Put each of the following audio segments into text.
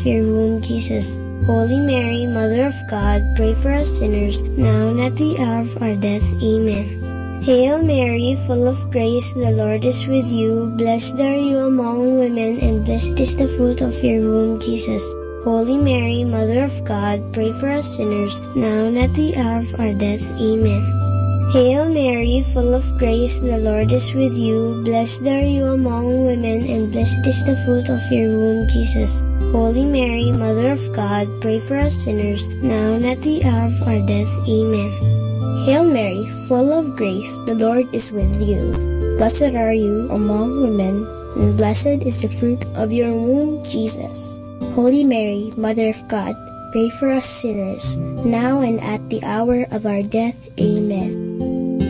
of your womb, Jesus. Holy Mary, Mother of God, pray for us sinners, now and at the hour of our death. Amen. Hail Mary, full of grace, the Lord is with you. Blessed are you among women, and blessed is the fruit of your womb, Jesus. Holy Mary, Mother of God, pray for us sinners, now and at the hour of our death. Amen. Hail Mary, full of grace, the Lord is with you. Blessed are you among women, and blessed is the fruit of your womb, Jesus. Holy Mary, Mother of God, pray for us sinners, now and at the hour of our death. Amen. Hail Mary, full of grace, the Lord is with you. Blessed are you among women, and blessed is the fruit of your womb, Jesus. Holy Mary, Mother of God, pray for us sinners, now and at the hour of our death. Amen.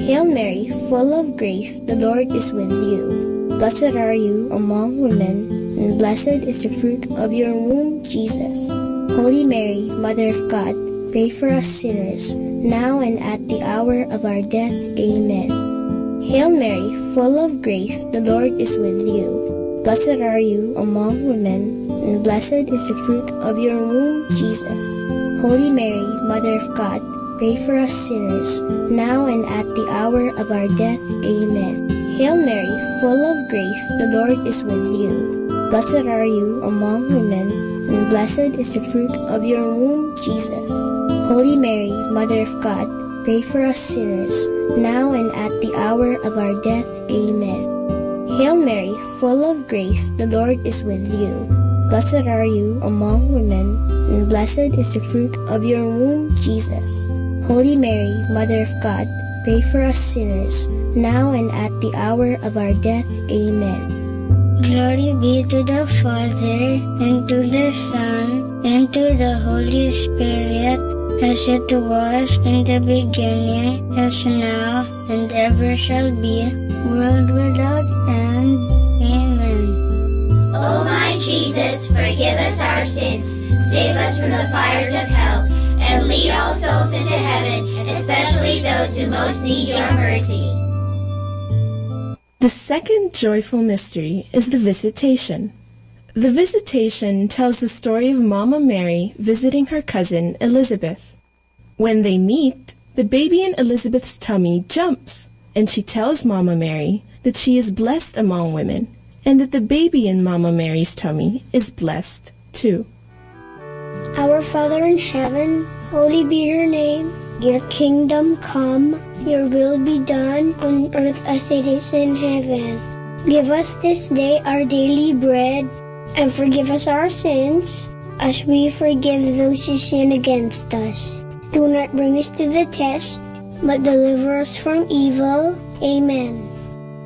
Hail Mary, full of grace, the Lord is with you. Blessed are you among women, and blessed is the fruit of your womb, Jesus. Holy Mary, Mother of God, pray for us sinners, now and at the hour of our death. Amen. Hail Mary, full of grace, the Lord is with you. Blessed are you among women, and blessed is the fruit of your womb, Jesus. Holy Mary, Mother of God, pray for us sinners, now and at the hour of our death. Amen. Hail Mary, full of grace, the Lord is with you. Blessed are you among women, and blessed is the fruit of your womb, Jesus. Holy Mary, Mother of God, pray for us sinners, now and at the hour of our death. Amen. Hail Mary, full of grace, the Lord is with you. Blessed are you among women, and blessed is the fruit of your womb, Jesus. Holy Mary, Mother of God, pray for us sinners, now and at the hour of our death. Amen. Glory be to the Father, and to the Son, and to the Holy Spirit, as it was in the beginning, as now, and ever shall be, world without end. Amen. O my Jesus, forgive us our sins, save us from the fires of hell, and lead all souls into heaven, especially those who most need your mercy. The second joyful mystery is the Visitation. The Visitation tells the story of Mama Mary visiting her cousin Elizabeth. When they meet, the baby in Elizabeth's tummy jumps, and she tells Mama Mary that she is blessed among women, and that the baby in Mama Mary's tummy is blessed too. Our Father in heaven, holy be your name. Your kingdom come, your will be done on earth as it is in heaven. Give us this day our daily bread, and forgive us our sins, as we forgive those who sin against us. Do not bring us to the test, but deliver us from evil. Amen.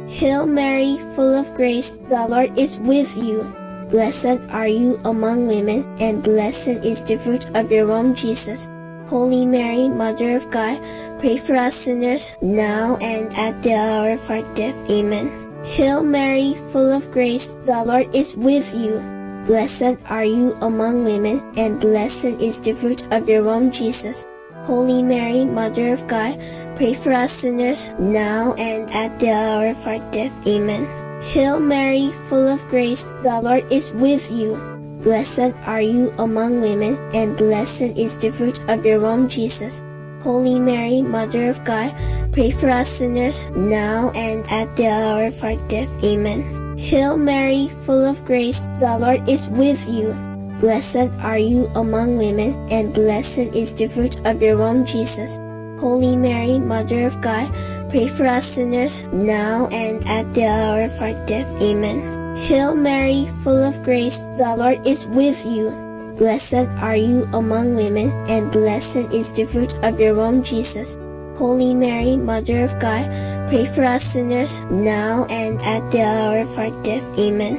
Hail Mary, full of grace, the Lord is with you. Blessed are you among women, and blessed is the fruit of your womb, Jesus. Holy Mary, Mother of God, pray for us sinners, now and at the hour of our death. Amen. Hail Mary, full of grace, the Lord is with you. Blessed are you among women, and blessed is the fruit of your womb, Jesus. Holy Mary, Mother of God, pray for us sinners, now and at the hour of our death. Amen. Hail Mary, full of grace, the Lord is with you. Blessed are you among women, and blessed is the fruit of your womb, Jesus. Holy Mary, Mother of God, pray for us sinners, now and at the hour of our death. Amen. Hail Mary, full of grace, the Lord is with you. Blessed are you among women, and blessed is the fruit of your womb, Jesus. Holy Mary, Mother of God, pray for us sinners, now and at the hour of our death. Amen. Hail Mary, full of grace, the Lord is with you. Blessed are you among women, and blessed is the fruit of your womb, Jesus. Holy Mary, Mother of God, pray for us sinners, now and at the hour of our death. Amen.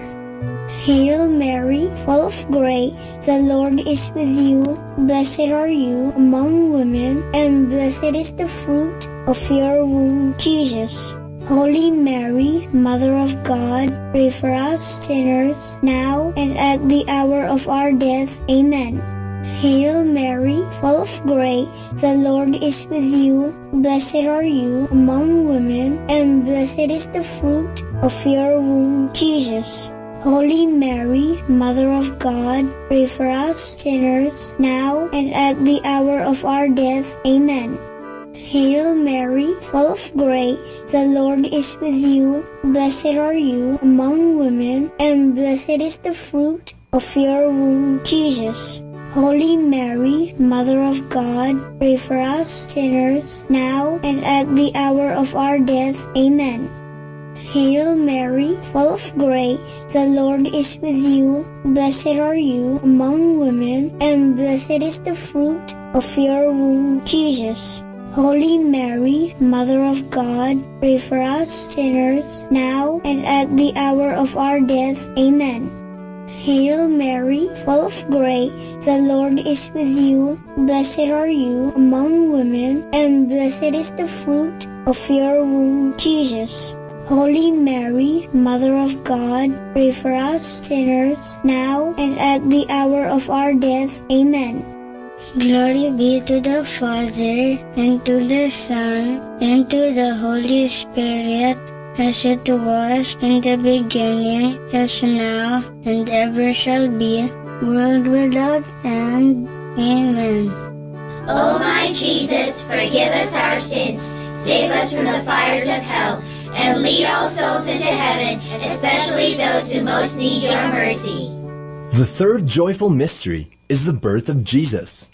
Hail Mary, full of grace, the Lord is with you. Blessed are you among women, and blessed is the fruit of your womb, Jesus. Holy Mary, Mother of God, pray for us sinners, now and at the hour of our death. Amen. Hail Mary, full of grace, the Lord is with you. Blessed are you among women, and blessed is the fruit of your womb, Jesus. Holy Mary, Mother of God, pray for us sinners, now and at the hour of our death. Amen. Hail Mary, full of grace, the Lord is with you. Blessed are you among women, and blessed is the fruit of your womb, Jesus. Holy Mary, Mother of God, pray for us sinners, now and at the hour of our death. Amen. Hail Mary, full of grace, the Lord is with you. Blessed are you among women, and blessed is the fruit of your womb, Jesus. Holy Mary, Mother of God, pray for us sinners, now and at the hour of our death. Amen. Hail Mary, full of grace, the Lord is with you. Blessed are you among women, and blessed is the fruit of your womb, Jesus. Holy Mary, Mother of God, pray for us sinners, now and at the hour of our death. Amen. Glory be to the Father, and to the Son, and to the Holy Spirit, as it was in the beginning, as now, and ever shall be, world without end. Amen. O my Jesus, forgive us our sins, save us from the fires of hell, and lead all souls into heaven, especially those who most need your mercy. The third joyful mystery is the birth of Jesus.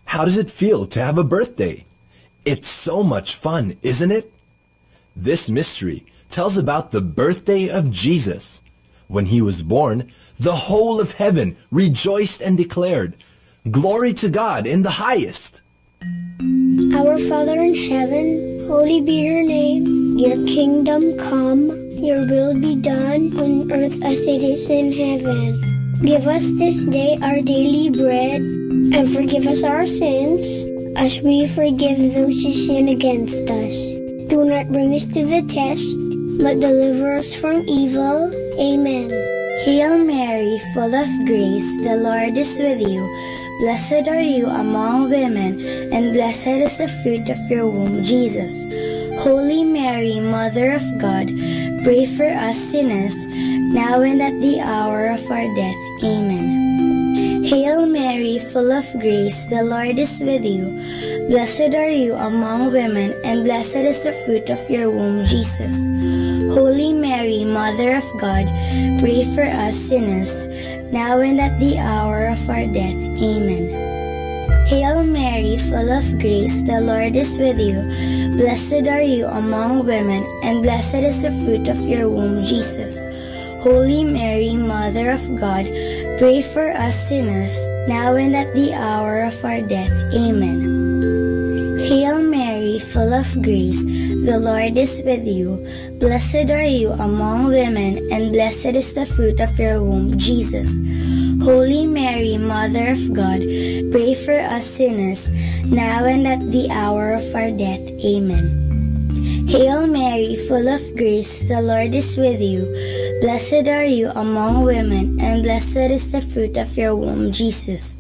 How does it feel to have a birthday? It's so much fun, isn't it? This mystery tells about the birthday of Jesus. When he was born, the whole of heaven rejoiced and declared, "Glory to God in the highest." Our Father in heaven, holy be your name. Your kingdom come, your will be done on earth as it is in heaven. Give us this day our daily bread, and forgive us our sins, as we forgive those who sin against us. Do not bring us to the test, but deliver us from evil. Amen. Hail Mary, full of grace, the Lord is with you. Blessed are you among women, and blessed is the fruit of your womb, Jesus. Holy Mary, Mother of God, pray for us sinners, now and at the hour of our death. Amen. Hail Mary, full of grace, the Lord is with you. Blessed are you among women, and blessed is the fruit of your womb, Jesus. Holy Mary, Mother of God, pray for us sinners, now and at the hour of our death. Amen. Hail Mary, full of grace, the Lord is with you. Blessed are you among women, and blessed is the fruit of your womb, Jesus. Holy Mary, Mother of God, pray for us sinners, now and at the hour of our death. Amen. Hail Mary, full of grace, the Lord is with you. Blessed are you among women, and blessed is the fruit of your womb, Jesus. Holy Mary, Mother of God, pray for us sinners, now and at the hour of our death. Amen. Hail Mary, full of grace, the Lord is with you. Blessed are you among women, and blessed is the fruit of your womb, Jesus.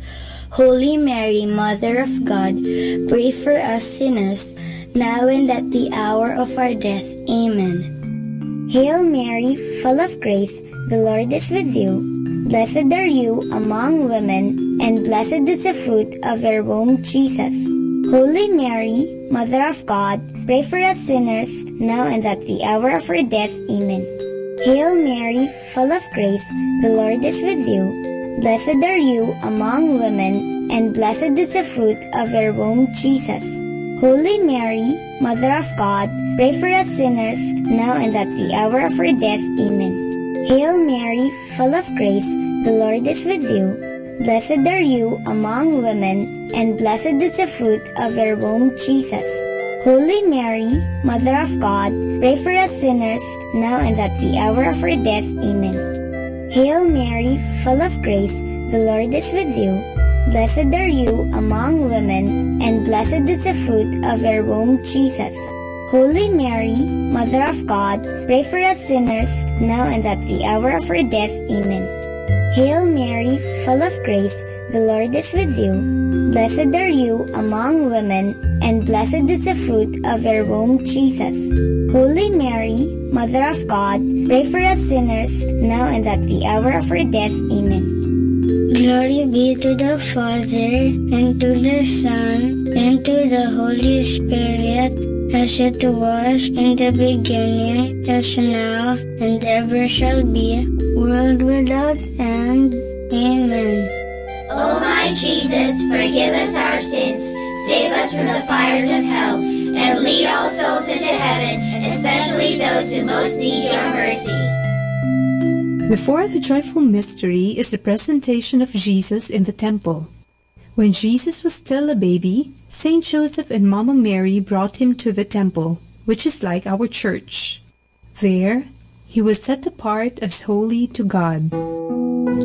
Holy Mary, Mother of God, pray for us sinners, now and at the hour of our death. Amen. Hail Mary, full of grace, the Lord is with you. Blessed are you among women, and blessed is the fruit of your womb, Jesus. Holy Mary, Mother of God, pray for us sinners, now and at the hour of our death. Amen. Hail Mary, full of grace, the Lord is with you. Blessed are you among women, and blessed is the fruit of your womb, Jesus. Holy Mary, Mother of God, pray for us sinners, now and at the hour of our death. Amen. Hail Mary, full of grace, the Lord is with you. Blessed are you among women, and blessed is the fruit of your womb, Jesus. Holy Mary, Mother of God, pray for us sinners, now and at the hour of our death. Amen. Hail Mary, full of grace, the Lord is with you. Blessed are you among women, and blessed is the fruit of your womb, Jesus. Holy Mary, Mother of God, pray for us sinners, now and at the hour of our death. Amen. Hail Mary, full of grace, the Lord is with you. Blessed are you among women, and blessed is the fruit of your womb, Jesus. Holy Mary, Mother of God, pray for us sinners, now and at the hour of our death. Amen. Glory be to the Father, and to the Son, and to the Holy Spirit, as it was in the beginning, as now, and ever shall be, world without end. Amen. O my Jesus, forgive us our sins, save us from the fires of hell, and lead all souls into heaven, especially those who most need your mercy. The fourth joyful mystery is the presentation of Jesus in the temple. When Jesus was still a baby, Saint Joseph and Mama Mary brought him to the temple, which is like our church. There, he was set apart as holy to God.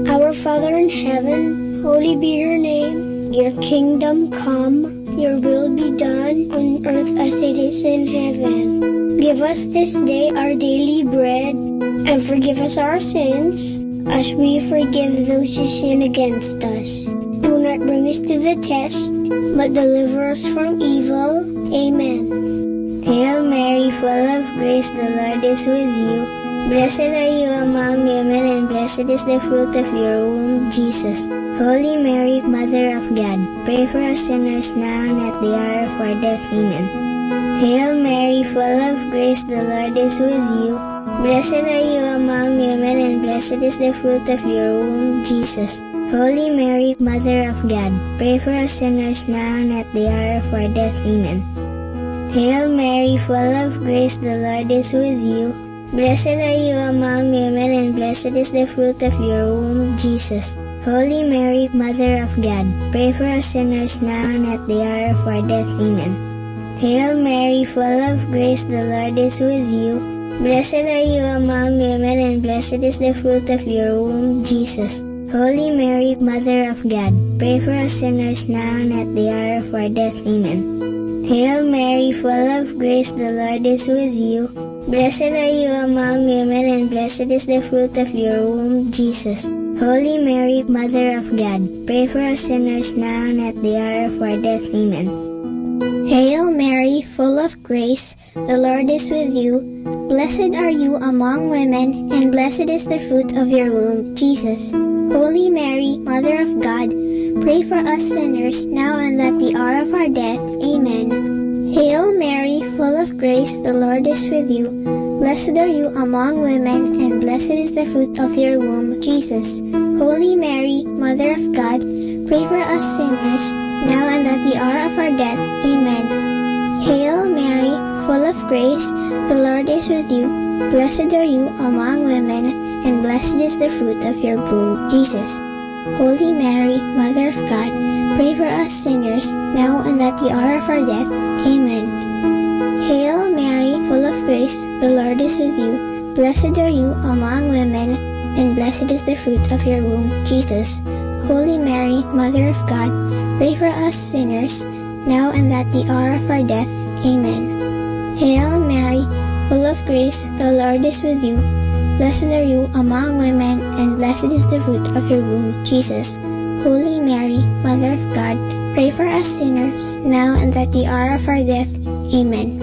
Our Father in heaven, holy be your name. Your kingdom come, your will be done on earth as it is in heaven. Give us this day our daily bread, and forgive us our sins, as we forgive those who sin against us. Do not bring us to the test, but deliver us from evil. Amen. Hail Mary, full of grace, the Lord is with you. Blessed are you among women, and blessed is the fruit of your womb, Jesus. Holy Mary, Mother of God, pray for us sinners now and at the hour of our death. Amen. Hail Mary, full of grace, the Lord is with you. Blessed are you among women, and blessed is the fruit of your womb, Jesus. Holy Mary, Mother of God, pray for us sinners now and at the hour of our death. Amen. Hail Mary, full of grace, the Lord is with you. Blessed are you among women, and blessed is the fruit of your womb, Jesus. Holy Mary, Mother of God, pray for us sinners now and at the hour of our death. Amen. Hail Mary, full of grace, the Lord is with you. Blessed are you among women, and blessed is the fruit of your womb, Jesus. Holy Mary, Mother of God, pray for us sinners now and at the hour of our death. Amen. Hail Mary, full of grace, the Lord is with you. Blessed are you among women, and blessed is the fruit of your womb, Jesus. Holy Mary, Mother of God, pray for us sinners now and at the hour of our death. Amen. Hail Mary, full of grace, the Lord is with you. Blessed are you among women, and blessed is the fruit of your womb, Jesus. Holy Mary, Mother of God, pray for us sinners, now and at the hour of our death. Amen. Hail Mary, full of grace, the Lord is with you. Blessed are you among women, and blessed is the fruit of your womb, Jesus. Holy Mary, Mother of God, pray for us sinners, now and at the hour of our death. Amen. Hail Mary, full of grace, the Lord is with you. Blessed are you among women, and blessed is the fruit of your womb, Jesus. Holy Mary, Mother of God, pray for us sinners, now and at the hour of our death. Amen. Hail Mary, full of grace, the Lord is with you. Blessed are you among women, and blessed is the fruit of your womb, Jesus. Holy Mary, Mother of God, pray for us sinners, now and at the hour of our death. Amen. Hail Mary, full of grace, the Lord is with you. Blessed are you among women, and blessed is the fruit of your womb, Jesus. Holy Mary, Mother of God, pray for us sinners, now and at the hour of our death. Amen.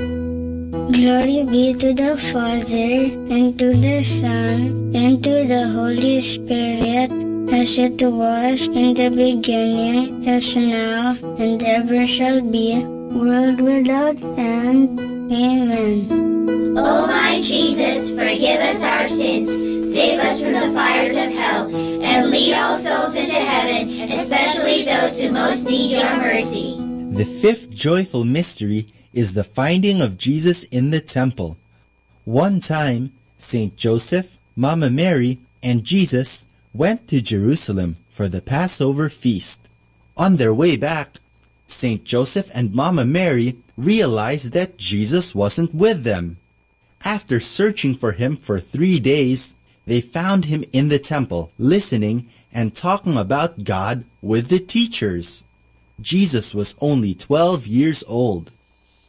Glory be to the Father, and to the Son, and to the Holy Spirit, as it was in the beginning, as now, and ever shall be, world without end. Amen. O my Jesus, forgive us our sins, save us from the fires of hell, and lead all souls into heaven, especially those who most need your mercy. The fifth joyful mystery is the finding of Jesus in the temple. One time, Saint Joseph, Mama Mary, and Jesus went to Jerusalem for the Passover feast. On their way back, Saint Joseph and Mama Mary realized that Jesus wasn't with them. After searching for him for 3 days, they found him in the temple, listening and talking about God with the teachers. Jesus was only 12 years old.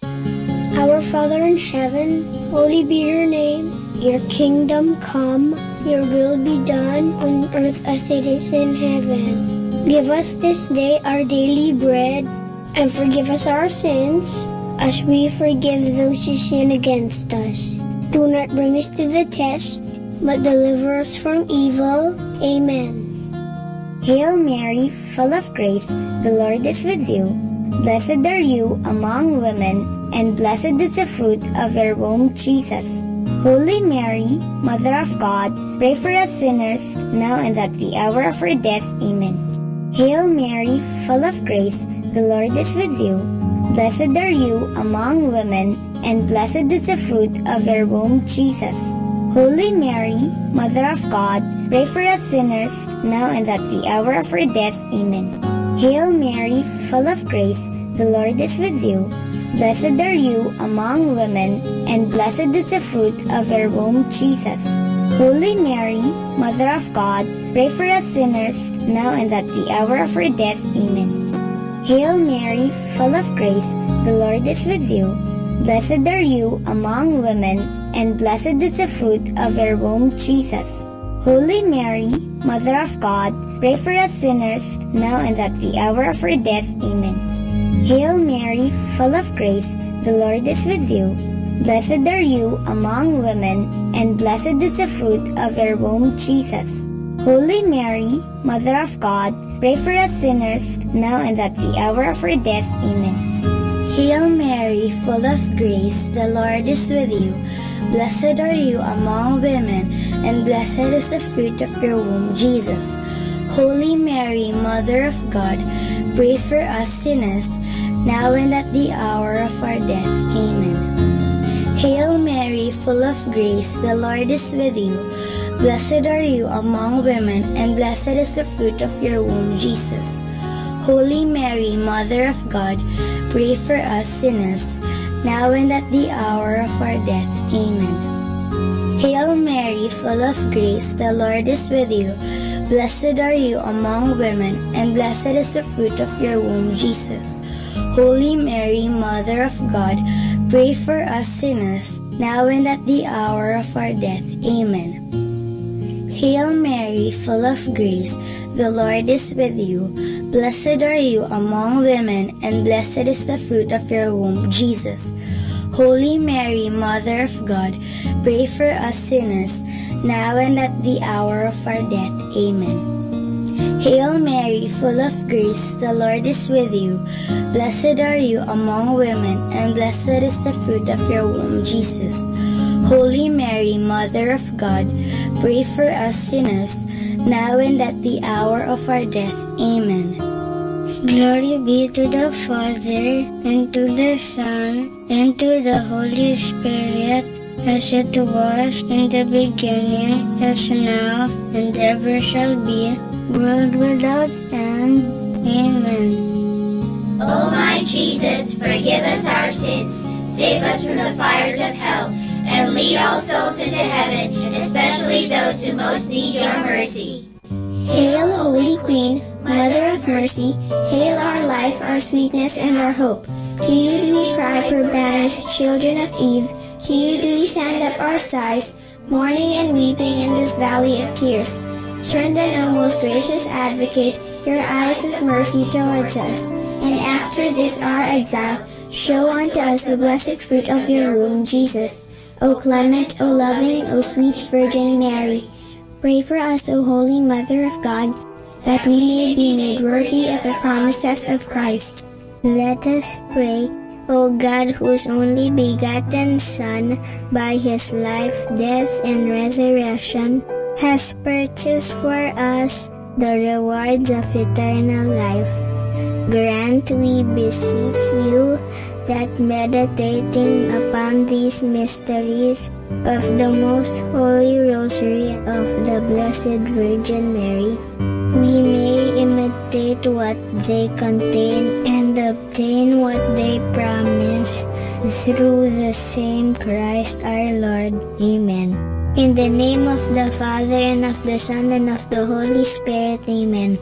Our Father in heaven, holy be your name. Your kingdom come, Your will be done on earth as it is in heaven. Give us this day our daily bread, and forgive us our sins, as we forgive those who sin against us. Do not bring us to the test, but deliver us from evil. Amen. Hail Mary, full of grace, the Lord is with you. Blessed are you among women, and blessed is the fruit of your womb, Jesus. Holy Mary, Mother of God, pray for us sinners, now and at the hour of our death. Amen. Hail Mary, full of grace, the Lord is with you. Blessed are you among women, and blessed is the fruit of your womb, Jesus. Holy Mary, Mother of God, pray for us sinners, now and at the hour of our death. Amen. Hail Mary, full of grace, the Lord is with you. Blessed are you among women, and blessed is the fruit of your womb, Jesus. Holy Mary, Mother of God, pray for us sinners, now and at the hour of our death. Amen. Hail Mary, full of grace, the Lord is with you. Blessed are you among women, and blessed is the fruit of your womb, Jesus. Holy Mary, Mother of God, pray for us sinners, now and at the hour of our death. Amen. Hail Mary, full of grace, the Lord is with you. Blessed are you among women, and blessed is the fruit of your womb, Jesus. Holy Mary, Mother of God, pray for us sinners, now and at the hour of our death. Amen. Hail Mary, full of grace, the Lord is with you. Blessed are you among women, and blessed is the fruit of your womb, Jesus. Holy Mary, Mother of God, pray for us sinners, now and at the hour of our death. Amen. Hail Mary, full of grace, the Lord is with you. Blessed are you among women, and blessed is the fruit of your womb, Jesus. Holy Mary, Mother of God, pray for us sinners, now and at the hour of our death. Amen. Hail Mary, full of grace, the Lord is with you. Blessed are you among women, and blessed is the fruit of your womb, Jesus. Holy Mary, Mother of God, pray for us sinners, now and at the hour of our death. Amen. Hail Mary, full of grace, the Lord is with you. Blessed are you among women, and blessed is the fruit of your womb, Jesus. Holy Mary, Mother of God, pray for us sinners, now and at the hour of our death. Amen. Hail Mary, full of grace, the Lord is with you. Blessed are you among women, and blessed is the fruit of your womb, Jesus. Holy Mary, Mother of God, pray for us sinners, now and at the hour of our death. Amen. Glory be to the Father, and to the Son, and to the Holy Spirit, as it was in the beginning, as now, and ever shall be, world without end. Amen. O my Jesus, forgive us our sins, save us from the fires of hell, and lead all souls into heaven, especially those who most need your mercy. Hail, Holy Queen, Mother of Mercy, hail our life, our sweetness, and our hope. To you do we cry, poor banished children of Eve. To you do we send up our sighs, mourning and weeping in this valley of tears. Turn then, O most gracious Advocate, your eyes of mercy towards us, and after this our exile, show unto us the blessed fruit of your womb, Jesus. O clement, O loving, O sweet Virgin Mary, pray for us, O Holy Mother of God, that we may be made worthy of the promises of Christ. Let us pray. O God, whose only begotten Son, by his life, death, and resurrection, has purchased for us the rewards of eternal life, grant, we beseech you, that meditating upon these mysteries of the most holy rosary of the Blessed Virgin Mary, we may imitate what they contain and obtain what they promise, through the same Christ our Lord. Amen. In the name of the Father, and of the Son, and of the Holy Spirit. Amen.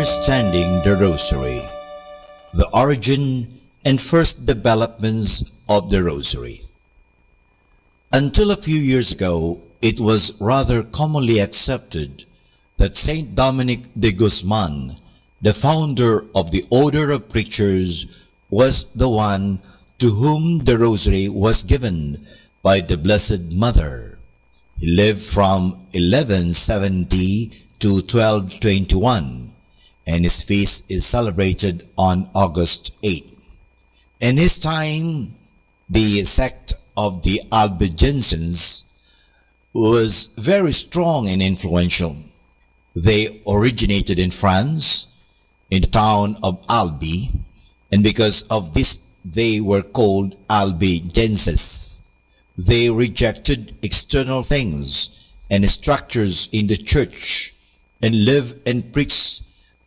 Understanding the Rosary, the origin and first developments of the Rosary. Until a few years ago, it was rather commonly accepted that Saint Dominic de Guzman, the founder of the Order of Preachers, was the one to whom the Rosary was given by the Blessed Mother. He lived from 1170 to 1221, and his feast is celebrated on August 8. In his time, the sect of the Albigensians was very strong and influential. They originated in France, in the town of Albi, and because of this they were called Albigenses. They rejected external things and structures in the church and lived and preached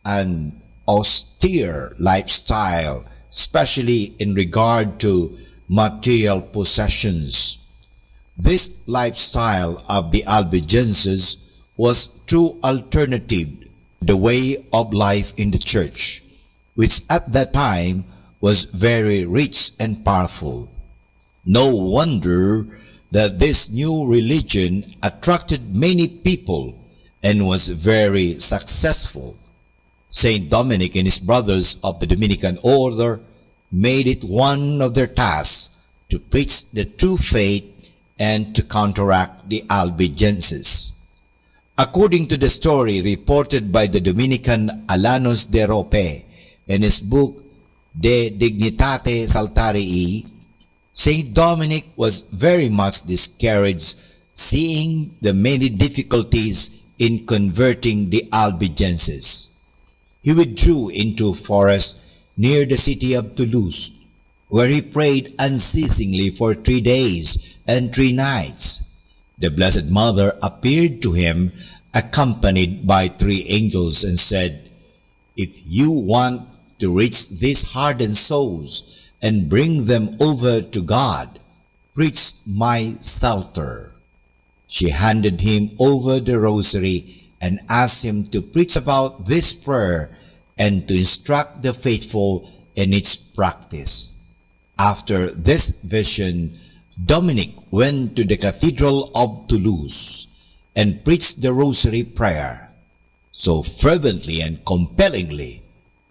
an austere lifestyle, especially in regard to material possessions. This lifestyle of the Albigenses was true alternative to the way of life in the church, which at that time was very rich and powerful. No wonder that this new religion attracted many people and was very successful. Saint Dominic and his brothers of the Dominican order made it one of their tasks to preach the true faith and to counteract the Albigenses. According to the story reported by the Dominican Alanos de Rope in his book De Dignitate Saltarii, Saint Dominic was very much discouraged seeing the many difficulties in converting the Albigenses. He withdrew into a forest near the city of Toulouse, where he prayed unceasingly for 3 days and 3 nights. The Blessed Mother appeared to him accompanied by 3 angels and said, "If you want to reach these hardened souls and bring them over to God, preach my Psalter." She handed him over the rosary and asked him to preach about this prayer and to instruct the faithful in its practice. After this vision, Dominic went to the Cathedral of Toulouse and preached the rosary prayer. So fervently and compellingly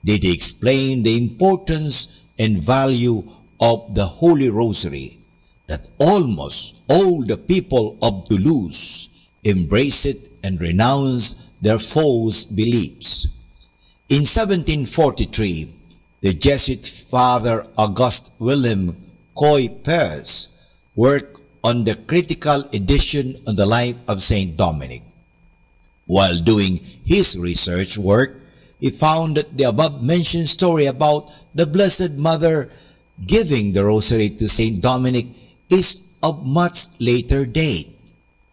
did he explain the importance and value of the Holy Rosary that almost all the people of Toulouse embraced it and renounced their false beliefs. In 1743, the Jesuit Father Auguste William Coy-Pers worked on the critical edition on the life of Saint Dominic. While doing his research work, he found that the above-mentioned story about the Blessed Mother giving the rosary to Saint Dominic is of much later date.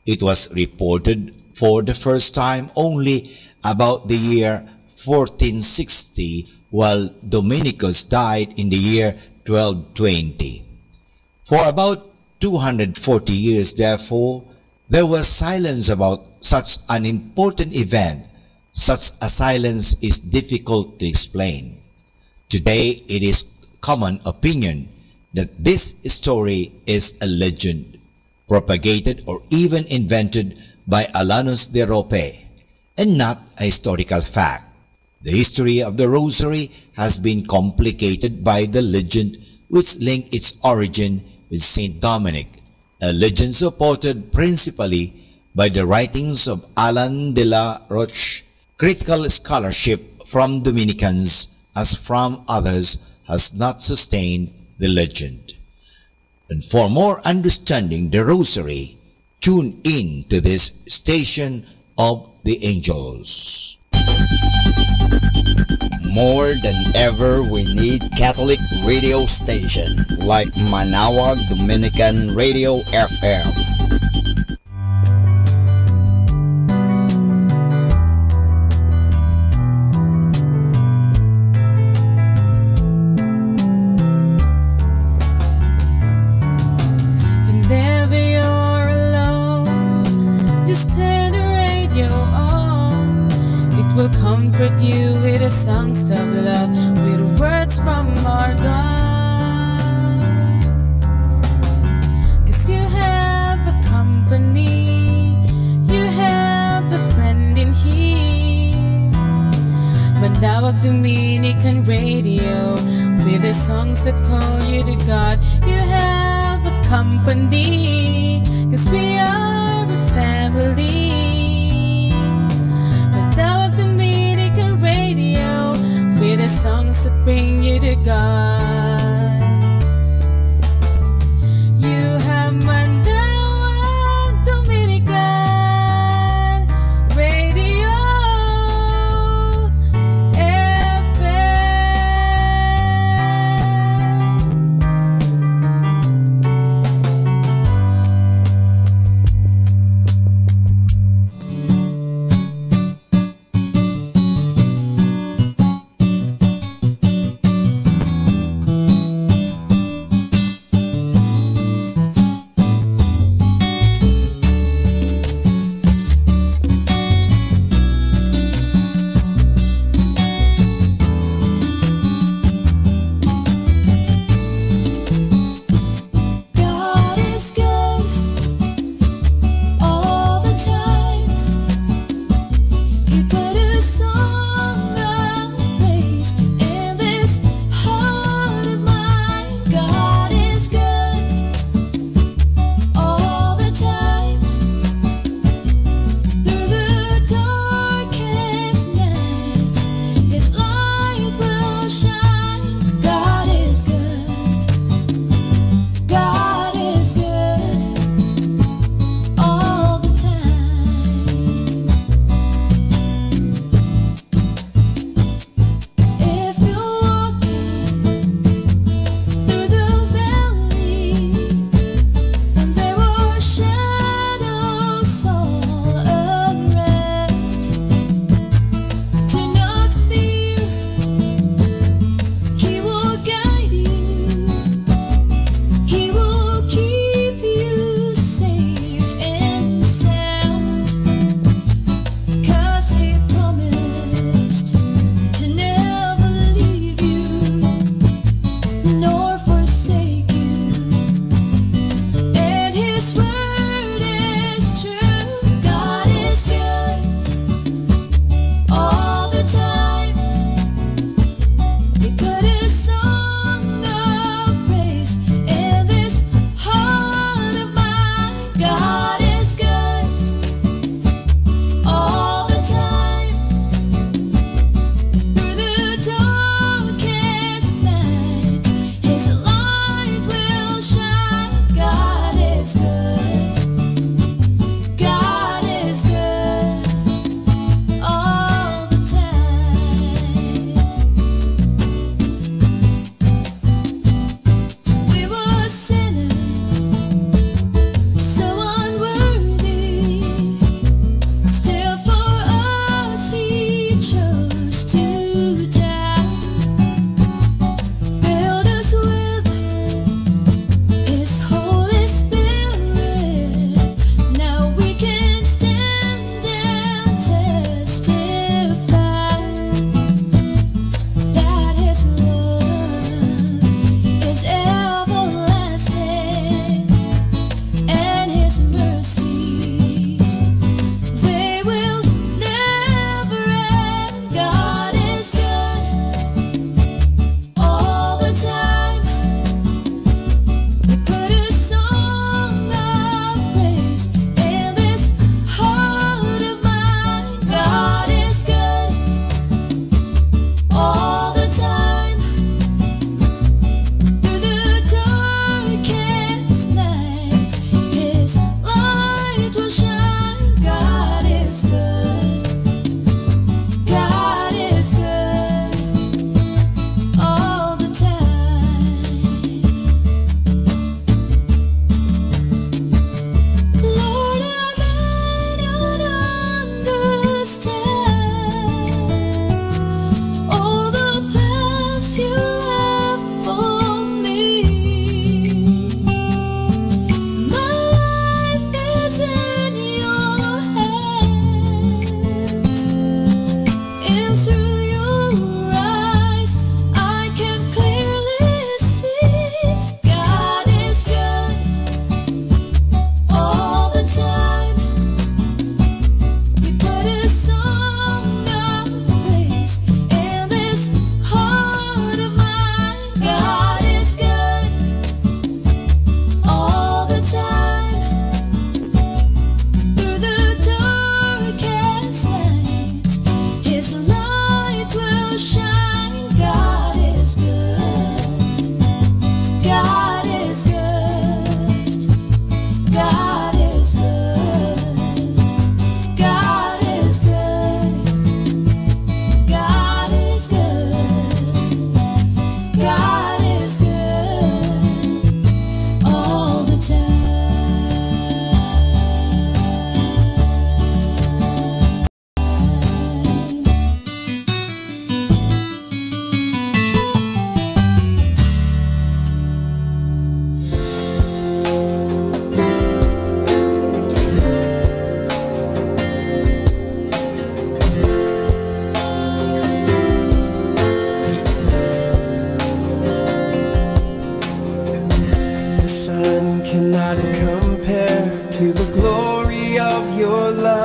It was reported for the first time only about the year 1460, while Dominicus died in the year 1220. For about 240 years, therefore, there was silence about such an important event. Such a silence is difficult to explain. Today, it is common opinion that this story is a legend, propagated or even invented by Alanos de Rope, and not a historical fact. The history of the Rosary has been complicated by the legend which linked its origin with Saint Dominic, a legend supported principally by the writings of Alan de la Roche. Critical scholarship from Dominicans as from others has not sustained the legend. And for more understanding the Rosary, tune in to this station of the angels. More than ever, we need Catholic radio station like Manawag Dominican Radio FM. Whenever you're alone, just turn the radio on. It will will comfort you with the songs of love, with words from our God. 'Cause you have a company, you have a friend in here. Manawag Dominican Radio, with the songs that call you to God. You have a company, 'cause we are a family. Manawag Dominican Radio, with the songs that bring you to God. You have Manawag Dominican Radio FM.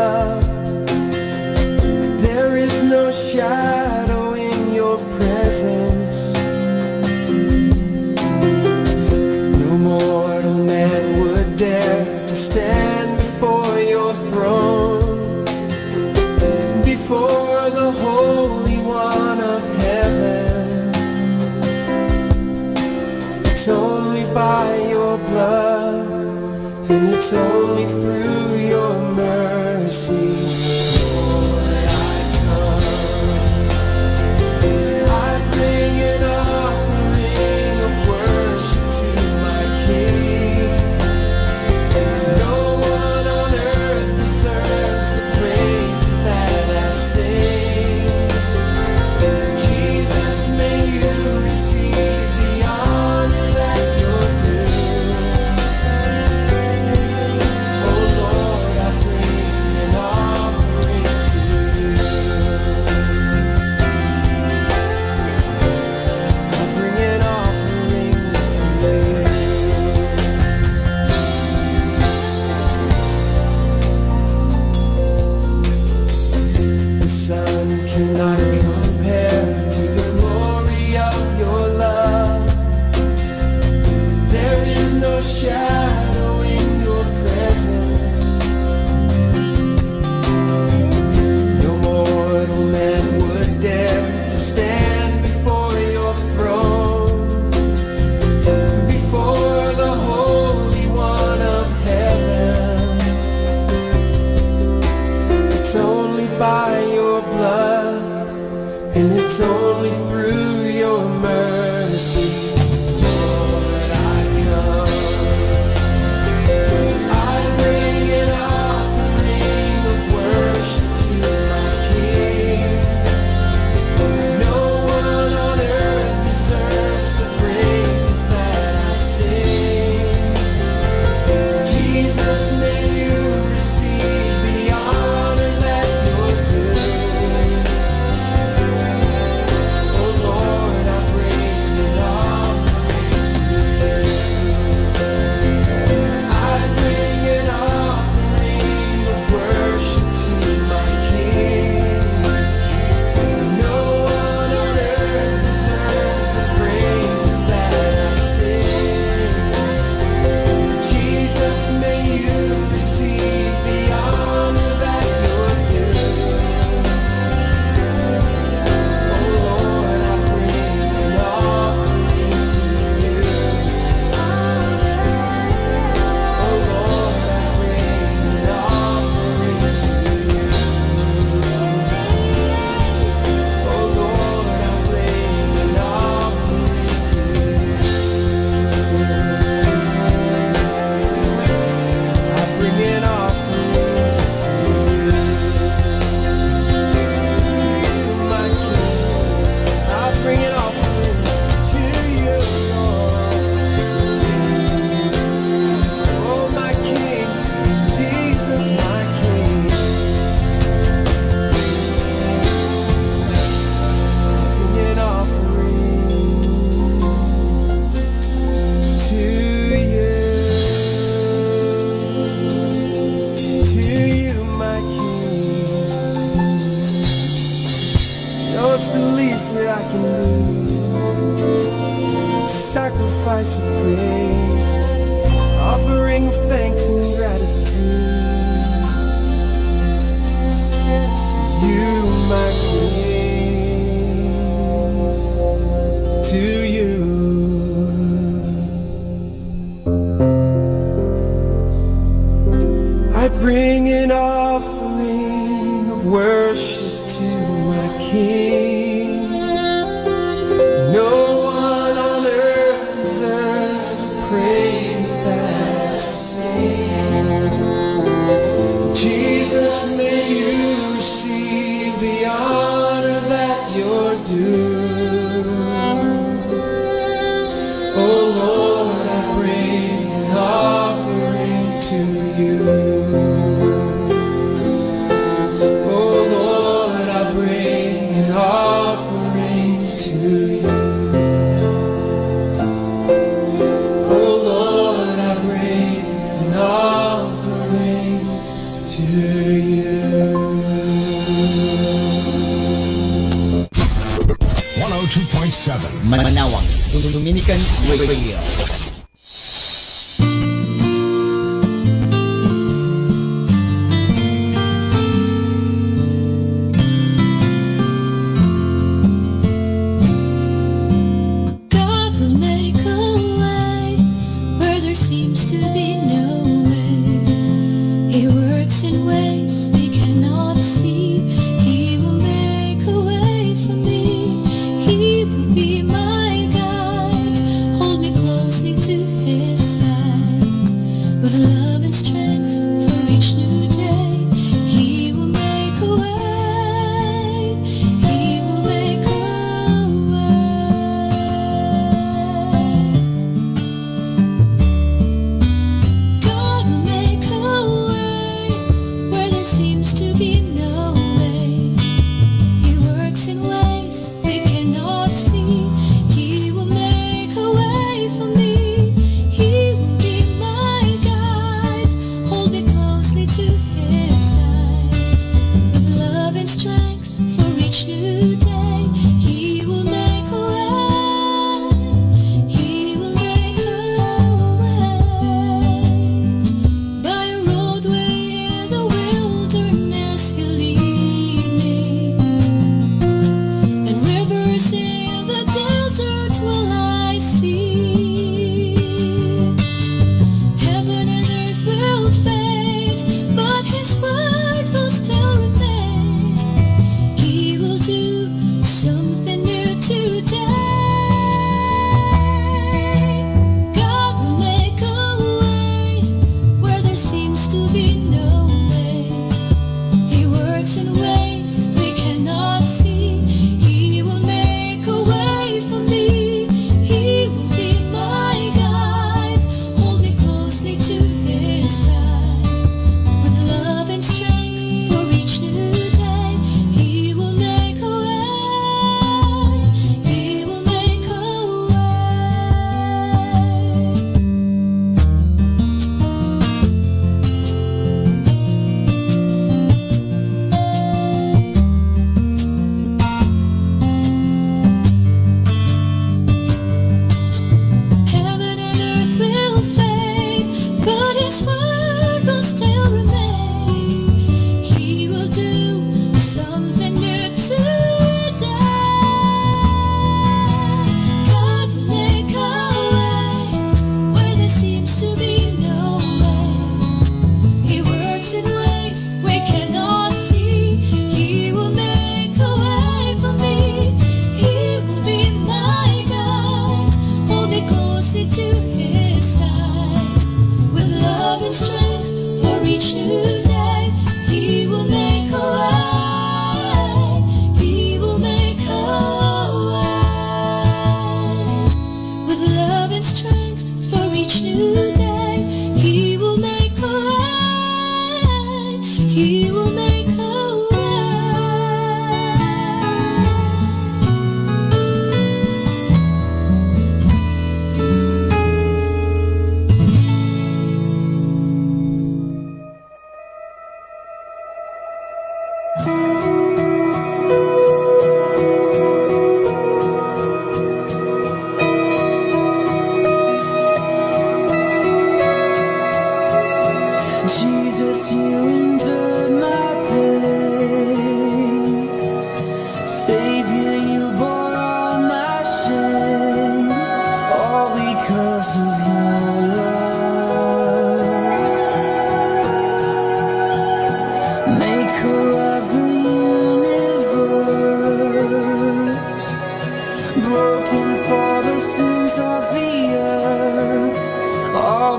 love. There is no shadow in your presence. No mortal man would dare to stand before your throne, before the Holy One of heaven. It's only by your blood, and it's only through your mercy. Lord, I come. I bring an offering of worship to my King. No one on earth deserves the praises that I sing. Jesus, may you receive the honor that you're due. Oh Lord, I bring an offering to you. I bring an offering to you. The sun cannot compare to the glory of your love. There is no shadow in your presence. No mortal man would dare to stand before your throne, before the Holy One of heaven. It's only by your blood, and it's only through your mercy. Lord, I come. I bring an offering of worship to my King. No one on earth deserves the praises that I sing. Jesus, may you receive the honor that you're due. Oh Lord, I bring an offering to you. I bring an offering of worship to my King. No one on earth deserves the praises that I sing. Jesus, may you receive the honor that you're due. Oh Lord, I bring an offering to you. Oh Lord, I bring an offering to you. Oh Lord, I bring an offering to you. I bring an offering to you, my King. I bring an offering to you, Lord. Oh, my King, Jesus, my King. Bring an offering to you, my King. Oh, it's the least that I can do. Sacrifice of praise, offering of thanks and gratitude to you, my King. To you. I bring an offering of worship to my King. No one on earth deserves the praises that I sing. Jesus, may you receive the honor that you're due. Oh Lord, I bring an offering to you. Oh Lord, I bring an offering to you. Oh Lord, I bring an offering to you. 101.7 Manawag Dominican Radio.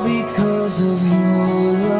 Because of your love.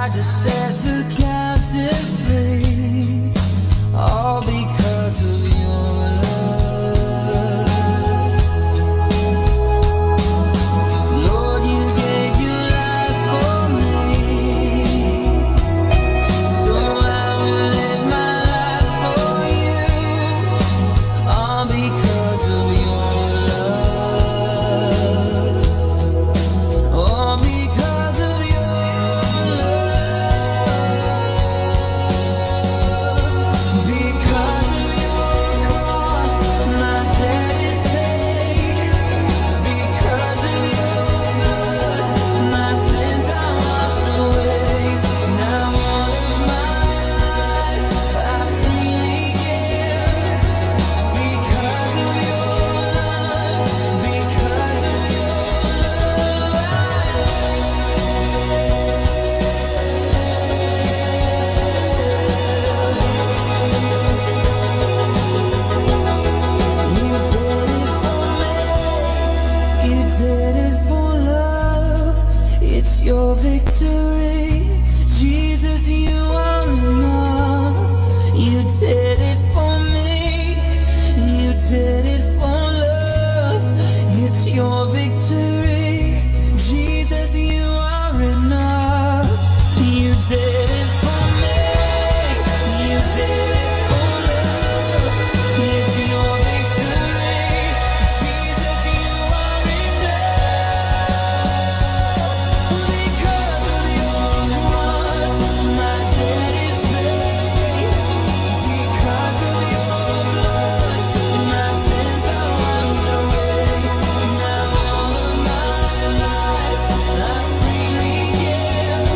died to set the captive free, all because of your love. Lord, you gave your life for me, so I will live my life for you, all because of your love, all because of your love, because of your cross, my debt is paid, because of your blood, my sins are washed away. Now all of my life I freely give, because of your love, because of your You did it for love, it's your victory. Jesus, you are enough. You did it for me, you did it for love, it's your victory. Jesus, you are enough. You did it for me, you did it for love, it's your victory. Jesus, you are enough. Because of your cross, my debt is paid. Because of your blood, my sins are washed away. Now all of my life I freely give,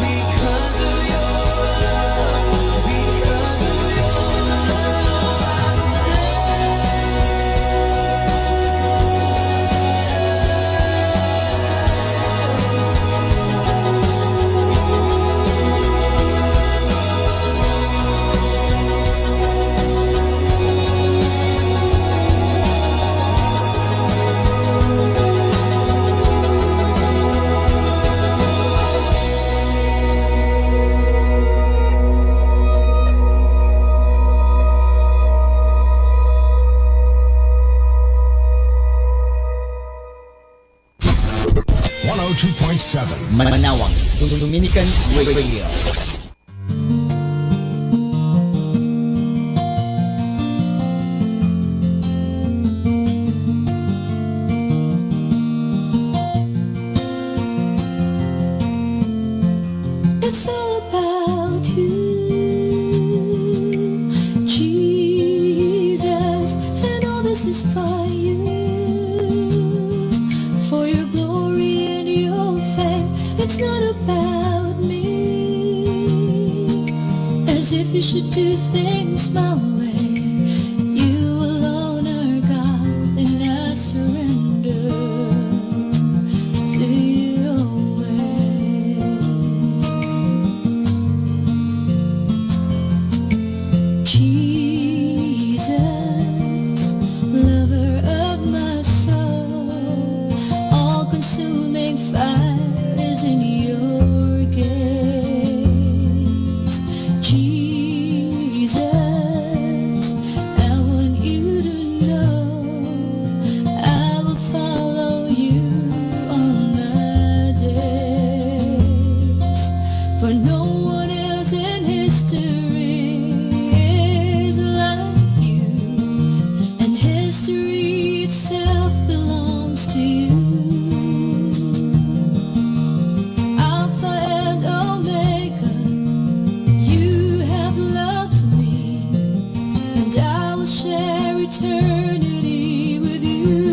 because of your love, because of your Manawag Dominican Radio. It's all about you, Jesus, and all this is for you, for your glory and your fame. It's not about me, as if you should do things my way. You alone are God, and I surrender to your ways. Jesus, lover of my soul, all-consuming fire is in your gaze. Jesus, I want you to know I will follow you all my days, for no one else in history is like you, and history itself belongs to you. Alpha and Omega, you have loved me, and I will share eternity with you.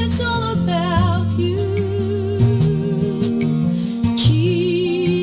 It's all about you, Jesus.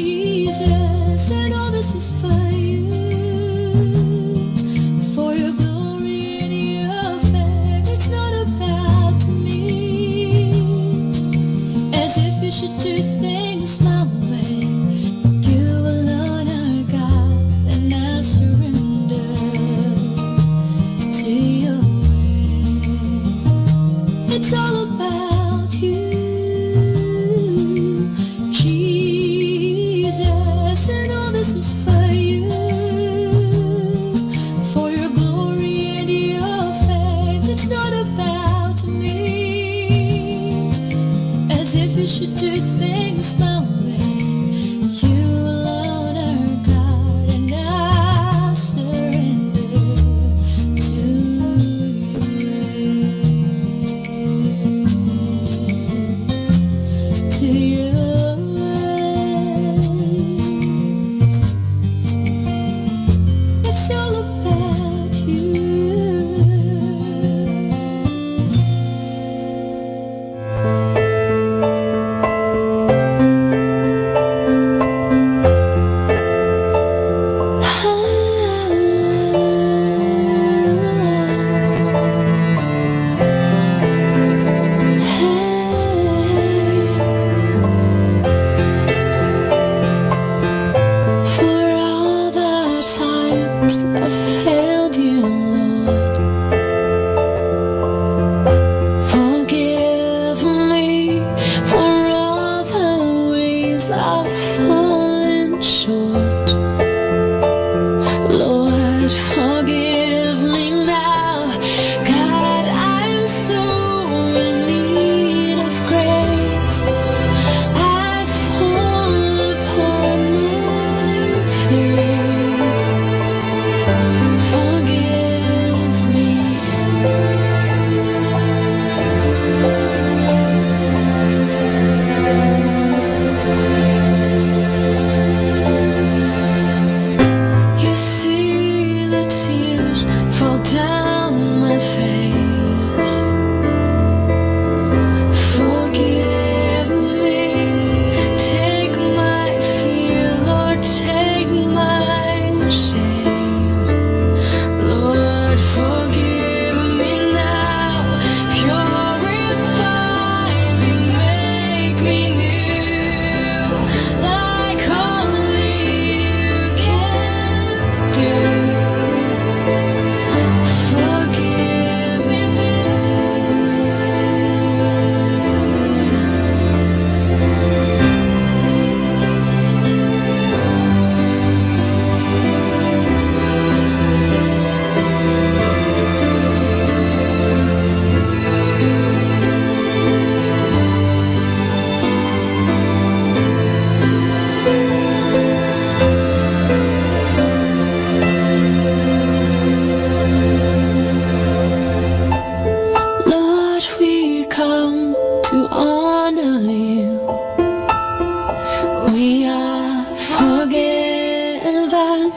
We are forgiven.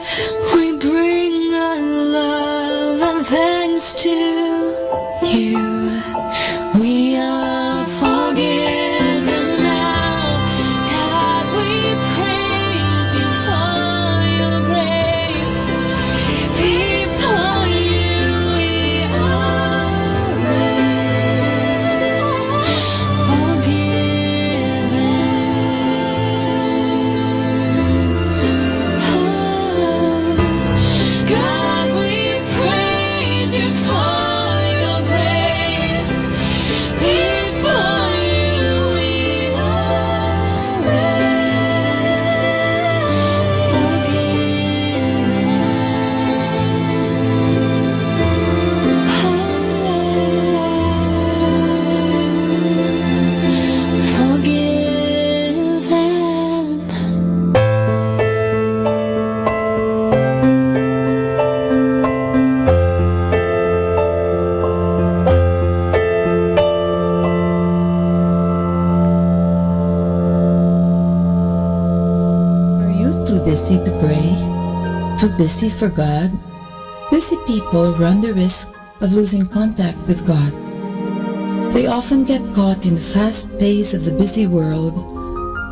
We bring our love and thanks to you. We are forgiven now. God, we praise you for your grace. Before you we are raised. God, we praise you for your grace. Before you we are Are you too busy to pray? Too busy for God? Busy people run the risk of losing contact with God. They often get caught in the fast pace of the busy world,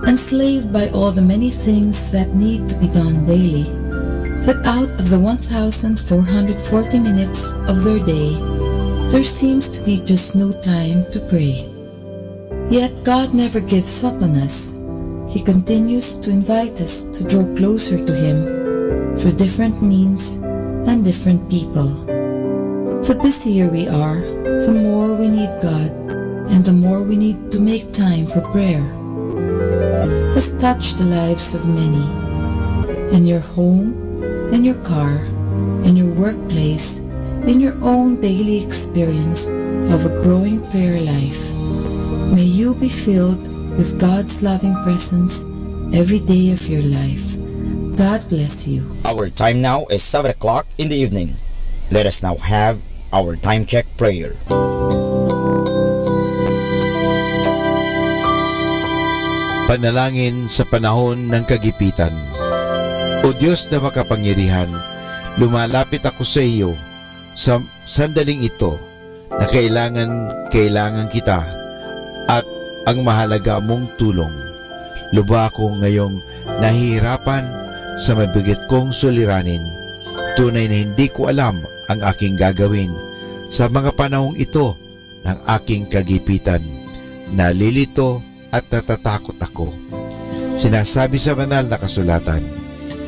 enslaved by all the many things that need to be done daily, that out of the 1,440 minutes of their day, there seems to be just no time to pray. Yet God never gives up on us. He continues to invite us to draw closer to Him through different means and different people. The busier we are, the more we need God, and the more we need to make time for prayer. Has touched the lives of many. In your home, in your car, in your workplace, in your own daily experience of a growing prayer life. May you be filled with God's loving presence every day of your life. God bless you. Our time now is 7 o'clock in the evening. Let us now have our time check prayer. Panalangin sa panahon ng kagipitan. O Diyos na makapangyarihan, lumalapit ako sa iyo sa sandaling ito na kailangan kita at ang mahalaga mong tulong. Lubha ako ngayong nahihirapan sa mabigat kong suliranin. Tunay na hindi ko alam ang aking gagawin sa mga panahong ito ng aking kagipitan. Nalilito at natatakot ako. Sinasabi sa banal na kasulatan,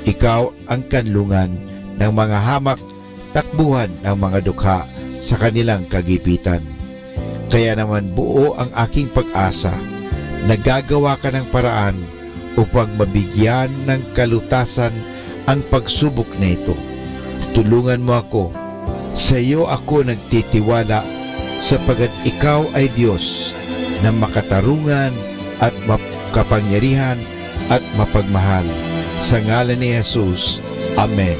ikaw ang kanlungan ng mga hamak, takbuhan ng mga dukha sa kanilang kagipitan. Kaya naman buo ang aking pag-asa. Nagagawa ka ng paraan upang mabigyan ng kalutasan ang pagsubok na ito. Tulungan mo ako. Sa iyo ako nagtitiwala sapagat ikaw ay Diyos na makatarungan at makapangyarihan at mapagmahal. Sa ngalan ni Jesus. Amen.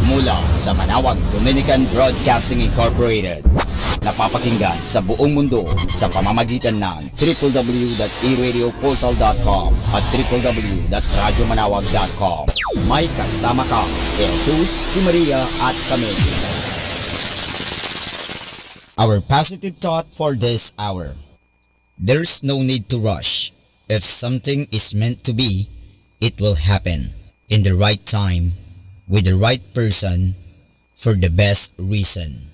Mula sa Manawag Dominican Broadcasting Incorporated, napapakinggan sa buong mundo sa pamamagitan ng www.eradioportal.com at www.radyomanawag.com. May kasama ka si Jesus, si Maria at kami. Our positive thought for this hour. There's no need to rush. If something is meant to be, it will happen in the right time, with the right person, for the best reason.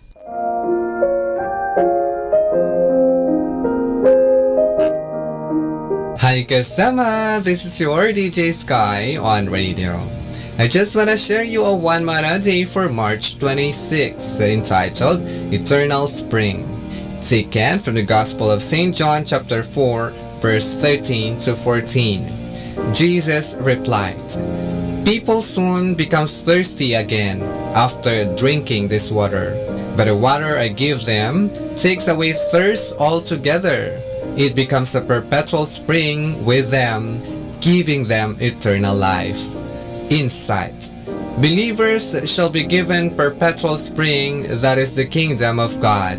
Hi kasama! This is your DJ Sky on radio. I just want to share you a one mana day for March 26, entitled Eternal Spring. Taken from the Gospel of St. John chapter 4, verse 13 to 14. Jesus replied, people soon becomes thirsty again after drinking this water, but the water I give them takes away thirst altogether. It becomes a perpetual spring with them, giving them eternal life. Insight. Believers shall be given perpetual spring, that is the kingdom of God.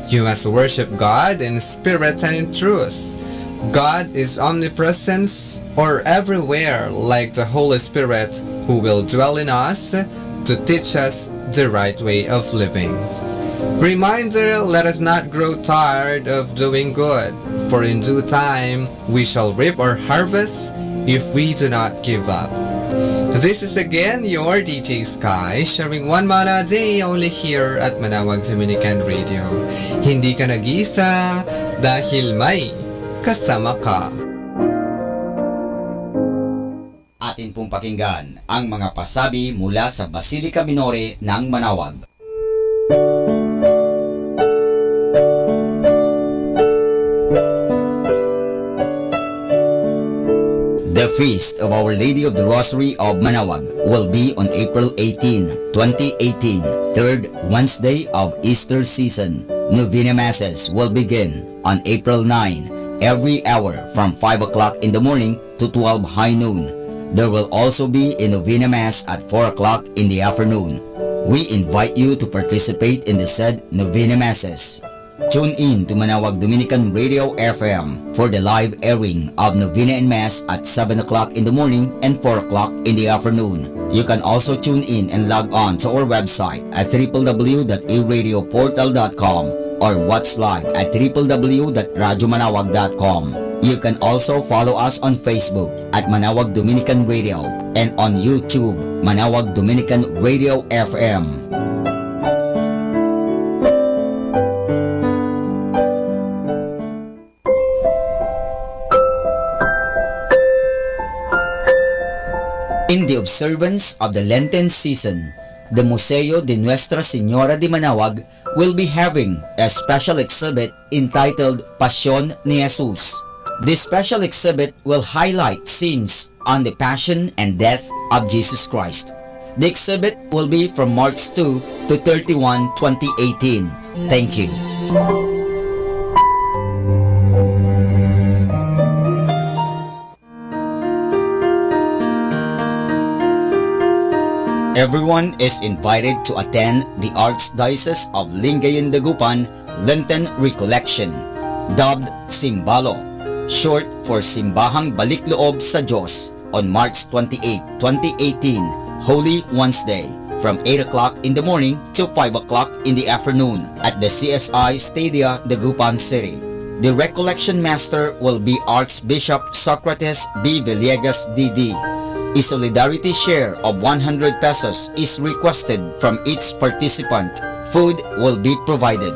You must worship God in spirit and in truth. God is omnipresent or everywhere, like the Holy Spirit, who will dwell in us to teach us the right way of living. Reminder, let us not grow tired of doing good, for in due time we shall reap our harvest if we do not give up. This is again your DJ Sky, sharing one mana a day only here at Manawag Dominican Radio. Hindi ka nag-isa dahil may kasama ka. Atin pong pakinggan ang mga pasabi mula sa Basilica Minore ng Manawag. The Feast of Our Lady of the Rosary of Manawag will be on April 18, 2018, third Wednesday of Easter season. Novena Masses will begin on April 9, every hour from 5 o'clock in the morning to 12 high noon. There will also be a Novena Mass at 4 o'clock in the afternoon. We invite you to participate in the said Novena Masses. Tune in to Manawag Dominican Radio FM for the live airing of Novena and Mass at 7 o'clock in the morning and 4 o'clock in the afternoon. You can also tune in and log on to our website at www.aradioportal.com or watch live at www.radyomanawag.com. You can also follow us on Facebook at Manawag Dominican Radio and on YouTube, Manawag Dominican Radio FM. In the observance of the Lenten season, the Museo de Nuestra Señora de Manawag will be having a special exhibit entitled Pasión ni Jesús. This special exhibit will highlight scenes on the Passion and Death of Jesus Christ. The exhibit will be from March 2 to 31, 2018. Thank you. Everyone is invited to attend the Archdiocese of Lingayen Dagupan Lenten Recollection, dubbed Simbalo, short for Simbahang Balikloob sa Diyos, on March 28, 2018, Holy Wednesday, from 8 o'clock in the morning to 5 o'clock in the afternoon at the CSI Stadia, Dagupan City. The recollection master will be Archbishop Socrates B. Villegas D.D. A solidarity share of 100 pesos is requested from each participant. Food will be provided.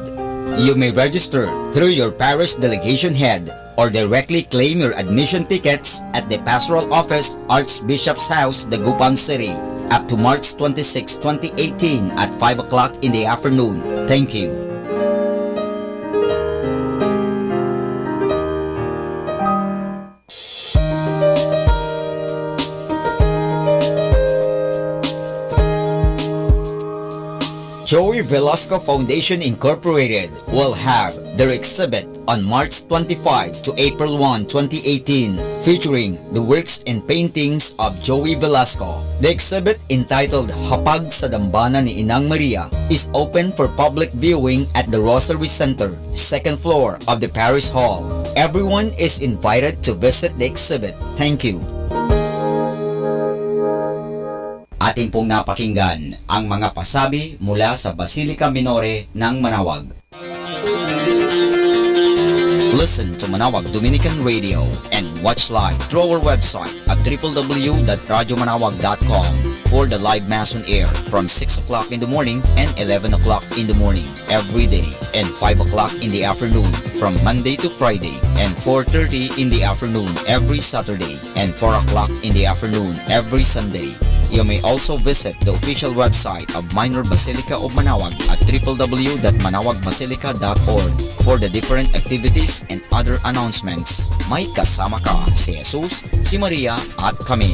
You may register through your parish delegation head or directly claim your admission tickets at the Pastoral Office, Archbishop's House, Dagupan City, up to March 26, 2018 at 5 o'clock in the afternoon. Thank you. Joey Velasco Foundation Incorporated will have their exhibit on March 25 to April 1, 2018, featuring the works and paintings of Joey Velasco. The exhibit, entitled Hapag sa Dambana ni Inang Maria, is open for public viewing at the Rosary Center, second floor of the Parish Hall. Everyone is invited to visit the exhibit. Thank you. Atin pong napakinggan ang mga pasabi mula sa Basilica Minore ng Manawag. Listen to Manawag Dominican Radio and watch live through our website at www.radyomanawag.com for the live Mass on air from 6 o'clock in the morning and 11 o'clock in the morning every day, and 5 o'clock in the afternoon from Monday to Friday, and 4:30 in the afternoon every Saturday, and 4 o'clock in the afternoon every Sunday. You may also visit the official website of Minor Basilica of Manawag at www.manawagbasilica.org for the different activities and other announcements. May kasama ka si Jesus, si Maria at kami.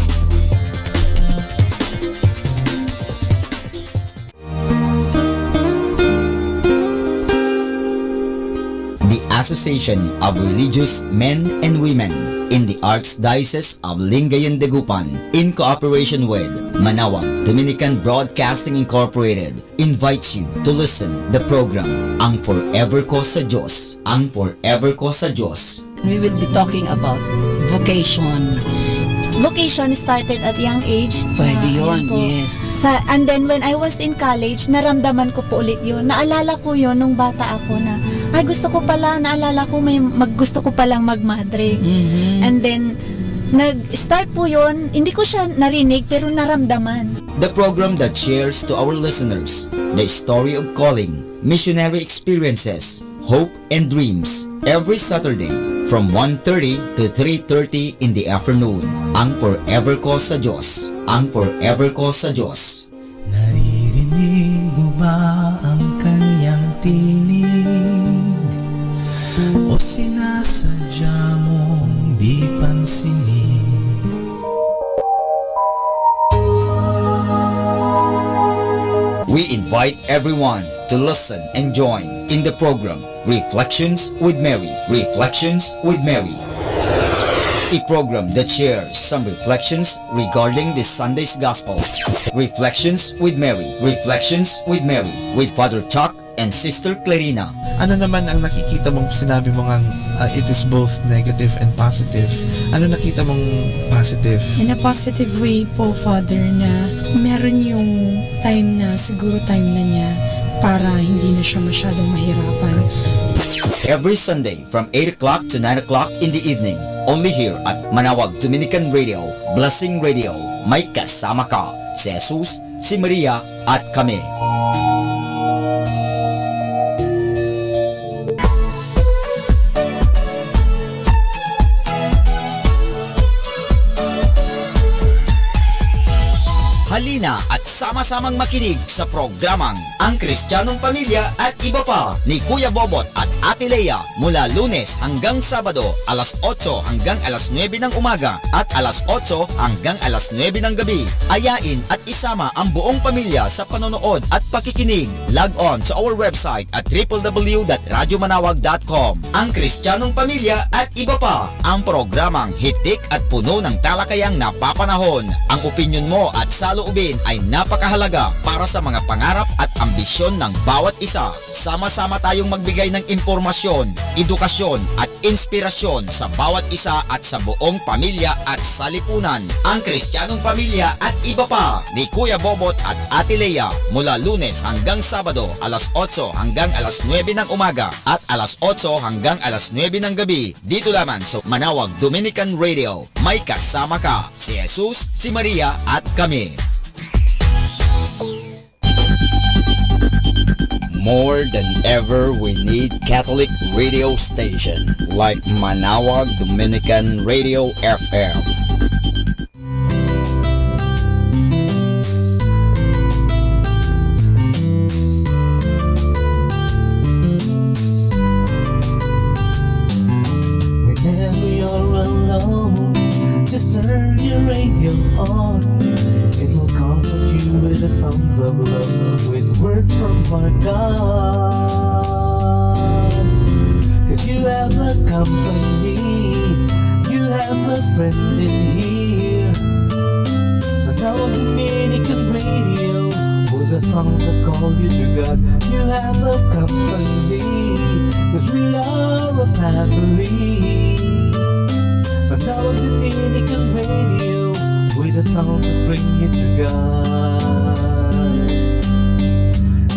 The Association of Religious Men and Women in the Archdiocese of Lingayen de Gupan, in cooperation with Manawag Dominican Broadcasting Incorporated, invites you to listen the program Ang Forever Ko sa Diyos. Ang Forever Ko sa Diyos. We will be talking about vocation. Vocation started at young age. Pwede yun, po. yes. And then when I was in college, naramdaman ko po ulit yun. Naalala ko yun nung bata ako na, ay gusto ko pala, naalala ko gusto ko palang magmadre. And then, nag-start po yun, hindi ko siya narinig pero naramdaman. The program that shares to our listeners the story of calling, missionary experiences, hope and dreams every Saturday from 1:30 to 3:30 in the afternoon. Ang Forever Ko sa Diyos. Ang Forever Ko sa Diyos. Naririnig mo ba ang kanyang tinig? O sinasadya mong di pansinin? We invite everyone to listen and join in the program Reflections with Mary. Reflections with Mary. A program that shares some reflections regarding this Sunday's Gospel. Reflections with Mary. Reflections with Mary with Father Chuck and Sister Clarina. Ano naman ang nakikita mong sinabi mo ngang it is both negative and positive? Ano nakita mong positive? In a positive way po, Father, na meron yung time na siguro time na niya para hindi na siya masyadong mahirapan. Every Sunday from 8 o'clock to 9 o'clock in the evening, only here at Manawag Dominican Radio, Blessing Radio. May kasama ka, si Jesus, si Maria at kami. Halina at sama-samang makinig sa programang Ang Kristiyanong Pamilya at Iba Pa ni Kuya Bobot at Ate Lea mula Lunes hanggang Sabado alas 8 hanggang alas 9 ng umaga at alas 8 hanggang alas 9 ng gabi. Ayain at isama ang buong pamilya sa panonood at pakikinig. Log on sa our website at www.radyomanawag.com. Ang Kristiyanong Pamilya at Iba Pa, ang programang hitik at puno ng talakayang napapanahon. Ang opinyon mo at saloobin ay napakahalaga para sa mga pangarap at ambisyon ng bawat isa. Sama-sama tayong magbigay ng impormasyon, edukasyon at inspirasyon sa bawat isa at sa buong pamilya at salipunan. Ang Kristiyanong Pamilya at Iba Pa ni Kuya Bobot at Ate Lea mula Lunes hanggang Sabado alas 8 hanggang alas 9 ng umaga at alas 8 hanggang alas 9 ng gabi dito lamang sa Manawag Dominican Radio. May kasama ka, si Jesus, si Maria at kami. More than ever, we need Catholic radio station like Manawag Dominican Radio FM. Whenever you're alone, just turn your radio on. It will comfort you with the songs of love, with words from our God. 'Cause you have a company, you have a friend in here. Manawag Dominican Radio, with the songs that call you to God. You have a company, 'cause we are a family. Manawag Dominican Radio, with the songs that bring you to God.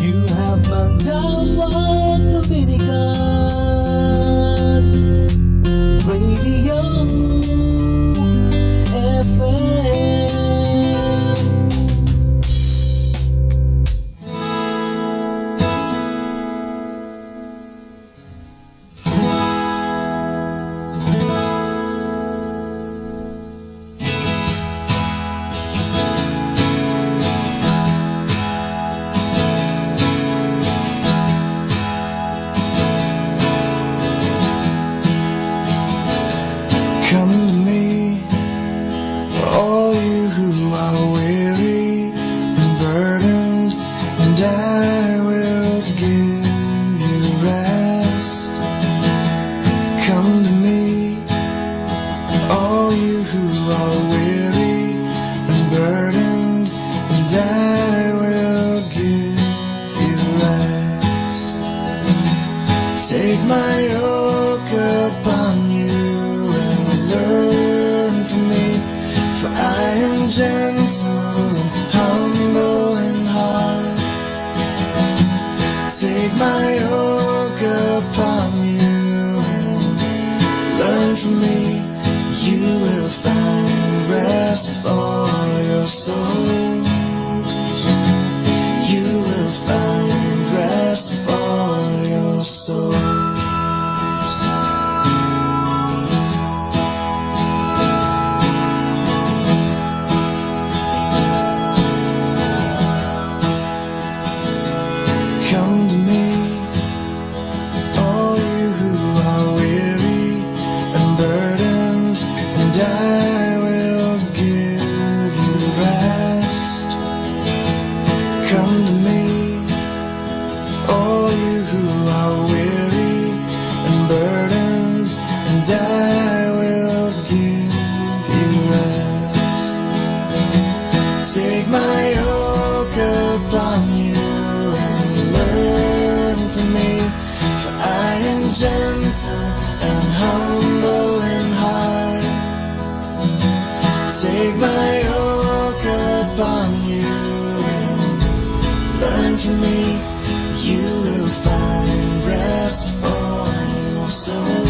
You have Manawag Dominican Radio FM. Take my yoke upon you and learn from me, for I am gentle and humble in heart. Take my yoke upon you and learn from me. You will find rest for your soul. You will find rest for your soul. Come to me, all you who are weary and burdened, and I will give you rest. Come to me, all you who are weary and burdened, and I will give you rest. Take my yoke upon you and learn from me, for I am gentle and humble in heart. Take my yoke upon you and learn from me. You will find rest for your soul.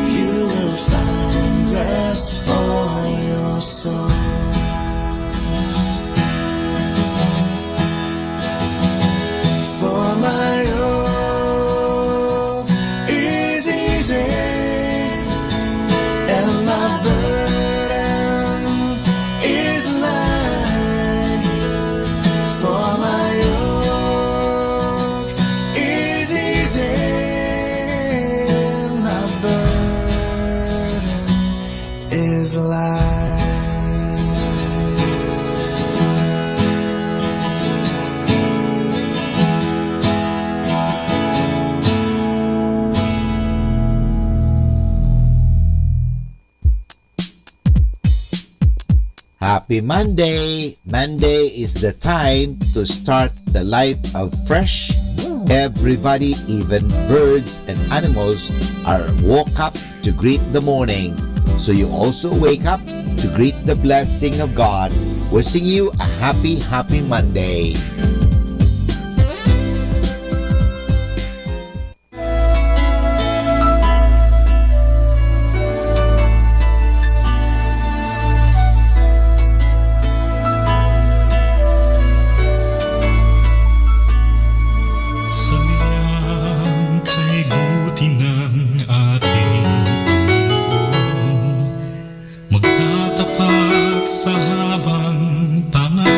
You will find rest for your soul. For my yoke is easy and my burden is light. For my yoke is easy and my burden is light. Happy Monday! Monday is the time to start the life of fresh. Everybody, even birds and animals, are woke up to greet the morning. So you also wake up to greet the blessing of God. Wishing you a happy Monday. Sabihan kay buti ng ating Panginoon, magtatapat sa habang panahon.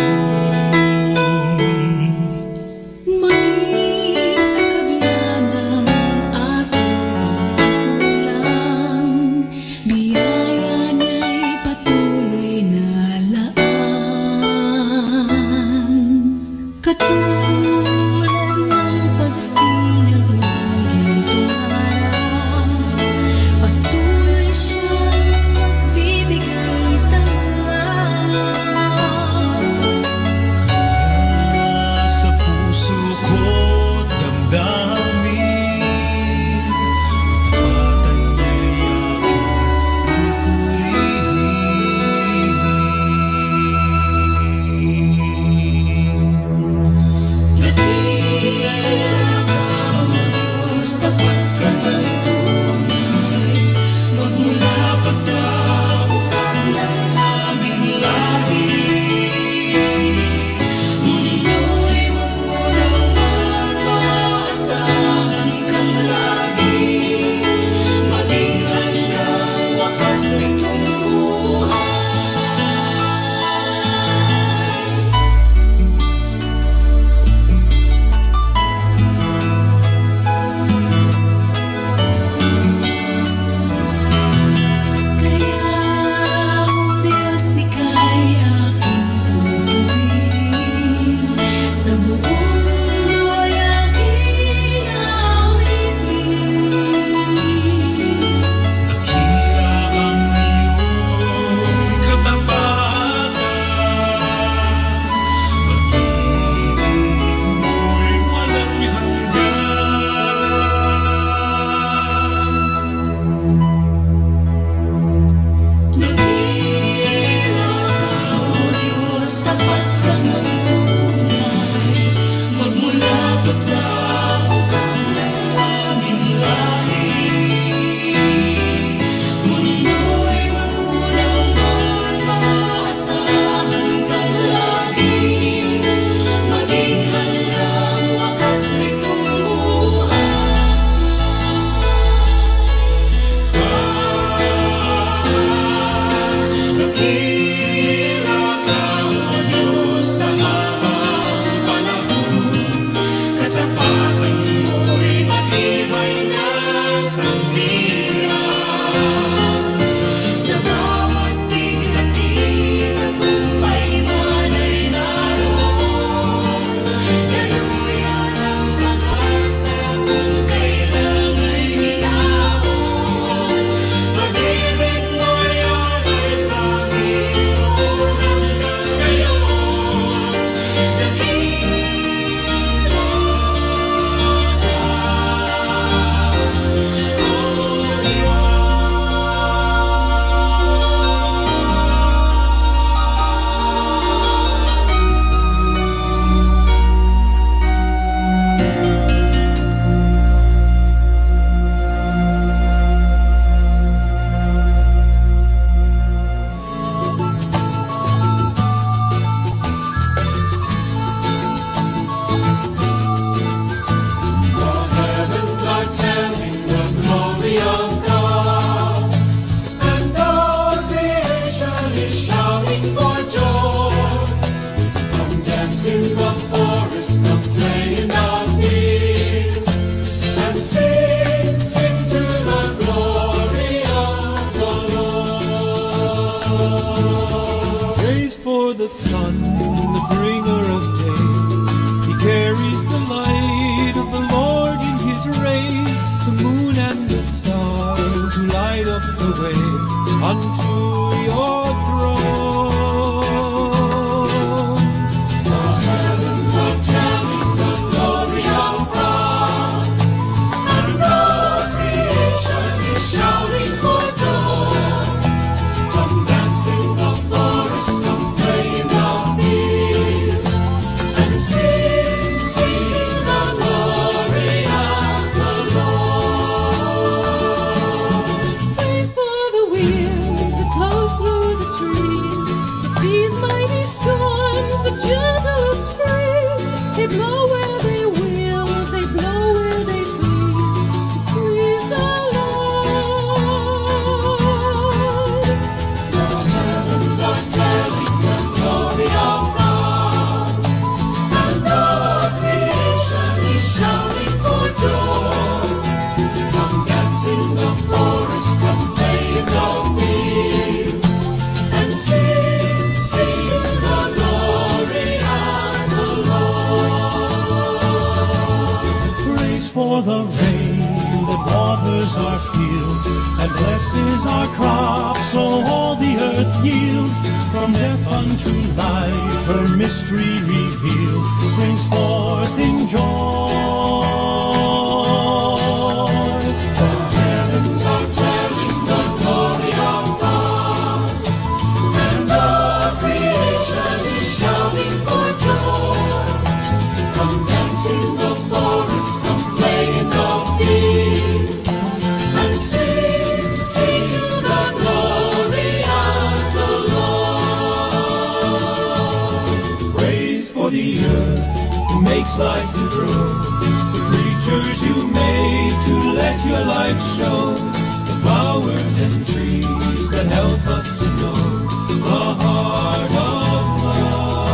for the rain that waters our fields and blesses our crops, so all the earth yields. From death unto life, her mystery revealed, springs forth in joy. The heavens are telling the glory of God, and all creation is shouting for joy. Come dance in the forest, come play in the field, and sing, sing to the glory of the Lord. Praise for the earth who makes life to grow, the creatures you made to let your light show, the flowers and trees that help us to know the heart of love.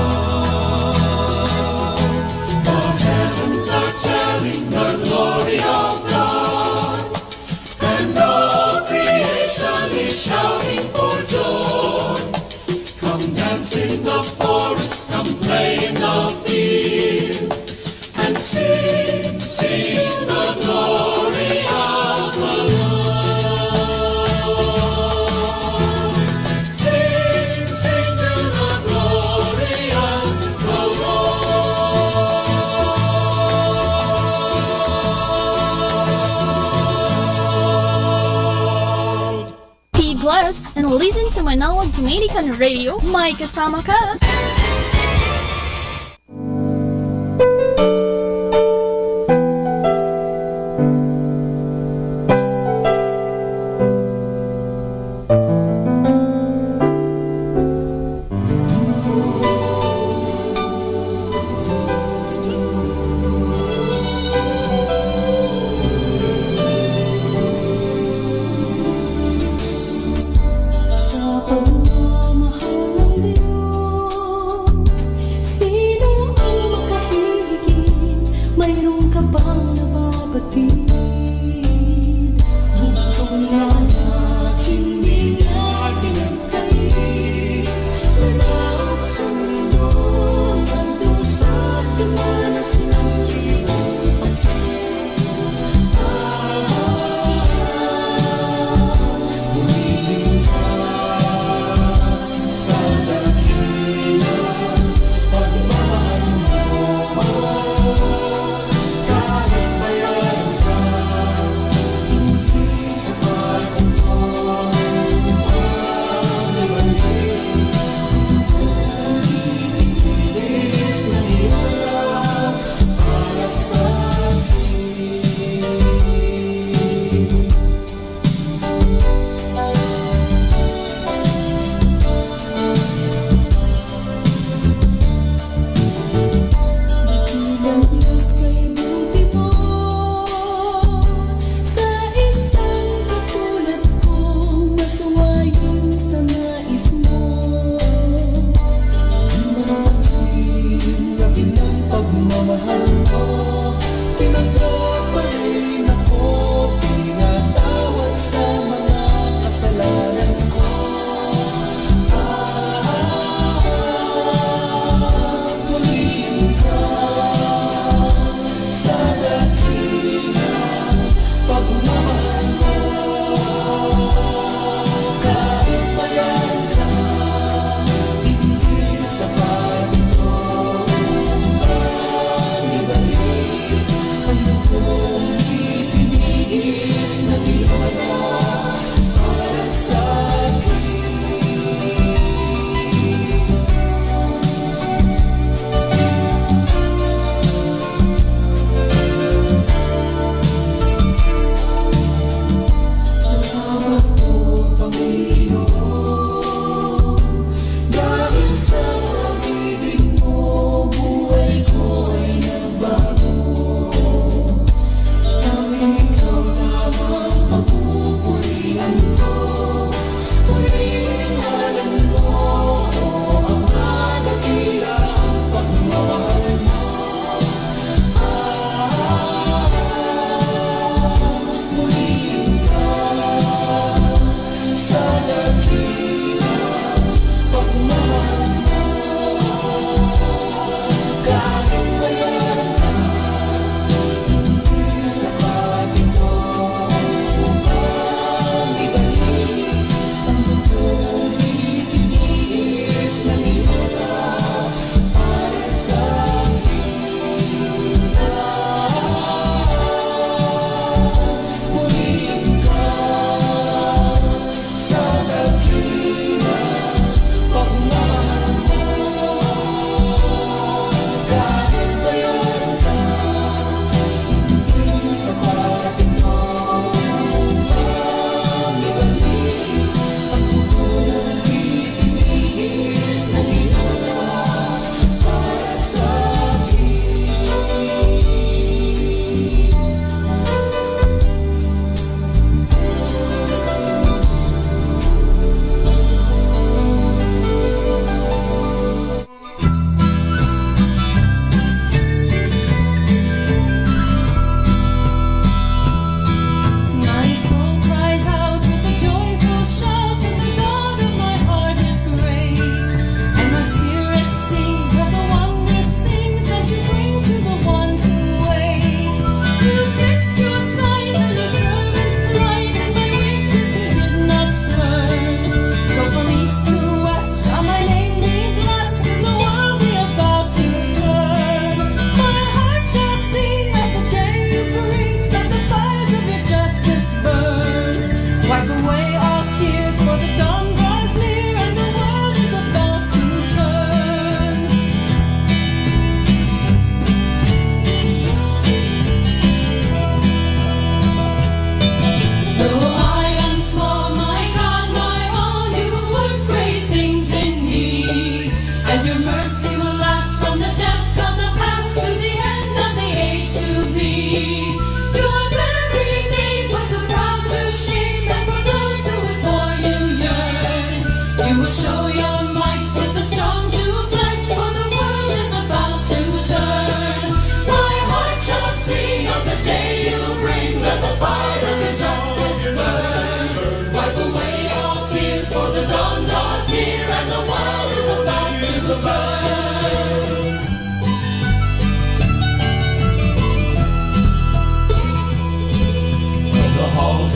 The heavens are telling the glory of God, and all creation is shouting for joy. Come dance in the forest, come play in the field, and sing, sing the glory of the Lord. Sing, sing to the glory of the Lord. Be blessed and listen to Manawag Dominican Radio. May kasama ka! Sa pagmamahal ng Diyos, sino ang makapigil? Mayroon ka bang nababatid? Bukod na natin binigyan ng kalit, nanaot sa mundo, ang dusa at dumanas ng limang sakit. Humiling ka sa dakilang pagmamahal mo, kahit bayan ka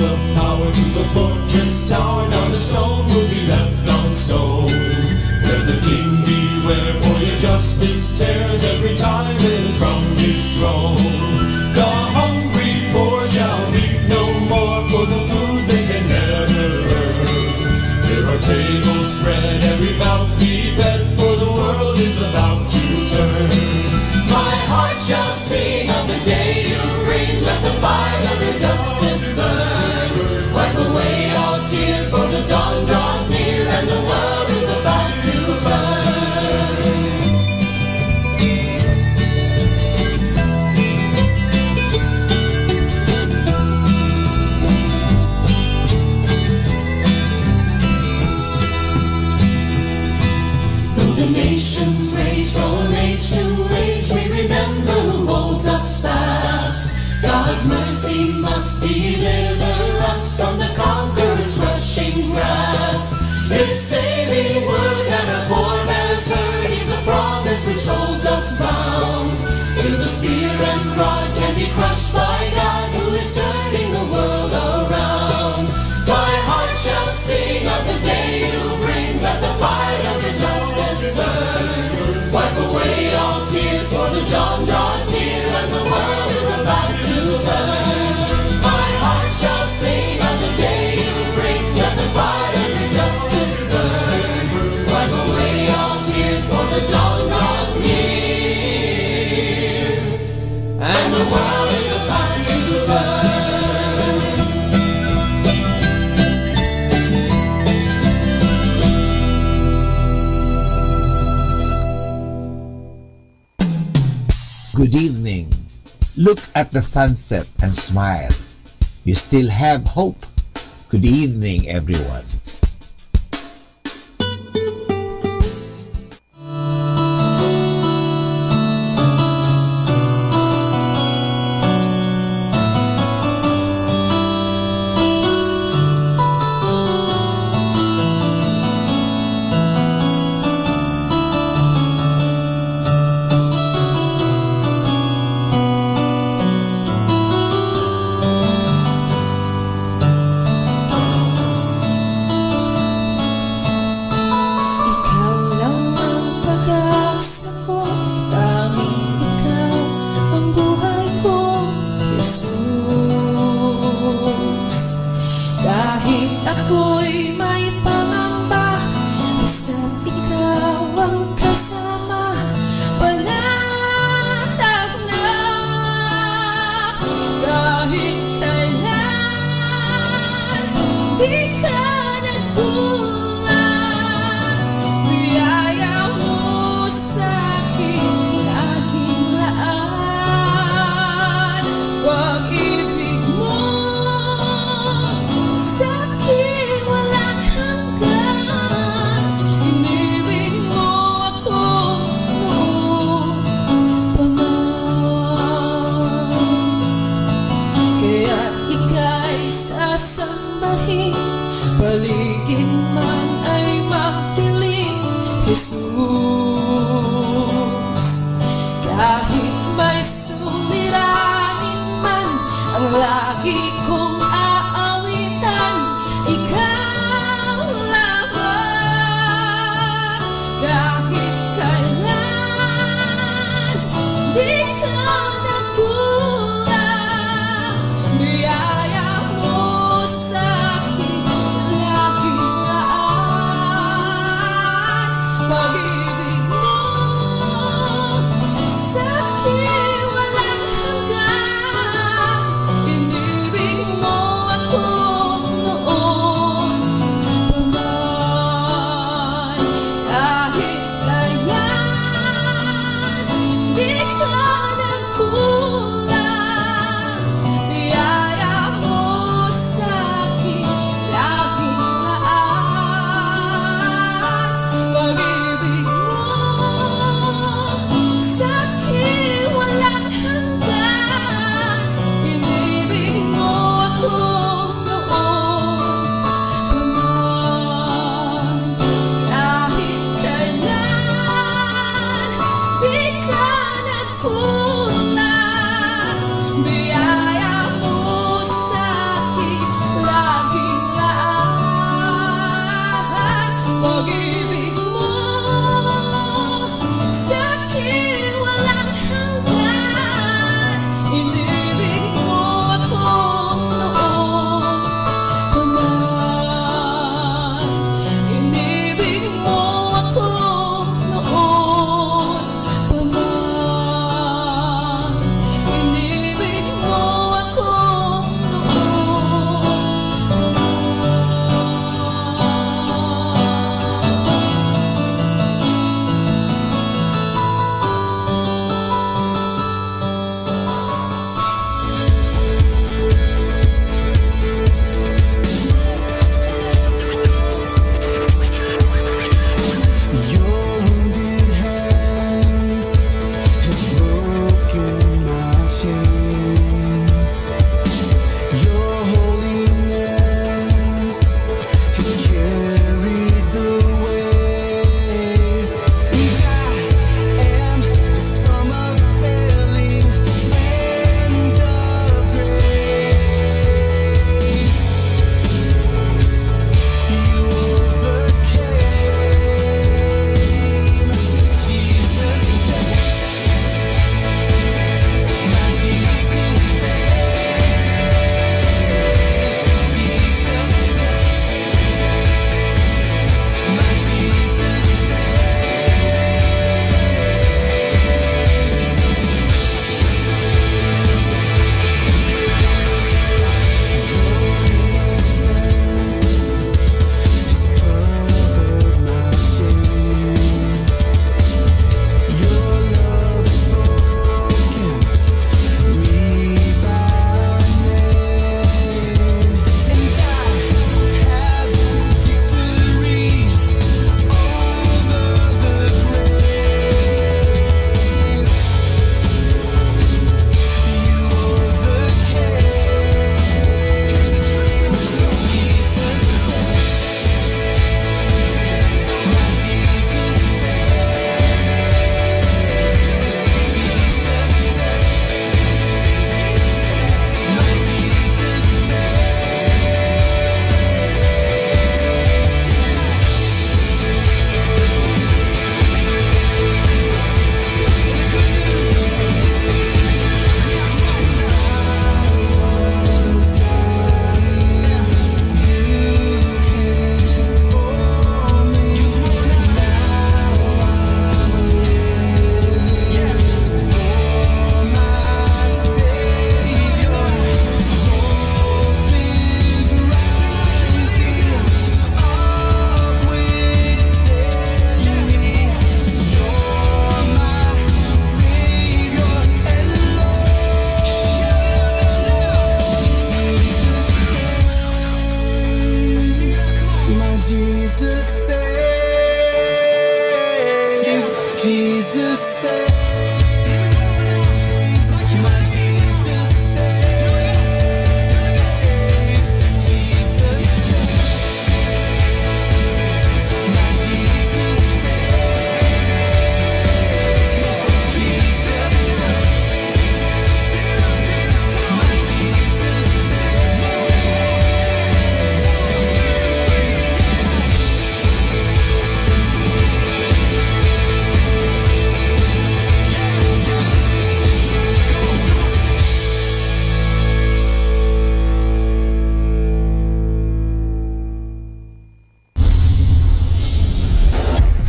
walls of power to the fortress tower. Now the stone will be left on stone. Let the king beware, for your justice tears every tyrant from his throne. The hungry poor shall weep no more for the food they can never earn. There are tables spread, every mouth be fed, for the world is about to turn. My heart shall sing of the day you reign. Let the fire of your justice burn. Wipe away all tears, for the dawn draws near, and the world is about to turn. Though the nations rage from age to age, we remember who holds us fast. God's mercy must deliver us from the conqueror's rushing grasp. His saving word that our forebears heard is the promise which holds us bound. Till the spear and rod can be crushed by God, who is turning the world around. My heart shall sing of the day you bring. Let the fire of your justice burn. Wipe away all tears, for the dawn draws near, and the world is about to turn. My heart shall sing of the day you bring. Let the fire of your justice burn. Wipe away all tears, for the dawn draws near, and the world is about to turn. Good evening. Look at the sunset and smile. You still have hope. Good evening, everyone. Ako'y may pangamba, basta't ikaw ang kasama. Panatag na kahit kailan, di ka nagkulang. Biyaya mo sa'kin laging laan. Pag-ibig mo sa'kin walang hanggan. Inibig mo ako noon pa man. Kaya't ika'y sasambahin, paligid man ay magdilim. Jesus, kahit may suliranin man ang lagi kong aawitan, ikaw lamang. Kahit kailan, di ka nagkulang. Biyaya mo sa'kin laging laan. Pag-ibig mo sa'kin walang hanggan. Inibig mo ako noon pa man. Kahit kailan, di ka nagkulang. Biyaya mo sa'kin laging laan. Pag-ibig mo sa'kin walang hanggan. Inibig mo ako noon pa man. Kahit kailan, di ka nagkulang. Biyaya mo sa'kin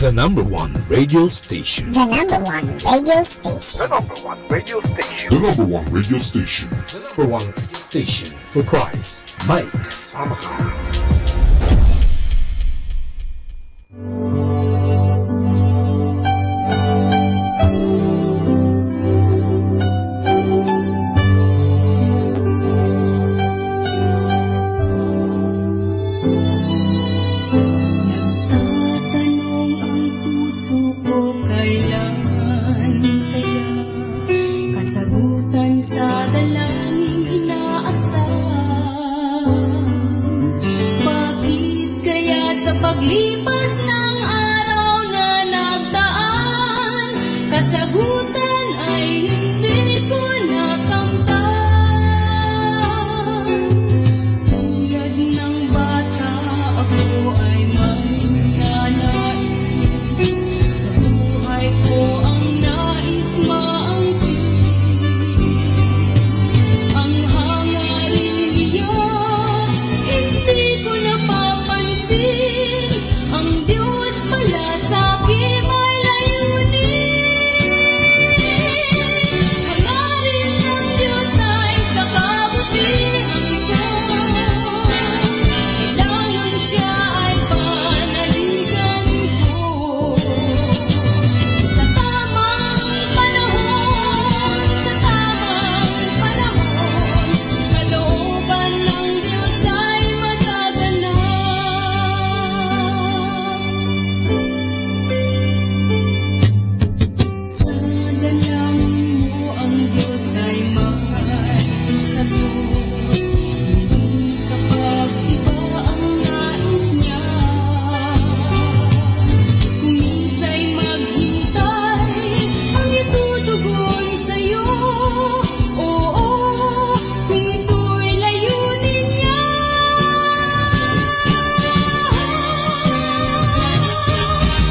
The number one radio station. The number one radio station. The number one radio station. The number one radio station. The number one radio station for Christ. May kasama ka. Sa dalangin inaasam, bakit kaya sa paglipas ng araw na nagdaan, kasagutan ay hindi ko nakamtan. Tulad ng bata ako ay may nanais, sa buhay ko ang nais maangkin. Ang Diyos pala sa akin may layunin. Hangarin ng Diyos ay sa kabutihan ko. Kailangan siya ay panaligan ko. Sa tamang panahon, kalooban ng Diyos ay magaganap. Sa dalangin mo ang Diyos ay makasagot. Hindi kapag iba ang nais niya. Kung minsa'y maghintay, ang itutugon sa'yo. Oo, kung ito'y layunin niya.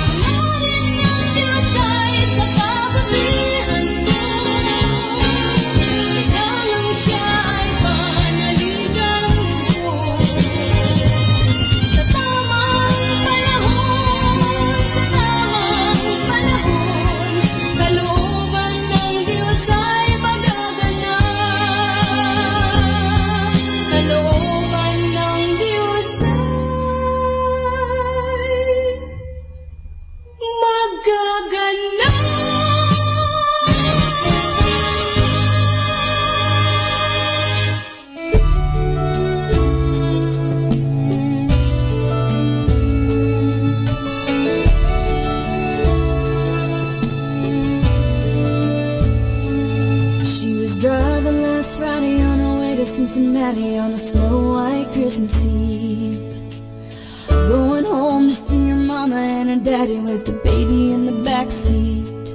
Hangarin ng Diyos ay sa kabutihan ko. Kailangan siya ay panaligan ko. Sa tamang panahon, kalooban ng Diyos ay magaganap. Kalooban ng Diyos ay magaganap. She was driving last Friday on her way to Cincinnati on a snow-white Christmas Eve. Going home to see her mama and her daddy with the baby in the backseat.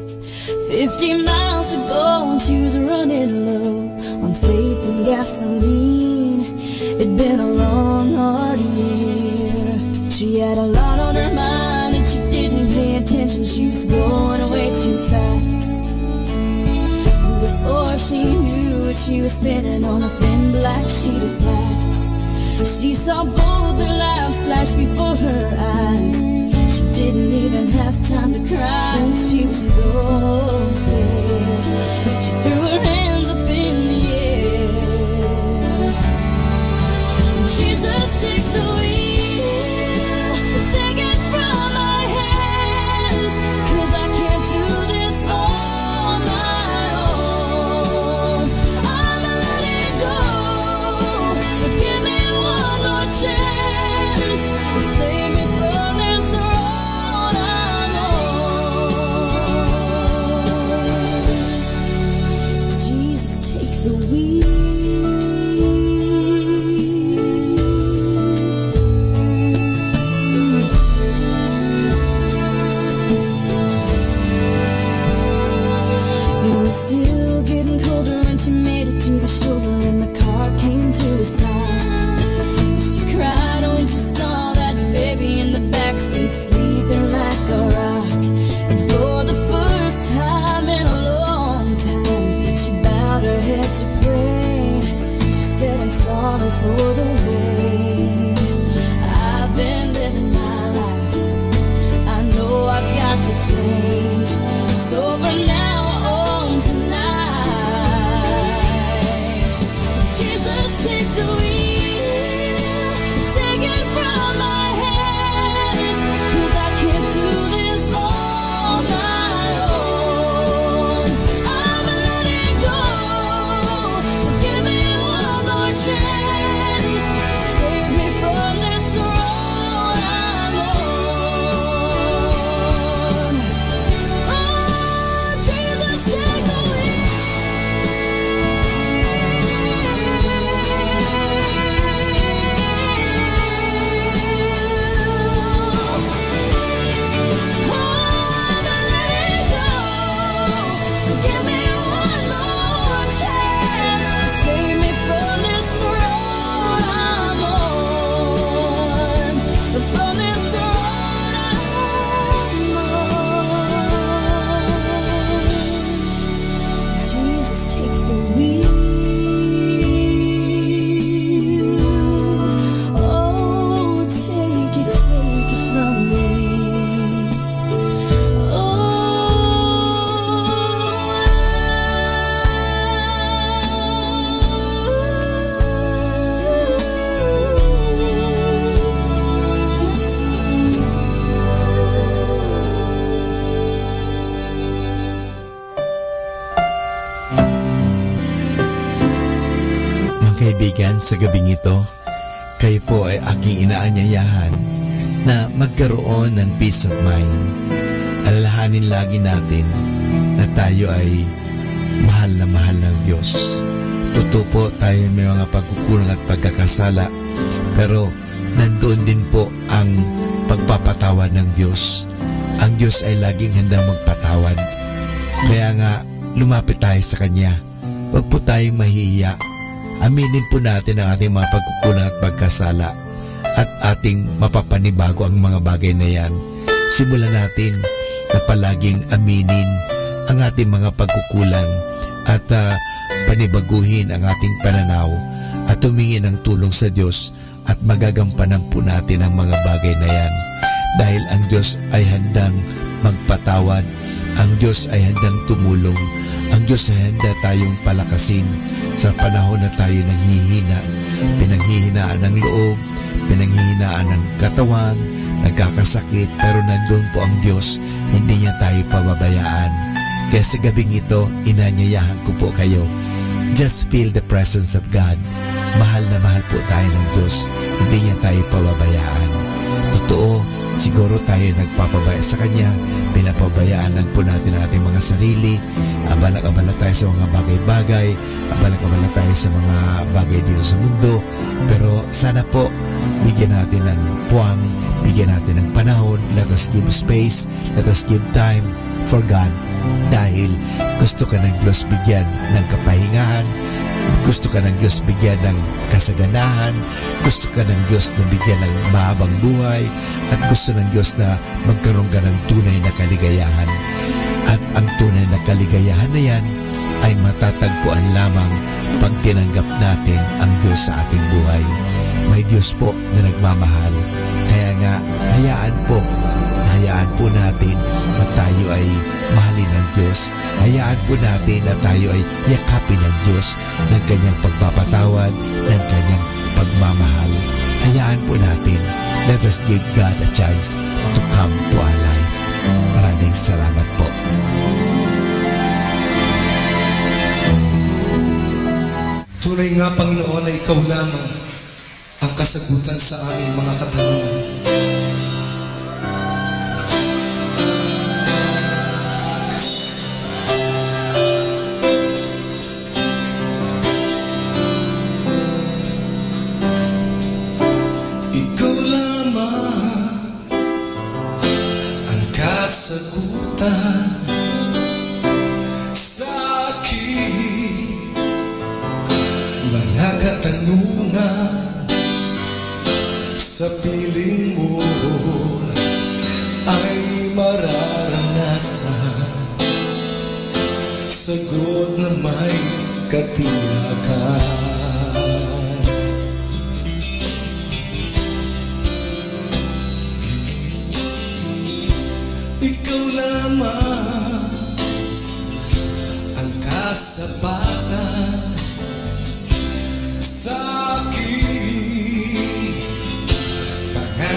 50 miles to go and she was running low on faith and gasoline. It'd been a long, hard year. She had a lot on her mind and she didn't pay attention. She was going way too fast. Before she knew it, she was spinning on a thin black sheet of glass. She saw both their lives flash before her eyes. She didn't even have time to cry. She was so scared. She threw her hands up in the air. Jesus, take the wheel. Take it from my hands. 'Cause I can't do this on my own. I'ma let it go. So give me one more chance. Save me from this road I know. Jesus, take the wheel. It was still getting colder when she made it to the shoulder and the car came to a stop. She cried when she saw that baby in the backseat sleeping like a rock. And for the first time in a long time, she bowed her head to pray. She said, I'm sorry for the way I've been living my life. I know I've change. So from now on tonight, Jesus, take the wheel, take it from my hands, 'cause I can't do this all my own. I'm letting go, so give me one more chance, save me from this road I'm on. Oh, Jesus, take the give me one more chance, save me from this road I'm on, from this road I'm on. Jesus, take the wheel. Oh, take it from me. Mga kaibigan, sa gabing ito, kayo po ay aking inaanyayahan na magkaroon ng peace of mind. Alalahanin lagi natin na tayo ay mahal na mahal ng Diyos. Totoo po tayo may mga pagkukulang at pagkakasala, pero nandoon din po ang pagpapatawad ng Diyos. Ang Diyos ay laging handang magpatawad. Kaya nga, lumapit tayo sa Kanya. Huwag po tayong mahihiya. Aminin po natin ang ating mga pagkukulang at pagkasala at ating mapapanibago ang mga bagay na yan. Simulan natin na palaging aminin ang ating mga pagkukulang at panibaguhin ang ating pananaw at humingi ng tulong sa Diyos at magagampanan po natin ang mga bagay na yan. Dahil ang Diyos ay handang magpatawad, ang Diyos ay handang tumulong, ang Diyos ay handa tayong palakasin sa panahon na tayo nanghihina, pinanghihinaan ng loob, pinanghihinaan ng katawan, nagkakasakit, pero nandun po ang Diyos, hindi niya tayo pababayaan. Kaya sa gabing ito, inanyayahan ko po kayo, just feel the presence of God. Mahal na mahal po tayo ng Diyos, hindi niya tayo pababayaan. Totoo, siguro tayo nagpapabaya sa Kanya, pinapabayaan lang po natin ang ating mga sarili, abala-abala tayo sa mga bagay-bagay, abala-abala tayo sa mga bagay dito sa mundo, pero sana po, bigyan natin ng puwang, bigyan natin ng panahon, let us give space, let us give time for God, dahil gusto ka ng Diyos bigyan ng kapahingahan, gusto ka ng Diyos bigyan ng kasaganahan, gusto ka ng Diyos na bigyan ng mahabang buhay, at gusto ng Diyos na magkaroon ka ng tunay na kaligayahan. At ang tunay na kaligayahan na yan ay matatagpuan lamang pag tinanggap natin ang Diyos sa ating buhay. May Diyos po na nagmamahal. Kaya nga, hayaan po natin na tayo ay mahalin ng Diyos. Hayaan po natin na tayo ay yakapin ng Diyos ng Kanyang pagpapatawad, ng Kanyang pagmamahal. Hayaan po natin. Let us give God a chance to come to our life. Maraming salamat po. Tunay nga, Panginoon, na Ikaw lamang ang kasagutan sa aming mga katanungan. Ikaw lamang ang kasagutan sa aking mga katanungan. Sa piling mo ay mararanasan sagot na may katiyakan. Ikaw lamang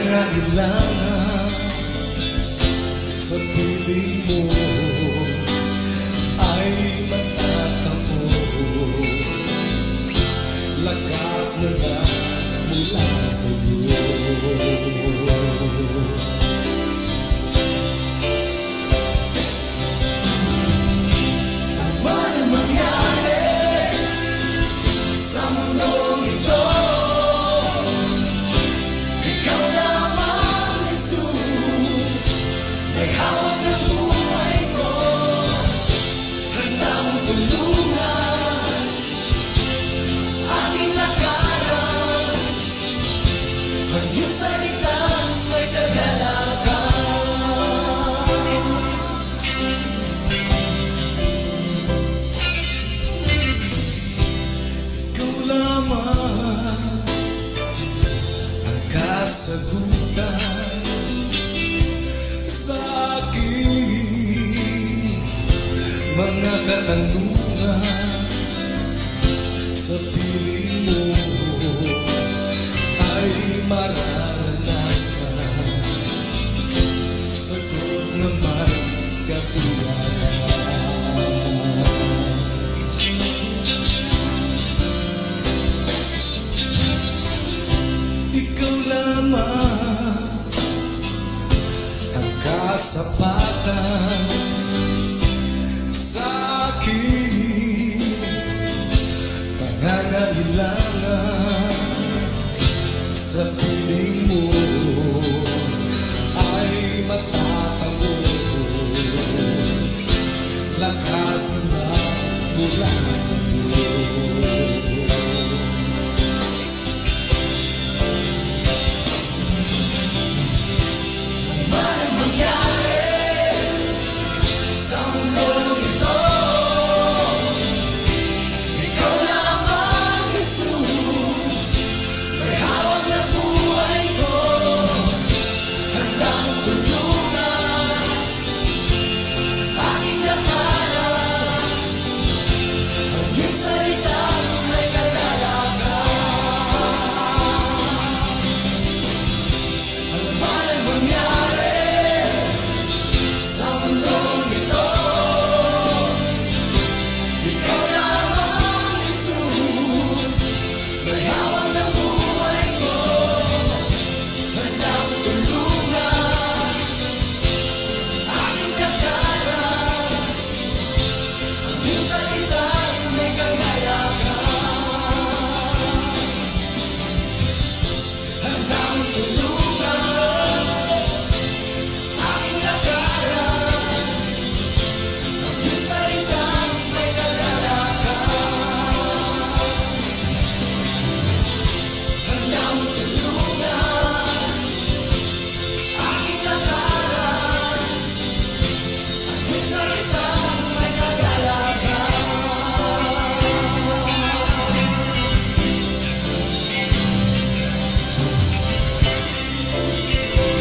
Nangangailangan sa piling mo ay matatamo. Lakas na lang mula sa iyo. Man ang mangyari sa mundong ito, ikaw lamang, Jesus, may hawak ng buhay ko. Handa mong tulungan aking lakaran, ang iyong salitang may kagalakan. Ikaw lamang ang kasagutan sa aking mga katanungan. Sa piling mo ay mararanasan sagot na may katuwaran. Ikaw lamang ang kasapatan sa aking pangangailangan. Sa piling mo ay matatamo. Lakas na mula sa iyo. Man ang mangyari sa mundong ito, ikaw lamang, Jesus, may hawak na buhay ko. Handa mong tulungan aking lakaran, ang iyong salitang may kagalakan. Ano man ang mangyari sa mundong ito, ikaw lamang, Jesus, may hawak ng buhay ko. Handa mong tulungan aking lakaran, ang iyong salitang may kagalakan. Handa mong tulungan aking lakaran, ang iyong salitang may kagalakan. Handa mong tulungan aking lakaran, ang iyong salitang may kagalakan.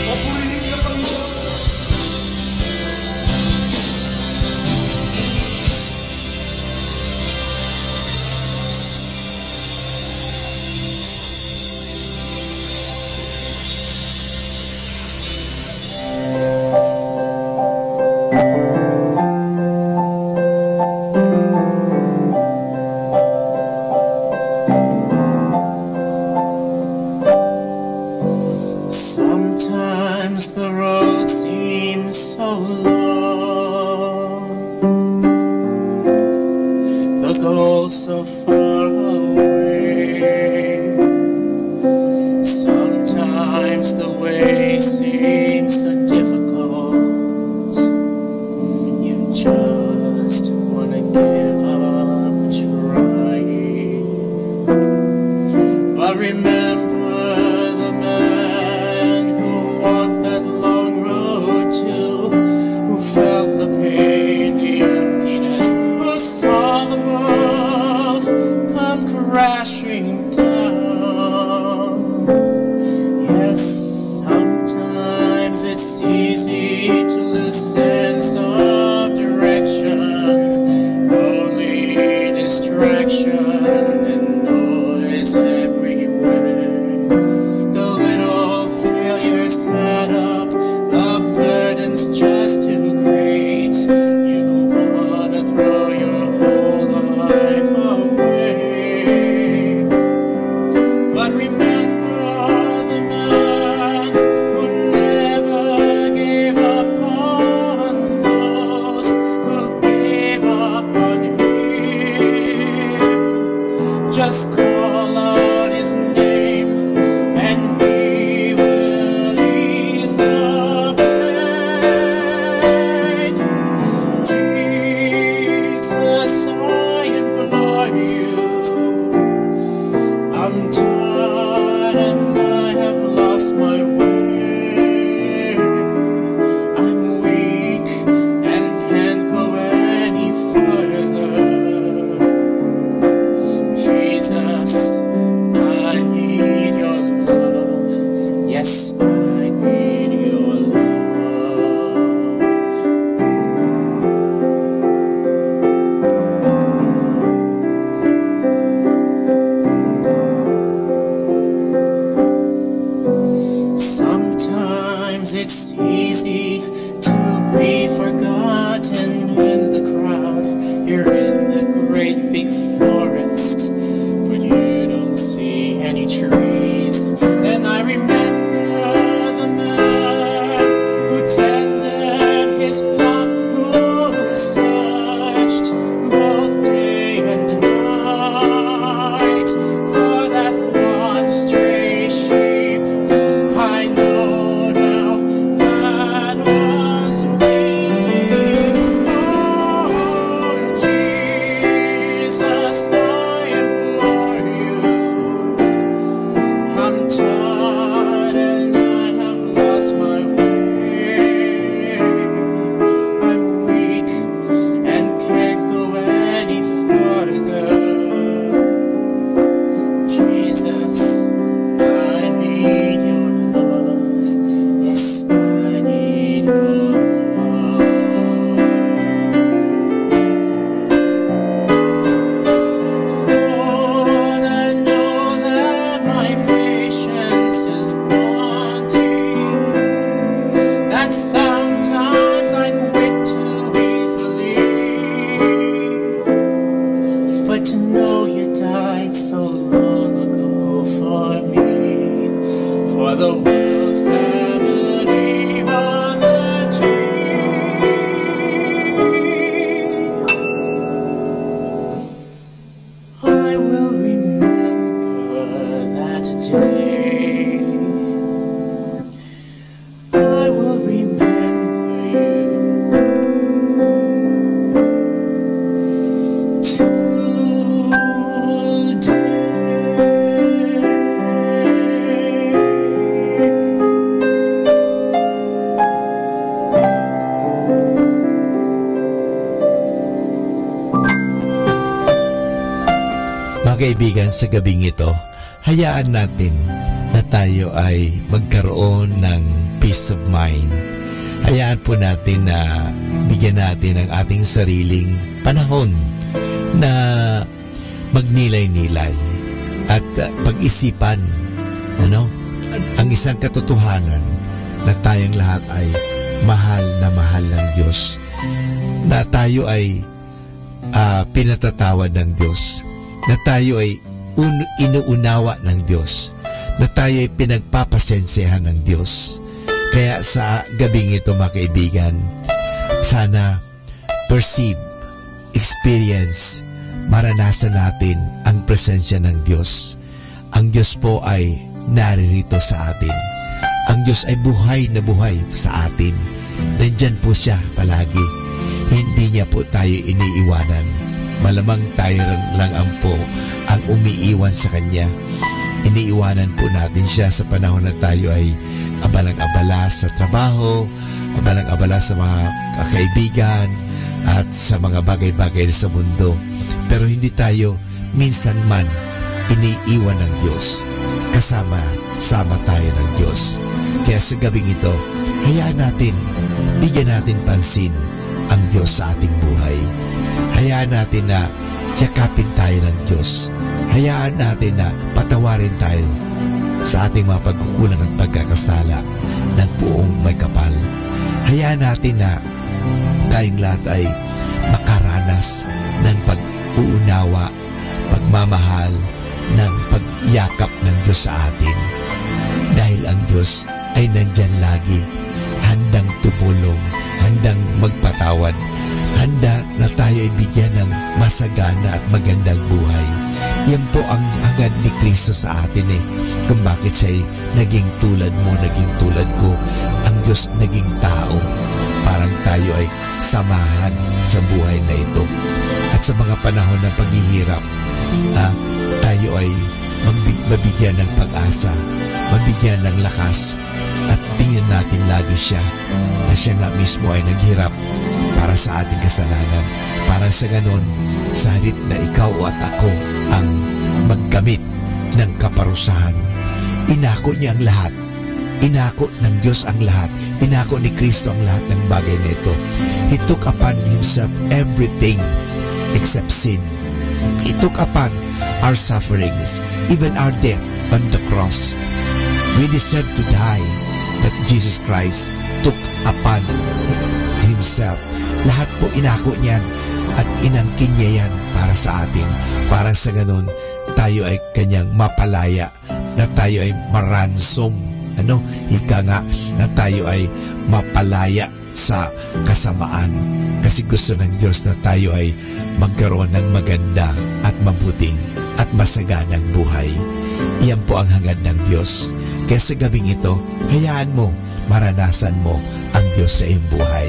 Papurihin ka, Panginoon. Sometimes the road seems so long, the goal so far away. Sometimes the way seems so difficult, you just wanna give up trying. But remember the man who walked that long road too, who felt the pain, the emptiness, who saw the world come crashing down. Yes, sometimes it's easy to lose sense of direction, only distraction and noise everywhere. The little failures Just call out his name and he will ease the pain. Jesus, I implore you. I'm tired and I have lost my way. I'm weak and can't go any further. Jesus, I need your love. Yes, I need your love. Sometimes it's easy to be forgotten in the crowd. You're in the great big forest, but you don't see any trees. And I remember the man who tended his flock, who searched both day and night for that one stray sheep. I know now that was me. Oh, Jesus, I implore you. I'm tired and I have lost my way. I'm weak and can't go any further. Jesus, I need your love. Yes, I need your Lord, I know that my patience is wanting, that sometimes I quit too easily. But to know you died so long ago for me, for the world's family on the tree, I will remember that day. I will remember you Mga kaibigan, sa gabing ito, hayaan natin na tayo ay magkaroon ng peace of mind. Hayaan po natin na bigyan natin ang ating sariling panahon na magnilay-nilay at pag-isipan ang isang katotohanan na tayong lahat ay mahal ng Diyos, na tayo ay pinatatawad ng Diyos, na tayo ay inuunawa ng Diyos, na tayo ay pinagpapasensehan ng Diyos. Kaya sa gabing ito, mga kaibigan, sana perceive, experience, maranasan natin ang presensya ng Diyos. Ang Diyos po ay naririto sa atin. Ang Diyos ay buhay na buhay sa atin. Nandyan po siya palagi. Hindi niya po tayo iniiwanan. Malamang tayo lang ang umiiwan sa Kanya. Iniiwanan po natin siya sa panahon na tayo ay abalang-abala sa trabaho, abalang-abala sa mga kaibigan at sa mga bagay-bagay sa mundo. Pero hindi tayo minsan man iniiwan ng Diyos. Kasama tayo ng Diyos. Kaya sa gabing ito, hayaan natin, bigyan natin pansin ang Diyos sa ating buhay. Hayaan natin na tiyakapin tayo ng Diyos. Hayaan natin na patawarin tayo sa ating mga pagkukulang at pagkakasala ng buong may kapal. Hayaan natin na tayong lahat ay makaranas ng pag-uunawa, pagmamahal, ng pagyakap ng Diyos sa atin. Dahil ang Diyos ay nandyan lagi, handang tumulong, handang magpatawad, handa na na tayo ay bigyan ng masagana at magandang buhay. Yan po ang hangad ni Kristo sa atin kung bakit siya naging tulad mo, naging tulad ko. Ang Diyos naging tao. Parang tayo ay samahan sa buhay na ito. At sa mga panahon ng paghihirap, tayo ay mabigyan ng pag-asa, mabigyan ng lakas, at tingnan natin lagi siya na siya nga mismo ay naghirap para sa ating kasalanan. Para sa ganon, sa halip na ikaw at ako ang magkamit ng kaparusahan, inako niya ang lahat. Inako ng Diyos ang lahat. Inako ni Kristo ang lahat ng bagay na ito. He took upon himself everything except sin. He took upon our sufferings, even our death on the cross. We deserve to die, but Jesus Christ took upon himself. Lahat po inako niyan at inangkin niya yan para sa atin. Para sa ganun, tayo ay kanyang mapalaya, na tayo ay maransom. Ika nga na tayo ay mapalaya sa kasamaan. Kasi gusto ng Diyos na tayo ay magkaroon ng maganda at mabuting at masaganang buhay. Iyan po ang hangad ng Diyos. Kaya sa gabing ito, hayaan mo, maranasan mo ang Diyos sa iyong buhay.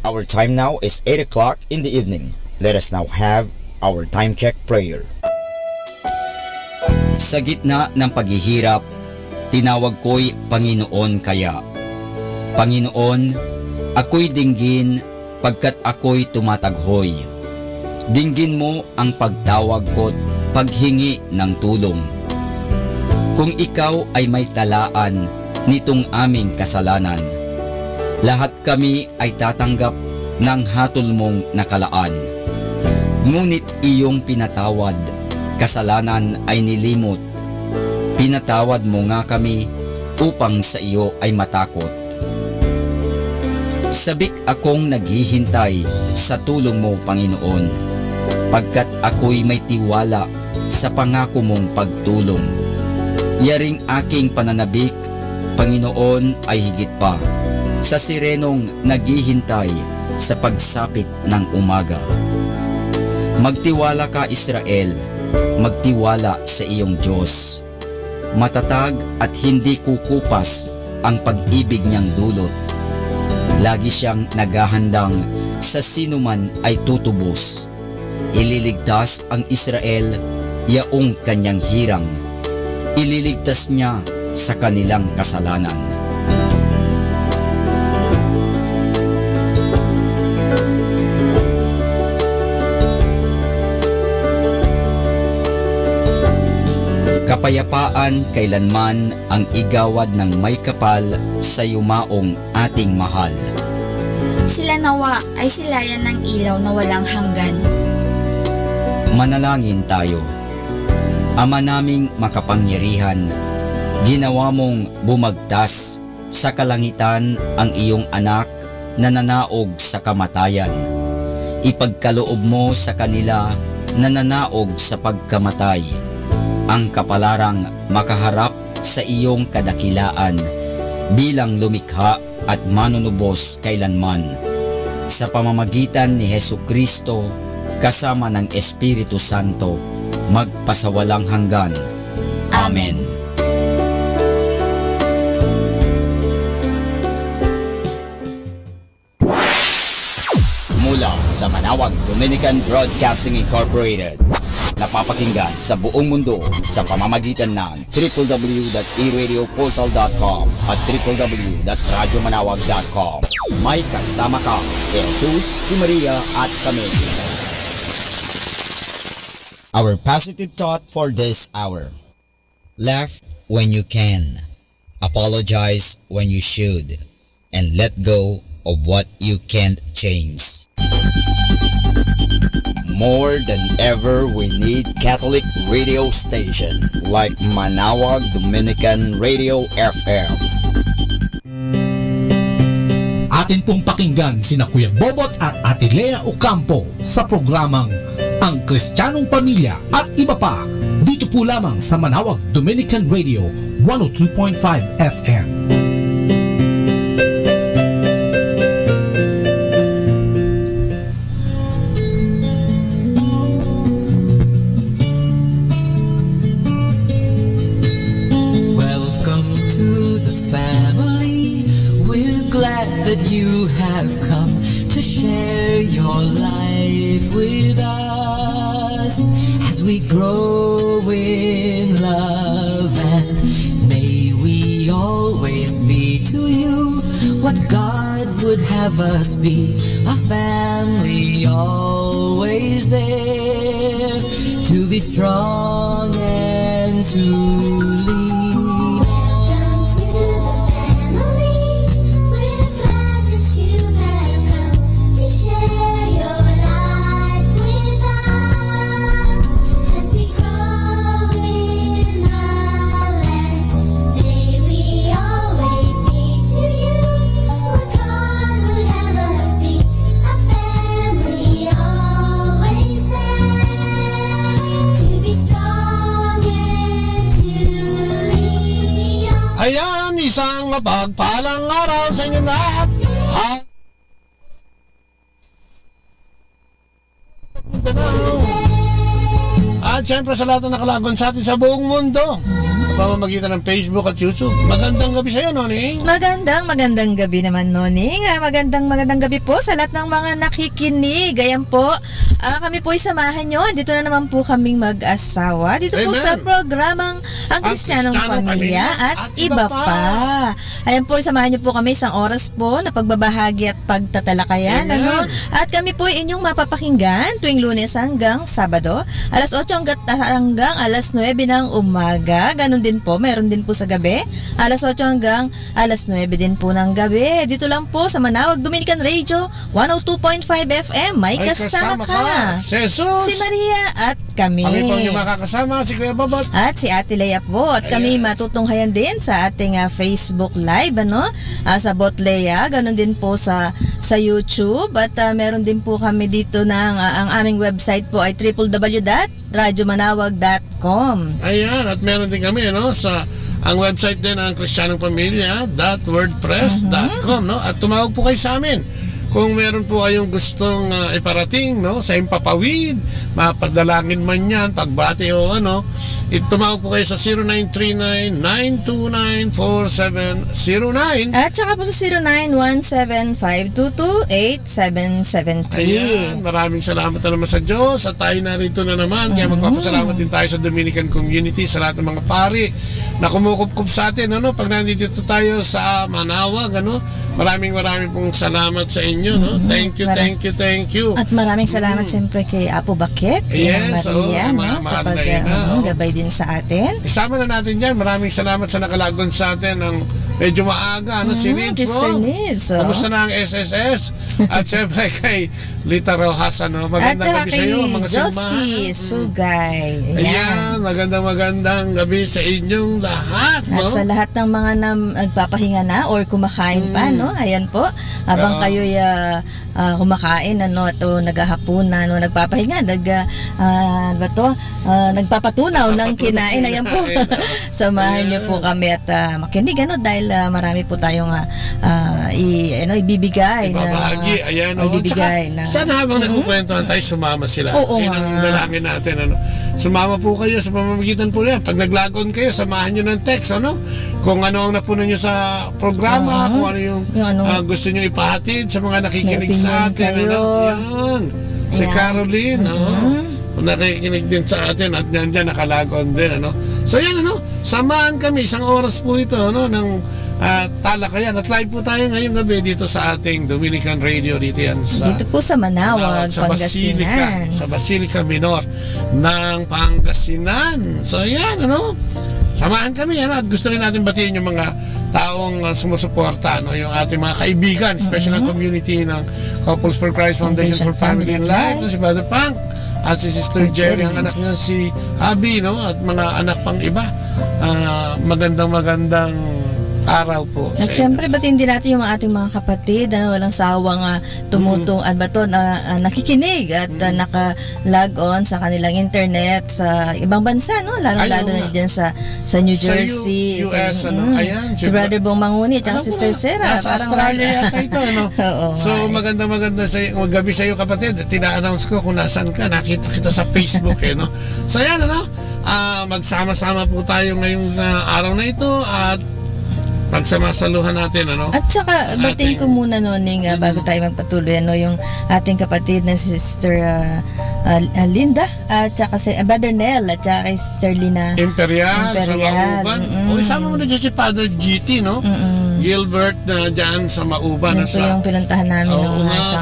Our time now is 8 o'clock in the evening. Let us now have our time check prayer. Sa gitna ng paghihirap, tinawag ko'y Panginoon kaya. Panginoon, ako'y dinggin pagkat ako'y tumataghoy. Dinggin mo ang pagtawag ko't paghingi ng tulong. Kung ikaw ay may talaan nitong aming kasalanan, lahat kami ay tatanggap ng hatol mong nakalaan. Ngunit iyong pinatawad, kasalanan ay nilimot. Pinatawad mo nga kami upang sa iyo ay matakot. Sabik akong naghihintay sa tulong mo, Panginoon, pagkat ako'y may tiwala sa pangako mong pagtulong. Yaring aking pananabik, Panginoon, ay higit pa sa sirenong naghihintay sa pagsapit ng umaga. Magtiwala ka, Israel, magtiwala sa iyong Diyos. Matatag at hindi kukupas ang pag-ibig niyang dulot. Lagi siyang naghahandang sa sinuman ay tutubos. Ililigtas ang Israel, yaong kanyang hirang. Ililigtas niya sa kanilang kasalanan. Kapayapaan kailanman ang igawad ng may kapal sa yumaong ating mahal. Sila nawa ay silayan ng ilaw na walang hanggan. Manalangin tayo. Ama naming makapangyarihan, ginawa mong bumagtas sa kalangitan ang iyong anak na nanaog sa kamatayan. Ipagkaloob mo sa kanila na nanaog sa pagkamatay ang kapalarang makaharap sa iyong kadakilaan bilang lumikha at manunubos kailanman. Sa pamamagitan ni Hesukristo kasama ng Espiritu Santo, magpasawalang hanggan. Amen. Mula sa Manawag Dominican Broadcasting Incorporated, napapakinggan sa buong mundo sa pamamagitan ng www.eradioportal.com at www.radyomanawag.com. May kasama ka si Jesus, si Maria at kami. Our positive thought for this hour. Laugh when you can. Apologize when you should. And let go of what you can't change. More than ever, we need Catholic radio station like Manawag Dominican Radio FM. Atin pong pakinggan sina Kuya Bobot at Ate Lea Ocampo sa programang Ang Kristiyanong Pamilya at iba pa dito po lamang sa Manawag Dominican Radio 102.5 FM. have come to share your life with us as we grow in love, and may we always be to you what God would have us be, a family always there to be strong and to lead. Ayan, isang mapagpalang araw sa inyo lahat. At syempre sa lahat na nakalagon sa atin sa buong mundo, sa pamamagitan ng Facebook at YouTube. Magandang gabi sa iyo, Noning. Magandang gabi naman, Noning. Magandang gabi po sa lahat ng mga nakikinig. Ayan po, kami po isamahan nyo. Dito na naman po kaming mag-asawa. Dito po sa programang Ang Kristyanong Pamilya at Iba Pa. Ayan po, isamahan nyo po kami isang oras po na pagbabahagi at pagtatalakayan. Ano? At kami po inyong mapapakinggan tuwing Lunes hanggang Sabado, alas 8 hanggang alas 9 ng umaga. Ganun din po, meron din po sa gabi, alas 8 hanggang alas 9 din po ng gabi. Dito lang po sa Manawag Dominican Radio 102.5 FM. May kasama ka. Jesus, si Maria at kami. Kami po yung makakasama, si Kuya Bobot at si Ate Lea po. At kami matutunghayan din sa ating Facebook Live, ano? Sa Botlea, ganun din po sa YouTube. At meron din po kami dito ng ang aming website po ay www.radyomanawag.com. Ayan, at meron din kami, no, sa ang website din ng Kristyanong Pamilya.wordpress.com, no? At tumawag po kayo sa amin kung meron po kayong gustong iparating, no, sa impapawid, mapadalangin man yan, pagbati o ano, tumawag po kayo sa 0939-929-4709 at saka po sa 0917-522-8773. Ayan, maraming salamat na naman sa Diyos at tayo narito na naman. Kaya magpapasalamat din tayo sa Dominican community, sa lahat ng mga pari na kumukup-kup sa atin, ano, pag nandito tayo sa Manawag, ano. Maraming pong salamat sa inyo, no? Thank you. At maraming salamat siyempre kay Apo Bakit, kay Maria, no? Sa paggabay din sa atin. Isama na natin dyan. Maraming salamat sa nakalagon sa atin ng medyo maaga, ano, si Nids. Kamusta na ang SSS? At siyempre kay Lita Rojas, ano? Magandang gabi sa iyo, mga Josie Sugay. Ayan, magandang gabi sa inyong lahat, no? At sa lahat ng mga nagpapahinga na or kumakain pa, no? Ayan po, habang kayo'y kumakain, ano, at naghahapunan, no, nagpapahinga, nagpapatunaw ng kinain. Ayan po, samahan niyo po kami at makinig, ano, dahil marami po tayong ibibigay ibabahagi, ayan, ibibigay na sana habang nagkukwentuhan tayo, sumama sila. Yun ang dalangin natin, ano. Sumama po kayo sa pamamagitan po yan. Pag naglagon kayo, samahan nyo ng text, ano, kung ano ang napuno nyo sa programa, kung ano yung gusto nyo ipahatid sa mga nakikinig sa atin, ano. Yan, si Caroline, nakikinig din sa atin at nandyan nakalagon din, ano. So yan, ano, samahan kami, isang oras po ito, ano, ng talakayan. At live po tayo ngayong gabi dito sa ating Dominican Radio, dito yan dito po sa Manawag, Pangasinan, sa Basilica Minor ng Pangasinan. So yan, ano, samahan kami, ano, at gusto rin natin batiin yung mga taong sumusuporta, ano, yung ating mga kaibigan, especially ng community ng Couples for Christ Foundation for Family and Life, si Brother Punk at si Sister Jerry, ang anak niya si Abby, no, at mga anak pang iba. Magandang araw po. At siyempre, batiin din natin yung ating mga kapatid na walang sawang tumutong at nakikinig at naka-log on sa kanilang internet sa ibang bansa, no? Lalo-lalo na dyan sa New Jersey, sa US, ayan, si Brother Bong Manguni at Sister Sarah. Nasa Australia yata ito, ano? So, maganda gabi sa iyo, kapatid. Tina-announce ko kung nasan ka. Nakita kita sa Facebook, no? So, yan, ano? Magsama-sama po tayo ngayong araw na ito at pagsamasaluhan natin, ano? At saka, batiin ko muna, Noning, bago tayo magpatuloy, yung ating kapatid na si Sister Linda, at saka si Brother Nel, at saka si Sister Lina Imperial. Sa Mauban. O, isama mo na dyan si Father GT, no? Gilbert na dyan sa Mauban. Ito yung pinuntahan namin.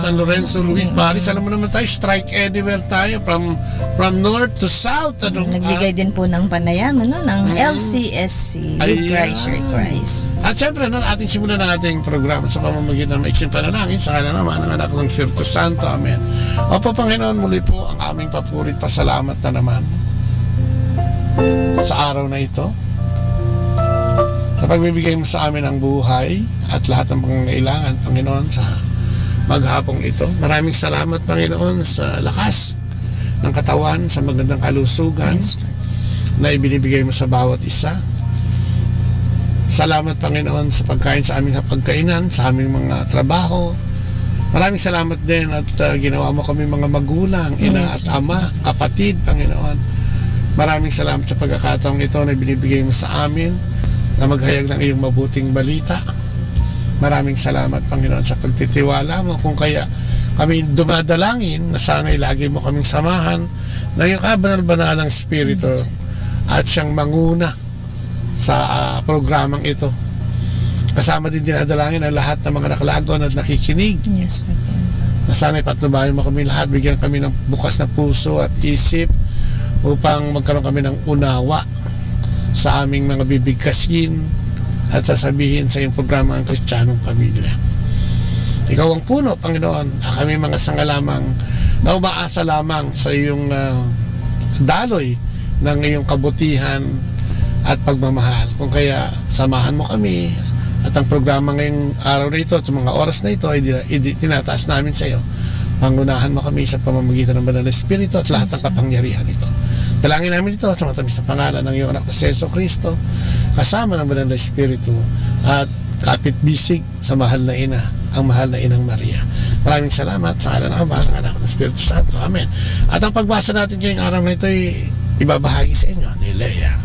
San Lorenzo, Luis Baris. Alam mo naman tayo, strike anywhere tayo from north to south. Nagbigay din po ng panayam, ng LCSC, Live Christ, Share Christ. At syempre, ating simulan ng ating programa sa pamamagitan ng maiksing panalangin sa kanya naman ang anak ng Espiritu Santo. Amen. Opo, Panginoon, muli po ang aming papurit pasalamat na naman sa araw na ito. Sa pagbibigay mo sa amin ang buhay at lahat ng pangangailangan, Panginoon, sa maghapong ito. Maraming salamat, Panginoon, sa lakas ng katawan, sa magandang kalusugan na ibinibigay mo sa bawat isa. Salamat, Panginoon, sa pagkain sa aming hapagkainan, sa aming mga trabaho. Maraming salamat din at ginawa mo kami mga magulang, ina at ama, kapatid, Panginoon. Maraming salamat sa pagkakataong ito na binibigay mo sa amin na maghayag ng iyong mabuting balita. Maraming salamat, Panginoon, sa pagtitiwala mo kung kaya kami dumadalangin na sana'y lagi mo kaming samahan ng iyong kabanal-banalang Espiritu at siyang manguna sa programang ito. Kasama din dinadalangin ang lahat ng mga nakalagon at nakikinig. Yes, na sana'y patnubayan mo kami lahat, bigyan kami ng bukas na puso at isip upang magkaroon kami ng unawa sa aming mga bibigkasin at sasabihin sa iyong programa ang Kristiyanong Pamilya. Ikaw ang puno, Panginoon, kami mga sanga lamang na umaasa lamang sa iyong daloy ng iyong kabutihan at pagmamahal. Kung kaya samahan mo kami at ang programa ngayong araw na ito at mga oras na ito ay tinataas namin sa iyo. Pangunahan mo kami sa pamamagitan ng Banal na Espiritu at lahat ng kapangyarihan ito. Dalangin namin ito sa matamis sa pangalan ng iyong anak na si Jesucristo, kasama ng Banal na Espiritu at kapit-bisig sa mahal na ina, ang mahal na inang Maria. Maraming salamat sa ngalan ng Ama, ng Anak ng Espiritu Santo. Amen. At ang pagbasa natin ngayong araw na ito ay ibabahagi sa inyo ni Lea.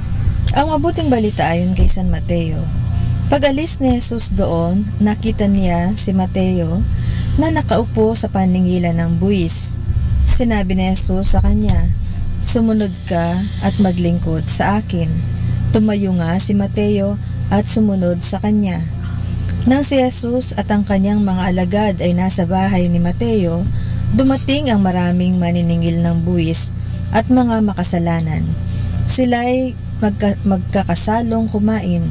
Ang mabuting balita ayon kay San Mateo. Pag-alis ni Jesus doon, nakita niya si Mateo na nakaupo sa paningilan ng buwis. Sinabi ni Jesus sa kanya, "Sumunod ka at maglingkod sa akin." Tumayo nga si Mateo at sumunod sa kanya. Nang si Jesus at ang kanyang mga alagad ay nasa bahay ni Mateo, dumating ang maraming maniningil ng buwis at mga makasalanan. Sila'y magkakasalong kumain.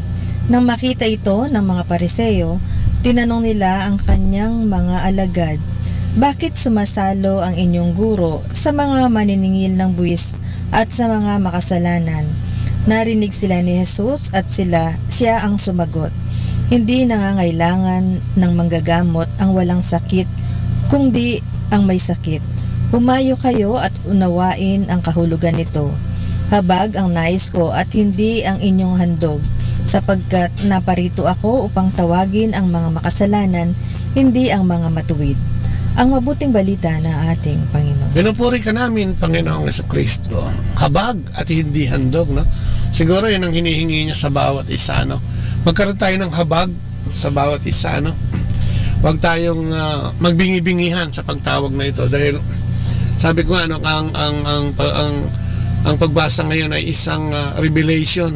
Nang makita ito ng mga Pariseo, tinanong nila ang kanyang mga alagad, "Bakit sumasalo ang inyong guro sa mga maniningil ng buwis at sa mga makasalanan?" Narinig sila ni Jesus at siya ang sumagot, "Hindi nangangailangan ng manggagamot ang walang sakit, kundi ang may sakit. Humayo kayo at unawain ang kahulugan nito. Habag ang nais ko at hindi ang inyong handog, sapagkat naparito ako upang tawagin ang mga makasalanan, hindi ang mga matuwid." Ang mabuting balita na ating Panginoon. Pinupuri ka namin, Panginoong Jesucristo. Habag at hindi handog, no? Siguro yun ang hinihingi niya sa bawat isa, no? Magkaroon tayo ng habag sa bawat isa, no? Huwag tayong magbingi-bingihan sa pagtawag na ito dahil sabi ko ano, ang pagbasa ngayon ay isang revelation.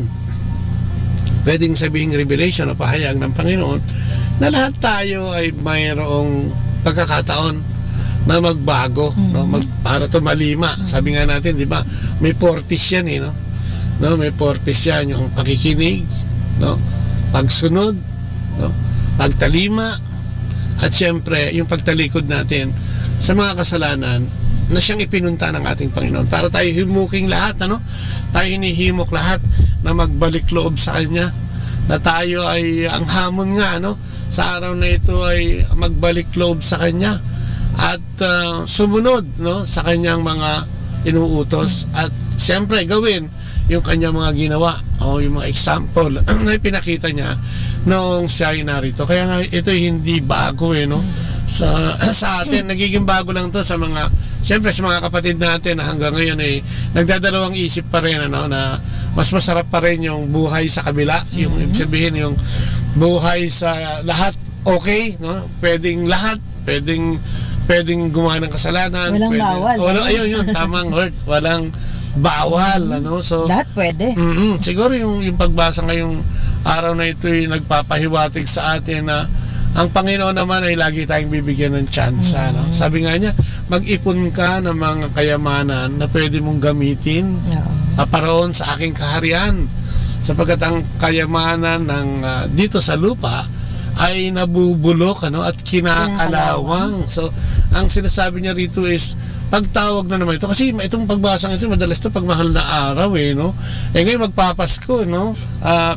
Pwedeng sabihin revelation o pahayag ng Panginoon na lahat tayo ay mayroong pagkakataon na magbago, no? Para tumalima. Sabi nga natin, di ba, may purpose yan, no? May purpose yan, yung pakikinig, no? Pagsunod, no? Pagtalima, at syempre yung pagtalikod natin sa mga kasalanan na siyang ipinunta ng ating Panginoon para tayo himuking lahat, ano? Tayo hinihimok lahat na magbalik loob sa Kanya, na tayo ay ang hamon nga, no? Sa araw na ito ay magbalik loob sa Kanya at sumunod, no? Sa Kanyang mga inuutos at siyempre gawin yung Kanyang mga ginawa o yung mga example na pinakita niya noong siya ay narito. Kaya nga ito hindi bago, no? Sa atin, nagiging bago lang to sa mga, siyempre sa mga kapatid natin na hanggang ngayon ay nagdadalawang isip pa rin, ano, na mas masarap pa rin yung buhay sa kabila, yung ibig sabihin yung buhay sa lahat okay, no? Pwedeng lahat, pwedeng gumawa ng kasalanan. Walang bawal. Ayun, tamang word. Walang bawal, ano? So, lahat pwede. Siguro yung pagbasa ngayong araw na ito ay nagpapahiwatig sa atin na ang Panginoon naman ay lagi tayong bibigyan ng tsansa, no? Sabi nga niya, mag-ipon ka ng mga kayamanan na pwede mong gamitin paraon sa aking kaharian. Sapagkat ang kayamanan ng dito sa lupa ay nabubulok, ano, at kinakalawang. So, ang sinasabi niya rito is pagtawag na naman ito. Kasi itong pagbasang ito, madalas ito pag mahal na araw, no? Ngayon magpapasko, no?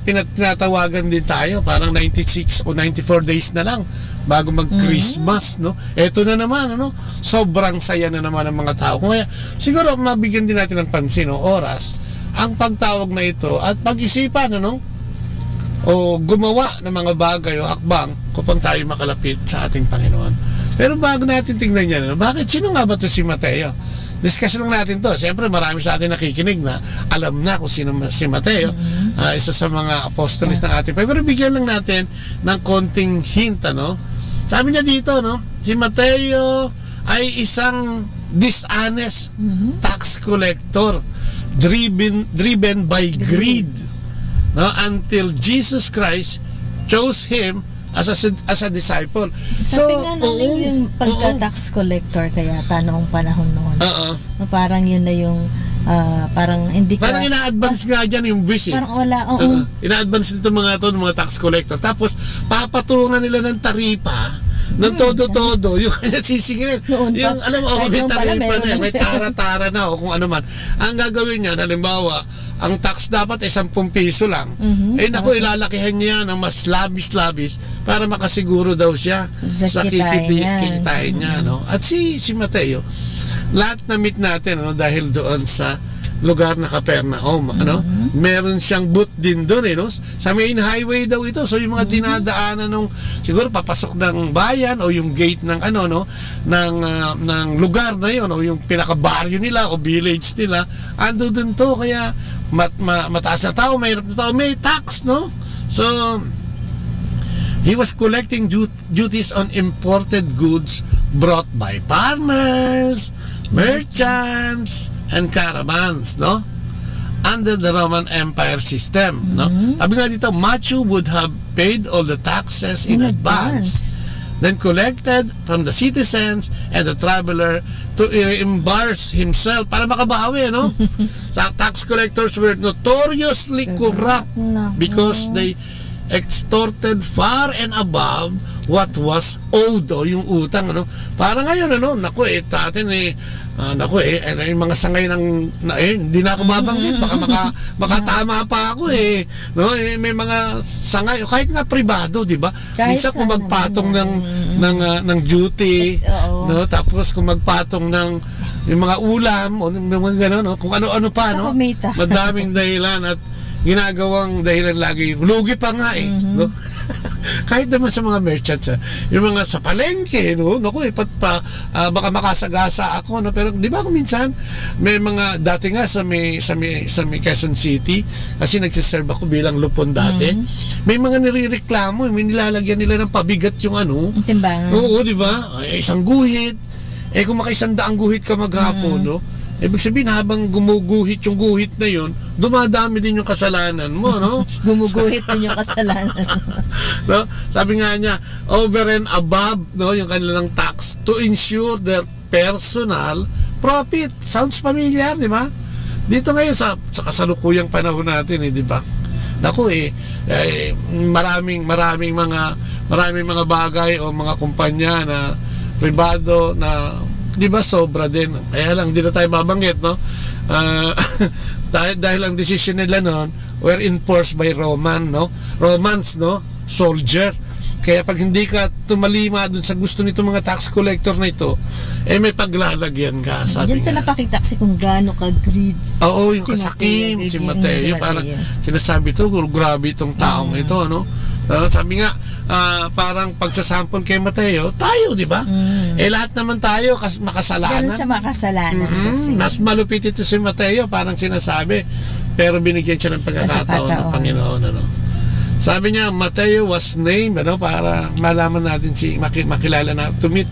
Pinatawagan din tayo, parang 96 o 94 days na lang bago mag-Christmas, no? Ito na naman, ano? Sobrang saya na naman ng mga tao. Kaya siguro mabigyan din natin ng pansin o oras ang pagtawag na ito at pag-isipan, ano? O gumawa ng mga bagay o hakbang upang tayo makalapit sa ating Panginoon. Pero bago natin tingnan yan, bakit sino nga ba ito si Mateo? Discuss lang natin to. Siyempre marami sa atin nakikinig na alam na kung sino si Mateo. Isa sa mga apostolis ng ating Pero bigyan lang natin ng konting hint, ano? Sabi niya dito, no? Si Mateo ay isang dishonest tax collector driven by greed, no? Until Jesus Christ chose him as a disciple. Sabi nga namin yung pagka-tax collector kaya noong panahon noon. Parang yun na yung parang hindi ka... Parang ina-advance nga dyan yung buwis, eh. Parang wala, ina-advance nito mga tax collector. Tapos, papatungan nila ng taripa ng todo-todo, yung sisingilin. Yung, alam mo, may taripa na, may tara-tara na, o kung ano man. Ang gagawin niya, halimbawa, ang tax dapat ay 10 piso lang. Naku, ilalakihan niya ng mas labis-labis para makasiguro daw siya sa kikitain niya. No? At si Mateo, lahat na meet natin, ano, dahil doon sa lugar na Capernaum, ano? Meron siyang booth din doon, no? Sa main highway daw ito. So yung mga dinadaanan nung siguro papasok ng bayan o yung gate ng ano, no, ng lugar na 'yon, o yung pinaka-baryo nila o village nila, ando doon to. Kaya mataas na tao, mahirap na tao, may tax, no? So he was collecting duties on imported goods brought by farmers, merchants, and caravans, no? Under the Roman Empire system, no? Sabi nga dito, Matthew would have paid all the taxes in advance, then collected from the citizens and the traveler to reimburse himself para makabawi, no? Tax collectors were notoriously corrupt because they extorted far and above what was owed, o yung utang, ano? Para ngayon, ano, naku, atin yung mga sangay ng hindi na ako mabanggit, baka makatama pa ako, no? May mga sangay kahit nga pribado, di ba? Minsan kung magpatong ng duty, no? Tapos kung magpatong ng yung mga ulam o mga gano'n, no? Kung ano-ano pa, no? Madaming dahilan at ginagawang dahilan lagi, lugi pa nga, no? Kahit naman sa mga merchants, yung mga sa palengke, no? Naku, baka makasagasa ako, no? Pero di ba kung minsan may mga dati nga sa may Quezon City, kasi nagsiserve ako bilang lupon dati, may mga nirereklamo, may nilalagyan nila ng pabigat yung ano, timbangan. Oo, di ba? Isang guhit, kung maka-100 guhit ka maghapon, no? Ibig sabihin, habang gumuguhit yung guhit na yun, dumadami din yung kasalanan mo, no? Gumuguhit din yung kasalanan. No? Sabi nga niya, over and above, no, yung kanilang tax to ensure their personal profit. Sounds familiar, di ba? Dito ngayon sa kasalukuyang panahon natin, di ba? Naku, maraming mga bagay o mga kumpanya na pribado na, di ba, sobra din. Kaya lang, di na tayo mabanggit, no? Dahil ang decision nila noon were enforced by Romans, no? Soldier. Kaya pag hindi ka tumalima dun sa gusto nito mga tax collector na ito, may paglalagyan ka, sabi yan nga. pinapakita kasi kung gaano ka-greed. Oo, yung kasakim, si Mateo. Parang sinasabi ito, grabe itong taong ito, no? Sabi nga, parang pagsasample kay Mateo, tayo, di ba? Lahat naman tayo makasalanan. Ganun siya makasalanan kasi. Mas malupit ito si Mateo, parang sinasabi. Pero binigyan siya ng pagkakataon ng Panginoon, ano? Sabi niya, Mateo was named, para malaman natin makilala na, to meet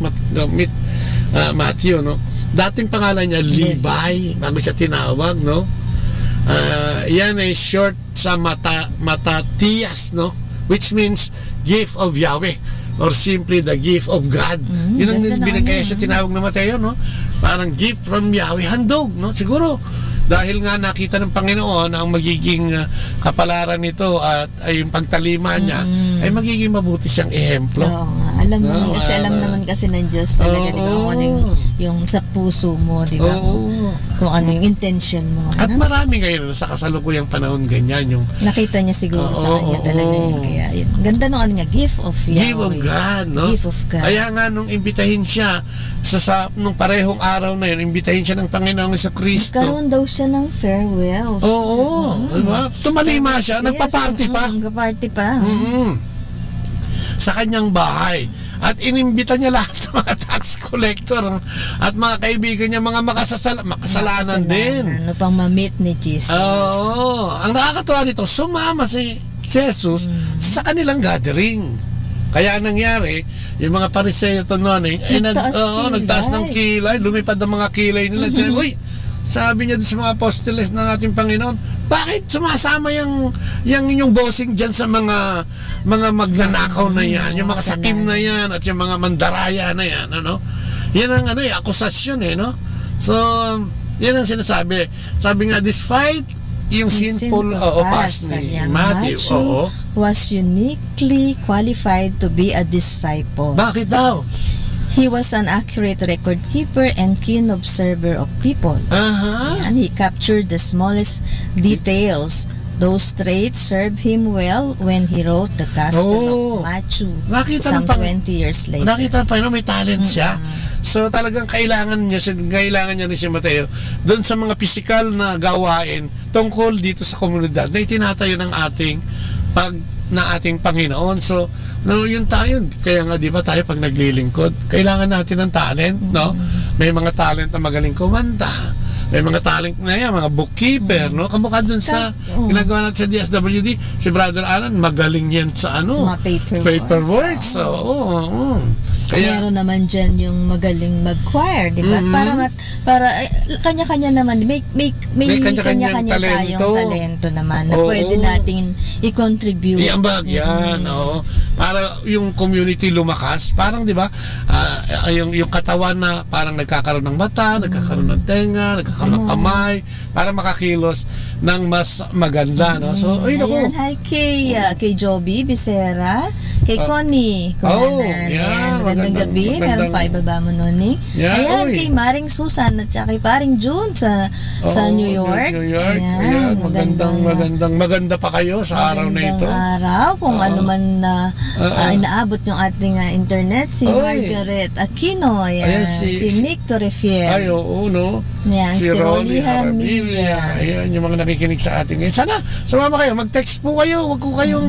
Matthew, Dating pangalan niya, Levi, bago siya tinawag, yan ay short sa Matatias, which means gift of Yahweh, or simply the gift of God. Yun ang binigay siya tinawag na Mateo, parang gift from Yahweh, handog, siguro. Dahil nga nakita ng Panginoon ang magiging kapalaran nito at ay yung pagtalima niya ay magiging mabuti siyang ehemplo. Oo nga. Alam mo, kasi alam naman kasi ng Diyos talaga, di ba? Kung ano yung sa puso mo, di ba? Kung ano yung intention mo. At marami ngayon sa kasalukuyang panahon ganyan yung nakita niya siguro sa kanya talaga yun. Kaya yun. Ganda nung ano niya, gift of Yahweh. Gift of God, Gift of God. Kaya nga nung imbitahin siya nung parehong araw na yun, imbitahin siya ng Panginoong Kristo. Nagkaroon daw siya ng farewell. Diba? Tumalima siya, nagpa-party pa. Nagpa-party pa. Sa kanyang bahay. At inimbita niya lahat ng mga tax collector at mga kaibigan niya, mga makasalanan din. Ano pang ma-meet ni Jesus. Ang nakakatuwa nito, sumama si Jesus sa kanilang gathering. Kaya nangyari, yung mga Pariseo to noon nagtaas ng kilay, lumipad ang mga kilay nila. Sabi niya sa mga apostoles ng ating Panginoon, bakit sumasama yung inyong bossing dyan sa mga magnanakaw na yan, yung mga sakim na yan, at yung mga mandaraya na yan, Yan ang akusasyon, So, yan ang sinasabi. Sabi nga, despite yung sinful past ni Matthew was uniquely qualified to be a disciple. Bakit daw? He was an accurate record keeper and keen observer of people. And he captured the smallest details. Those traits served him well when he wrote the Gospel of Matthew some 20 years later. Nakita pa may talent siya. So talagang kailangan niya rin si Mateo doon sa mga pisikal na gawain tungkol dito sa komunidad na itinatayo ng ating Panginoon. So yun tayo. Kaya nga, di ba tayo pag naglilingkod, kailangan natin ng talent, May mga talent na magaling kumanta. May mga talent na yan, mga bookkeeper, Kamukha dun sa ginagawa natin sa DSWD, si Brother Alan, magaling yan sa paperwork. Kaya meron naman dyan yung magaling mag-choir, di ba? Para kanya-kanya naman, may kanya-kanya tayong talento naman na pwede natin i-contribute. Iambag yan, para yung community lumakas, parang di ba, yung katawan na parang nagkakaroon ng mata, nagkakaroon ng tenga, nagkakaroon ng kamay, para makakilos ng mas maganda, So, ayan, hi kay Joby Becerra, kay Connie magandang gabi. Meron pa ibaba mo nun ayan, kay Maring Susan at saka kay Paring June sa New York. Ayan, maganda pa kayo sa araw na ito. Kung ano man na inaabot yung ating internet, si Margaret Aquino, si Nick Torrefier, si Rolly Harmilla, yung mga nakikinig sa atin ngayon. Sana sumama kayo, mag-text po kayo, wag ko kayong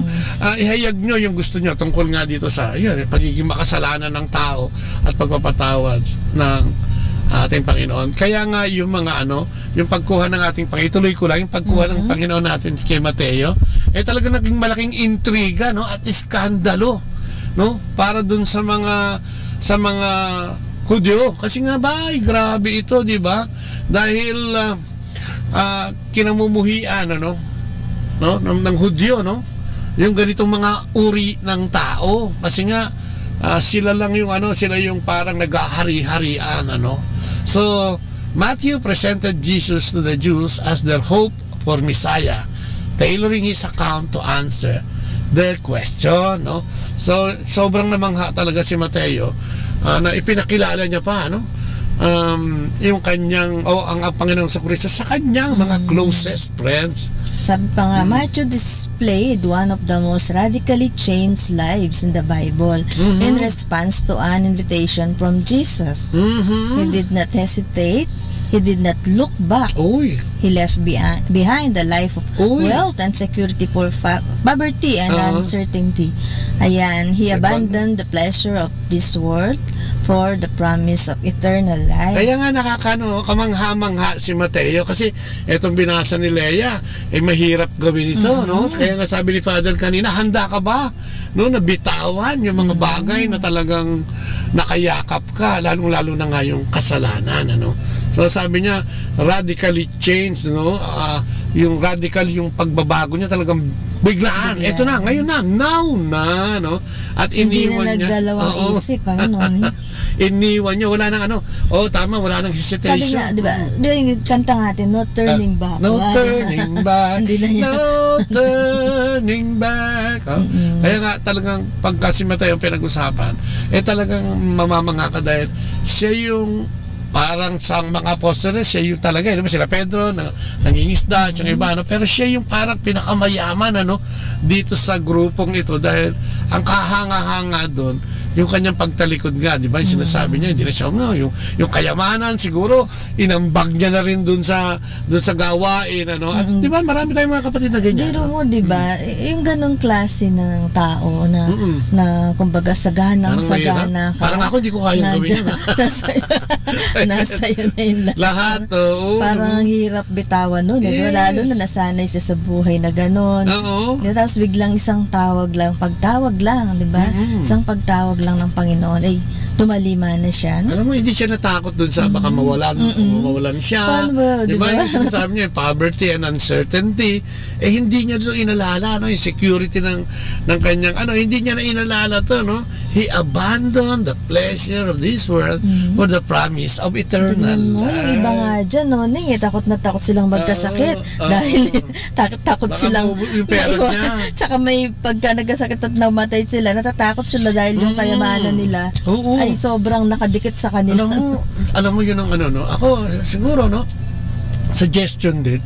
ihayag nyo yung gusto nyo tungkol nga dito sa pagiging makasalanan ng tao at pagpapatawad ng ating Panginoon. Kaya nga yung mga yung pagkuha ng ating Panginoon, ituloy ko lang yung pagkuha ng Panginoon natin kay Mateo, talaga naging malaking intriga at iskandalo para dun sa mga Hudyo, kasi nga grabe ito, di ba? Dahil kinamumuhian ng Hudyo, yung ganitong mga uri ng tao, kasi nga sila lang yung sila yung parang nag-ahari-harian, So Matthew presented Jesus to the Jews as their hope for Messiah, tailoring his account to answer their question, So sobrang namangha talaga si Mateo na ipinakilala niya pa yung kanyang ang Panginoong Kristo sa kanyang mga closest friends. Sabi pa nga, Matthew displayed one of the most radically changed lives in the Bible in response to an invitation from Jesus. He did not hesitate He did not look back. He left behind the life of wealth and security for poverty and uncertainty. Ayan, he abandoned the pleasure of this world for the promise of eternal life. Kaya nga kamangha-mangha si Mateo kasi etong binasa ni Leia, mahirap gawin ito, no? Kaya nga sabi ni Father kanina, handa ka ba? No, nabitawan yung mga bagay na talagang nakayakap ka, lalong-lalo na nga yung kasalanan, ano? So sabi niya, radically changed, no? Yung radical, yung pagbabago niya talagang biglaan. Ito na, ngayon na, now na, no? At iniwan niya. Hindi na nagdalawang isip, iniwan niya, wala nang tama, wala nang hesitation. Sabi nga, di ba, yung kanta natin, no turning back. No turning back. No turning back. Kaya nga, talagang pagkasimatay ang pinag-usapan, talagang mamamanga ka dahil siya yung parang sa mga apostoles, siya yung talaga, diba, sila Pedro, nangingisda, yung iba, pero siya yung parang pinakamayaman, dito sa grupong ito dahil ang kahanga-hanga doon, yung kanyang pagtalikod nga, di ba? Yung sinasabi niya, hindi na siya yung kayamanan, siguro, inambag niya na rin dun sa gawain, At di ba, marami tayong mga kapatid na ganyan. Pero mo, di ba, yung ganong klase ng tao na kumbaga sagana ka. Parang ako, hindi ko kayang gawin yun. Nasa yun na yung lahat. Parang hirap bitawan nun. Yes. Lalo na nasanay siya sa buhay na ganon. Tapos biglang isang tawag lang, pagtawag lang, di ba? Isang pagtawag lang ng Panginoon, tumalima na siya. No? Alam mo, hindi siya natakot dun sa baka mawalan siya. Di ba? Yung sinasabi niya, poverty and uncertainty, hindi niya doon inalala, yung security ng kanyang, hindi niya na inalala to, no? He abandoned the pleasure of this world for the promise of eternal life. Iba nga dyan, no? Takot na takot silang magkasakit dahil takot silang yung pera niya. Tsaka may pagka nagkasakit at namatay sila, natatakot sila dahil yung kayamanan nila ay sobrang nakadikit sa kanila. Alam mo yun ang ako siguro, suggestion din,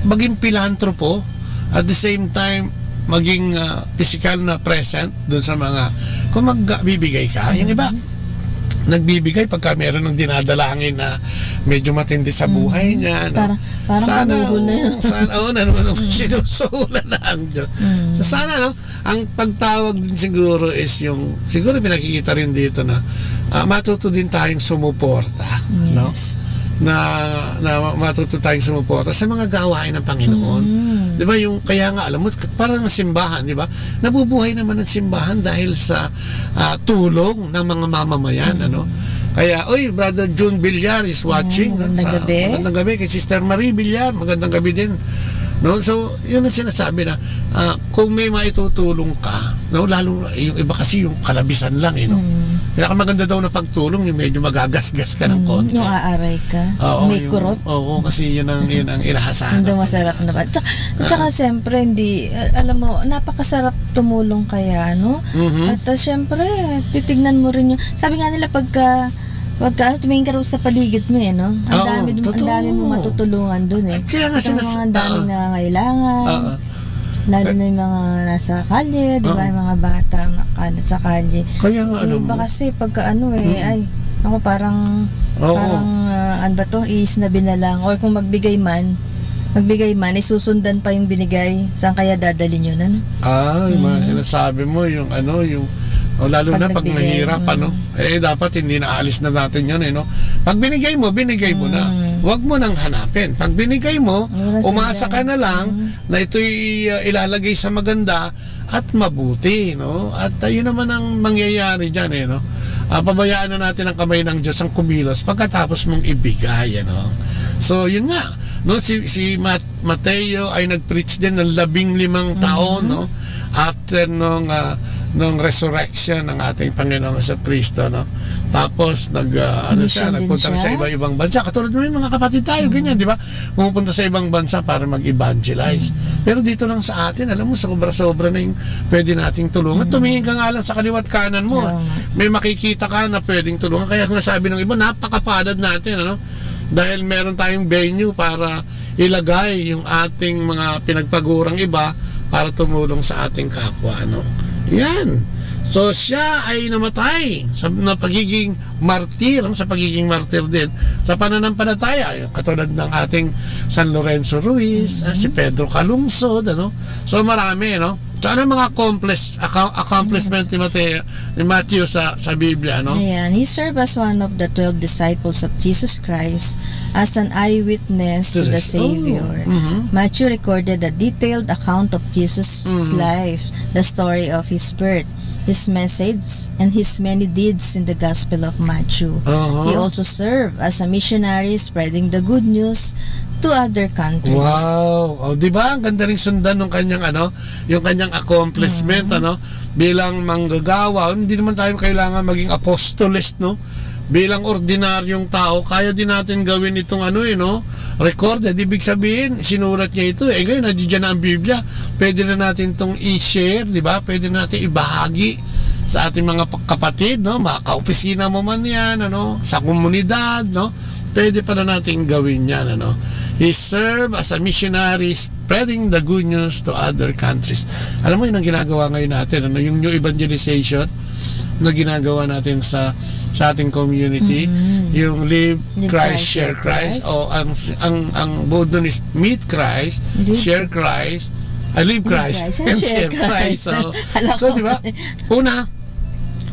maging pilantropo at the same time maging physical na present doon sa mga, kung magbibigay ka, yung iba nagbibigay pagka meron ng dinadalangin na medyo matindi sa buhay niya. Sana sinusula na ang Diyos. So sana, ang pagtawag din siguro is yung, siguro pinakikita rin dito na matuto din tayong sumuporta. No? Na matuto tayong sumuporta sa mga gawain ng Panginoon. Di ba, yung kaya nga alam mo, parang simbahan, di ba, nabubuhay naman ang simbahan dahil sa tulong ng mga mamamayan. Kaya, Brother June Villar is watching. Magandang gabi. Magandang gabi kay Sister Marie Villar, magandang gabi din. So yun ang sinasabi na kung may maitutulong ka, lalo yung iba kasi yung kalabisan lang, pinakamaganda daw na pagtulong yung medyo magagasgas ka ng konti, yung aaray ka, may kurot. Kasi yun ang inaasahan. Hindi masarap na ba? Tsaka siyempre hindi, alam mo, napakasarap tumulong kaya, At siyempre titignan mo rin yung, sabi nga nila pagka tumingin ka rin sa paligid mo, Ang dami mo matutulungan dun, Kaya nga ang dami na ngailangan. Lalo na yung mga nasa kalye, di ba? Yung mga bata sa kalye. Kaya nga, iba kasi pagka parang isnabi na lang. Or kung magbigay man, susundan pa yung binigay. Saan kaya dadalhin yun, yung mga sinasabi mo, yung lalo na pag mahirap, dapat hindi naalis na natin yun, Pag binigay mo na. Huwag mo nang hanapin. Pag binigay mo, umasa ka na lang na ito'y ilalagay sa maganda at mabuti, At yun naman ang mangyayari dyan, pabayaan na natin ang kamay ng Diyos ang kumilos pagkatapos mong ibigay, So, yun nga, si Mateo ay nag-preach din ng 15 taon, after nung resurrection ng ating Panginoong Kristo, Tapos nagpunta sa iba-ibang bansa. Katulad mo yung mga kapatid tayo, ganyan, di ba? Pumupunta sa ibang bansa para mag-evangelize. Pero dito lang sa atin, alam mo, sobra-sobra na yung pwede nating tulungan. Tumingin ka nga lang sa kaliwat kanan mo. May makikita ka na pwedeng tulungan. Kaya nasabi ng iba, napakapalad natin, dahil meron tayong venue para ilagay yung ating mga pinagpagurang iba para tumulong sa ating kapwa, Yan. So siya ay namatay na pagiging martir, sa pagiging martir din sa pananampalataya, katulad ng ating San Lorenzo Ruiz, si Pedro Calungsod, so marami, So ano mga accomplishment ni Matthew sa Biblia, Ayan, he served as one of the 12 disciples of Jesus Christ as an eyewitness to the Savior. Matthew recorded a detailed account of Jesus' life, the story of his birth, his message, and his many deeds in the Gospel of Matthew. He also served as a missionary spreading the good news to other countries. Wow! Di ba? Ang ganda rin sundan ng kanyang yung kanyang accomplishment, bilang manggagawa. Hindi naman tayo kailangan maging apostoles, Bilang ordinaryong tao, kaya din natin gawin itong recorded. Ibig sabihin, sinulat niya ito. Ngayon, nandiyan na ang Biblia. Pwede na natin itong i-share, di ba? Pwede na natin ibahagi sa ating mga kapatid, mga kaopisina mo man yan, sa komunidad, pwede pa na natin gawin yan, He served as a missionary spreading the good news to other countries. Alam mo yun ang ginagawa ngayon natin, yung new evangelization na ginagawa natin sa ating community, yung Live Christ, Share Christ, o ang buod nun is Meet Christ, Share Christ, Live Christ, and Share Christ. So di ba? Una,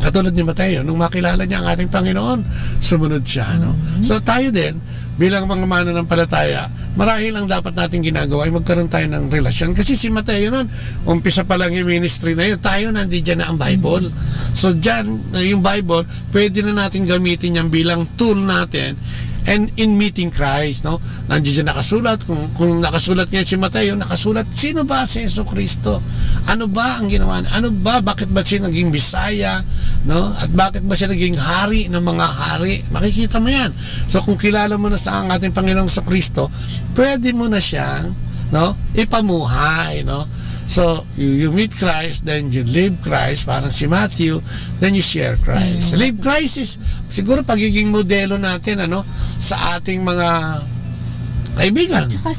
katulad ni Mateo, nung makilala niya ang ating Panginoon, sumunod siya. So tayo din, bilang mga mananampalataya, marahil ang dapat natin ginagawa ay magkaroon tayo ng relasyon. Kasi si Mateo nun, umpisa pa lang yung ministry na yun, tayo nandiyan na ang Bible. So dyan, yung Bible, pwede na natin gamitin yan bilang tool natin and in meeting Christ, nandiyan nakasulat, kung nakasulat ngayon si Mateo, nakasulat, sino ba si Jesucristo? Ano ba ang ginawa? Ano ba? Bakit ba siya naging Bisaya? At bakit ba siya naging hari ng mga hari? Makikita mo yan. So kung kilala mo na sa ang ating Panginoong Jesucristo, pwede mo na siyang ipamuhay, So, you meet Christ, then you live Christ, parang si Matthew, then you share Christ. Live Christ is siguro pagiging modelo natin, sa ating mga kaibigan, sa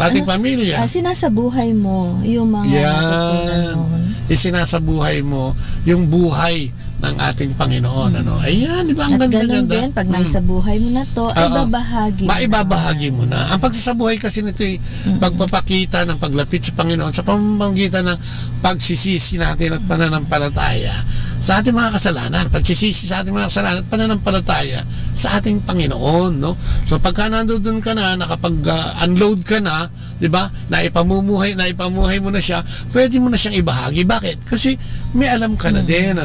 ating pamilya. Sinasabuhay mo yung mga natutunan mo. Isinasabuhay mo yung buhay ng ating Panginoon. Ayan, di ba? Ang At ganun ganda. din, pag naisabuhay mo na to, maibabahagi mo na. Ang pagsasabuhay kasi nito ay pagpapakita ng paglapit sa Panginoon sa pamamagitan ng pagsisisi natin at pananampalataya sa ating mga kasalanan. Pagsisisi sa ating mga kasalanan at pananampalataya sa ating Panginoon. So pagka nandun ka na, nakapag-unload ka na, di ba? Naipamuhay mo na siya, pwede mo na siyang ibahagi. Bakit? Kasi may alam ka na din,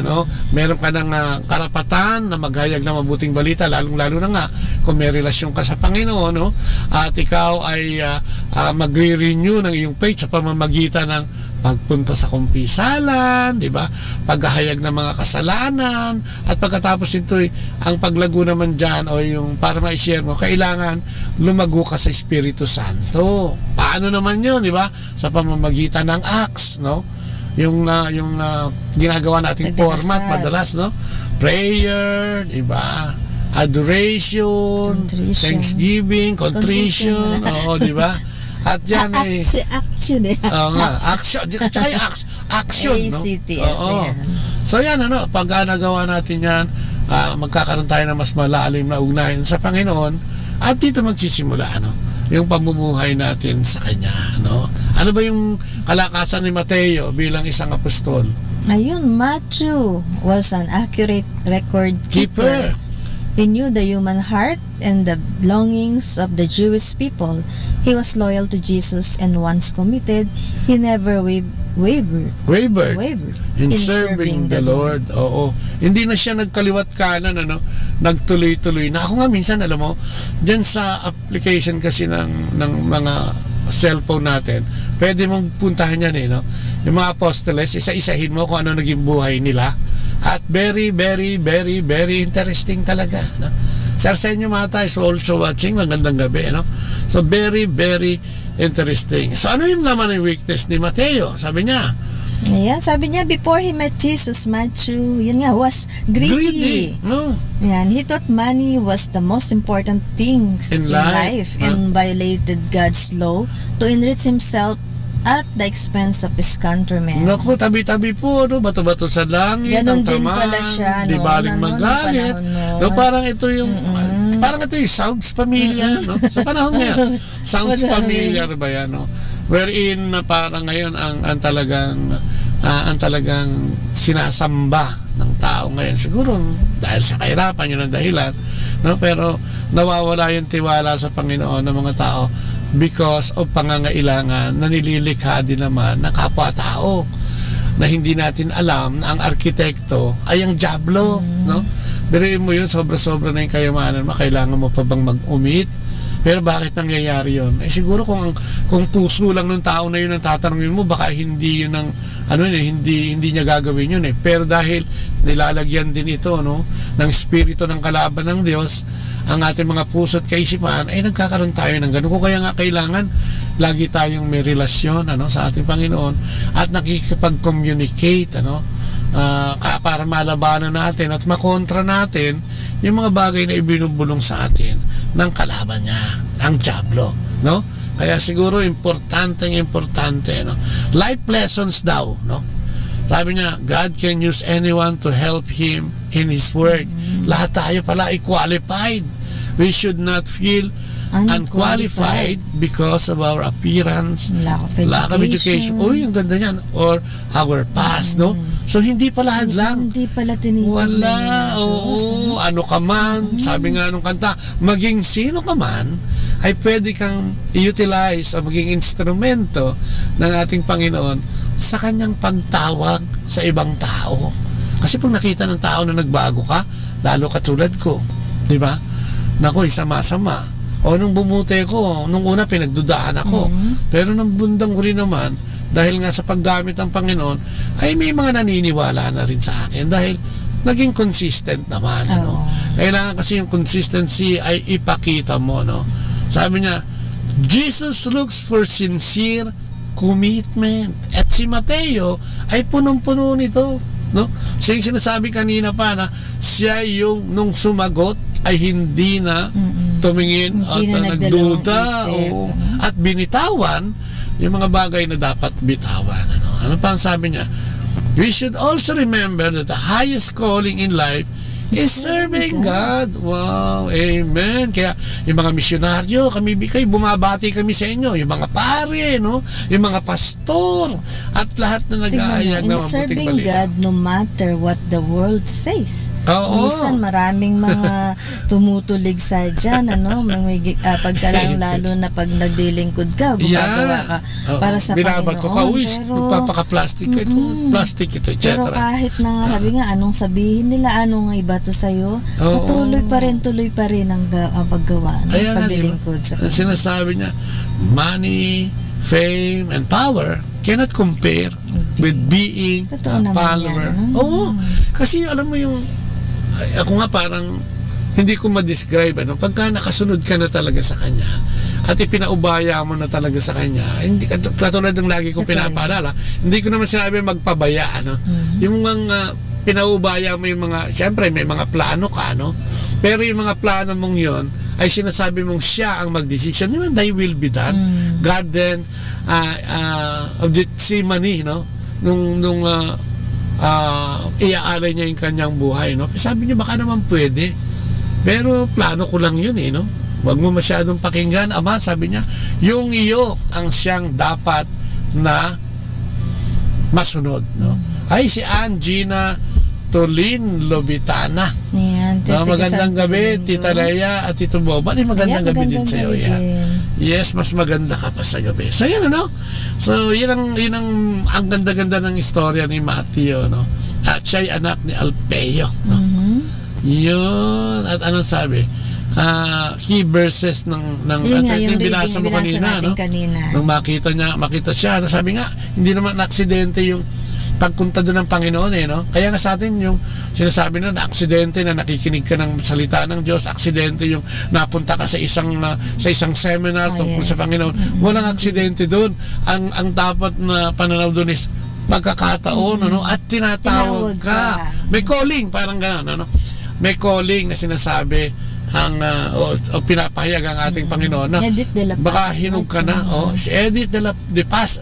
meron ka ng karapatan na maghayag ng mabuting balita, lalong-lalo na nga kung may relasyon ka sa Panginoon, at ikaw ay magre-renew ng iyong faith sa pamamagitan ng pagpunta sa kumpisalan, di ba? Paghahayag ng mga kasalanan, at pagkatapos nito ang paglago naman dyan, o yung para ma-share mo, kailangan lumago ka sa Espiritu Santo. Paano naman yun, di ba? Sa pamamagitan ng acts, yung ginagawa nating format madalas, prayer, di ba? Adoration, thanksgiving, contrition, di ba? At yan action action, ACTS, So yan, pag nagawa natin yan, magkakaroon tayo ng mas malalim na ugnayan sa Panginoon, at dito magsisimula yung pamumuhay natin sa Kanya. Ano ba yung kalakasan ni Mateo bilang isang apostol? Ayun, Matthew was an accurate record keeper. He knew the human heart and the longings of the Jewish people. He was loyal to Jesus, and once committed, he never wavered in serving the Lord. Oo. Hindi na siya nagkaliwat kanan, nagtuloy-tuloy na. Ako nga minsan, alam mo, dyan sa application kasi ng mga cellphone natin, pwede mong puntahan yan yung mga apostoles, isa-isahin mo kung ano naging buhay nila. At very, very, very, very interesting talaga. Sir, sa inyo mga tayo also watching, magandang gabi. So, very, very interesting. So, ano yung naman yung weakness ni Mateo? Sabi niya, ayan, sabi niya, before he met Jesus, Matthew, yun nga, was greedy. Yan, he thought money was the most important things in life, and violated God's law to enrich himself at the expense of his countrymen. Naku, tabi-tabi po, no? Bato-bato sa langit, Ganon ang din tamaan, pala siya, no? di baling magalit. No, parang ito yung Sounds Familiar, no? Sa panahon ngayon, Sounds Familiar ba yan, no? Wherein parang ngayon ang talagang sinasamba ng tao ngayon. Siguro dahil sa kahirapan, yun ang dahilan, no? Pero nawawala yung tiwala sa Panginoon ng mga tao because of pangangailangan na nililikha din naman ng kapwa-tao na hindi natin alam na ang arkitekto ay ang dyablo, no? Biruin mo yun, sobra-sobra na yung kayamanan mo, kailangan mo pa bang mag-umit? Pero bakit nangyayari yun? Eh siguro kung puso lang ng tao na yun ang tatanungin mo, baka hindi yun ang hindi niya gagawin yun eh. Pero dahil nilalagyan din ito, no, ng espiritu ng kalaban ng Diyos, ang ating mga puso at kaisipan, ay nagkakaroon tayo ng ganun. Kung kaya nga kailangan lagi tayong may relasyon sa ating Panginoon at nakikipag-communicate para malabanan natin at makontra natin yung mga bagay na ibinubulong sa atin ng kalaban niya, ang dyablo, no? Kaya siguro importante, no? Life lessons daw, no? Sabi niya, God can use anyone to help him in His work. Lahat tayo pala ay qualified. We should not feel unqualified because of our appearance, lack of education. Uy, ang ganda niyan. Or our past, no? So, hindi pala hadlang. Hindi pala tinitignan. Wala. Oo, ano ka man. Sabi nga nung kanta, maging sino ka man, ay pwede kang i-utilize o maging instrumento ng ating Panginoon sa kanyang pagtawag sa ibang tao. Kasi pag nakita ng tao na nagbago ka, lalo katulad ko, di ba? Naku, sama-sama. O nung bumuti ko, nung una pinagdudaan ako. Pero nung bundang huli naman, dahil nga sa paggamit ng Panginoon, ay may mga naniniwala na rin sa akin dahil naging consistent naman. Kailangan kasi yung consistency ay ipakita mo, no? Sabi niya, Jesus looks for sincere commitment. At si Mateo ay punong-puno nito, no? Siya yung sinasabi kanina pa na siya yung nung sumagot ay hindi na tumingin at nagduda at binitawan yung mga bagay na dapat bitawan. Ano pa ang sabi niya? We should also remember that the highest calling in life is serving God. Wow, amen. Kaya yung mga misyonaryo, kayo bumabati kami sa inyo, yung mga pare, no? Yung mga pastor, at lahat na nag-aayag na mabuting serving balita. God no matter what the world says. Oo. Minsan maraming mga tumutulig sa dyan, pagkalang lalo na pag naglilingkod ka, gumagawa ka para sa binabato ka, magpapaka-plastic ito, plastic ito, etc. Pero kahit na sabi nga, anong sabihin nila, anong iba to sa'yo, tuloy pa rin ang paggawa ng paglilingkod sa Panginoon. Sinasabi niya, money, fame, and power cannot compare with being a follower. Kasi alam mo yung ako nga parang hindi ko ma-describe pagka nakasunod ka na talaga sa Kanya at ipinaubaya mo na talaga sa Kanya, hindi katulad ng lagi kong pinapaalala, hindi ko naman sinabi magpabaya, yung mga pinaubaya mo yung mga, siyempre may mga plano ka, pero yung mga plano mong yon ay sinasabi mong siya ang mag-decision, thy will be done. Garden of Gethsemane, nung iaalay niya yung kanyang buhay, sabi niya baka naman pwede, pero plano ko lang yun, huwag mo masyadong pakinggan, Ama, sabi niya, yung iyo ang siyang dapat na masunod, ay si Angina Tolin Lobitana. Magandang gabi, Tita Leia at Tito Boba. Magandang gabi din sa iyo. Yes, mas maganda ka pa sa gabi. So yan, So yun ang ganda-ganda ng istorya ni Matthew, At siya'y anak ni Alpeo, Yun. At anong sabi? He verses ng yung binasa mo kanina, nung makita siya, sabi nga, hindi naman aksidente yung pagpunta doon ng Panginoon, Kaya nga sa atin yung sinasabi na aksidente na nakikinig ka ng salita ng Diyos, aksidente yung napunta ka sa isang seminar tungkol sa Panginoon. Walang aksidente doon. Ang dapat na pananaw doon is pagkakataon, at tinatawag ka. May calling, parang gano'n, May calling na sinasabi o pinapahayag ang ating Panginoon na Edith de la Paz. baka hinug ka na. Si Edith de Paz.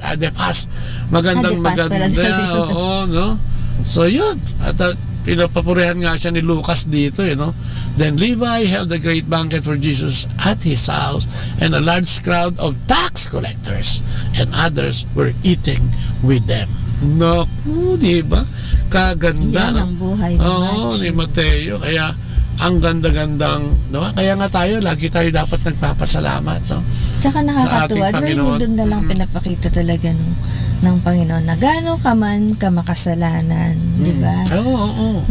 Magandang maganda. No? So yun. At pinapapurihan nga siya ni Lucas dito, Then Levi held a great banquet for Jesus at his house, and a large crowd of tax collectors and others were eating with them. Naku, di ba? Kaganda. Yan ang buhay ni Mateo. Kaya ang ganda-gandang, kaya nga tayo, lagi tayo dapat nagpapasalamat, Tsaka nakakatuwa, doon na lang pinapakita talaga ng Panginoon na gano'n ka man ka makasalanan, di ba? Oo.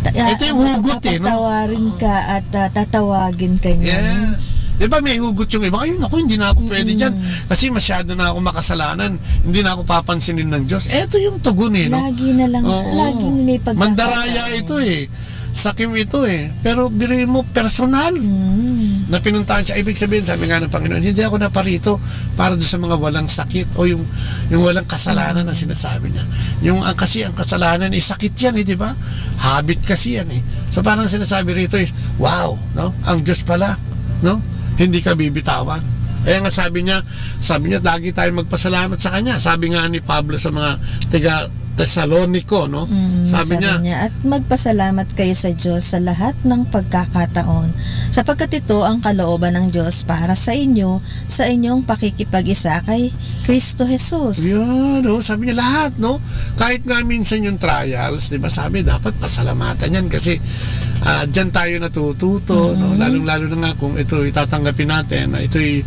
Ito yung hugot Tatawarin ka at tatawagin ka niya. Yes. Di ba may hugot yung iba? Ayun, hindi na ako pwede dyan. Kasi masyado na ako makasalanan. Hindi na ako papansinin ng Diyos. Ito yung tugon Lagi na lang, lagi may pagkakataon. Mandaraya ito Sakim ito Pero biriin mo personal. Na pinuntahan siya. Ibig sabihin, sabi nga ng Panginoon, hindi ako naparito para doon sa mga walang sakit o yung walang kasalanan na sinasabi niya. Kasi ang kasalanan sakit yan di ba? Habit kasi yan So parang sinasabi rito wow, ang Diyos pala, hindi ka bibitawan. Kaya nga sabi niya, lagi tayong magpasalamat sa Kanya. Sabi nga ni Pablo sa mga taga Tesalonico, sabi niya, at magpasalamat kayo sa Diyos sa lahat ng pagkakataon, sapagkat ito ang kalooban ng Diyos para sa inyo, sa inyong pakikipag-isa kay Kristo Jesus. Yan, sabi niya lahat, kahit nga minsan yung trials, di ba, sabi dapat pasalamatan yan kasi dyan tayo natututo, lalong-lalo na nga kung ito itatanggapin natin, ito'y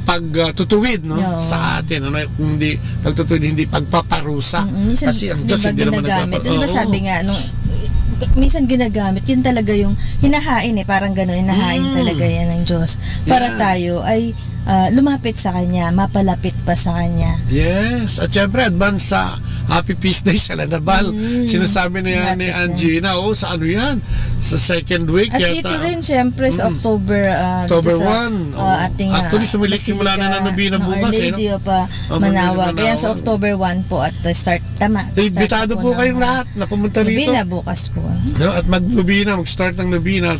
pagtutuwid sa atin, kung hindi pagtutuwid, hindi pagpaparusa. Kasi ang Diyos hindi naman nagpaparusa. Diba sabi nga, minsan ginagamit, yun talaga yung hinahain parang gano'n, hinahain talaga yan ng Diyos para tayo ay lumapit sa Kanya, mapalapit pa sa Kanya. Yes, at syempre advance sa Happy Peace Day sa Lanabal. Sinasabi na yan ni Angina, sa ano yan? Sa second week. At dito rin, syempre, sa October 1. Actually, simula na ng Nobina bukas. Our Lady of Manawag. Ayan, sa October 1 po at start. Ibitado po kayong lahat na pumunta rito. Nobina bukas po. At mag-start ng Nobina.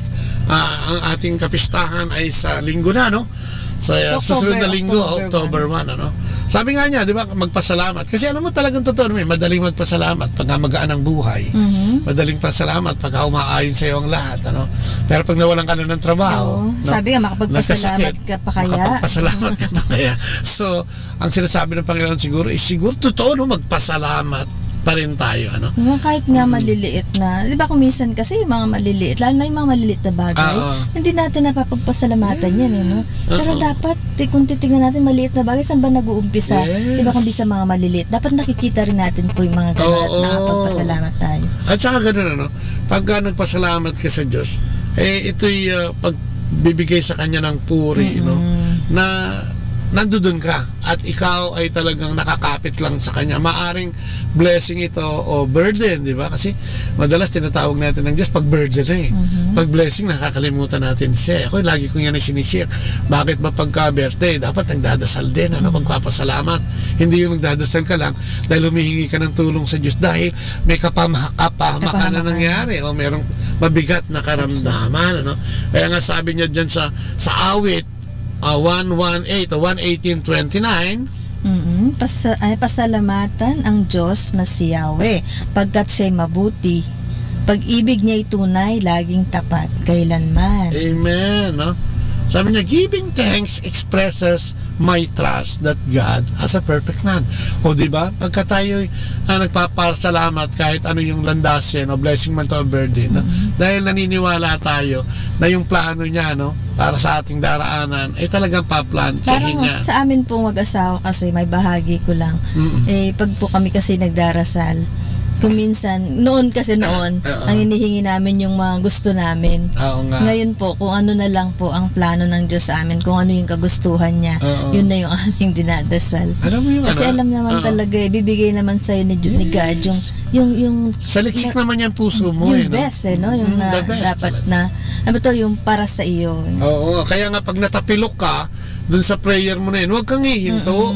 Ang ating kapistahan ay sa linggo na, Sa susunod na linggo, October 1, Sabi nga niya, di ba, magpasalamat. Kasi mo talagang totoo, madaling magpasalamat pag magaan ang buhay. Madaling pasalamat pag umaayon sa iyo ang lahat, Pero pag nawalan ka na ng trabaho, sabi nga, makapagpasalamat ka pa kaya? Makapagpasalamat ka pa kaya? So, ang sinasabi ng Panginoon siguro, siguro totoo, magpasalamat pa rin tayo, Kahit nga maliliit na, di ba kung minsan kasi yung mga maliliit, lalo na yung mga maliliit na bagay, hindi natin napapagpasalamatan yan, Pero dapat, kung titignan natin maliit na bagay, saan ba nag-uumpisa? Di ba kung di sa mga maliliit? Dapat nakikita rin natin po yung mga ganun at nakapagpasalamat tayo. At saka ganun, pagka nagpasalamat ka sa Diyos, ito'y pagbibigay sa Kanya ng puri, na nandoon ka at ikaw ay talagang nakakapit lang sa Kanya. Maaring blessing ito o burden, di ba? Kasi madalas tinatawag natin ng Diyos pag burden Pag blessing, nakakalimutan natin siya. Ako lagi ko yan ay sinishare. Bakit ba pagka birthday, dapat nagdadasal din, magpapasalamat. Hindi yung nagdadasal ka lang dahil humihingi ka ng tulong sa Diyos dahil may kapahamakan na nangyari o merong mabigat na karamdaman, Kaya nga sabi niya dyan sa awit 118 o 118:29, pasalamatan ang Diyos na si Yahweh pagkat siya'y mabuti, pag-ibig niya'y tunay, laging tapat kailanman. Amen. Sabi niya, giving thanks expresses my trust that God has a perfect plan. O diba, pagka tayo nagpapasalamat kahit ano yung landasin o blessing man to a burden, dahil naniniwala tayo na yung plano niya para sa ating daraanan ay talagang paplanchahin niya. Sa amin pong mag-asawa kasi, may bahagi ko lang, pag po kami kasi nagdarasal, kung minsan, noon ang hinihingi namin yung mga gusto namin. Ngayon po, kung ano na lang po ang plano ng Diyos sa amin, kung ano yung kagustuhan niya, yun na yung aming dinadasal. Kasi alam naman talaga, bibigay naman sa'yo ni God yung saliksik naman yung puso mo, yung best, yung dapat na, yung para sa iyo. Kaya nga pag natapilok ka dun sa prayer mo na yun, huwag kang hihinto,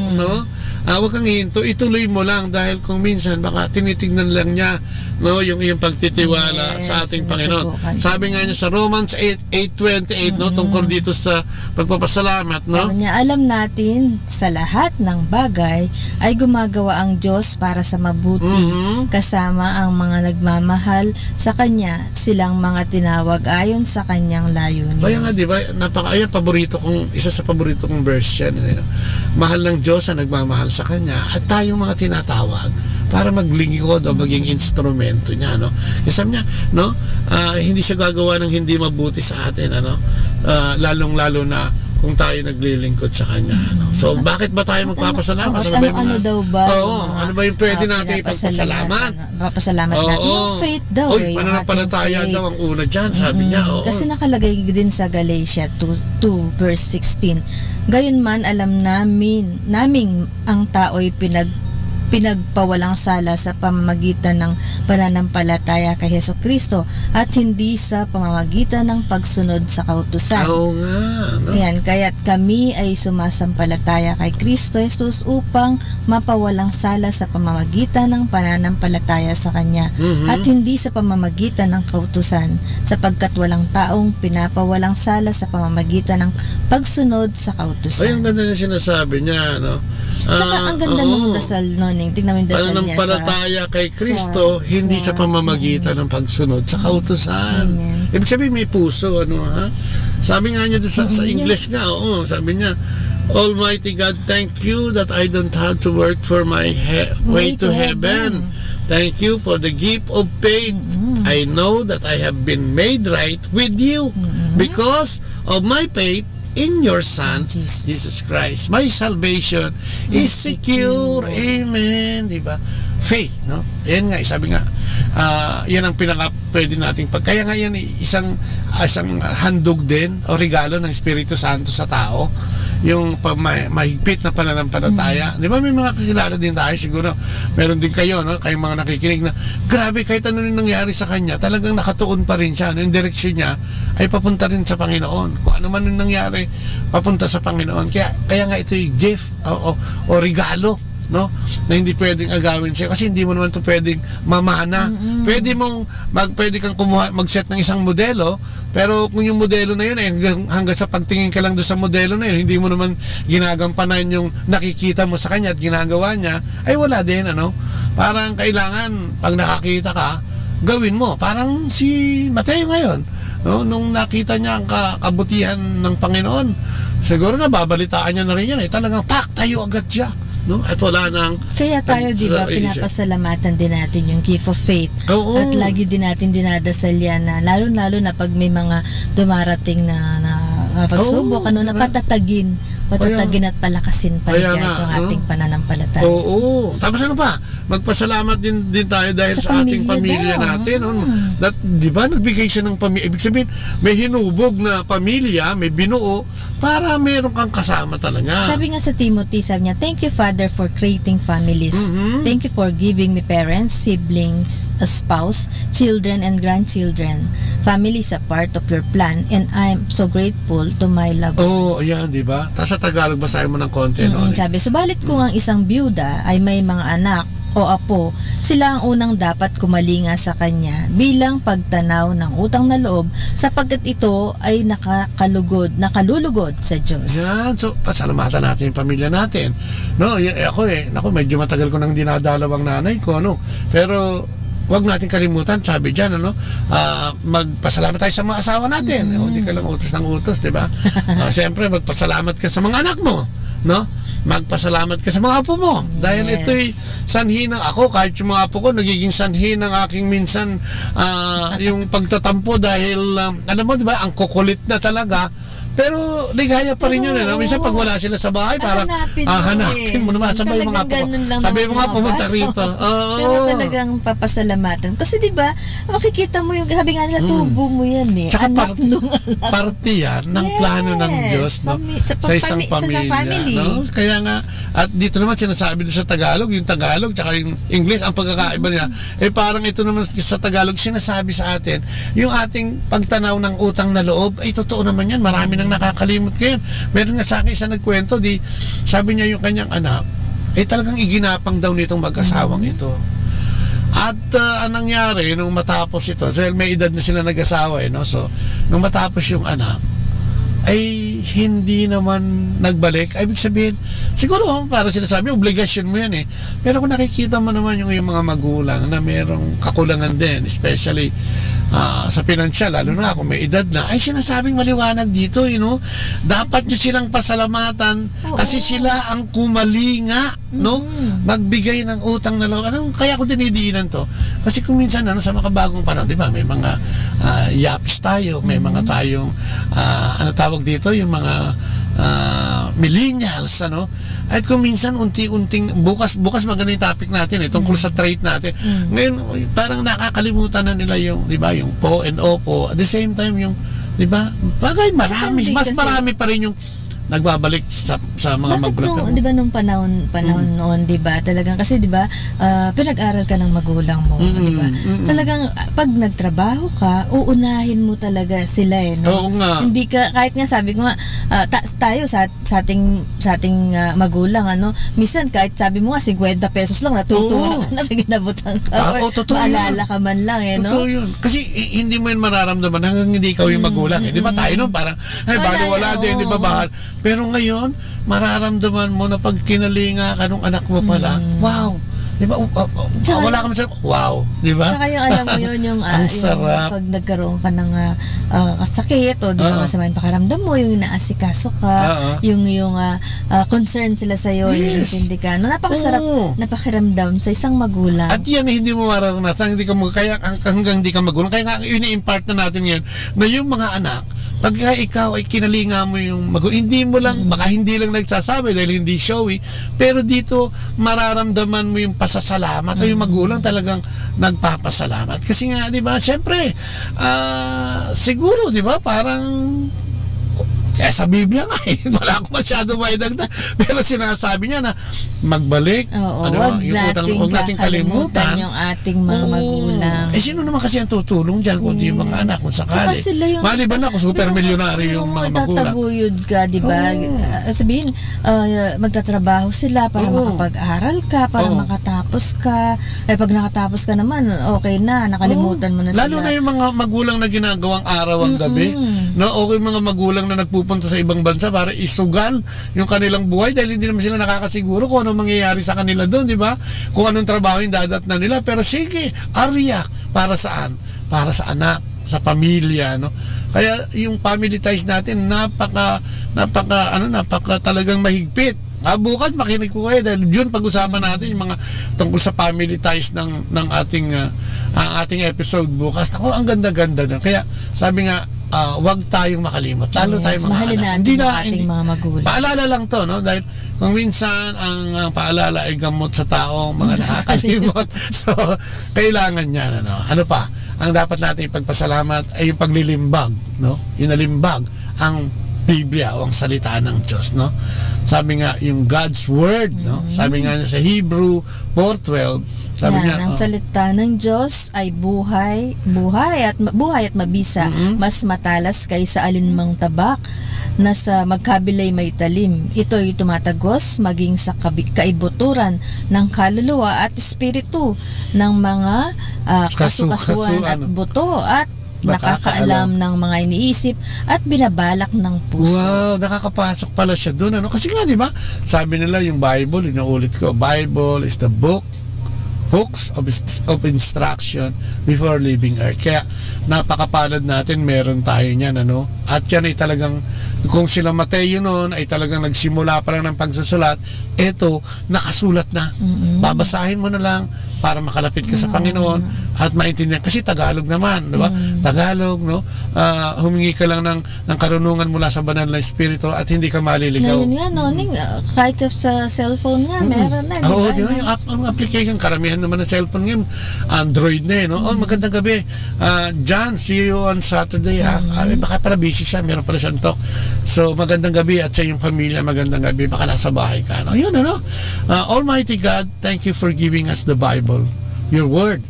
huwag kang hihinto, ituloy mo lang dahil kung minsan baka tinitignan lang niya no, yung pagtitiwala sa ating Panginoon. Sabi nga niya sa Romans 8:28, no, tungkol dito sa pagpapasalamat, no? Sabi niya, alam natin sa lahat ng bagay ay gumagawa ang Diyos para sa mabuti, kasama ang mga nagmamahal sa Kanya, silang mga tinawag ayon sa Kanyang layunin. Kaya nga, di ba, isa sa paborito kong verse yan. Mahal ng Diyos ang nagmamahal sa Kanya at tayong mga tinatawag para maglingkod o maging instrumento niya, no? Kasi niya, no, hindi siya gagawa ng hindi mabuti sa atin, ano? Lalong-lalo na kung tayo naglilingkod sa Kanya, no? So, bakit ba tayo magpapasalamat? Ano daw ba? Ano ba yung pwede natin ipagpasalamat? Papasalamat natin yung faith daw. Pananampalataya daw ang una dyan, sabi niya. Kasi nakalagay din sa Galatia 2 verse 16. Gayunman alam naming ang tao'y pinagpawalang sala sa pamamagitan ng pananampalataya kay Hesukristo at hindi sa pamamagitan ng pagsunod sa kautusan. Oo nga, no? Yan, kaya't kami ay sumasampalataya kay Kristo Jesus upang mapawalang sala sa pamamagitan ng pananampalataya sa Kanya at hindi sa pamamagitan ng kautusan, sapagkat walang taong pinapawalang sala sa pamamagitan ng pagsunod sa kautusan. Ay, ang ganda na sinasabi niya, no? Tsaka ang ganda ng dasal noning. Tingnan mo yung dasal niya sa pananampalataya kay Kristo, hindi sa pamamagitan ng pagsunod sa kautusan. Ibig sabihin may puso, ano, ha? Sabi nga niya sa English nga, sabi niya, Almighty God, thank you that I don't have to work for my way to heaven. Thank you for the gift of faith. I know that I have been made right with you because of my faith in your Son, Jesus Christ. My salvation is secure. Amen. Diba? Faith, no? Yan nga, sabi nga, yan ang pwede nating kaya nga yan isang handog din o regalo ng Espiritu Santo sa tao, yung mahigpit na pananampalataya. Di ba may mga kakilala din tayo, siguro meron din kayo, no? Kayong mga nakikinig na grabe, kahit ano yung nangyari sa kanya, talagang nakatuon pa rin siya, yung direksyon niya ay papunta rin sa Panginoon. Kung ano man yung nangyari, papunta sa Panginoon. Kaya nga ito yung gift o regalo, no, na hindi pwedeng agawin siya kasi hindi mo naman ito pwedeng mamana. Pwede kang mag-set ng isang modelo, pero kung yung modelo na yun ay hanggang sa pagtingin ka lang doon sa modelo na yun, hindi mo naman ginagampanan yung nakikita mo sa kanya at ginagawa niya, ay wala din, ano? Parang kailangan pag nakakita ka, gawin mo. Parang si Mateo ngayon, no, nung nakita niya ang kabutihan ng Panginoon, siguro nababalitaan niya na rin yan, talagang tayo agad siya, no? At wala nang kaya tayo, di ba, pinapasalamatan din natin yung gift of faith. At lagi din natin dinadasal yan na lalo-lalo na pag may mga dumarating na pagsubok, na patatagin at palakasin pa rin yung ating pananampalataya. Tapos ano pa? Magpasalamat din tayo dahil sa ating pamilya natin. Di ba, nagbigay siya ng pamilya. Ibig sabihin, may hinubog na pamilya, may binuo, para meron kang kasama talaga. Sabi nga sa Timothy, sabi niya, thank you, Father, for creating families. Thank you for giving me parents, siblings, a spouse, children, and grandchildren. Family is a part of your plan, and I'm so grateful to my loved ones. Ayan, di ba? Tapos sa Tagalog, basahin mo ng konti. Sabi, subalit kung ang isang byuda ay may mga anak o apo, sila ang unang dapat kumalinga sa kanya bilang pagtanaw ng utang na loob, sapagkat ito ay nakalulugod sa Diyos. Yan, so pasalamatan natin yung pamilya natin. No, ako medyo matagal ko nang dinadalaw ang nanay ko, no? Pero wag natin kalimutan, sabi dyan, magpasalamat tayo sa mga asawa natin. Hindi ka lang utos ng utos, di ba? Siyempre, magpasalamat ka sa mga anak mo, no? Magpasalamat ka sa mga apo mo. Dahil ito'y sanhi ng ako, kahit yung mga apo ko, nagiging sanhi ng aking minsan yung pagtatampo dahil, alam mo, di ba, ang kukulit na talaga. Pero ligaya pa rin yun, minsan pag wala sila sa bahay, parang hanapin mo naman, sabay mga pumunta rito. Pero talagang papasalamatan kasi, di ba, makikita mo yung, sabi nga nila, tubo mo yan, tsaka parte yan ng plano ng Diyos, no? Sa isang pamilya, no? Kaya nga, at dito naman sinasabi doon sa Tagalog, yung Tagalog tsaka yung English, ang pagkakaiba niya, parang ito naman sa Tagalog sinasabi sa atin, yung ating pagtanaw ng utang na loob, ay totoo naman yan, marami nang nakakalimot ngayon. Meron nga sa akin isa nagkwento, sabi niya yung kanyang anak ay talagang iginapang daw nitong mag-asawang ito. At ang nangyari, nung matapos ito, dahil may edad na sila nag-asawa, no? So, nung matapos yung anak, ay hindi naman nagbalik. Ibig sabihin, siguro para sinasabi, obligasyon mo yan eh. Pero kung nakikita mo naman yung mga magulang na merong kakulangan din, especially sa pinansyal, lalo na kung may edad na, ay sinasabing maliwanag dito, dapat nyo silang pasalamatan kasi sila ang kumalinga, no? Magbigay ng utang na loob. Kaya ko dinidiinan to? Kasi kung minsan, sa makabagong panahon, di ba, may mga yapis tayo, may mga tayong, ano tawag dito, yung mga millennials, at kung minsan unti-unting bukas maganda yung topic natin tungkol sa trait natin. Ngayon parang nakakalimutan na nila yung, di ba, yung po and opo, at the same time yung, di ba, bagay marami, mas marami pa rin yung nagbabalik sa mga magulang. Di ba nung panahon noon, di ba, talagang kasi di ba, pinag-aral ka ng magulang mo, di ba? Talagang pag nagtrabaho ka, uunahin mo talaga sila no? Oo nga. Hindi ka, kahit nga sabi ko nga, tayo sa ating magulang, minsan kahit sabi mo nga 50 pesos lang, natutuwa ka na, ginabutang ka, or maalala ka man lang, no? Totoo yun. Kasi hindi mo yun mararamdaman hanggang hindi ikaw yung magulang, di ba? Tayo nun parang, bago wala din, di ba, bahal. Pero ngayon, mararamdaman mo na pag kinalinga ka nung anak mo pala, wow! Di ba? Wala ka masabi, wow! Di ba? Saka yung alam mo yun, yung sarap. pag nagkaroon ka ng kasakit, o di ba masama yung pakaramdam mo, yung inaasikaso ka, yung concern sila sa'yo, yung intindi ka. Napakasarap napakiramdam sa isang magulang. At yan, hindi mo mararanasan, kaya hanggang hindi ka magulang. Kaya nga, ini-impart na natin yan, na yung mga anak, pagka ikaw ay kinalinga mo yung hindi mo lang, baka hindi lang nagsasabi dahil hindi showy, pero dito mararamdaman mo yung pasasalamat o yung magulang talagang nagpapasalamat. Kasi nga, di ba, syempre, siguro, di ba, parang sa Biblia nga wala akong masyado maidagdag, pero sinasabi niya na magbalik, huwag nating kalimutan yung ating mga magulang. Sino naman kasi ang tutulong dyan kundi yung mga anak kung sakali? Maliban na kung super milyonaryo yung mga magulang. Tataguyod ka, di ba? Sabihin, magtatrabaho sila para makapag-aral ka, para makatapos ka. Pag nakatapos ka naman, okay na, nakalimutan mo na sila. Lalo na yung mga magulang na ginagawang araw ang gabi, okay, mga magulang na nagpupunta sa ibang bansa para isugal yung kanilang buhay dahil hindi naman sila nakakasiguro kung ano mangyayari sa kanila doon, di ba? Kung anong trabaho yung dadatnan nila. Pero sige, ariyak. Para saan? Para sa anak, sa pamilya, no? Kaya yung family ties natin napaka talagang mahigpit. Bukas makinig ko kayo dahil yun pag-usapan natin yung mga tungkol sa family ties ng ating episode bukas. Ako, ang ganda-ganda doon. Kaya sabi nga, wag tayong makalimot. Lalo tayong mga mahalin anak. Hindi na ating mga magulang. Paalala lang to, no? Dahil kung minsan ang paalala ay gamot sa taong mga nakakalimot. So, kailangan niya, ano pa? Ang dapat natin ipagpasalamat ay yung paglilimbag, no? Yung nalimbag ang Biblia o ang salita ng Diyos, no? Sabi nga, yung God's Word, no? Sabi nga sa Hebrew 4:12, sabi niya, ang salita ng Diyos ay buhay at mabisa, mas matalas kaysa alinmang tabak na sa magkabilay may talim. Ito'y tumatagos maging sa kaibuturan ng kaluluwa at espiritu ng mga kasukasuan at buto at nakakaalam ng mga iniisip at binabalak ng puso. Wow, nakakapasok pala siya doon. Kasi nga, di ba, sabi nila yung Bible, inuulit ko, Bible is the books of instruction before leaving earth. Kaya napakapalad natin, meron tayo niyan, at yan ay talagang, kung sila Mateo noon ay talagang nagsimula pa lang ng pagsusulat, eto nakasulat na. Babasahin mo na lang para makalapit ka sa Panginoon at maintindihan. Kasi Tagalog naman, di ba? Tagalog, no? Humingi ka lang ng karunungan mula sa banal na espiritu at hindi ka maliligaw. Ngayon nga, Noning, kahit sa cellphone nga, meron na, di ba? Oo, yung application, karamihan naman ng cellphone ngayon, Android na, no? Magandang gabi. John, see you on Saturday. Baka para busy siya, meron pala siyang talk. So, magandang gabi at sa iyong pamilya, magandang gabi. Baka nasa bahay ka, no? Yun, Almighty God, thank you for giving us the Bible, your word.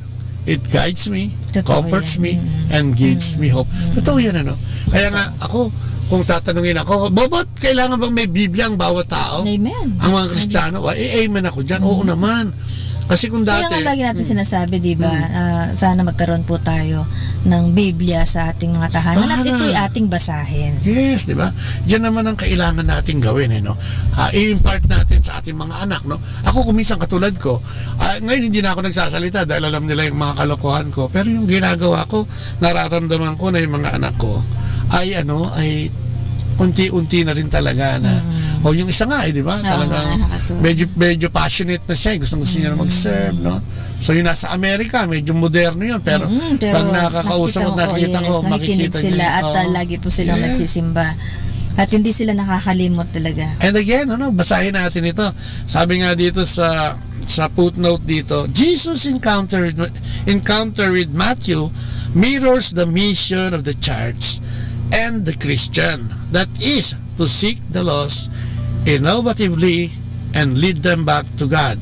It guides me, comforts me, and gives me hope. Totoo yan, Kaya nga, ako, kung tatanungin ako, Bobot, kailangan bang may Biblia ang bawat tao? Amen. Ang mga Kristiyano, amen ako dyan. Oo naman. Kasi kung dati... Kaya nga lagi natin sinasabi, di ba, sana magkaroon po tayo ng Biblia sa ating mga tahanan at ito'y ating basahin. Yes, di ba? Yan naman ang kailangan nating gawin, no? I-impart natin sa ating mga anak, no? Ako kuminsan katulad ko, ngayon hindi na ako nagsasalita dahil alam nila yung mga kalokohan ko. Pero yung ginagawa ko, nararamdaman ko na yung mga anak ko ay unti-unti na rin talaga na o yung isa nga di ba? Talagang medyo passionate na siya, gusto niya na mag-serve, no? So yung nasa Amerika, medyo moderno yun, pero pag nakakausap at nakikita ko, makikita sila niya. At lagi po silang nagsisimba. At hindi sila nakakalimot talaga. And again, basahin natin ito. Sabi nga dito sa footnote dito, Jesus' encounter with Matthew mirrors the mission of the church and the Christian, that is to seek the lost innovatively and lead them back to God.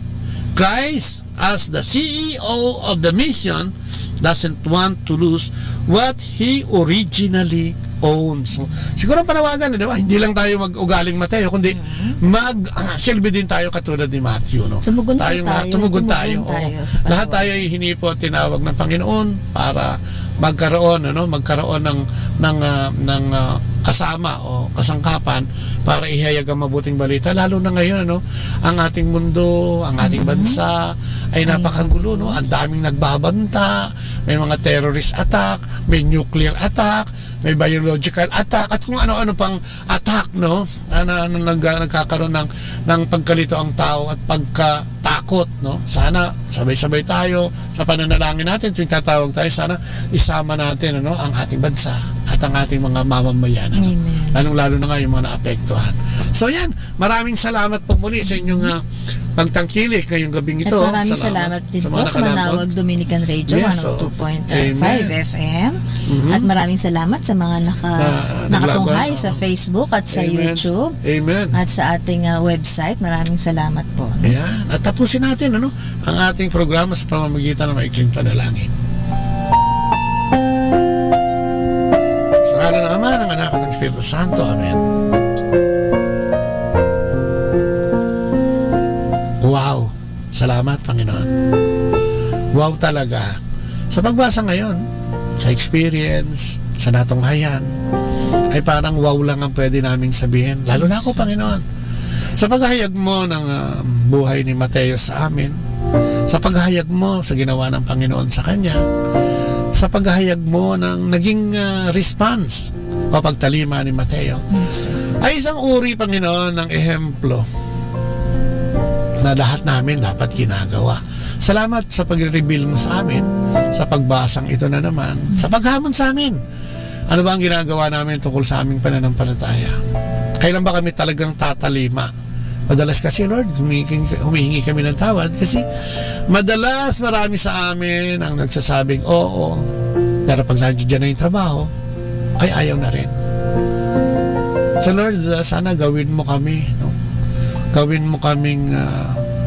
Christ, as the CEO of the mission, doesn't want to lose what he originally owns. Siguro ang panawagan, di ba? Hindi lang tayo mag-ugaling Mateo, kundi mag-silbi din tayo katulad ni Matthew, no? Tumugon tayo. Lahat tayo ay hinipo at tinawag ng Panginoon para magkaroon ng kasama o kasangkapan para ihayag ang mabuting balita, lalo na ngayon ang ating mundo, ang ating bansa ay napakagulo, no? Ang daming nagbabanta, may mga terrorist attack, may nuclear attack, may biological attack, at kung ano-ano pang attack, no? Nagkakaroon ng pagkalito ang tao at pagkatakot, no? Sana sabay-sabay tayo sa pananalangin natin tuwing tatawag tayo, sana isama natin ang ating bansa at ang ating mga mamamayan. Lalong-lalo na nga yung mga naapektuhan. So yan, maraming salamat po muli sa inyong pagtangkilik ngayong gabing ito. At maraming salamat din po sa Manawag Dominican Radio, 102.5 FM. At maraming salamat sa mga nakatunghay sa Facebook at sa YouTube. Amen. At sa ating website. Maraming salamat po. Ayan. At tapusin natin ang ating programa sa pamamagitan ng maikling panalangin. Sa ngalan ng Ama, ng Anak at ng Espiritu Santo. Amen. Wow! Salamat, Panginoon. Wow talaga. Sa pagbasa ngayon, sa experience, sa natunghayan, ay parang wow lang ang pwede naming sabihin. Lalo na ako, Panginoon. Sa paghahayag mo ng buhay ni Mateo sa amin, sa paghahayag mo sa ginawa ng Panginoon sa kanya, sa paghahayag mo ng naging response o pagtalima ni Mateo, ay isang uri, Panginoon, ng ehemplo na lahat namin dapat ginagawa. Salamat sa pag-reveal mo sa amin, sa pagbasang ito na naman, sa paghamon sa amin. Ano ba ang ginagawa namin tungkol sa aming pananampalataya? Kailan ba kami talagang tatalima? Madalas kasi, Lord, humihingi kami ng tawad kasi madalas marami sa amin ang nagsasabing oo, pero pag nandiyan na yung trabaho, ay ayaw na rin. So Lord, sana gawin mo kami, no? Gawin mo kaming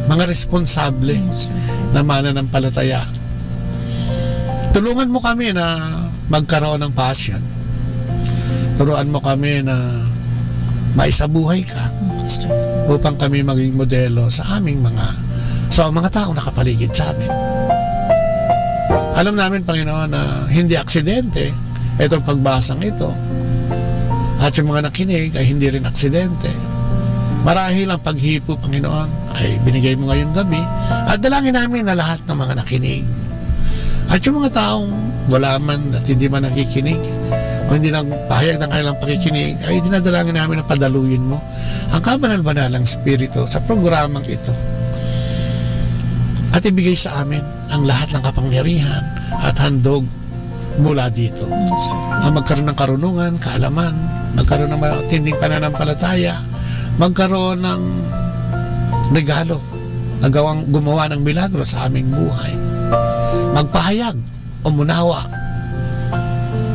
mga responsable na mananampalataya. Tulungan mo kami na magkaroon ng passion. Turuan mo kami na maisabuhay ka upang kami maging modelo sa aming mga taong nakapaligid sa amin. Alam namin, Panginoon, na hindi aksidente itong pagbasang ito at yung mga nakinig ay hindi rin aksidente. Marahil ang paghipo, Panginoon, ay binigay mo ngayong gabi at dalangin namin na lahat ng mga nakinig at yung mga taong wala man at hindi man nakikinig o hindi lang pahayag ng kanilang pakikinig, ay dinadalangin namin na padaluyin mo ang kabanal-banalang spirito sa programang ito at ibigay sa amin ang lahat ng kapangyarihan at handog mula dito. Ang magkaroon ng karunungan, kaalaman, magkaroon ng matinding pananampalataya, magkaroon ng regalo na gumawa ng milagro sa aming buhay, magpahayag o munawa,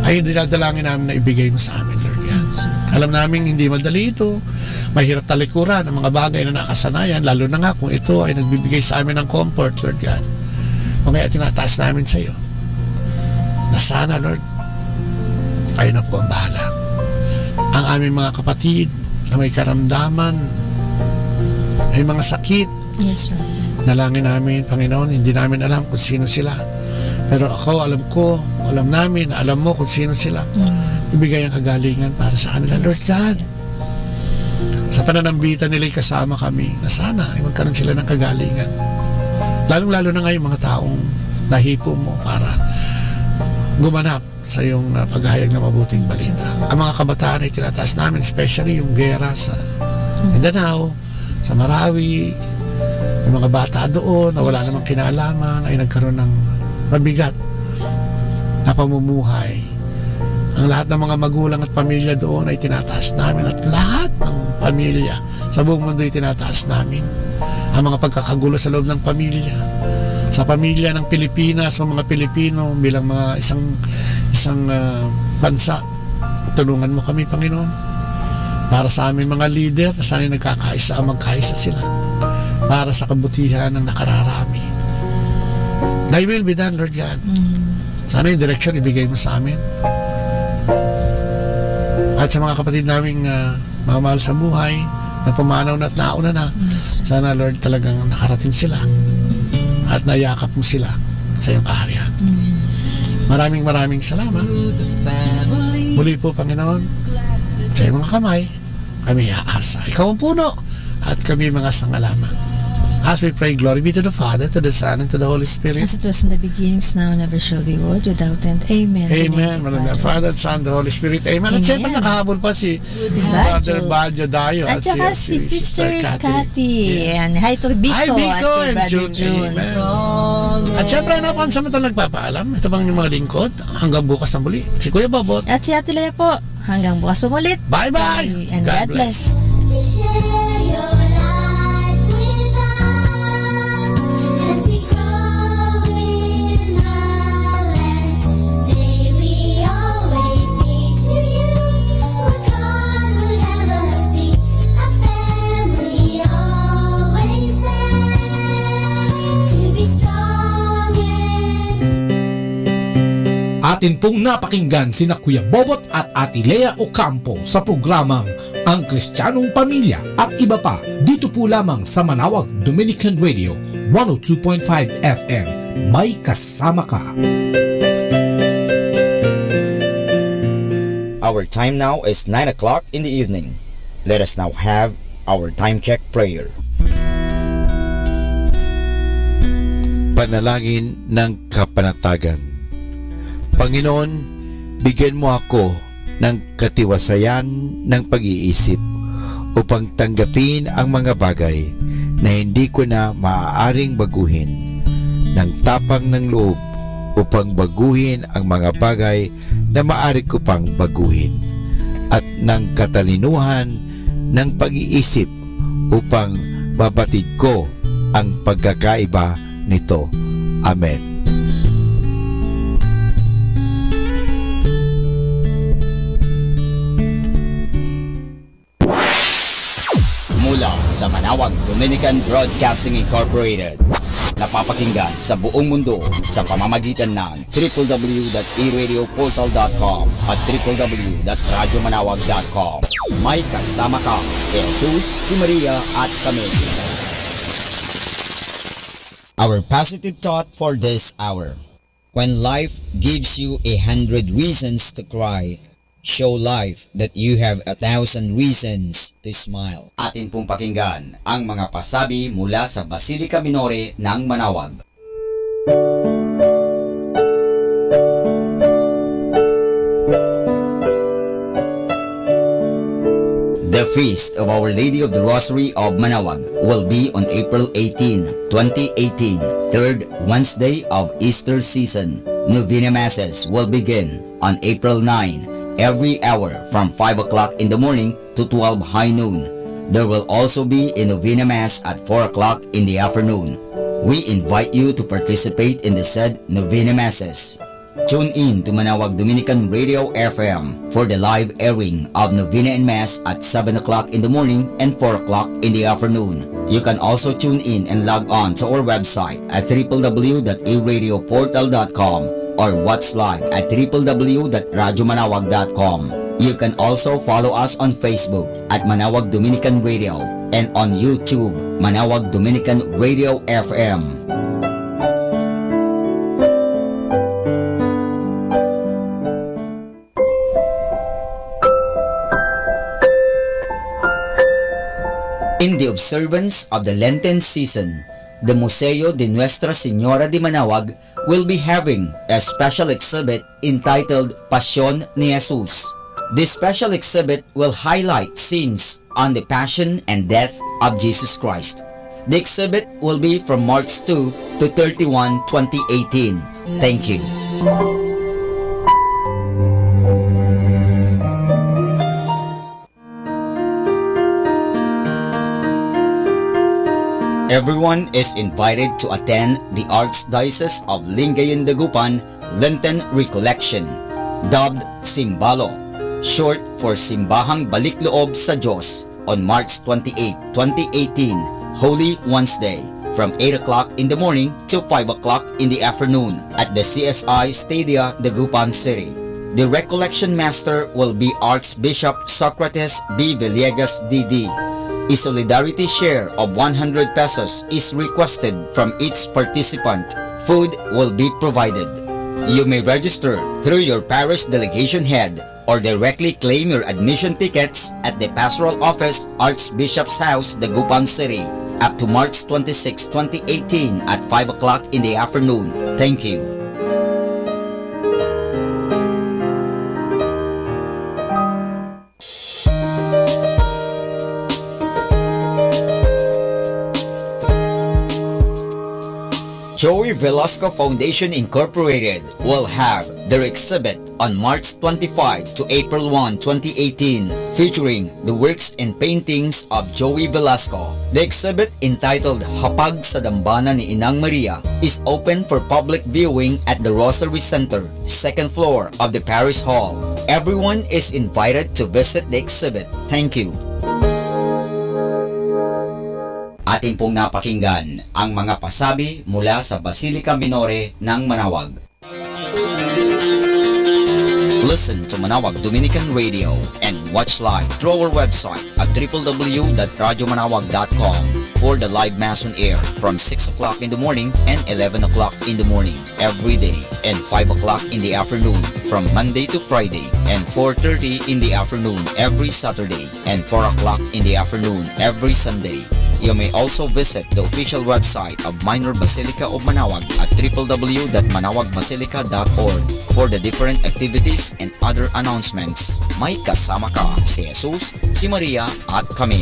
ay dinadalangin namin na ibigay mo sa amin, Lord God. Alam namin hindi madali ito, mahirap talikuran ang mga bagay na nakasanayan, lalo na nga kung ito ay nagbibigay sa amin ng comfort, Lord God. O kaya tinataas namin sa iyo na sana, Lord, kayo na po ang bahala. Ang aming mga kapatid na may karamdaman, may mga sakit, Nalangin namin, Panginoon, hindi namin alam kung sino sila. Pero ako, alam namin, alam mo kung sino sila. Ibigay ang kagalingan para sa kanila. Lord God, sa pananambitan nila'y kasama kami na sana ay magkaroon sila ng kagalingan. Lalong-lalo na ngayon mga taong nahipo mo para gumanap sa iyong paghahayag ng mabuting balita. Ang mga kabataan ay tinataas namin, especially yung gera sa Mindanao, sa Marawi, yung mga bata doon na wala namang kinalaman ay nagkaroon ng mabigat na pamumuhay. Ang lahat ng mga magulang at pamilya doon ay tinataas namin, at lahat ng pamilya sa buong mundo ay tinataas namin. Ang mga pagkakagulo sa loob ng pamilya, sa pamilya ng Pilipinas o mga Pilipino bilang mga isang bansa, tulungan mo kami, Panginoon, para sa aming mga leader na sana'y nagkakaisa, magkaisa sila para sa kabutihan ng nakararami. Thy will be done, Lord God. Sana yung direction ibigay mo sa amin. At sa mga kapatid naming mamahal sa buhay, na pumanaw na at nauna na, sana, Lord, talagang nakarating sila at nayakap mo sila sa iyong kaharian. Maraming salamat. Muli po, Panginoon, sa iyong mga kamay, kami aasa. Ikaw ang puno at kami mga sangalaman. As we pray, glory be to the Father, to the Son, and to the Holy Spirit. As it was in the beginning, now, never shall be, world without end. Amen. Amen. Maraming Father, Son, the Holy Spirit. Amen. At siyempre nakahabol pa si Brother Badjo Dayo at saka si Sister Cathy. And hi to Biko. Hi, Biko at and Brother June. Amen. At siyempre, pansamantang nagpapaalam. Ito bang yung mga lingkod? Hanggang bukas na muli. Si Kuya Bobot. At si Ate Lea po. Hanggang bukas umulit. Bye-bye. And God bless. Atin pong napakinggan sina Kuya Bobot at Ate Lea Ocampo sa programang Ang Kristiyanong Pamilya at iba pa dito po lamang sa Manawag Dominican Radio 102.5 FM. May kasama ka. Our time now is 9 o'clock in the evening. Let us now have our time check prayer. Panalangin ng kapanatagan. Panginoon, bigyan mo ako ng katiwasayan ng pag-iisip upang tanggapin ang mga bagay na hindi ko na maaaring baguhin, ng tapang ng loob upang baguhin ang mga bagay na maaari ko pang baguhin, at ng katalinuhan ng pag-iisip upang mabatid ko ang pagkakaiba nito. Amen. Mula sa Manawag Dominican Broadcasting Incorporated, napapakinggan sa buong mundo sa pamamagitan ng www.eradioportal.com at www.radyomanawag.com. May kasama ka si Jesus, si Maria at kami. Our positive thought for this hour. When life gives you 100 reasons to cry, show life that you have 1,000 reasons to smile. Atin pong pakinggan ang mga pasabi mula sa Basilica Minore ng Manawag. The Feast of Our Lady of the Rosary of Manawag will be on April 18, 2018, third Wednesday of Easter season. Novena Masses will begin on April 9, every hour from 5 o'clock in the morning to 12 high noon. There will also be a Novena Mass at 4 o'clock in the afternoon. We invite you to participate in the said Novena Masses. Tune in to Manawag Dominican Radio FM for the live airing of Novena and Mass at 7 o'clock in the morning and 4 o'clock in the afternoon. You can also tune in and log on to our website at www.eradioportal.com or watch live at www.radyomanawag.com. You can also follow us on Facebook at Manawag Dominican Radio and on YouTube, Manawag Dominican Radio FM. In the observance of the Lenten season, the Museo de Nuestra Señora de Manawag will be having a special exhibit entitled Pasión ni Jesus. This special exhibit will highlight scenes on the Passion and Death of Jesus Christ. The exhibit will be from March 2 to 31, 2018. Thank you. Everyone is invited to attend the Archdiocese of Lingayen Dagupan Lenten Recollection, dubbed Simbalo, short for Simbahang Balikloob sa Diyos, on March 28, 2018, Holy Wednesday, from 8 o'clock in the morning to 5 o'clock in the afternoon at the CSI Stadia, Dagupan City. The recollection master will be Archbishop Socrates B. Villegas D.D. A solidarity share of 100 pesos is requested from each participant. Food will be provided. You may register through your parish delegation head or directly claim your admission tickets at the Pastoral Office, Archbishop's House, Dagupan City, up to March 26, 2018 at 5 o'clock in the afternoon. Thank you. Joey Velasco Foundation Incorporated will have their exhibit on March 25 to April 1, 2018, featuring the works and paintings of Joey Velasco. The exhibit, entitled Hapag sa Dambana ni Inang Maria, is open for public viewing at the Rosary Center, second floor of the Parish Hall. Everyone is invited to visit the exhibit. Thank you. Atin pong napakinggan ang mga pasabi mula sa Basilica Minore ng Manawag. Listen to Manawag Dominican Radio and watch live through our website at www.radyomanawag.com for the live Mass on air from 6 o'clock in the morning and 11 o'clock in the morning every day, and 5 o'clock in the afternoon from Monday to Friday, and 4:30 in the afternoon every Saturday, and 4 o'clock in the afternoon every Sunday. You may also visit the official website of Minor Basilica of Manawag at www.manawagBasilica.org for the different activities and other announcements. May kasama ka si Jesus, si Maria at kami.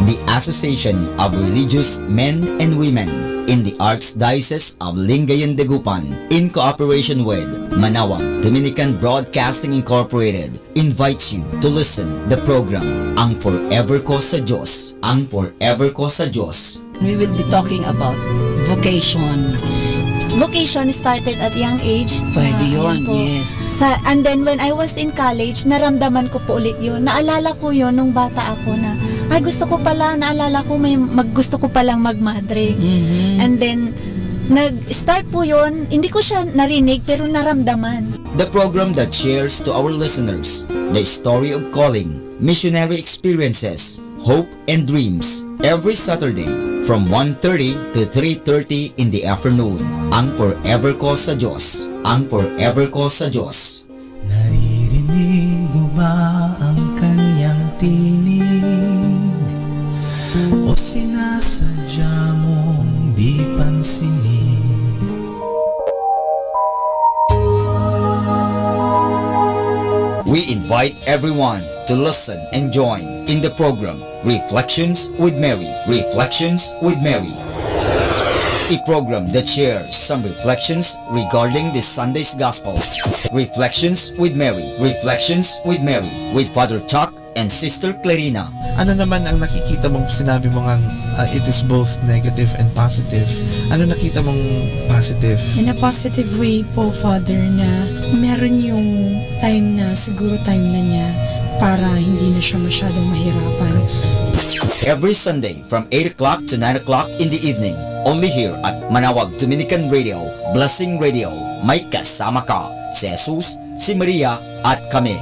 The Association of Religious Men and Women in the Archdiocese of Lingayen Dagupan, in cooperation with Manawag Dominican Broadcasting Incorporated, invites you to listen the program Ang Forever Ko sa Diyos. Ang Forever Ko sa Diyos. We will be talking about vocation. Vocation started at young age. Pwede yun, yes. And then when I was in college, naramdaman ko po ulit yun. Naalala ko yun nung bata ako na, ay gusto ko pala, naalala ko gusto ko palang magmadre. And then, nag-start po yun, hindi ko siya narinig pero naramdaman. The program that shares to our listeners the story of calling, missionary experiences, hope and dreams, every Saturday from 1:30 to 3:30 in the afternoon. Ang Forever Ko sa Diyos. Ang Forever Ko sa Diyos. Naririnig mo ba ang kanyang tinig? O sinasadya mong di pansinin? We invite everyone to listen and join in the program Reflections with Mary. Reflections with Mary. A program that shares some reflections regarding this Sunday's Gospel. Reflections with Mary. Reflections with Mary with Father Chuck and Sister Clarina. Ano naman ang nakikita mong sinabi mo ngang it is both negative and positive? Ano nakita mong positive? In a positive way po, Father, na meron yung time na siguro time na niya para hindi na siya masyadong mahirapan. Every Sunday from 8 o'clock to 9 o'clock in the evening Only here at Manawag Dominican Radio, Blessing Radio. May kasama ka, si Jesus, si Maria, at kami.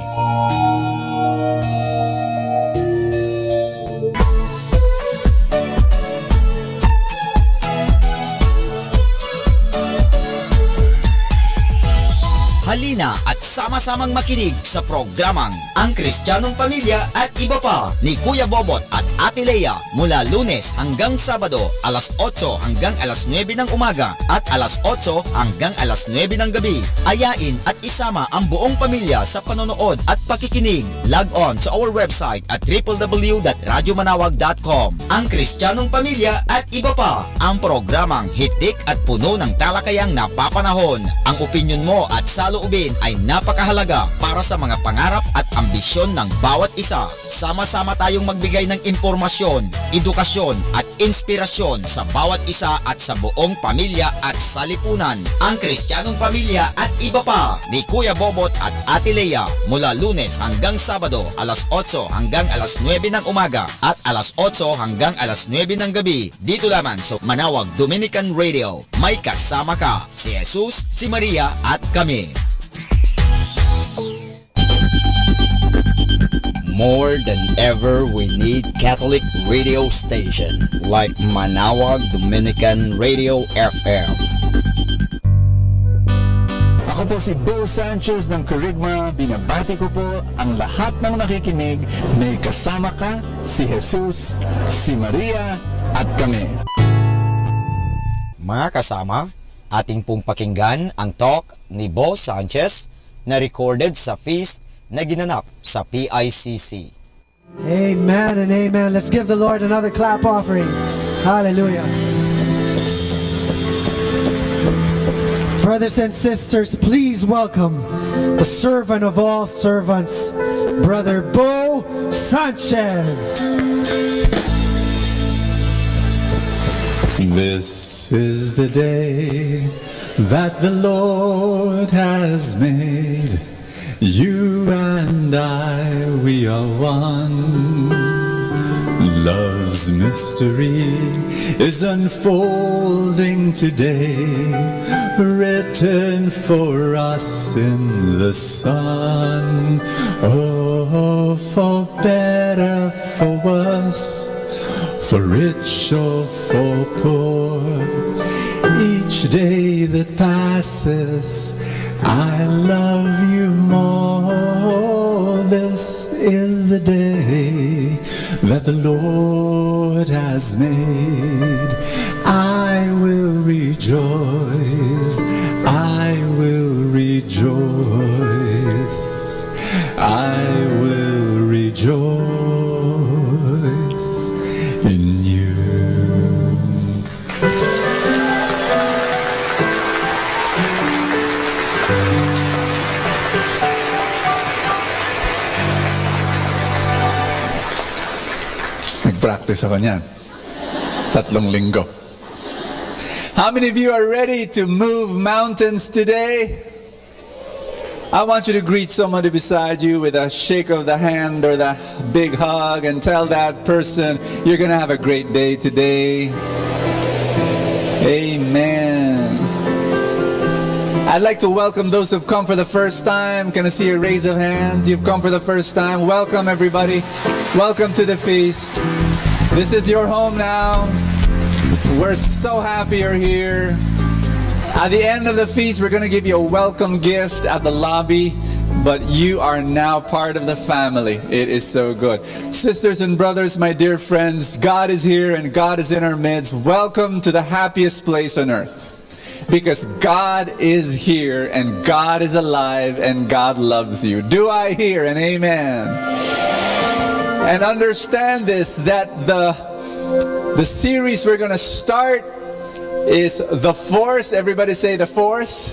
Halina at sama-samang makinig sa programang Ang Kristiyanong Pamilya at Iba Pa ni Kuya Bobot at Ate Lea mula Lunes hanggang Sabado alas 8 hanggang alas 9 ng umaga at alas 8 hanggang alas 9 ng gabi. Ayain at isama ang buong pamilya sa panonood at pakikinig. Log on sa our website at www.radyomanawag.com. Ang Kristiyanong Pamilya at Iba Pa, ang programang hitik at puno ng talakayang napapanahon. Ang opinyon mo at saloobin ay napakahalaga para sa mga pangarap at ambisyon ng bawat isa. Sama-sama tayong magbigay ng impormasyon, edukasyon at inspirasyon sa bawat isa at sa buong pamilya at salipunan. Ang Kristiyanong Pamilya at Iba Pa ni Kuya Bobot at Ate Lea mula Lunes hanggang Sabado alas 8 hanggang alas 9 ng umaga at alas 8 hanggang alas 9 ng gabi dito lamang sa Manawag Dominican Radio. May kasama ka, si Jesus, si Maria at kami. More than ever, we need Catholic radio station like Manawag Dominican Radio FM. Ako po si Bo Sanchez ng Kerygma. Binabati ko po ang lahat ng nakikinig. May kasama ka, si Jesus, si Maria, at kami. Mga kasama, ating pong pakinggan ang talk ni Bo Sanchez na recorded sa feast na ginanap sa PICC. Amen and amen. Let's give the Lord another clap offering. Hallelujah. Brothers and sisters, please welcome the servant of all servants, Brother Bo Sanchez. This is the day that the Lord has made. You and I, we are one. Love's mystery is unfolding today, written for us in the sun. Oh, for better, for worse, for rich or for poor, each day that passes, I love you more. This is the day that the Lord has made. I will rejoice. I will rejoice. I will rejoice in you. Nag-practice ako niyan. 3 linggo. How many of you are ready to move mountains today? I want you to greet somebody beside you with a shake of the hand or the big hug and tell that person you're going to have a great day today. Amen. I'd like to welcome those who've come for the first time. Can I see a raise of hands? You've come for the first time. Welcome, everybody. Welcome to the feast. This is your home now. We're so happy you're here. At the end of the feast, we're going to give you a welcome gift at the lobby, but you are now part of the family. It is so good. Sisters and brothers, my dear friends, God is here and God is in our midst. Welcome to the happiest place on earth. Because God is here and God is alive and God loves you. Do I hear an amen? And understand this, that the series we're going to start is The Force. Everybody say The Force.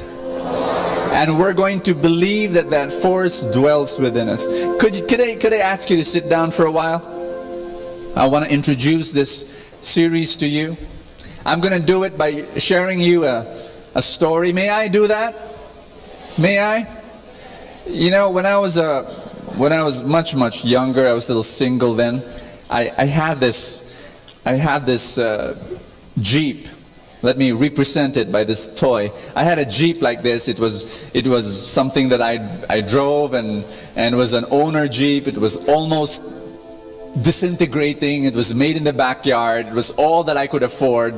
And we're going to believe that that force dwells within us. Could I ask you to sit down for a while? I want to introduce this series to you. I'm going to do it by sharing you a story. May I do that? May I? You know, when I was much younger, I was a little single then. I had this Jeep. Let me represent it by this toy. I had a Jeep like this. It was something that I drove, and it was an owner Jeep. It was almost disintegrating. It was made in the backyard. It was all that I could afford,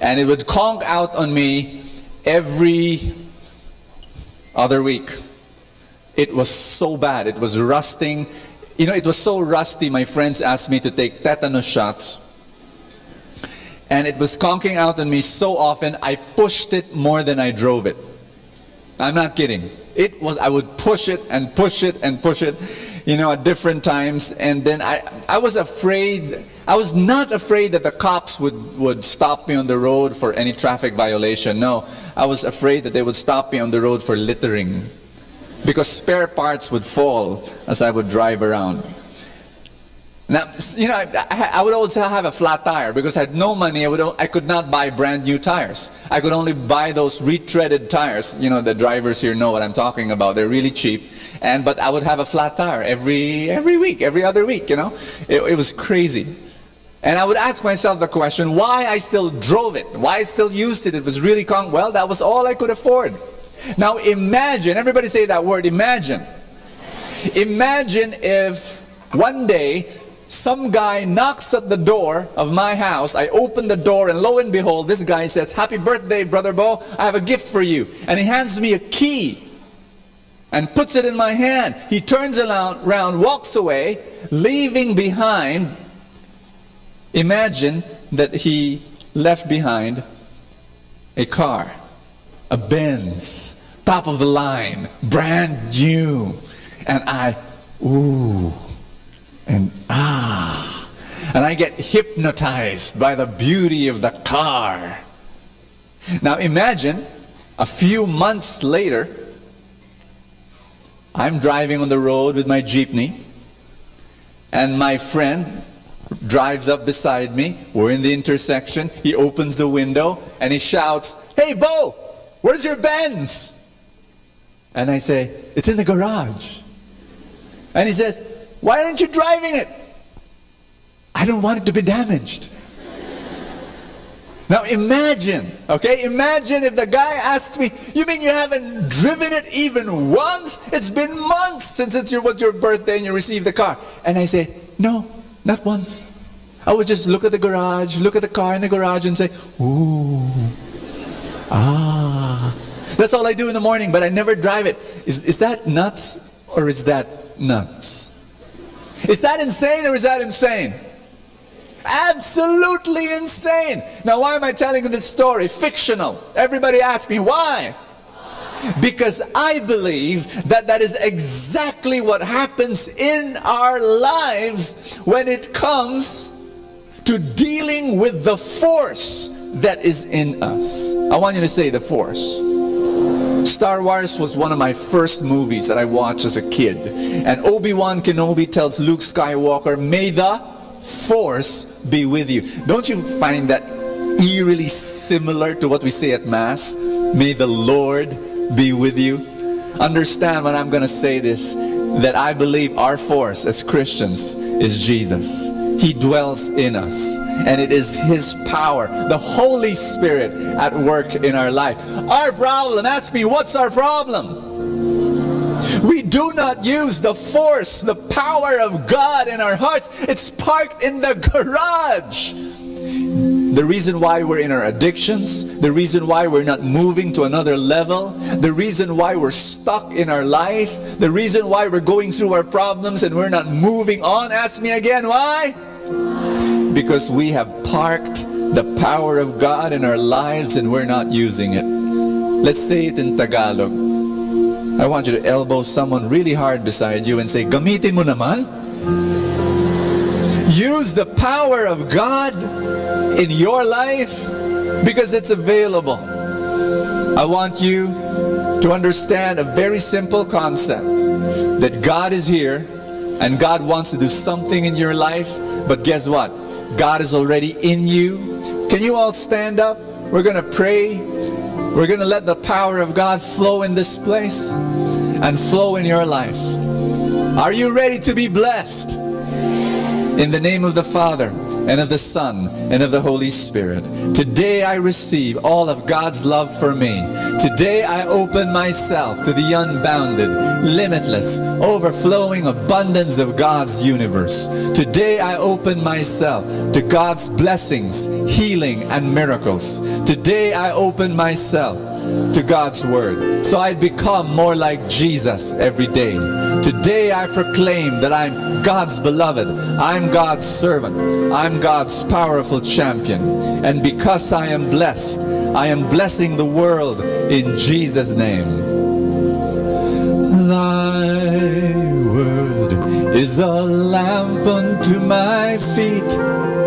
and it would conk out on me every other week. It was so bad. It was rusting. You know, it was so rusty. My friends asked me to take tetanus shots. And it was conking out on me so often, I pushed it more than I drove it. I'm not kidding. I would push it and push it and push it, you know, at different times. And then I was afraid. I was not afraid that the cops would stop me on the road for any traffic violation. No, I was afraid that they would stop me on the road for littering, because spare parts would fall as I would drive around. Now, you know, I would always have a flat tire because I had no money. I could not buy brand new tires. I could only buy those retreaded tires. You know, the drivers here know what I'm talking about. They're really cheap. But I would have a flat tire every week, every other week, you know. It was crazy. And I would ask myself the question, why I still drove it, why I still used it. It was really well, that was all I could afford. Now imagine, everybody say that word, imagine. Imagine if one day some guy knocks at the door of my house. I open the door, and lo and behold, this guy says, "Happy birthday, Brother Bo. I have a gift for you." And he hands me a key and puts it in my hand. He turns around, walks away, leaving behind. Imagine that he left behind a car, a Benz, top of the line, brand new. And and I get hypnotized by the beauty of the car. Now imagine a few months later, I'm driving on the road with my jeepney, and my friend drives up beside me. We're in the intersection. He opens the window and he shouts, "Hey Bo, where's your Benz?" And I say, "It's in the garage." And he says, "Why aren't you driving it?" "I don't want it to be damaged." Now imagine, okay, imagine if the guy asks me, "You mean you haven't driven it even once? It's been months since it was your birthday and you received the car." And I say, "No, not once." I would just look at the garage, look at the car in the garage and say, "Ooh, ah." That's all I do in the morning, but I never drive it. Is that nuts or is that nuts? Is that insane or is that insane? Absolutely insane. Now why am I telling you this story? Fictional. Everybody asks me why? Because I believe that that is exactly what happens in our lives when it comes to dealing with the force that is in us. I want you to say the force. Star Wars was one of my first movies that I watched as a kid. And Obi-Wan Kenobi tells Luke Skywalker, "May the force be with you." Don't you find that eerily similar to what we say at Mass? May the Lord be with you. Understand when I'm going to say this, that I believe our force as Christians is Jesus. He dwells in us, and it is His power, the Holy Spirit at work in our life. Our problem, ask me, what's our problem? We do not use the force, the power of God in our hearts. It's parked in the garage. The reason why we're in our addictions, the reason why we're not moving to another level, the reason why we're stuck in our life, the reason why we're going through our problems and we're not moving on, ask me again, why? Because we have parked the power of God in our lives and we're not using it. Let's say it in Tagalog. I want you to elbow someone really hard beside you and say, "Gamitin mo naman." Use the power of God in your life because it's available. I want you to understand a very simple concept, that God is here and God wants to do something in your life, but guess what? God is already in you. Can you all stand up? We're going to pray. We're going to let the power of God flow in this place and flow in your life. Are you ready to be blessed? In the name of the Father, and of the Son, and of the Holy Spirit. Today I receive all of God's love for me. Today I open myself to the unbounded, limitless, overflowing abundance of God's universe. Today I open myself to God's blessings, healing, and miracles. Today I open myself to God's Word, so I become more like Jesus every day. Today I proclaim that I'm God's beloved, I'm God's servant, I'm God's powerful champion, and because I am blessing the world in Jesus' name. Thy word is a lamp unto my feet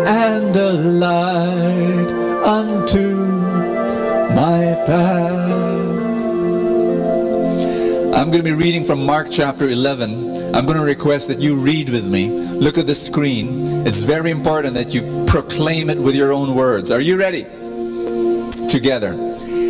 and a light unto my path. I'm going to be reading from Mark chapter 11. I'm going to request that you read with me. Look at the screen. It's very important that you proclaim it with your own words. Are you ready? Together.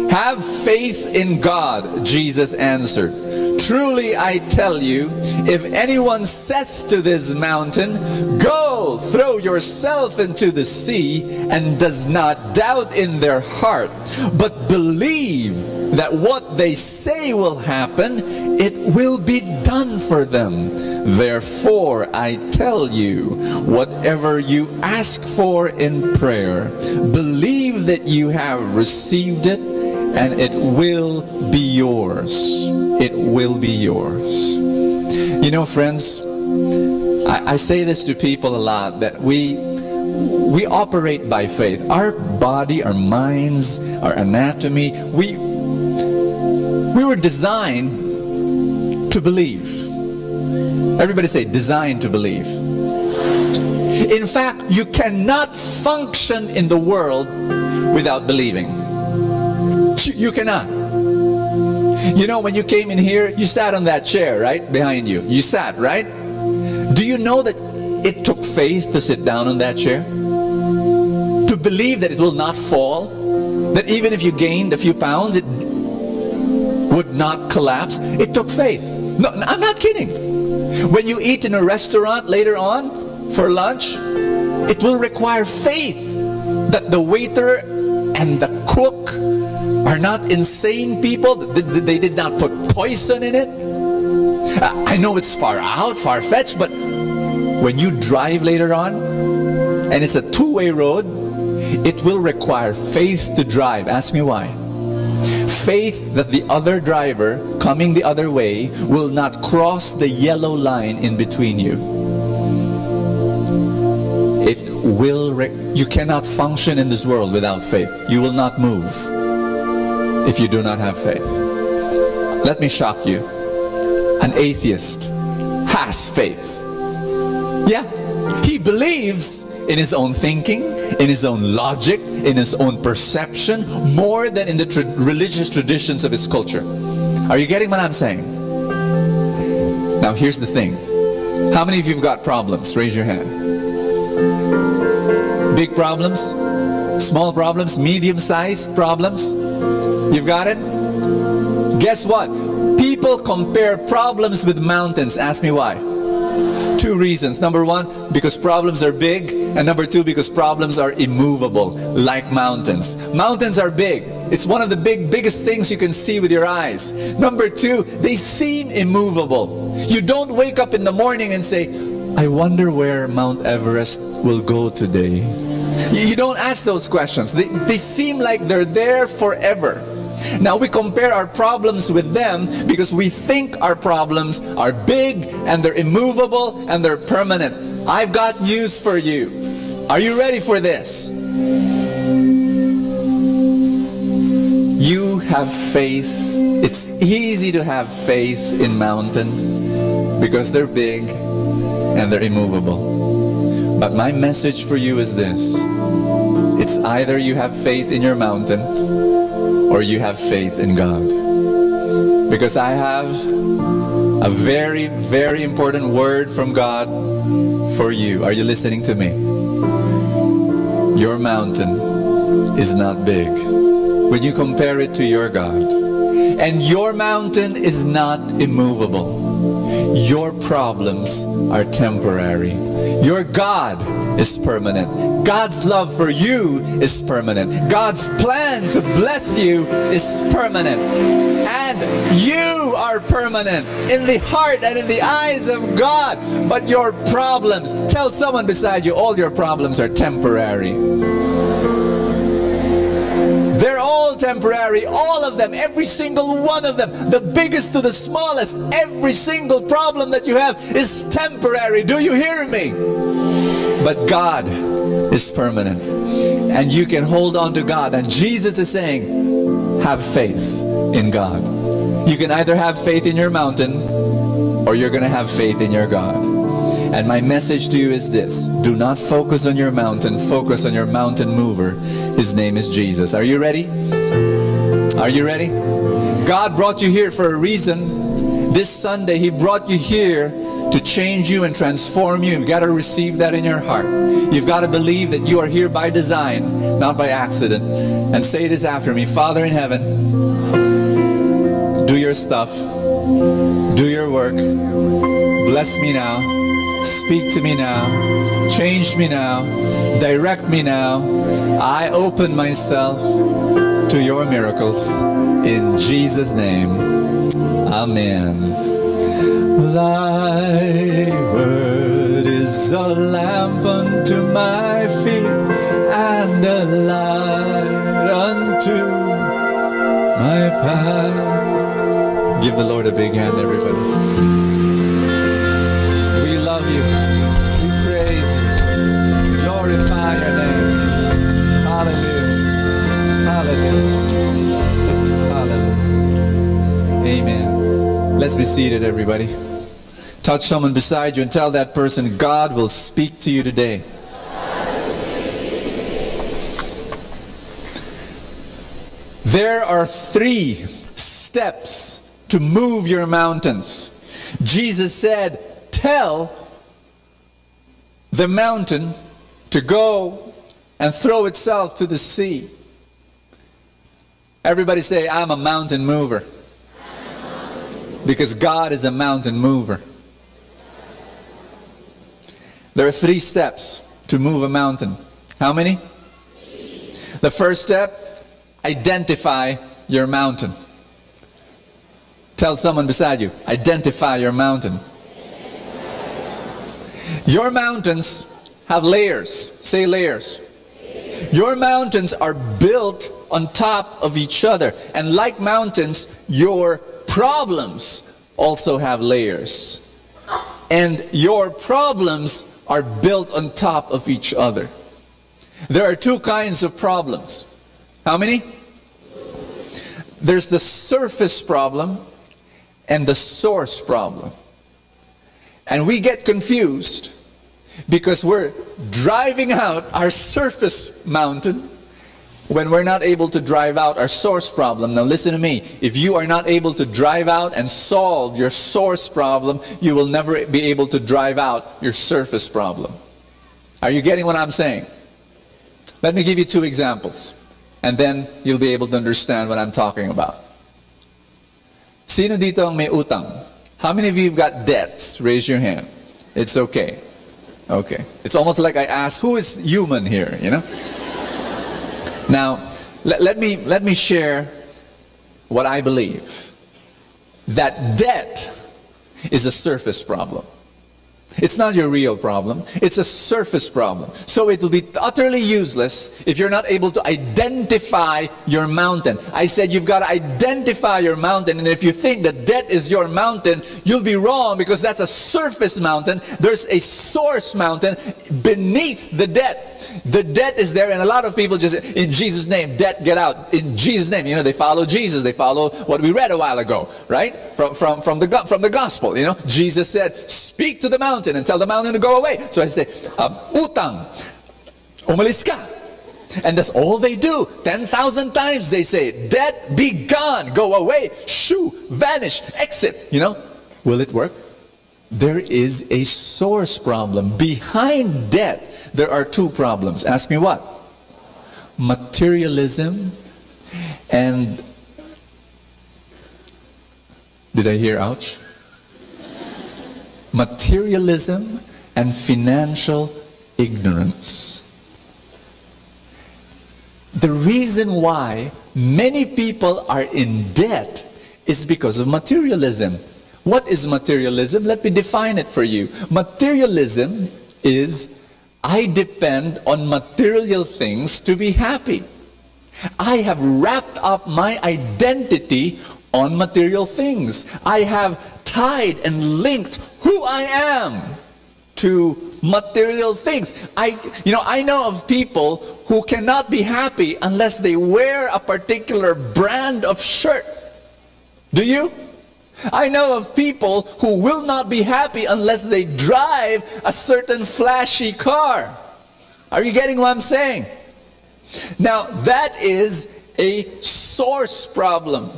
Have faith in God, Jesus answered. Truly I tell you, if anyone says to this mountain, go, throw yourself into the sea, and does not doubt in their heart, but believe that what they say will happen, it will be done for them. Therefore I tell you, whatever you ask for in prayer, believe that you have received it, and it will be yours. It will be yours. You know, friends, I say this to people a lot, that we operate by faith. Our body, our minds, our anatomy, we were designed to believe. Everybody say, designed to believe. In fact, you cannot function in the world without believing. You cannot. You know, when you came in here, you sat on that chair, right? Behind you. You sat, right? Do you know that it took faith to sit down on that chair? To believe that it will not fall? That even if you gained a few pounds, it would not collapse? It took faith. No, I'm not kidding. When you eat in a restaurant later on for lunch, it will require faith that the waiter and the cook are not insane people. They did not put poison in it. I know it's far out, far-fetched, but when you drive later on, and it's a two-way road, it will require faith to drive. Ask me why. Faith that the other driver coming the other way will not cross the yellow line in between you. It will. You cannot function in this world without faith. You will not move if you do not have faith. Let me shock you. An atheist has faith. Yeah, he believes in his own thinking, in his own logic, in his own perception, more than in the religious traditions of his culture. Are you getting what I'm saying? Now here's the thing. How many of you have got problems? Raise your hand. Big problems? Small problems? Medium-sized problems? You've got it? Guess what? People compare problems with mountains. Ask me why. Two reasons. Number one, because problems are big. And number two, because problems are immovable, like mountains. Mountains are big. It's one of the biggest things you can see with your eyes. Number two, they seem immovable. You don't wake up in the morning and say, I wonder where Mount Everest will go today. You don't ask those questions. They seem like they're there forever. Now we compare our problems with them because we think our problems are big and they're immovable and they're permanent. I've got news for you. Are you ready for this? You have faith. It's easy to have faith in mountains because they're big and they're immovable. But my message for you is this. It's either you have faith in your mountain or you have faith in God. Because I have a very, very important word from God for you. Are you listening to me? Your mountain is not big when you compare it to your God. And your mountain is not immovable. Your problems are temporary. Your God is permanent. God's love for you is permanent. God's plan to bless you is permanent. And you are permanent in the heart and in the eyes of God. But your problems, tell someone beside you, all your problems are temporary. They're all temporary, all of them, every single one of them, the biggest to the smallest, every single problem that you have is temporary. Do you hear me? But God is permanent. And you can hold on to God. And Jesus is saying, have faith in God. You can either have faith in your mountain or you're going to have faith in your God. And my message to you is this: do not focus on your mountain, focus on your mountain mover. His name is Jesus. Are you ready? Are you ready? God brought you here for a reason. This Sunday, He brought you here to change you and transform you. You've got to receive that in your heart. You've got to believe that you are here by design, not by accident. And say this after me: Father in heaven, do your stuff, do your work, bless me now, speak to me now, change me now, direct me now. I open myself to your miracles in Jesus' name. Amen. Thy word is a lamp unto my feet and a light unto my path. Give the Lord a big hand, everybody. We love you. We praise you. Glorify your name. Hallelujah. Hallelujah. Hallelujah. Amen. Let's be seated, everybody. Touch someone beside you and tell that person, God will speak to you today. There are 3 steps to move your mountains. Jesus said, tell the mountain to go and throw itself to the sea. Everybody say, I'm a mountain mover. Because God is a mountain mover. There are 3 steps to move a mountain. How many? The first step, identify your mountain. Tell someone beside you, identify your mountain. Your mountains have layers. Say layers. Your mountains are built on top of each other. And like mountains, your problems also have layers. And your problems are built on top of each other. There are 2 kinds of problems. How many? There's the surface problem and the source problem. And we get confused because we're driving out our surface mountain when we're not able to drive out our source problem. Now listen to me. If you are not able to drive out and solve your source problem, you will never be able to drive out your surface problem. Are you getting what I'm saying? Let me give you 2 examples, and then you'll be able to understand what I'm talking about. Sino dito ang may utang? How many of you have got debts? Raise your hand. It's okay. Okay. It's almost like I asked, who is human here, you know? Now, let me share what I believe. That debt is a surface problem. It's not your real problem. It's a surface problem. So it will be utterly useless if you're not able to identify your mountain. I said you've got to identify your mountain. And if you think that debt is your mountain, you'll be wrong, because that's a surface mountain. There's a source mountain beneath the debt. The debt is there, and a lot of people just, in Jesus' name, debt, get out. In Jesus' name, you know, they follow Jesus. They follow what we read a while ago, right? From the gospel, you know. Jesus said, speak to the mountain and tell the mountain to go away. So I say, utang, umalis ka. And that's all they do. 10,000 times they say, debt, be gone, go away, shoo, vanish, exit. You know, will it work? There is a source problem. Behind debt, there are 2 problems. Ask me what? Materialism and... Did I hear ouch? Materialism and financial ignorance. The reason why many people are in debt is because of materialism. What is materialism? Let me define it for you. Materialism is, I depend on material things to be happy. I have wrapped up my identity on material things. I have tied and linked who I am to material things. I know of people who cannot be happy unless they wear a particular brand of shirt. Do you? I know of people who will not be happy unless they drive a certain flashy car. Are you getting what I'm saying? Now, that is a source problem.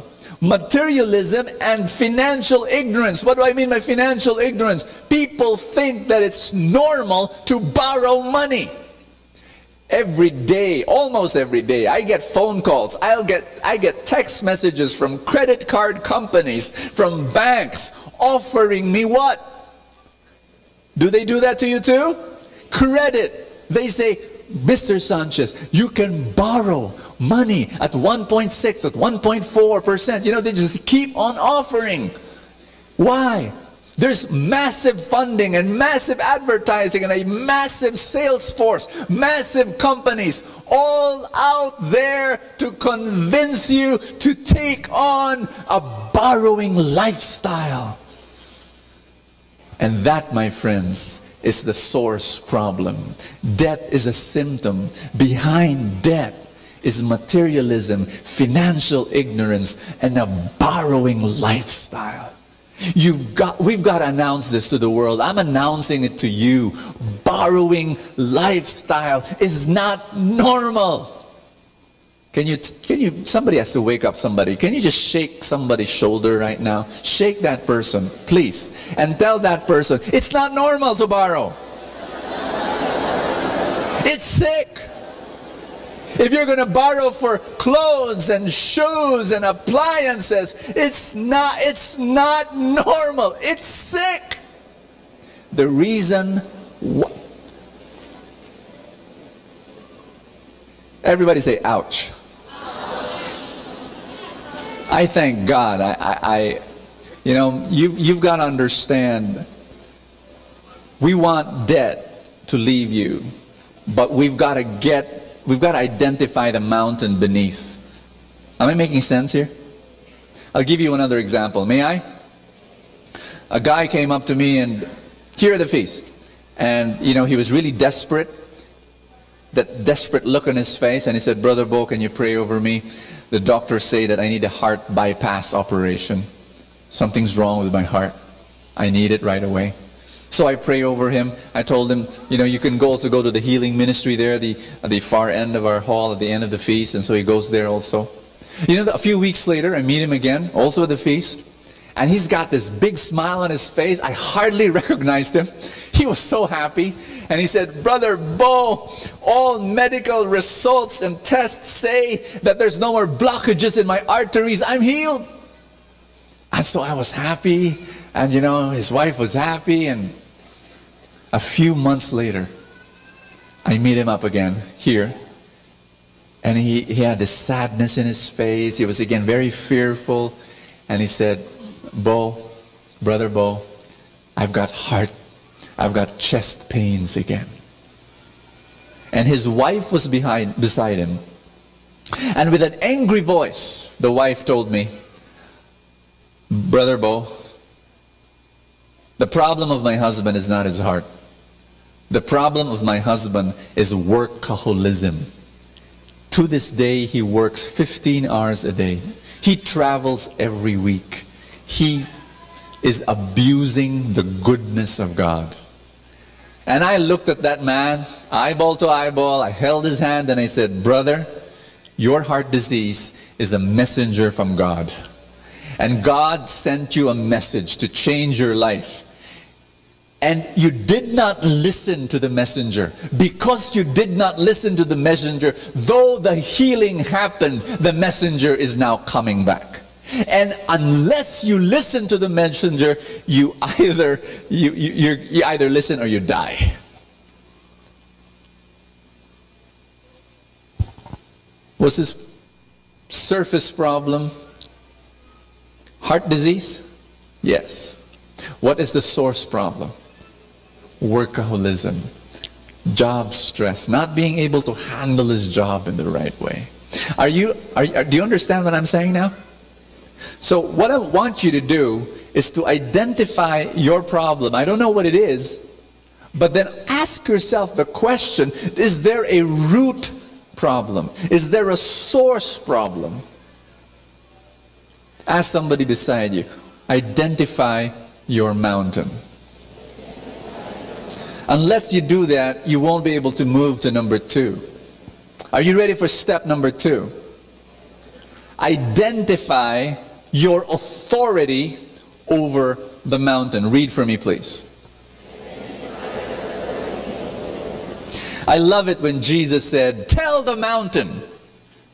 Materialism and financial ignorance. What do I mean by financial ignorance? People think that it's normal to borrow money. Every day, almost every day, I get phone calls. I get text messages from credit card companies, from banks, offering me what? Do they do that to you too? Credit. They say, Mr. Sanchez, you can borrow money at 1.6, at 1.4%. You know, they just keep on offering. Why? There's massive funding and massive advertising and a massive sales force, massive companies all out there to convince you to take on a borrowing lifestyle. And that, my friends, is the source problem. Debt is a symptom. Behind debt is materialism, financial ignorance, and a borrowing lifestyle. We've got to announce this to the world. I'm announcing it to you. Borrowing lifestyle is not normal. Can you, somebody has to wake up somebody. Can you just shake somebody's shoulder right now? Shake that person, please. And tell that person, it's not normal to borrow. It's sick. If you're going to borrow for clothes and shoes and appliances, it's not normal. It's sick. The reason everybody say ouch. I thank God. You've got to understand, we want debt to leave you, but we've got to identify the mountain beneath. Am I making sense here? I'll give you another example. May I? A guy came up to me and here at the feast, and he was really desperate. That desperate look on his face, and he said, Brother Bo, can you pray over me? The doctors say that I need a heart bypass operation. Something's wrong with my heart. I need it right away. So I pray over him. I told him, you can also go to the healing ministry there, at the far end of our hall, at the end of the feast. And so he goes there also. A few weeks later, I meet him again, also at the feast. And he's got this big smile on his face. I hardly recognized him. He was so happy. And he said, Brother Bo, all medical results and tests say that there's no more blockages in my arteries. I'm healed. And so I was happy. And his wife was happy. And a few months later, I meet him up again here. And he had this sadness in his face. He was again very fearful. And he said, Brother Bo, I've got chest pains again. And his wife was beside him. And with an angry voice, the wife told me, Brother Bo, the problem of my husband is not his heart. The problem of my husband is workaholism. To this day, he works 15 hours a day. He travels every week. He is abusing the goodness of God. And I looked at that man, eyeball to eyeball. I held his hand and I said, Brother, your heart disease is a messenger from God. And God sent you a message to change your life. And you did not listen to the messenger. Because you did not listen to the messenger, though the healing happened, the messenger is now coming back. And unless you listen to the messenger, you either listen or you die. Was his surface problem heart disease? Yes. What is the source problem? Workaholism, job stress, not being able to handle his job in the right way. Do you understand what I'm saying now? So what I want you to do is to identify your problem. I don't know what it is, but then ask yourself the question, is there a root problem? Is there a source problem? Ask somebody beside you. Identify your mountain. Unless you do that, you won't be able to move to number 2. Are you ready for step number 2? Identify your authority over the mountain. Read for me, please. I love it when Jesus said, tell the mountain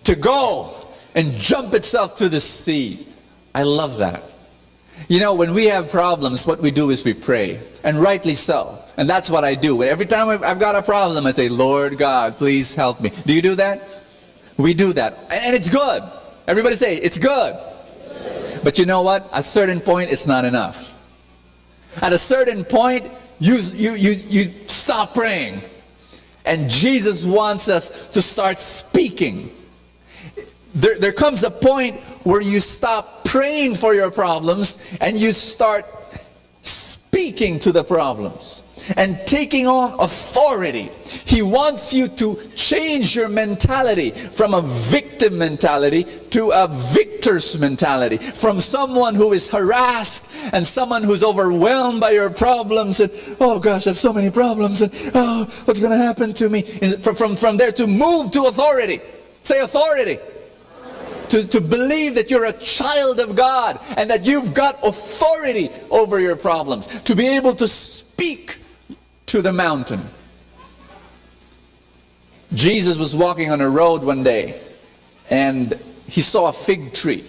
to go and jump itself to the sea. I love that. You know, when we have problems, what we do is we pray. And rightly so. And that's what I do. Every time I've got a problem, I say, Lord God, please help me. Do you do that? We do that. And it's good. Everybody say, it's good. But you know what? At a certain point, it's not enough. At a certain point, you stop praying. And Jesus wants us to start speaking. There comes a point where you stop praying for your problems and you start speaking to the problems and taking on authority. He wants you to change your mentality from a victim mentality to a victor's mentality. From someone who is harassed and someone who's overwhelmed by your problems and, oh gosh, I have so many problems and, oh, what's going to happen to me? From there to move to authority. Say authority. To believe that you're a child of God and that you've got authority over your problems. To be able to speak to the mountain. Jesus was walking on a road one day and he saw a fig tree.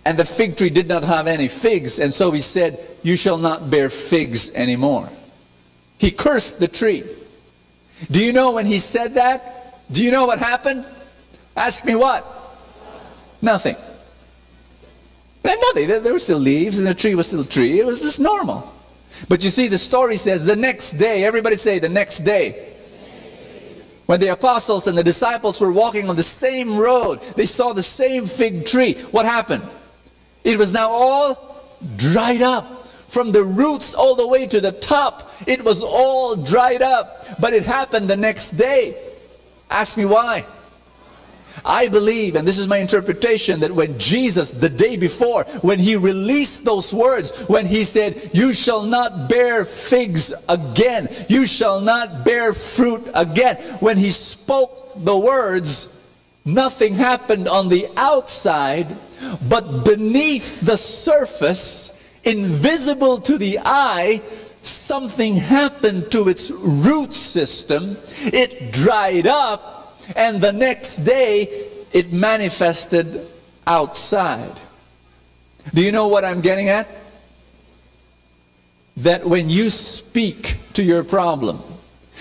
And the fig tree did not have any figs, and so he said, you shall not bear figs anymore. He cursed the tree. Do you know when he said that? Do you know what happened? Ask me what? Nothing. Nothing. There were still leaves and the tree was still a tree. It was just normal. But you see, the story says the next day, everybody say the next day. When the apostles and the disciples were walking on the same road, they saw the same fig tree. What happened? It was now all dried up. From the roots all the way to the top, it was all dried up. But it happened the next day. Ask me why. I believe, and this is my interpretation, that when Jesus, the day before, when he released those words, when he said, you shall not bear figs again, you shall not bear fruit again, when he spoke the words, nothing happened on the outside, but beneath the surface, invisible to the eye, something happened to its root system. It dried up. And the next day, it manifested outside. Do you know what I'm getting at? That when you speak to your problem,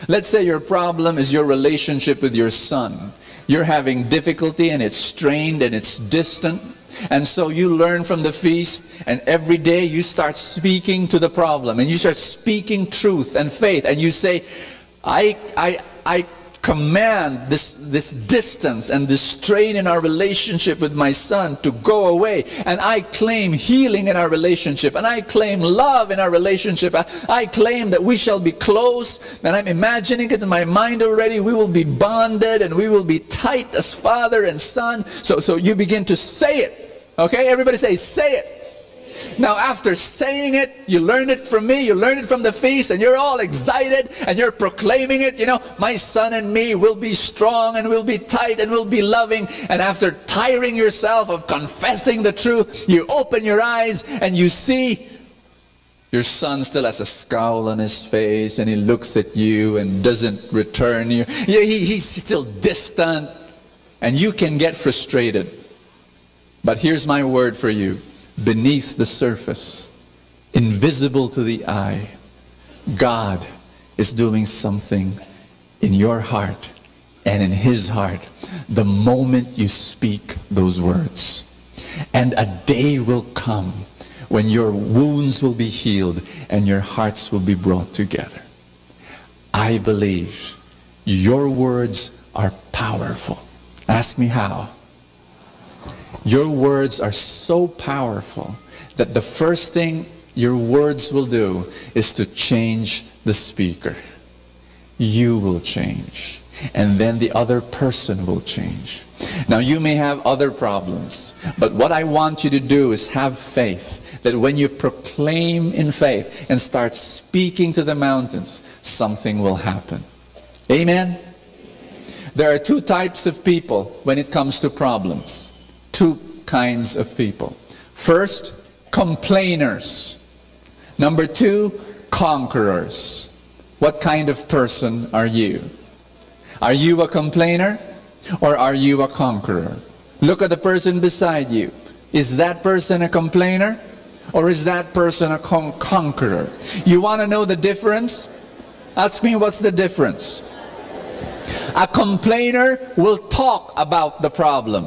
let's say your problem is your relationship with your son. You're having difficulty and it's strained and it's distant. And so you learn from the feast, and every day you start speaking to the problem. And you start speaking truth and faith. And you say, I command this distance and this strain in our relationship with my son to go away, and I claim healing in our relationship, and I claim love in our relationship. I claim that we shall be close, and I'm imagining it in my mind already. We will be bonded and we will be tight as father and son. So you begin to say it. Okay, everybody say it. Now after saying it, you learned it from me, you learned it from the feast, and you're all excited and you're proclaiming it. You know, my son and me will be strong and we'll be tight and we'll be loving. And after tiring yourself of confessing the truth, you open your eyes and you see your son still has a scowl on his face, and he looks at you and doesn't return you. He's still distant, and you can get frustrated. But here's my word for you. Beneath the surface, invisible to the eye, God is doing something in your heart and in His heart the moment you speak those words. And a day will come when your wounds will be healed and your hearts will be brought together. I believe your words are powerful. Ask me how. Your words are so powerful that the first thing your words will do is to change the speaker. You will change. And then the other person will change. Now you may have other problems, but what I want you to do is have faith that when you proclaim in faith and start speaking to the mountains, something will happen. Amen? There are two types of people when it comes to problems. Two kinds of people. First, complainers. Number two, conquerors. What kind of person are you? Are you a complainer or are you a conqueror? Look at the person beside you. Is that person a complainer or is that person a conqueror? You want to know the difference? Ask me, what's the difference? A complainer will talk about the problem.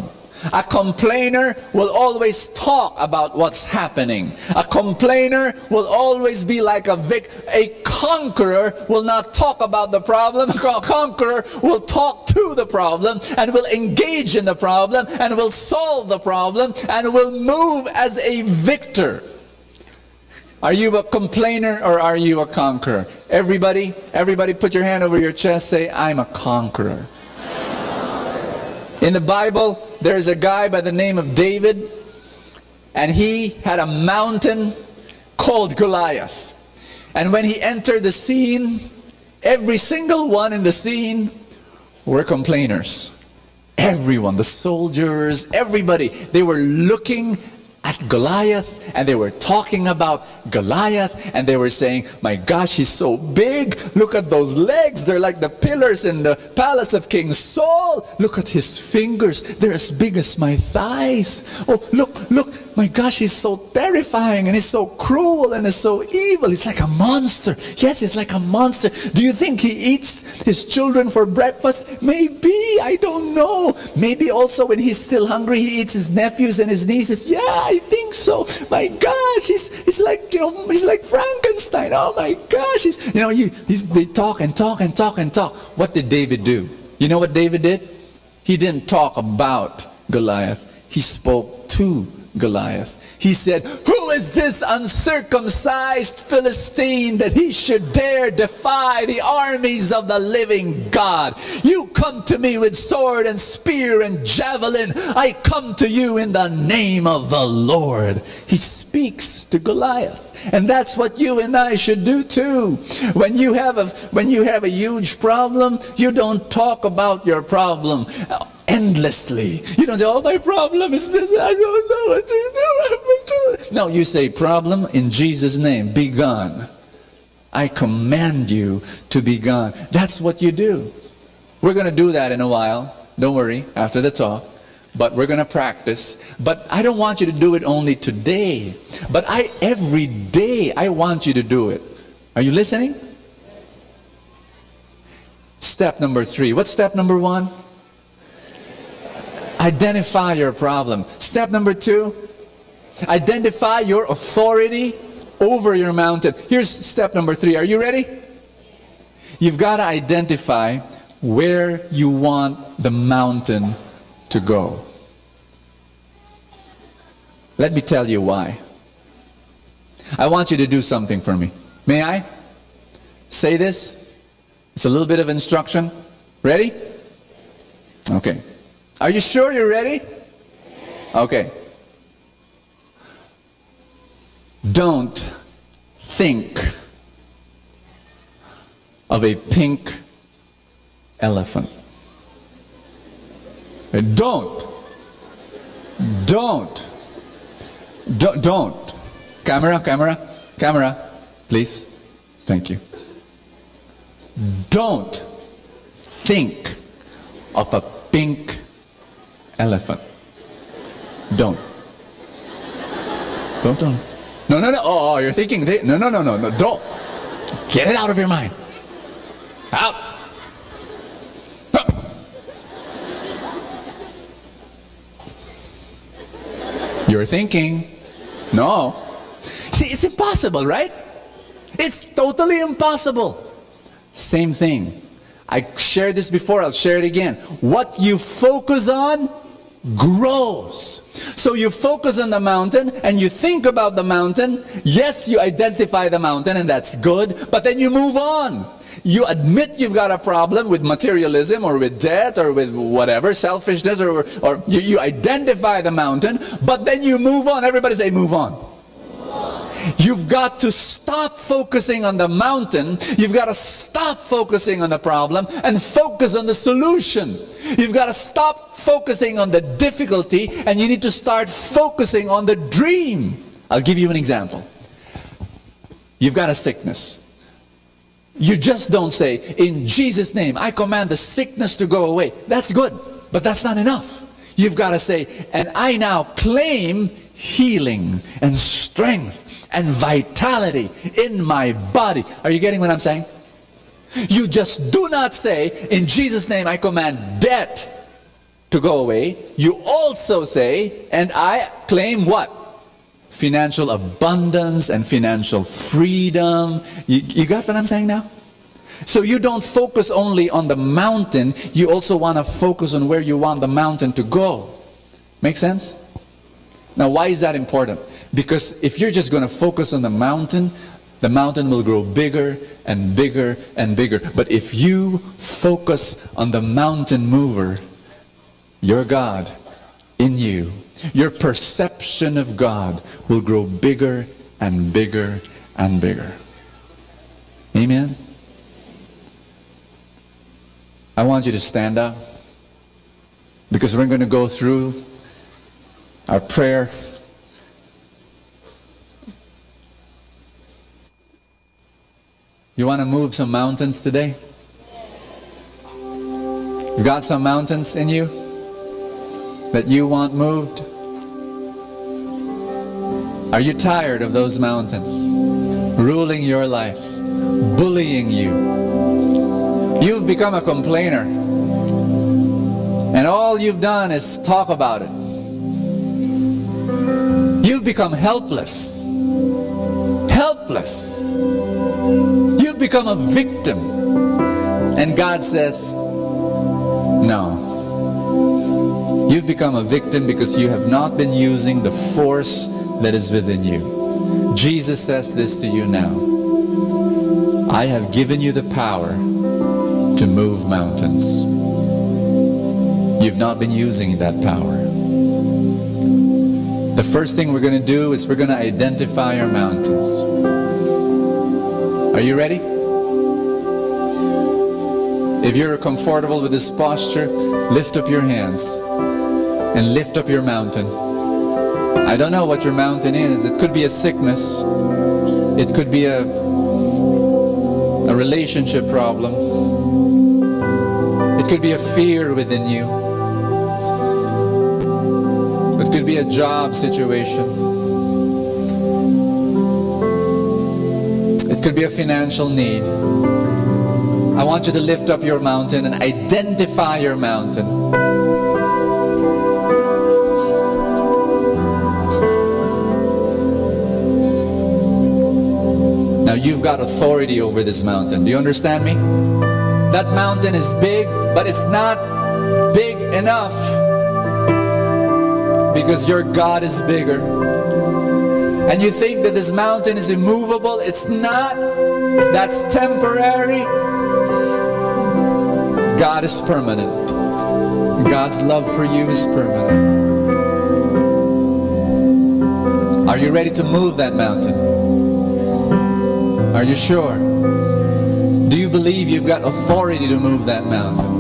A complainer will always talk about what's happening. A complainer will always be like a conqueror will not talk about the problem. A conqueror will talk to the problem and will engage in the problem and will solve the problem and will move as a victor. Are you a complainer or are you a conqueror? Everybody put your hand over your chest, say, I'm a conqueror. In the Bible, there's a guy by the name of David, and he had a mountain called Goliath. And when he entered the scene, every single one in the scene were complainers. Everyone, the soldiers, everybody, they were looking at Goliath and they were talking about Goliath and they were saying, my gosh, he's so big. Look at those legs. They're like the pillars in the palace of King Saul. Look at his fingers. They're as big as my thighs. Oh, look. My gosh, he's so terrifying and he's so cruel and he's so evil. He's like a monster. Yes, he's like a monster. Do you think he eats his children for breakfast? Maybe. I don't know. Maybe also when he's still hungry, he eats his nephews and his nieces. Yeah, I think so. My gosh, he's like, he's like Frankenstein. Oh my gosh. They talk and talk and talk and talk. What did David do? You know what David did? He didn't talk about Goliath. He spoke to Goliath. He said, who is this uncircumcised Philistine that he should dare defy the armies of the living God? You come to me with sword and spear and javelin. I come to you in the name of the Lord. He speaks to Goliath. And that's what you and I should do too. When you have a huge problem, you don't talk about your problem endlessly. You don't say, oh, my problem is this, I don't know what to do. No, you say, problem in Jesus' name, be gone. I command you to be gone. That's what you do. We're going to do that in a while. Don't worry, after the talk. But we're going to practice. But I don't want you to do it only today. But every day, I want you to do it. Are you listening? Step number 3. What's step number 1? Identify your problem. Step number 2, identify your authority over your mountain. Here's step number 3. Are you ready? You've got to identify where you want the mountain to go. Let me tell you why. I want you to do something for me. May I? Say this. It's a little bit of instruction. Ready? Okay. Are you sure you're ready? Okay. Don't think of a pink elephant. Don't. Camera, please. Thank you. Don't think of a pink elephant. Don't. Don't. No. Oh, you're thinking, no, don't. Get it out of your mind. Out. You're thinking, no. See, it's impossible, right? It's totally impossible. Same thing. I shared this before, I'll share it again. What you focus on grows. So you focus on the mountain and you think about the mountain. Yes, you identify the mountain and that's good, but then you move on. You admit you've got a problem with materialism or with debt or with whatever, selfishness, or you identify the mountain, but then you move on. Everybody say move on. You've got to stop focusing on the mountain. You've got to stop focusing on the problem and focus on the solution. You've got to stop focusing on the difficulty and you need to start focusing on the dream. I'll give you an example. You've got a sickness. You just don't say, in Jesus' name, I command the sickness to go away. That's good, but that's not enough. You've got to say, and I now claim healing and strength and vitality in my body. Are you getting what I'm saying? You just do not say, in Jesus' name, I command debt to go away. You also say, and I claim what? Financial abundance and financial freedom. You got what I'm saying now? So you don't focus only on the mountain, you also want to focus on where you want the mountain to go. Make sense? Now why is that important? Because if you're just going to focus on the mountain will grow bigger and bigger and bigger. But if you focus on the mountain mover, your God in you, your perception of God will grow bigger and bigger and bigger. Amen? I want you to stand up because we're going to go through our prayer. You want to move some mountains today? You got some mountains in you that you want moved? Are you tired of those mountains ruling your life, bullying you? You've become a complainer, and all you've done is talk about it. You've become helpless. Helpless. You've become a victim. And God says, no. You've become a victim because you have not been using the force that is within you. Jesus says this to you now. I have given you the power to move mountains. You've not been using that power. The first thing we're going to do is we're going to identify our mountains. Are you ready? If you're comfortable with this posture, lift up your hands and lift up your mountain. I don't know what your mountain is. It could be a sickness. It could be a relationship problem. It could be a fear within you. It could be a job situation. It could be a financial need. I want you to lift up your mountain and identify your mountain. Now you've got authority over this mountain. Do you understand me? That mountain is big, but it's not big enough because your God is bigger. And you think that this mountain is immovable. It's not. That's temporary. God is permanent. God's love for you is permanent. Are you ready to move that mountain? Are you sure? Do you believe you've got authority to move that mountain?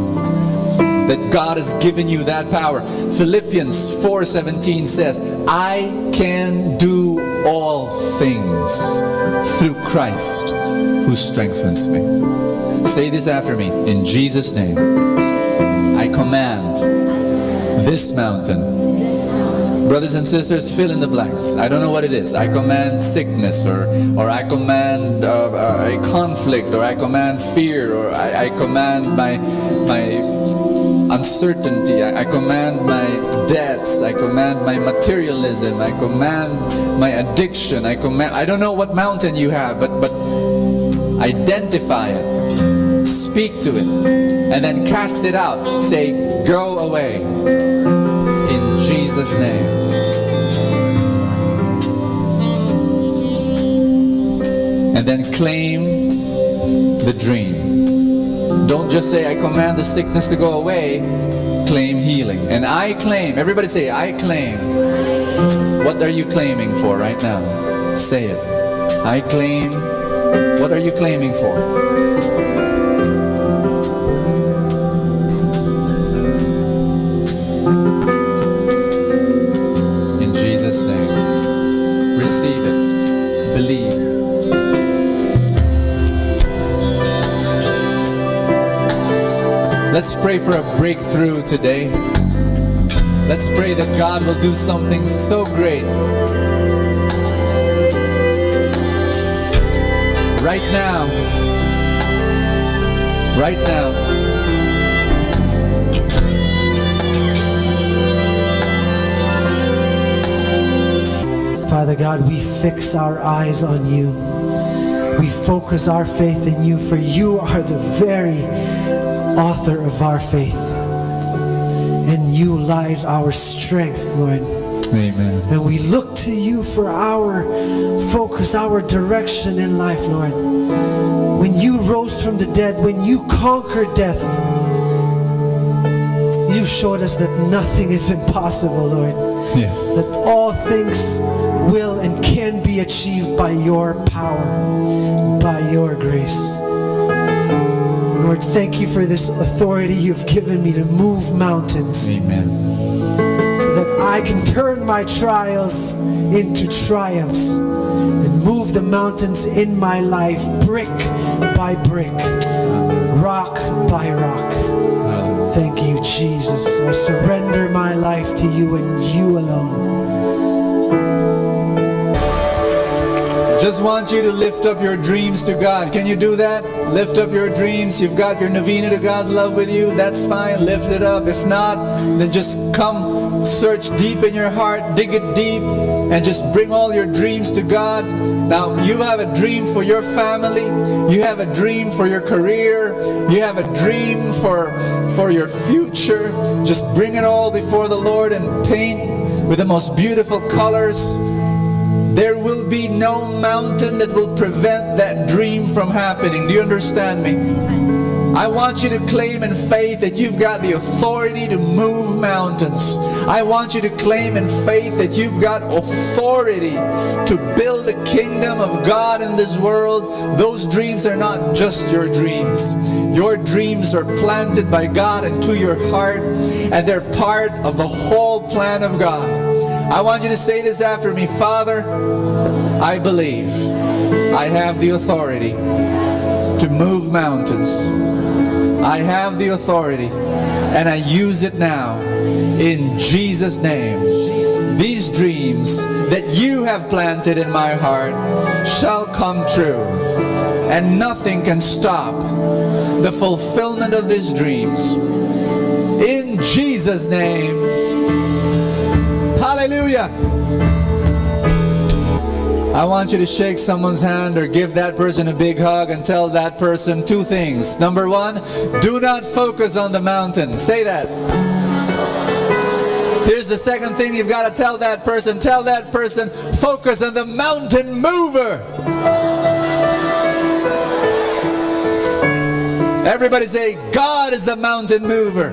That God has given you that power. Philippians 4:17 says, I can do all things through Christ who strengthens me. Say this after me. In Jesus' name, I command this mountain Brothers and sisters, fill in the blanks. I don't know what it is. I command sickness, or I command a conflict, or I command fear, or I command my uncertainty. I command my debts. I command my materialism. I command my addiction. I don't know what mountain you have, but identify it. Speak to it. And then cast it out. Say, go away. In Jesus' name. And then claim the dream. Don't just say, I command the sickness to go away. Claim healing. And I claim. Everybody say, I claim. What are you claiming for right now? Say it. I claim. What are you claiming for? In Jesus' name. Receive it. Believe. Let's pray for a breakthrough today. Let's pray that God will do something so great. Right now. Right now. Father God, we fix our eyes on you. We focus our faith in you, for you are the very author of our faith. In you lies our strength, Lord. Amen. And we look to you for our focus, our direction in life, Lord. When you rose from the dead, when you conquered death, you showed us that nothing is impossible, Lord. Yes. That all things will and can be achieved by your power, by your grace. Lord, thank you for this authority you've given me to move mountains. Amen. So that I can turn my trials into triumphs and move the mountains in my life brick by brick, rock by rock. Thank you, Jesus. I surrender my life to you and you alone. Just want you to lift up your dreams to God. Can you do that? Lift up your dreams. You've got your novena to God's love with you. That's fine. Lift it up. If not, then just come search deep in your heart. Dig it deep. And just bring all your dreams to God. Now, you have a dream for your family. You have a dream for your career. You have a dream for your future. Just bring it all before the Lord and paint with the most beautiful colors. There will be no mountain that will prevent that dream from happening. Do you understand me? I want you to claim in faith that you've got the authority to move mountains. I want you to claim in faith that you've got authority to build the kingdom of God in this world. Those dreams are not just your dreams. Your dreams are planted by God into your heart, and they're part of the whole plan of God. I want you to say this after me. Father, I believe I have the authority to move mountains. I have the authority and I use it now in Jesus' name. These dreams that you have planted in my heart shall come true, and nothing can stop the fulfillment of these dreams. In Jesus' name. Hallelujah. I want you to shake someone's hand or give that person a big hug and tell that person two things. Number one, do not focus on the mountain. Say that. Here's the second thing you've got to tell that person. Tell that person, focus on the mountain mover. Everybody say, God is the mountain mover.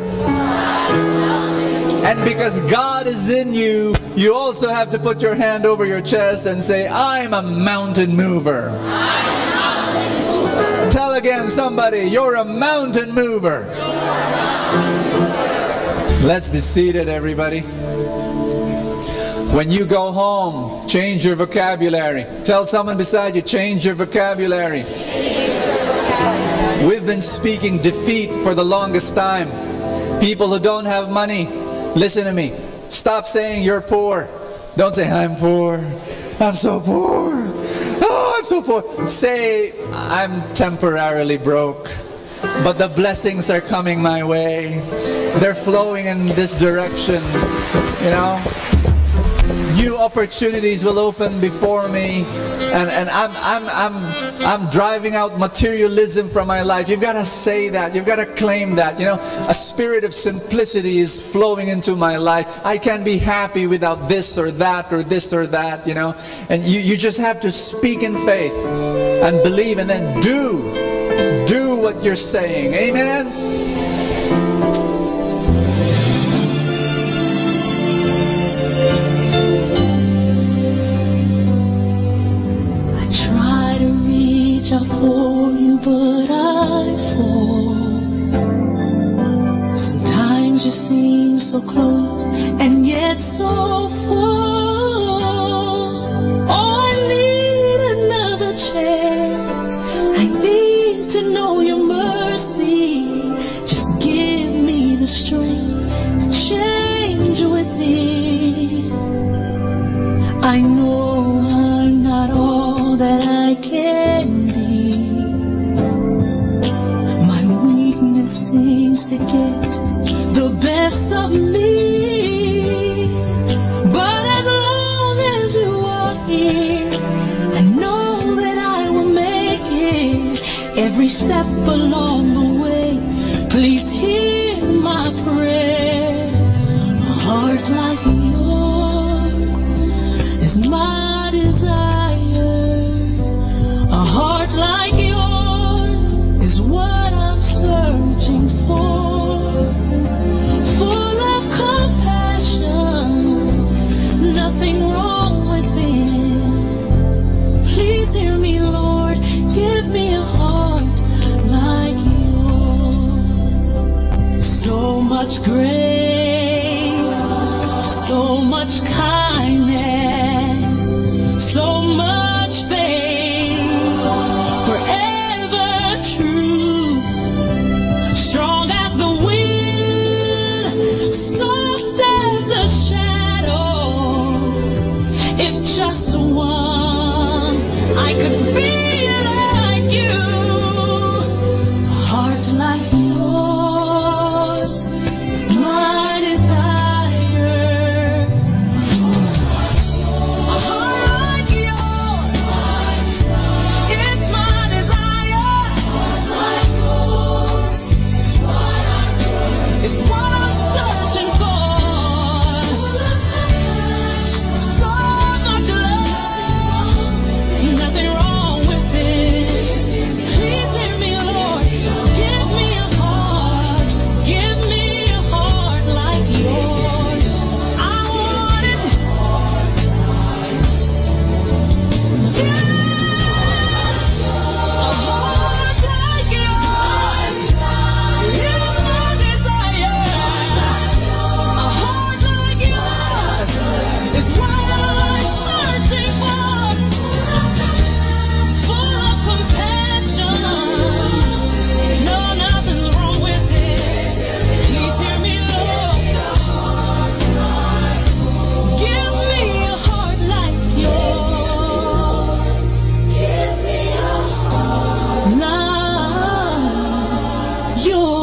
And because God is in you, you also have to put your hand over your chest and say, I'm a mountain mover. Tell again somebody, you're a mountain mover. Let's be seated, everybody. When you go home, change your vocabulary. Tell someone beside you, change your vocabulary. We've been speaking defeat for the longest time. People who don't have money, listen to me. Stop saying you're poor. Don't say, I'm poor. I'm so poor. Oh, I'm so poor. Say, I'm temporarily broke, but the blessings are coming my way. They're flowing in this direction. You know, new opportunities will open before me, and I'm driving out materialism from my life. You've got to say that. You've got to claim that. You know, a spirit of simplicity is flowing into my life. I can't be happy without this or that or this or that. You know, and you just have to speak in faith and believe, and then do what you're saying. Amen. Out for you, but I fall. Sometimes you seem so close and yet so far. Oh, I need another chance. I need to know your mercy. Just give me the strength to change within. I know I'm not all that I can be. Seems to get the best of me, but as long as you are here, I know that I will make it. Every step along the way, please hear my prayer. A heart like yours is my desire. A heart like yours is what I'm searching for. Full of compassion, nothing wrong within. Please hear me, Lord, give me a heart like yours. So much grace, so much kindness, so much faith, forever true. Strong as the wind, soft as the shadows. If just once I could be like you, a heart like yours is my desire. A heart like yours, it's my desire. It's what I'm searching for. So much love, nothing wrong with it. Please hear me, Lord. Give me a heart. Give me a heart like yours. I want it. A heart like yours. It's my desire. A heart like yours is what I'm searching for. Full of compassion. No, nothing's wrong with it. Please hear me, Lord. Give me a heart like yours. Give me a heart like yours.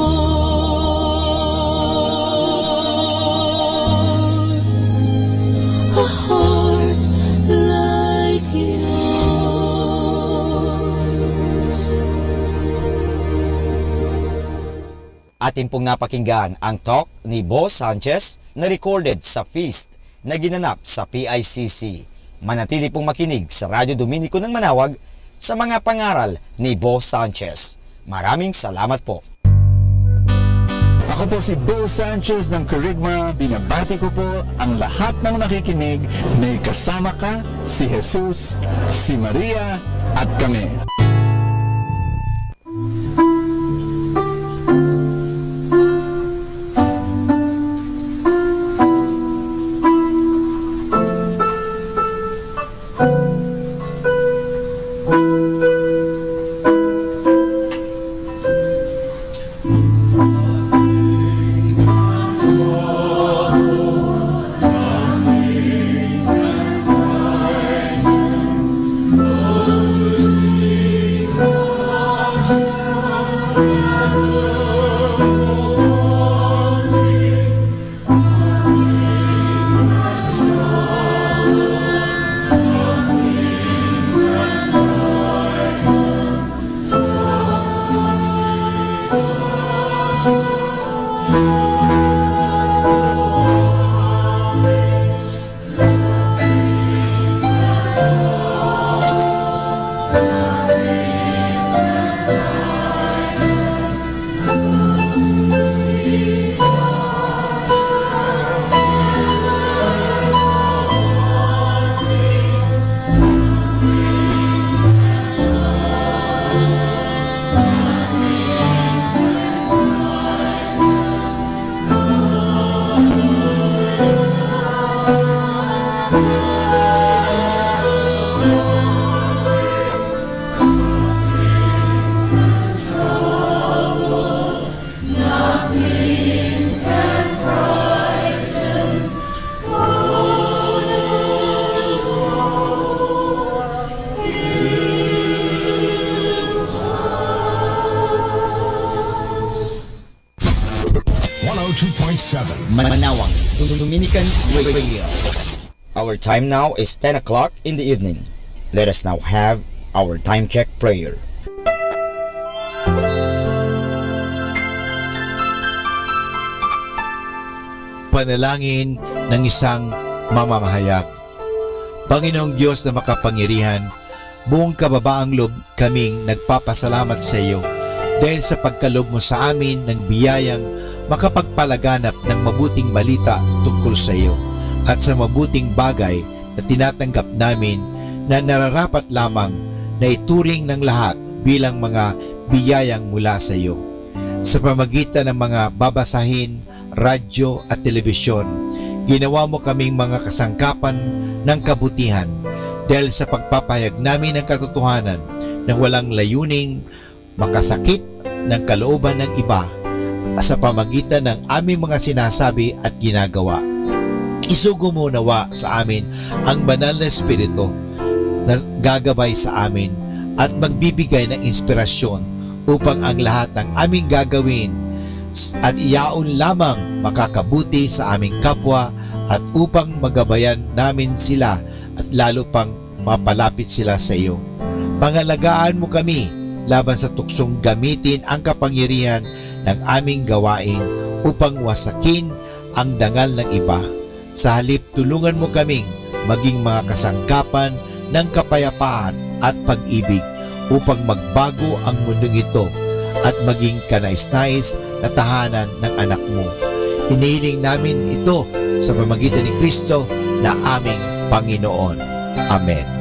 A heart like Atin pong napakinggan ang talk ni Boss Sanchez na recorded sa feast na ginanap sa PICC. Manatili pong makinig sa Radyo Dominico ng Manawag sa mga pangaral ni Boss Sanchez. Maraming salamat po. Ako po si Bo Sanchez ng Kerygma. Binabati ko po ang lahat ng nakikinig. May kasama ka, si Jesus, si Maria, at kami. Manawag Dominican Radio. Our time now is 10 o'clock in the evening. Let us now have our time check prayer. Panalangin ng isang mamamahayag. Panginoong Diyos na makapangyarihan, buong kababaang loob kaming nagpapasalamat sa iyo dahil sa pagkalob mo sa amin ng biyayang makapagpalaganap ng mabuting balita tungkol sa iyo at sa mabuting bagay na tinatanggap namin na nararapat lamang na ituring ng lahat bilang mga biyayang mula sa iyo. Sa pamagitan ng mga babasahin, radyo at telebisyon, ginawa mo kaming mga kasangkapan ng kabutihan dahil sa pagpapahayag namin ng katotohanan na walang layuning makasakit ng kalooban ng iba sa pamagitan ng aming mga sinasabi at ginagawa. Isugo mo nawa sa amin ang banal na Espiritu na gagabay sa amin at magbibigay ng inspirasyon upang ang lahat ng aming gagawin at iyaon lamang makakabuti sa aming kapwa at upang magabayan namin sila at lalo pang mapalapit sila sa iyo. Pangalagaan mo kami laban sa tuksong gamitin ang kapangyarihan ng aming gawain upang wasakin ang dangal ng iba. Sa halip, tulungan mo kaming maging mga kasangkapan ng kapayapaan at pag-ibig upang magbago ang mundong ito at maging kanais-nais na tahanan ng anak mo. Hinihiling namin ito sa pamamagitan ni Kristo na aming Panginoon. Amen.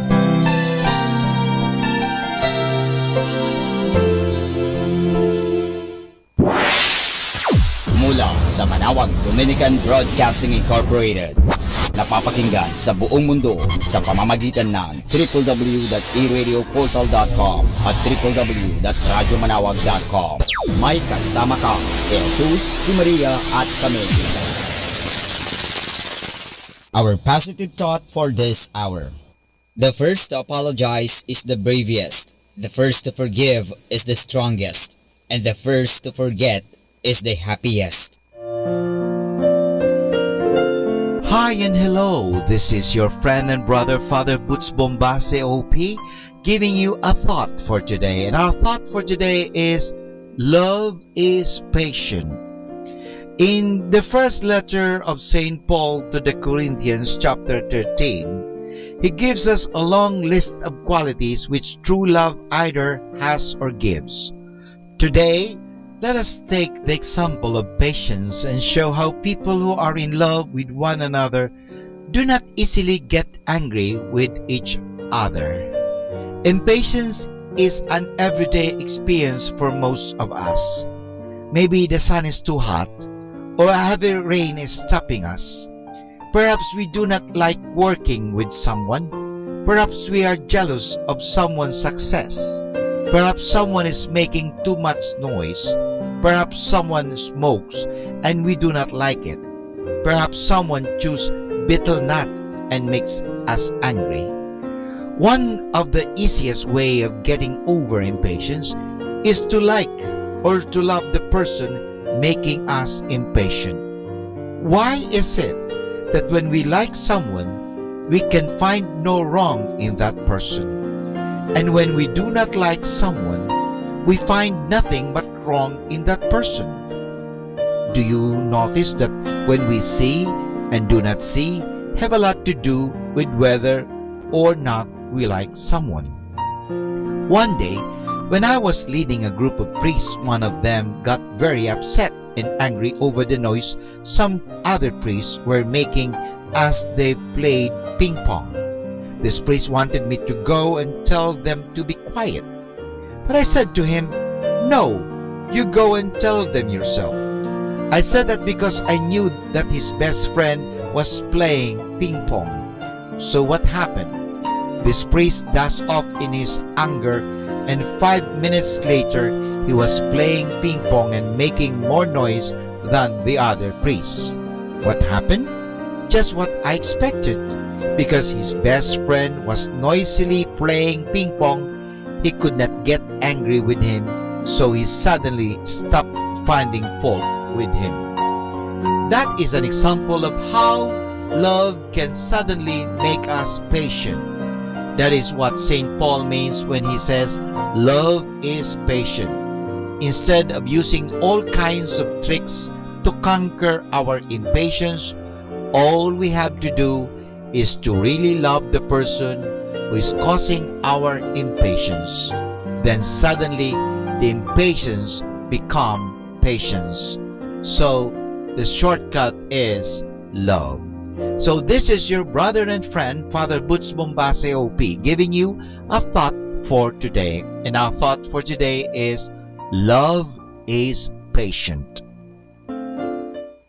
Mula sa Manawag Dominican Broadcasting Incorporated, napapakinggan sa buong mundo sa pamamagitan ng www.eradioportal.com at www.radyomanawag.com. May kasama ka si Jesus, si Maria at kami. Our positive thought for this hour. The first to apologize is the bravest. The first to forgive is the strongest. And the first to forget is the happiest. Hi and hello, this is your friend and brother Father Butz Bombase OP giving you a thought for today. And our thought for today is love is patient. In the first letter of St. Paul to the Corinthians chapter 13, he gives us a long list of qualities which true love either has or gives. Today, let us take the example of patience and show how people who are in love with one another do not easily get angry with each other. Impatience is an everyday experience for most of us. Maybe the sun is too hot, or a heavy rain is stopping us. Perhaps we do not like working with someone. Perhaps we are jealous of someone's success. Perhaps someone is making too much noise. Perhaps someone smokes and we do not like it. Perhaps someone chews betel nut and makes us angry. One of the easiest way of getting over impatience is to like or to love the person making us impatient. Why is it that when we like someone, we can find no wrong in that person, and when we do not like someone, we find nothing but wrong in that person? Do you notice that when we see and do not see have a lot to do with whether or not we like someone? One day, when I was leading a group of priests, one of them got very upset and angry over the noise some other priests were making as they played ping pong. This priest wanted me to go and tell them to be quiet. But I said to him, "No, you go and tell them yourself." I said that because I knew that his best friend was playing ping pong. So what happened? This priest dashed off in his anger, and 5 minutes later, he was playing ping pong and making more noise than the other priests. What happened? Just what I expected. Because his best friend was noisily playing ping pong, he could not get angry with him, so he suddenly stopped finding fault with him. That is an example of how love can suddenly make us patient. That is what St. Paul means when he says, love is patient. Instead of using all kinds of tricks to conquer our impatience, all we have to do is to really love the person who is causing our impatience. Then suddenly, the impatience become patience. So, the shortcut is love. So this is your brother and friend, Father Butz Bombase OP, giving you a thought for today. And our thought for today is, love is patient.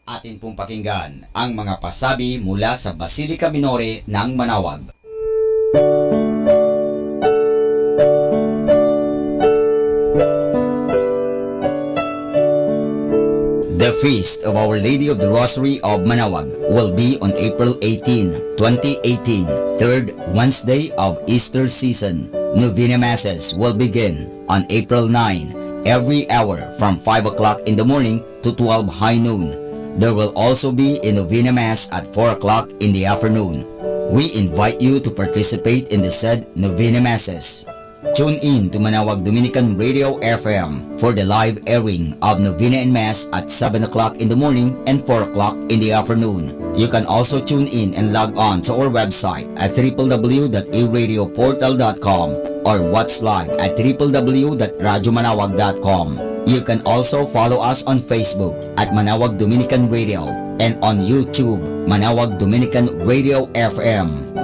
Atin pong pakinggan ang mga pasabi mula sa Basilica Minore ng Manawag. The Feast of Our Lady of the Rosary of Manawag will be on April 18, 2018, third Wednesday of Easter season. Novena Masses will begin on April 9, every hour from 5 o'clock in the morning to 12 high noon. There will also be a Novena Mass at 4 o'clock in the afternoon. We invite you to participate in the said Novena Masses. Tune in to Manawag Dominican Radio FM for the live airing of Novena and Mass at 7 o'clock in the morning and 4 o'clock in the afternoon. You can also tune in and log on to our website at www.aradioportal.com or watch live at www.radyomanawag.com. You can also follow us on Facebook at Manawag Dominican Radio and on YouTube, Manawag Dominican Radio FM.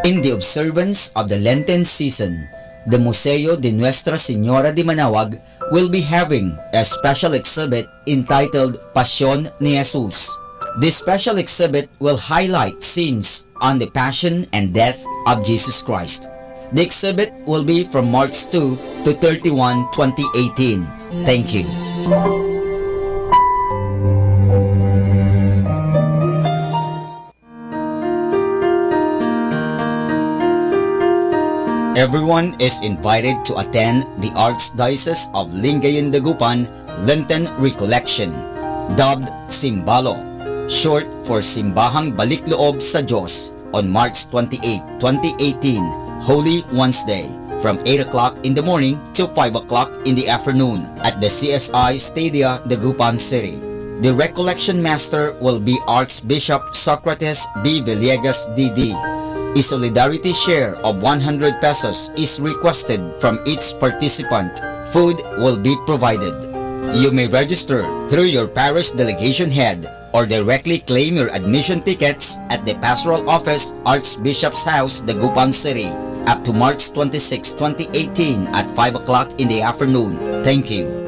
In the observance of the Lenten season, the Museo de Nuestra Señora de Manawag will be having a special exhibit entitled Pasión ni Jesús. This special exhibit will highlight scenes on the Passion and Death of Jesus Christ. The exhibit will be from March 2 to 31, 2018. Thank you. Everyone is invited to attend the Archdiocese of Lingayen Dagupan Lenten Recollection, dubbed Simbalo, short for Simbahang Balikloob sa Diyos, on March 28, 2018, Holy Wednesday, from 8 o'clock in the morning to 5 o'clock in the afternoon at the CSI Stadia, Dagupan City. The Recollection Master will be Archbishop Socrates B. Villegas D.D. A solidarity share of 100 pesos is requested from each participant. Food will be provided. You may register through your parish delegation head or directly claim your admission tickets at the Pastoral Office, Archbishop's House, Dagupan City, up to March 26, 2018 at 5 o'clock in the afternoon. Thank you.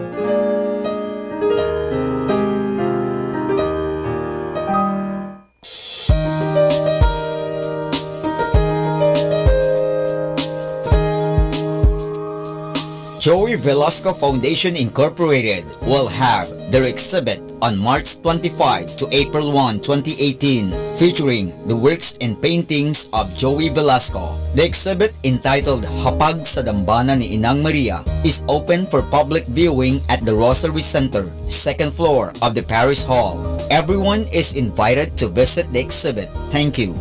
Joey Velasco Foundation Incorporated will have their exhibit on March 25 to April 1, 2018, featuring the works and paintings of Joey Velasco. The exhibit, entitled Hapag sa Dambana ni Inang Maria, is open for public viewing at the Rosary Center, second floor of the Parish Hall. Everyone is invited to visit the exhibit. Thank you.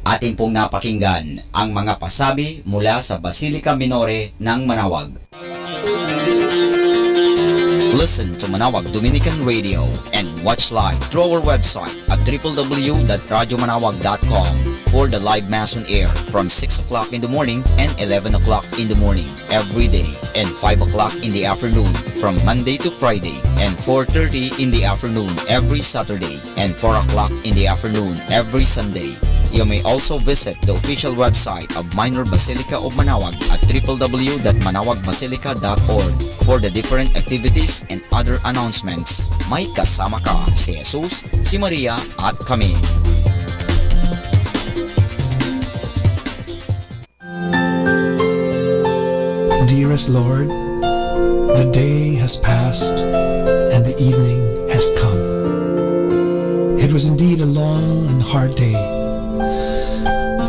Atin pong napakinggan ang mga pasabi mula sa Basilica Minore ng Manawag. Listen to Manawag Dominican Radio and watch live through our website at www.radyomanawag.com for the live Mass on air from 6 o'clock in the morning and 11 o'clock in the morning every day, and 5 o'clock in the afternoon from Monday to Friday, and 4:30 in the afternoon every Saturday, and 4 o'clock in the afternoon every Sunday. You may also visit the official website of Minor Basilica of Manawag at www.manawagBasilica.org for the different activities and other announcements. May kasama ka si Jesus, si Maria at kami. Dearest Lord, the day has passed and the evening has come. It was indeed a long and hard day,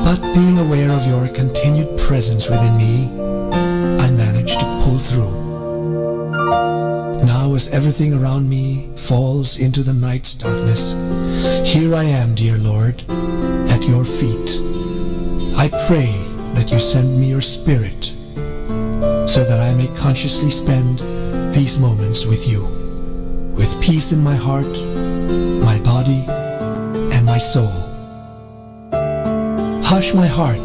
but being aware of your continued presence within me, I managed to pull through. Now as everything around me falls into the night's darkness, here I am, dear Lord, at your feet. I pray that you send me your Spirit so that I may consciously spend these moments with you, with peace in my heart, my body, and my soul. Hush my heart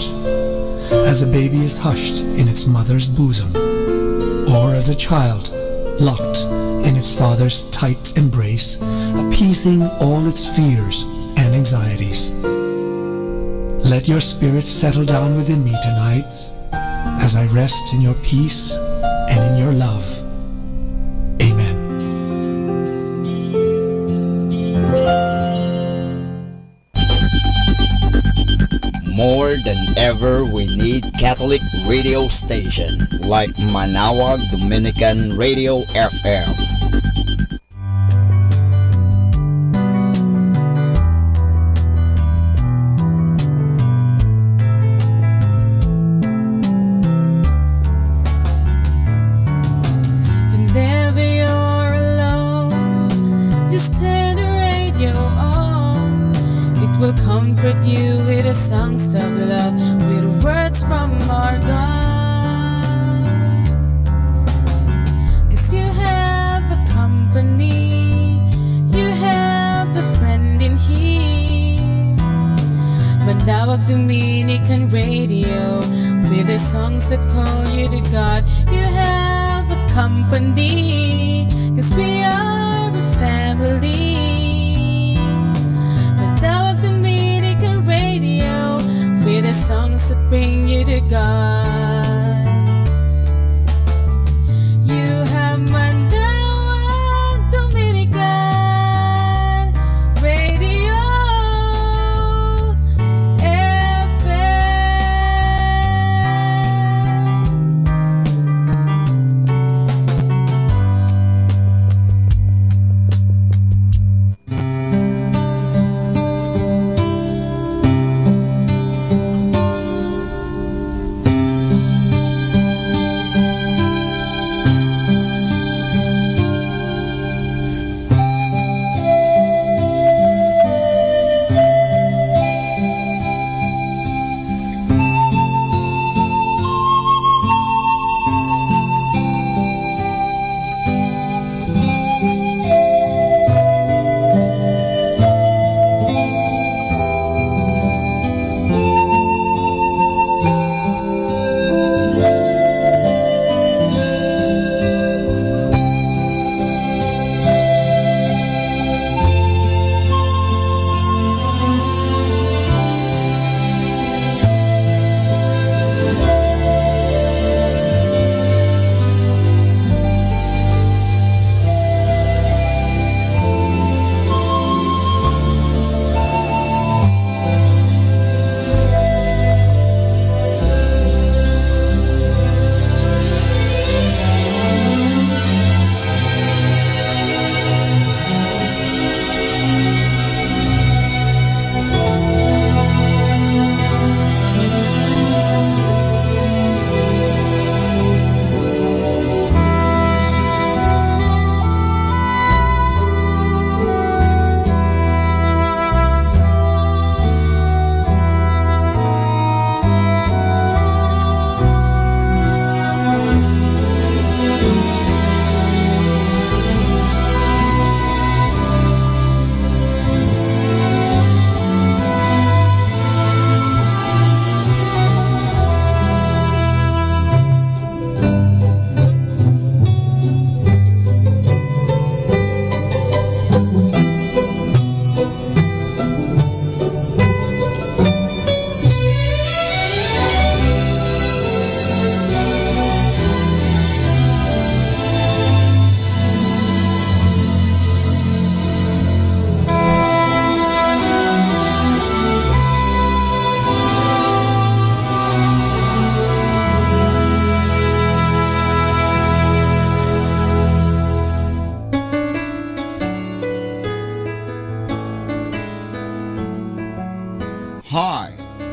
as a baby is hushed in its mother's bosom, or as a child locked in its father's tight embrace, appeasing all its fears and anxieties. Let your Spirit settle down within me tonight as I rest in your peace and in your love. Amen. More than ever, we need Catholic radio station like Manawag Dominican Radio FM. Whenever you're alone, just turn the radio on. It will comfort you with the songs of love, with words from our God. 'Cause you have a company, you have a friend in here. Manawag Dominican Radio, with the songs that call you to God. You have a company, 'cause we are a family. Manawag Dominican Radio, with the songs that bring you to God. You have Manawag Dominican Radio FM.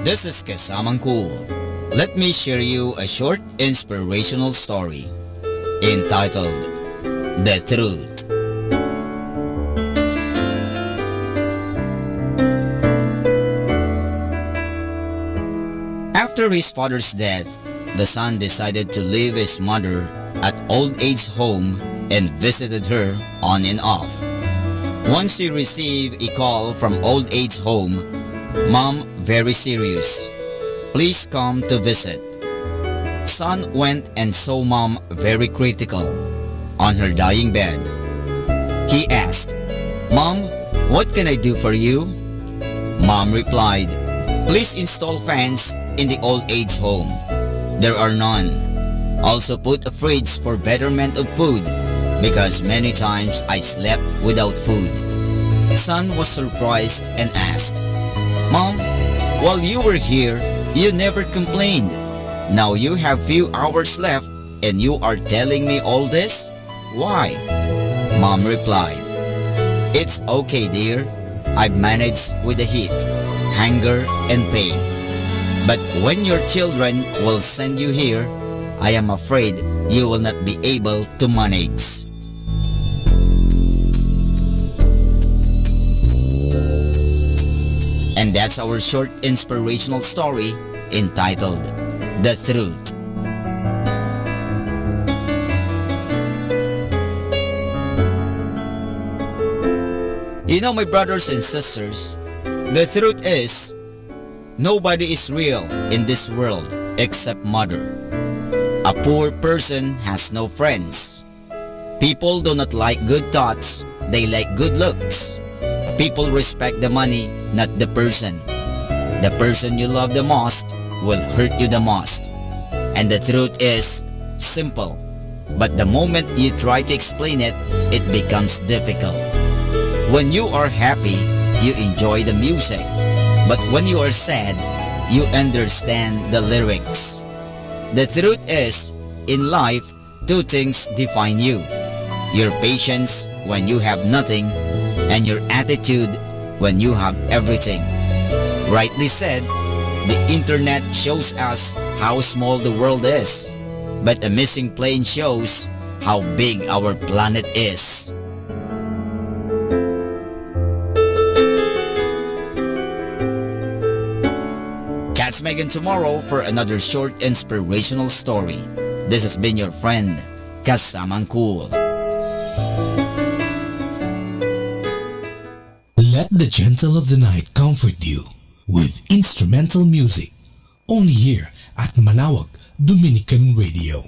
This is Kasamang Cool. Let me share you a short inspirational story entitled The Truth. After his father's death, the son decided to leave his mother at old age home and visited her on and off. Once he received a call from old age home, "Mom, very serious. Please come to visit." Son went and saw mom very critical on her dying bed. He asked, "Mom, what can I do for you?" Mom replied, "Please install fans in the old age home. There are none. Also put a fridge for betterment of food, because many times I slept without food." Son was surprised and asked, "Mom, while you were here, you never complained. Now you have few hours left and you are telling me all this? Why?" Mom replied, "It's okay, dear. I've managed with the heat, hunger, and pain. But when your children will send you here, I am afraid you will not be able to manage." And that's our short inspirational story entitled The Truth. You know, my brothers and sisters, the truth is, nobody is real in this world except mother. A poor person has no friends. People do not like good thoughts, they like good looks. People respect the money, not the person. The person you love the most will hurt you the most. And the truth is simple, but the moment you try to explain it, it becomes difficult. When you are happy, you enjoy the music. But when you are sad, you understand the lyrics. The truth is, in life, two things define you. Your patience when you have nothing, and your attitude when you have everything. Rightly said, the internet shows us how small the world is, but a missing plane shows how big our planet is. Catch Megan tomorrow for another short inspirational story. This has been your friend, Kasamang Cool. Let the gentle of the night comfort you with instrumental music, only here at Manawag Dominican Radio.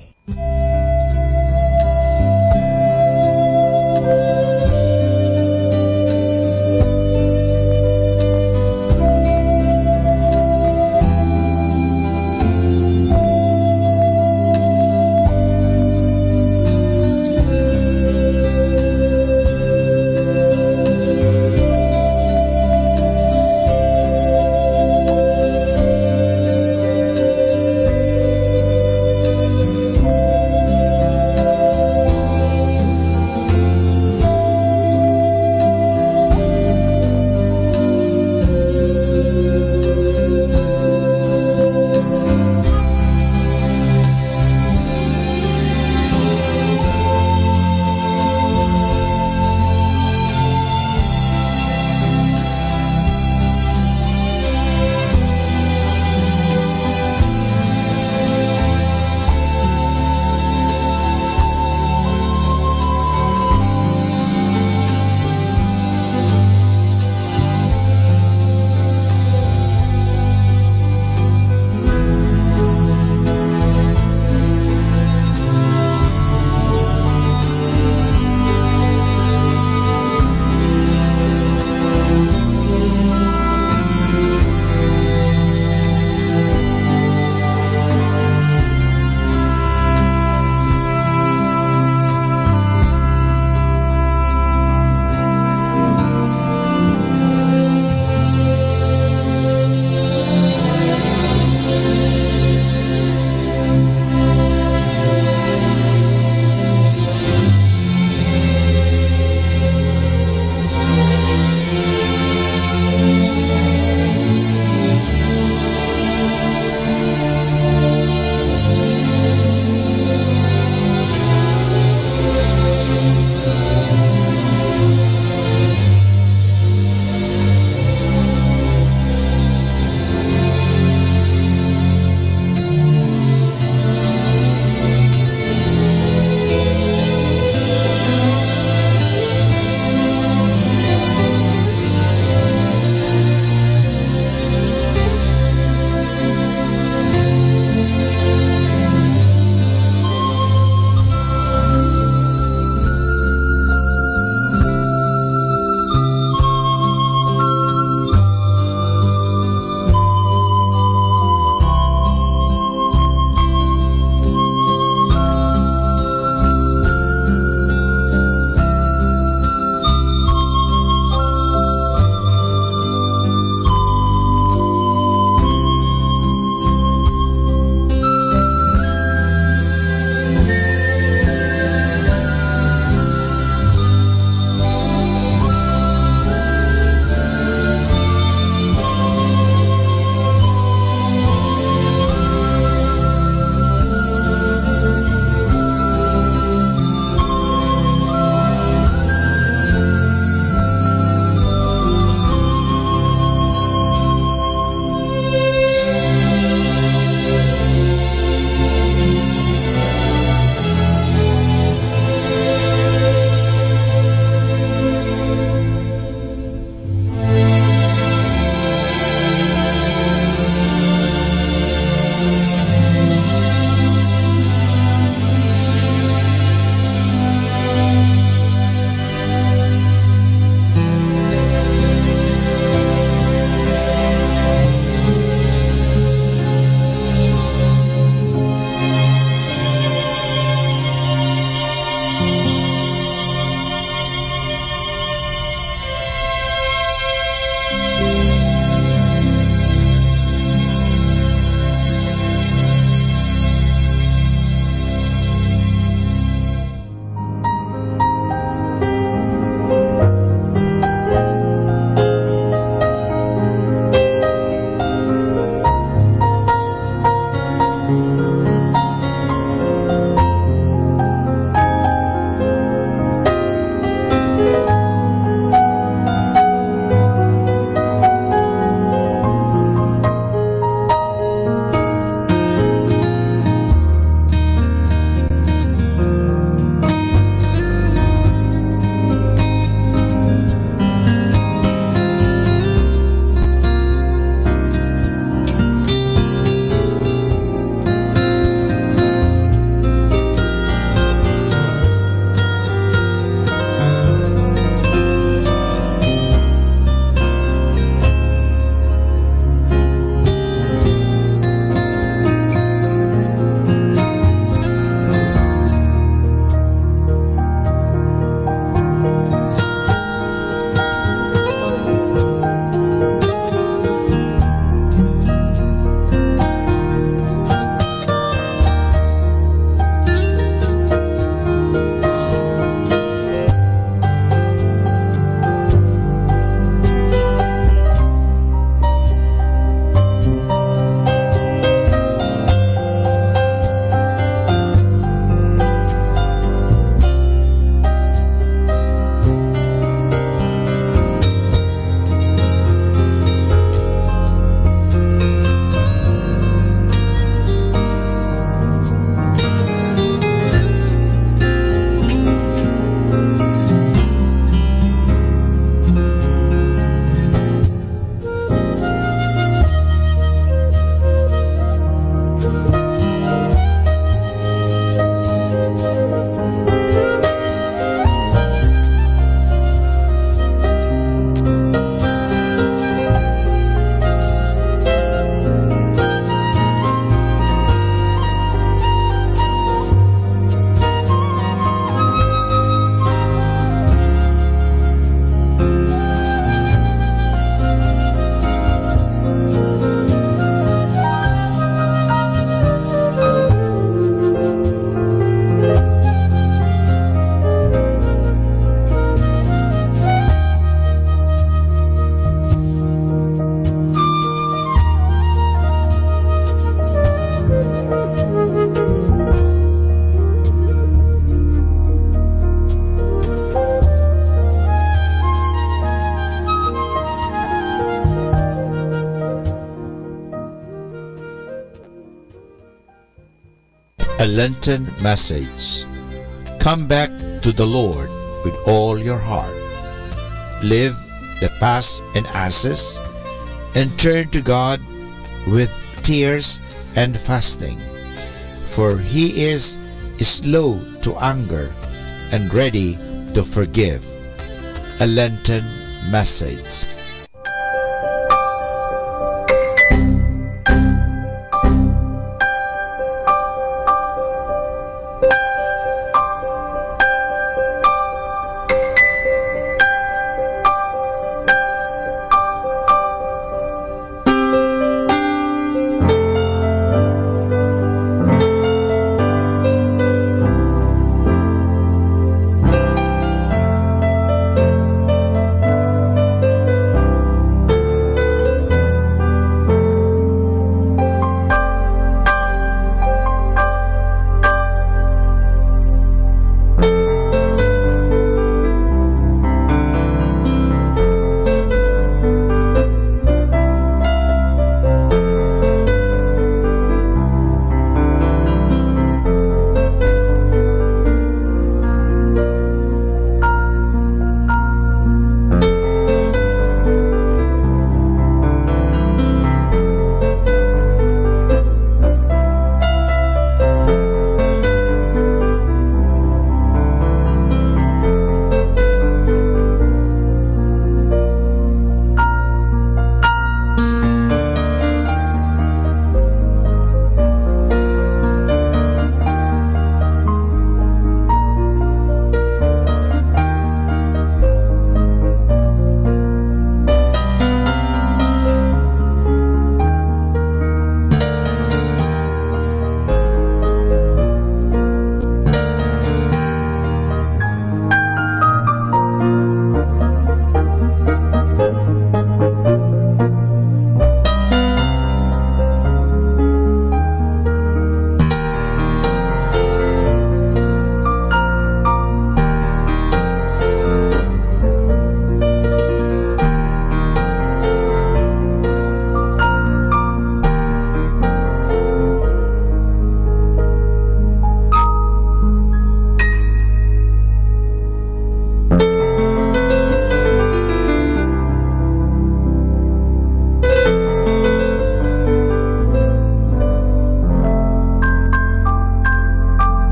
A Lenten message. Come back to the Lord with all your heart. Leave the past and ashes and turn to God with tears and fasting. For He is slow to anger and ready to forgive. A Lenten message.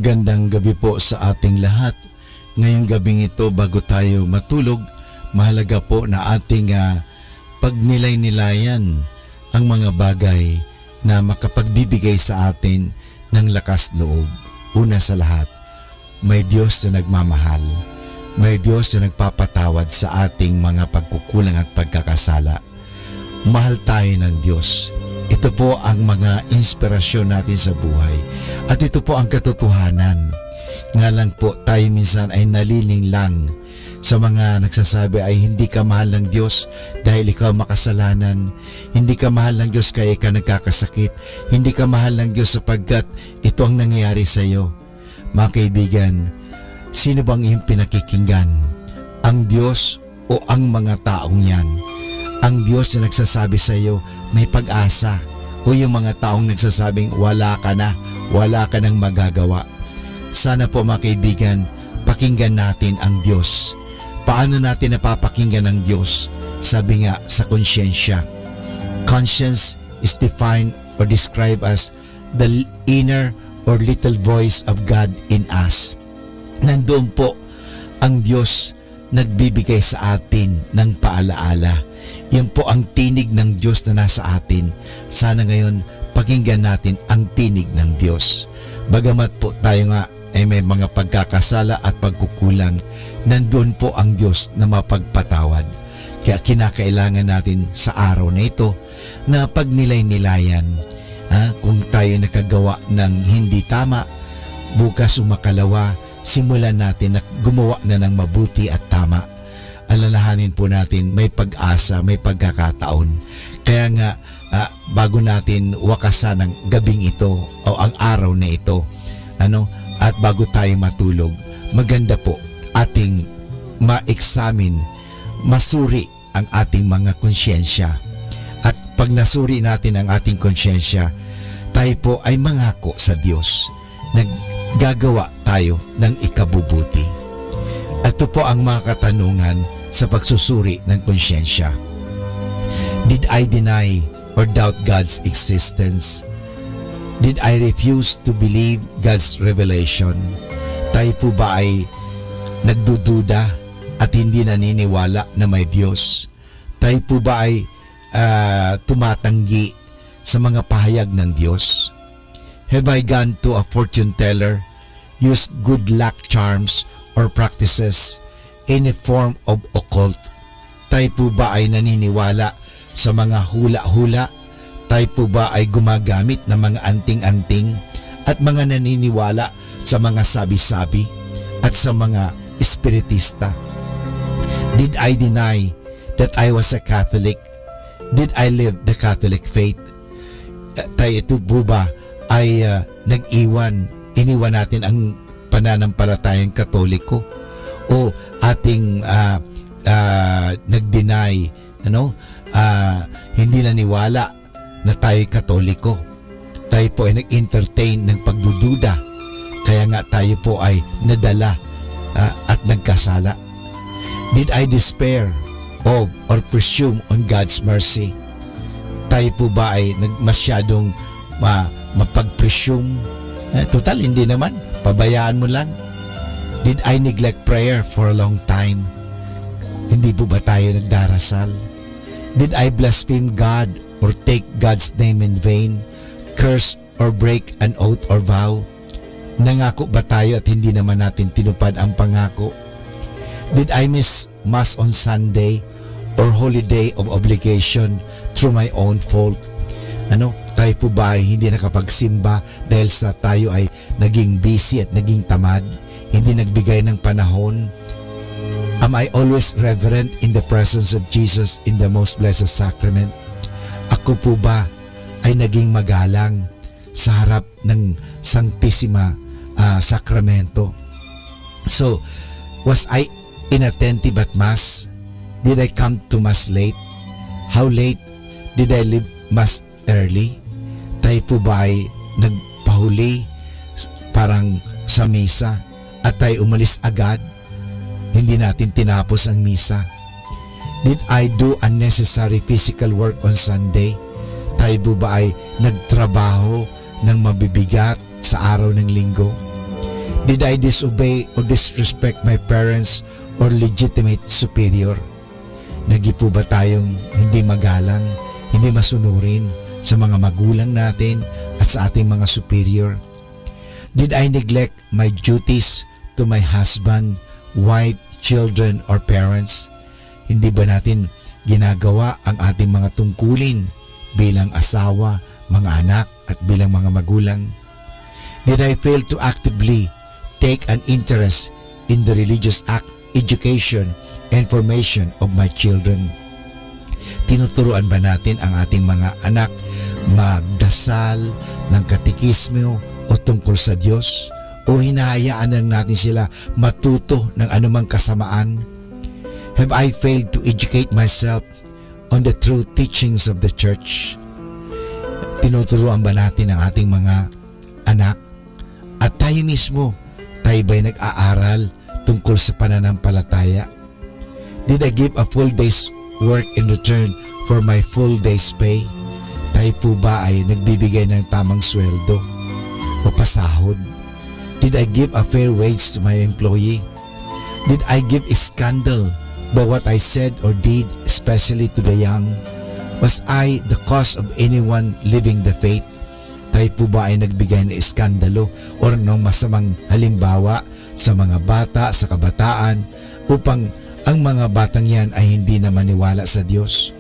Magandang gabi po sa ating lahat. Ngayong gabing ito, bago tayo matulog, mahalaga po na ating pagnilay-nilayan ang mga bagay na makapagbibigay sa atin ng lakas loob. Una sa lahat, may Diyos na nagmamahal. May Diyos na nagpapatawad sa ating mga pagkukulang at pagkakasala. Mahal tayo ng Diyos. Ito po ang mga inspirasyon natin sa buhay. At ito po ang katotohanan. Nga lang po tayo minsan ay naliling lang sa mga nagsasabi ay hindi ka mahal ng Diyos dahil ikaw makasalanan. Hindi ka mahal ng Diyos kaya ka nagkakasakit. Hindi ka mahal ng Diyos sapagkat ito ang nangyayari sa iyo. Mga kaibigan, sino bang iyong pinakikinggan? Ang Diyos o ang mga taong yan? Ang Diyos na nagsasabi sa iyo, may pag-asa, o yung mga taong nagsasabing wala ka na, wala ka nang magagawa. Sana po mga kaibigan, pakinggan natin ang Diyos. Paano natin napapakinggan ng Diyos? Sabi nga sa konsyensya. Conscience is defined or described as the inner or little voice of God in us. Nandoon po ang Diyos nagbibigay sa atin ng paalaala. Yan po ang tinig ng Diyos na nasa atin. Sana ngayon pakinggan natin ang tinig ng Diyos. Bagamat po tayo nga ay may mga pagkakasala at pagkukulang, nandoon po ang Diyos na mapagpatawad. Kaya kinakailangan natin sa araw na ito na pagnilay-nilayan. Kung tayo nakagawa ng hindi tama, bukas umakalawa, simulan natin na gumawa na ng mabuti at tama. Alalahanin po natin may pag-asa, may pagkakataon. Kaya nga, bago natin wakasan ang gabing ito o ang araw na ito, at bago tayo matulog, maganda po ating ma-examine, masuri ang ating mga konsyensya. At pag nasuri natin ang ating konsyensya, tayo po ay mangako sa Diyos. Naggagawa tayo ng ikabubuti. Ito po ang mga katanungan sa pagsusuri ng konsyensya. Did I deny or doubt God's existence? Did I refuse to believe God's revelation? Tayo po ba ay nagdududa at hindi naniniwala na may Diyos? Tayo po ba ay tumatanggi sa mga pahayag ng Diyos? Have I gone to a fortune teller, used good luck charms or practices in a form of occult? Tayo po ba ay naniniwala sa mga hula-hula? Tayo po ba ay gumagamit ng mga anting-anting at mga naniniwala sa mga sabi-sabi at sa mga espiritista? Did I deny that I was a Catholic? Did I live the Catholic faith? Tayo ito po ba ay iniwan natin ang pananampalatayang Katoliko? O ating nag-deny, hindi naniwala na tayo'y Katoliko? Tayo po ay nag-entertain ng pagdududa, kaya nga tayo po ay nadala at nagkasala. Did I despair of or presume on God's mercy? Tayo po ba ay masyadong mapag-presume? Total, hindi naman. Pabayaan mo lang. Did I neglect prayer for a long time? Hindi po ba tayo nagdarasal? Did I blaspheme God or take God's name in vain, curse or break an oath or vow? Nangako ba tayo at hindi naman natin tinupad ang pangako? Did I miss Mass on Sunday or holiday of obligation through my own fault? Tayo po ba ay hindi nakapagsimba dahil sa tayo ay naging busy at naging tamad? Hindi nagbigay ng panahon? Am I always reverent in the presence of Jesus in the most blessed sacrament? Ako po ba ay naging magalang sa harap ng Sanctissima Sacramento? So, was I inattentive at Mass? Did I come to Mass late? How late? Did I leave Mass early? Tayo po ba ay nagpahuli parang sa misa at tayo umalis agad? Hindi natin tinapos ang misa. Did I do unnecessary physical work on Sunday? Tayo po ba ay nagtrabaho ng mabibigat sa araw ng linggo? Did I disobey or disrespect my parents or legitimate superior? Nagi po ba tayong hindi magalang, hindi masunurin sa mga magulang natin at sa ating mga superior? Did I neglect my duties to my husband, wife, children, or parents? Hindi ba natin ginagawa ang ating mga tungkulin bilang asawa, mga anak, at bilang mga magulang? Did I fail to actively take an interest in the religious education and formation of my children? Tinuturuan ba natin ang ating mga anak magdasal ng katekismo o tungkol sa Diyos? O hinahayaan lang natin sila matuto ng anumang kasamaan? Have I failed to educate myself on the true teachings of the church? Tinuturuan ba natin ang ating mga anak? At tayo mismo, tayo ba'y nag-aaral tungkol sa pananampalataya? Did I give a full day's work in return for my full day's pay? Tayo po ba ay nagbibigay ng tamang sweldo o pasahod? Did I give a fair wage to my employee? Did I give a scandal by what I said or did, especially to the young? Was I the cause of anyone leaving the faith? Tayo po ba ay nagbigay ng iskandalo o ng masamang halimbawa sa mga bata, sa kabataan, upang ang mga batang yan ay hindi na maniwala sa Diyos?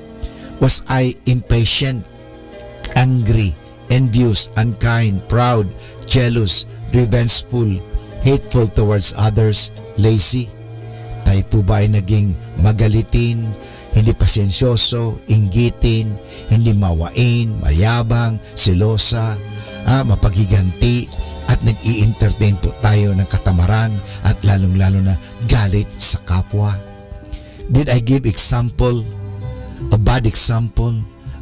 Was I impatient, angry, envious, unkind, proud, jealous, revengeful, hateful towards others, lazy? Tayo po ba ay naging magalitin, hindi pasensyoso, inggitin, hindi mawain, mayabang, selosa, mapaghiganti, at nag-i-entertain po tayo ng katamaran at lalong-lalo na galit sa kapwa? Did I give example, a bad example,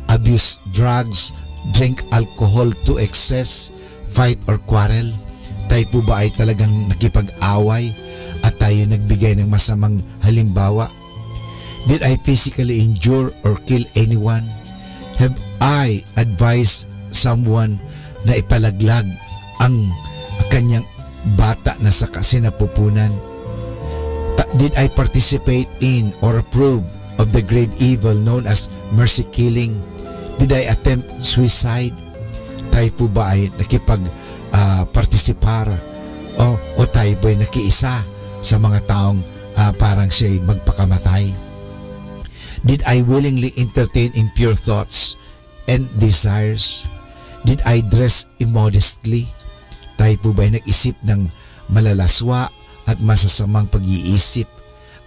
abuse drugs, drink alcohol to excess, fight or quarrel? Tayo po ba ay talagang nakipag-away at tayo nagbigay ng masamang halimbawa? Did I physically injure or kill anyone? Have I advised someone na ipalaglag ang kanyang bata na sa sinapupunan? Did I participate in or approve of the grave evil known as mercy killing? Did I attempt suicide? Tayo po ba ay nakipag-participar o tayo ba ay nakiisa sa mga taong parang siya'y magpakamatay? Did I willingly entertain impure thoughts and desires? Did I dress immodestly? Tayo po ba ay nag-isip ng malalaswa at masasamang pag-iisip?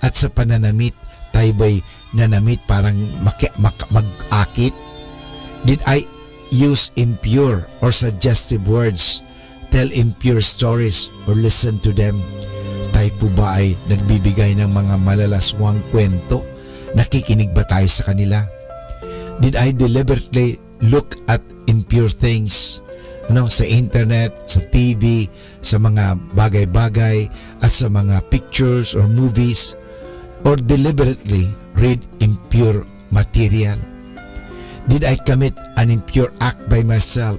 At sa pananamit, tayo ba'y nanamit parang mag-akit? Did I use impure or suggestive words, tell impure stories, or listen to them? Tayo po ba ay nagbibigay ng mga malalaswang kwento? Nakikinig ba tayo sa kanila? Did I deliberately look at impure things? Sa internet, sa TV, sa mga bagay-bagay, at sa mga pictures or movies, or deliberately read impure material? Did I commit an impure act by myself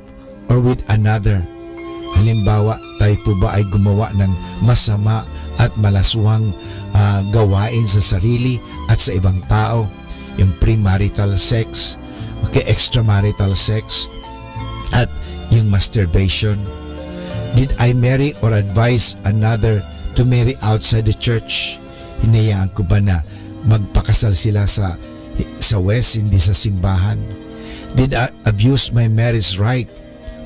or with another? Halimbawa, tayo po ba ay gumawa ng masama at malaswang gawain sa sarili at sa ibang tao? Yung premarital sex, extramarital sex, at yung masturbation. Did I marry or advise another to marry outside the church? Hinayaan ko ba na magpakasal sila sa West, hindi sa simbahan? Did I abuse my marriage right?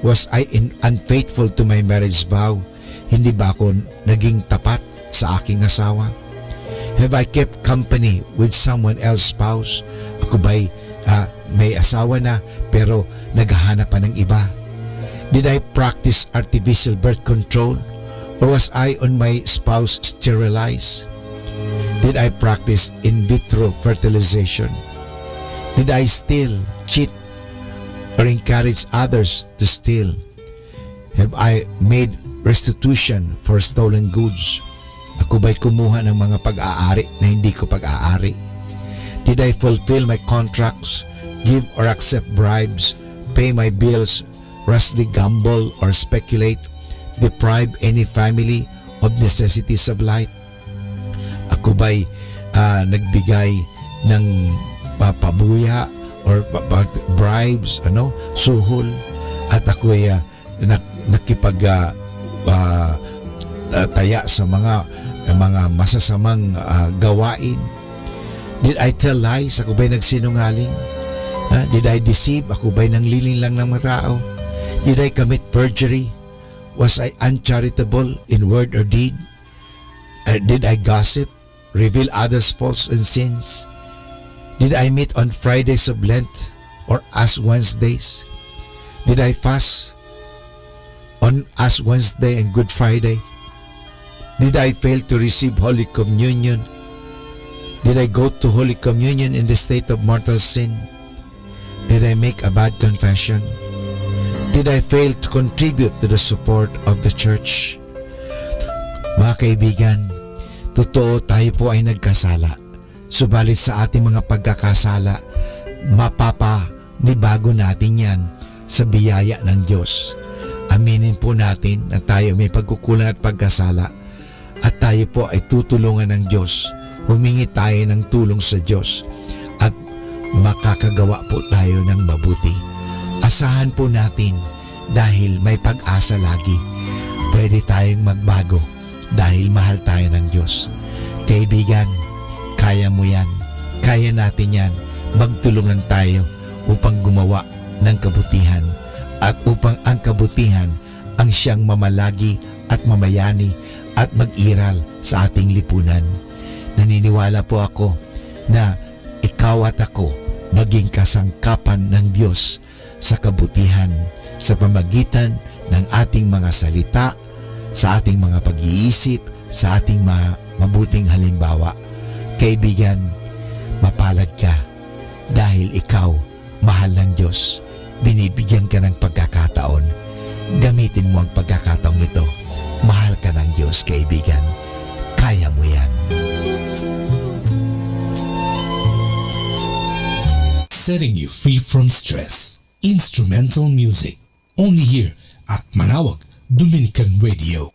Was I unfaithful to my marriage vow? Hindi ba ako naging tapat sa aking asawa? Have I kept company with someone else's spouse? Ako ba'y may asawa na pero naghahanap pa ng iba? Did I practice artificial birth control? Or was I on my spouse sterilized? Did I practice in vitro fertilization? Did I steal, cheat, or encourage others to steal? Have I made restitution for stolen goods? Ako ba'y kumuha ng mga pag-aari na hindi ko pag-aari? Did I fulfill my contracts, give or accept bribes, pay my bills, rashly gamble or speculate, deprive any family of necessities of life? Ako ba'y nagbigay ng pabuya or bribes, suhol, at ako ay nakipag-taya sa mga masasamang gawain? Did I tell lies? Ako ba'y nagsinungaling? Did I deceive? Ako ba'y nangliling lang ng mga tao? Did I commit perjury? Was I uncharitable in word or deed? Did I gossip? Reveal others' faults and sins? Did I meet on Fridays of Lent or Ash Wednesdays? Did I fast on Ash Wednesday and Good Friday? Did I fail to receive Holy Communion? Did I go to Holy Communion in the state of mortal sin? Did I make a bad confession? Did I fail to contribute to the support of the church? Mga kaibigan, totoo tayo po ay nagkasala. Subalit sa ating mga pagkakasala, mapapanibago natin yan sa biyaya ng Diyos. Aminin po natin na tayo may pagkukulang at pagkasala at tayo po ay tutulungan ng Diyos. Humingi tayo ng tulong sa Diyos at makakagawa po tayo ng mabuti. Asahan po natin dahil may pag-asa lagi. Pwede tayong magbago dahil mahal tayo ng Diyos. Kaibigan, kaya mo yan. Kaya natin yan. Magtulungan tayo upang gumawa ng kabutihan at upang ang kabutihan ang siyang mamalagi at mamayani at mag-iral sa ating lipunan. Naniniwala po ako na ikaw at ako maging kasangkapan ng Diyos sa kabutihan sa pamagitan ng ating mga salita, sa ating mga pag-iisip, sa ating mga mabuting halimbawa. Kaibigan, mapalad ka dahil ikaw mahal ng Diyos. Binibigyan ka ng pagkakataon. Gamitin mo ang pagkakataong ito. Mahal ka ng Diyos, kaibigan. Kaya mo yan. Setting you free from stress. Instrumental music. Only here at Manawag Dominican Radio.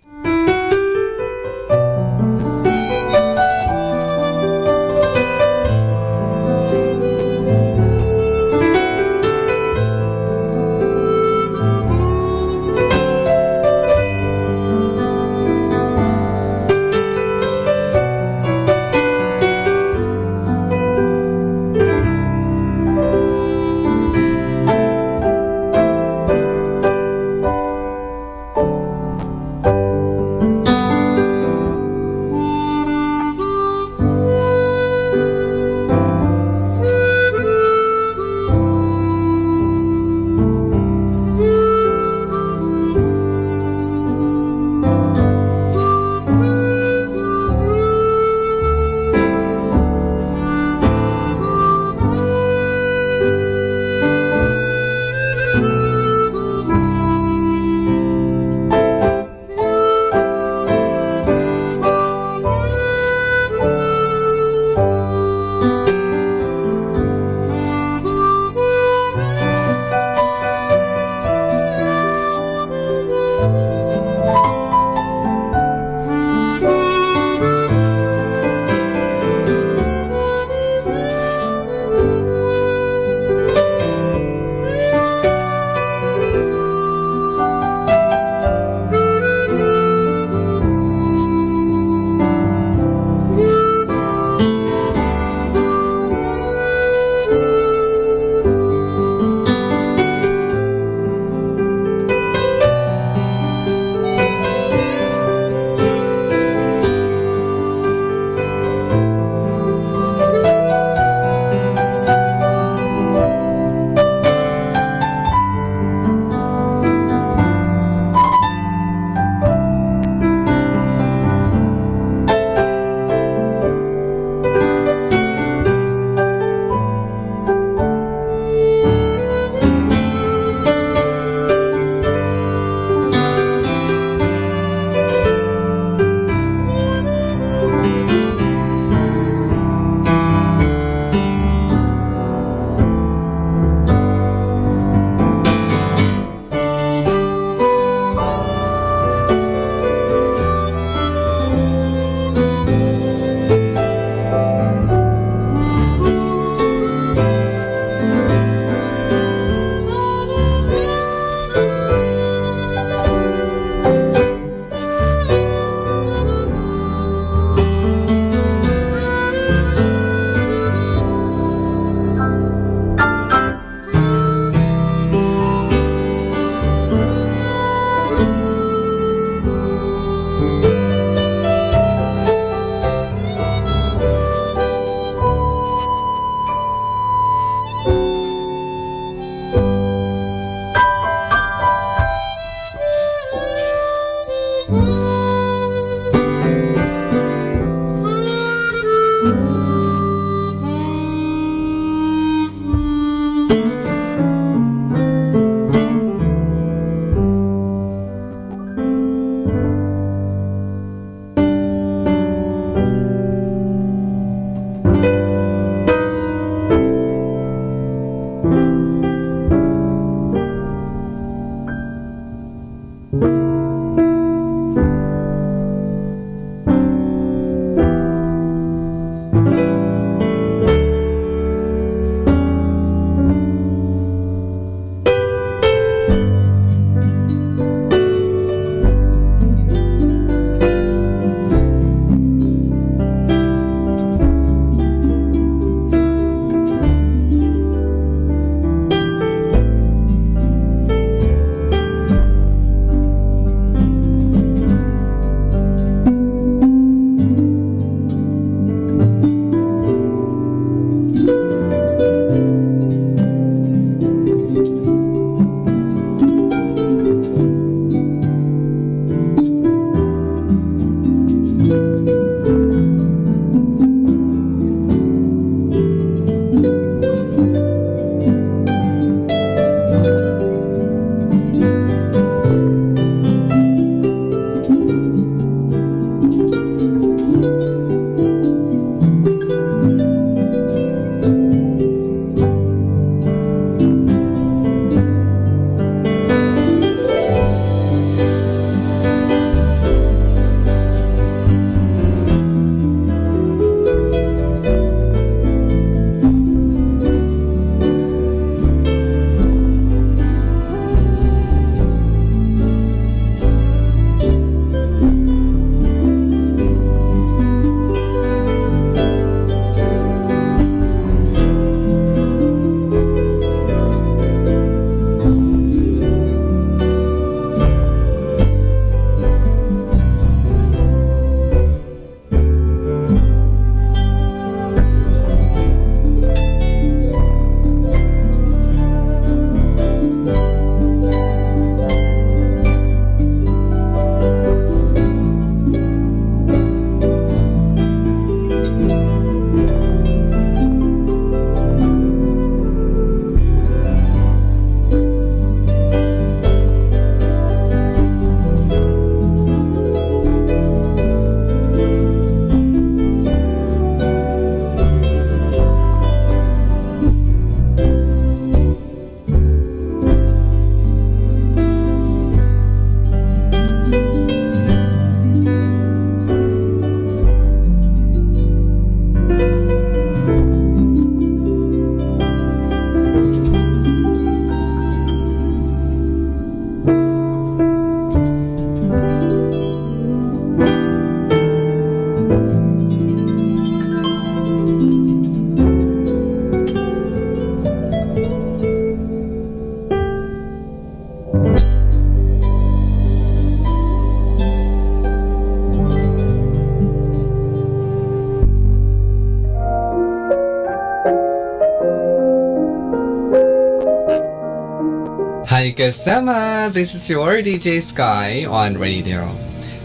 Hi kasama, this is your DJ Sky on radio.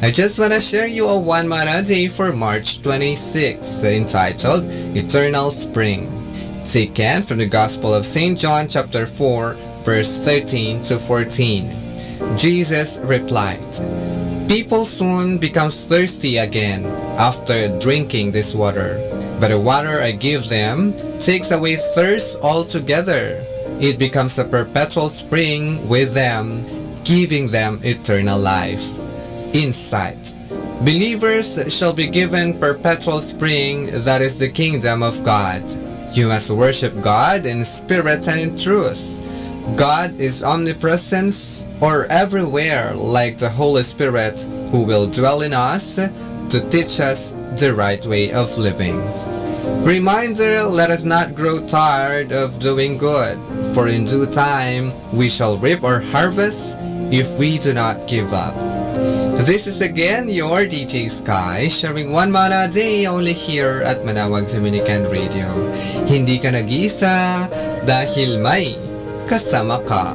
I just want to share you a one mana day for March 26, entitled Eternal Spring. Taken from the Gospel of St. John chapter 4, verse 13 to 14. Jesus replied, "People soon becomes thirsty again after drinking this water, but the water I give them takes away thirst altogether. It becomes a perpetual spring with them, giving them eternal life." Insight. Believers shall be given perpetual spring, that is the kingdom of God. You must worship God in spirit and in truth. God is omnipresent or everywhere, like the Holy Spirit, who will dwell in us to teach us the right way of living. Reminder, let us not grow tired of doing good, for in due time we shall reap our harvest if we do not give up. This is again your DJ Sky, sharing one mana a day only here at Manawag Dominican Radio. Hindi ka nag-isa dahil may kasama ka.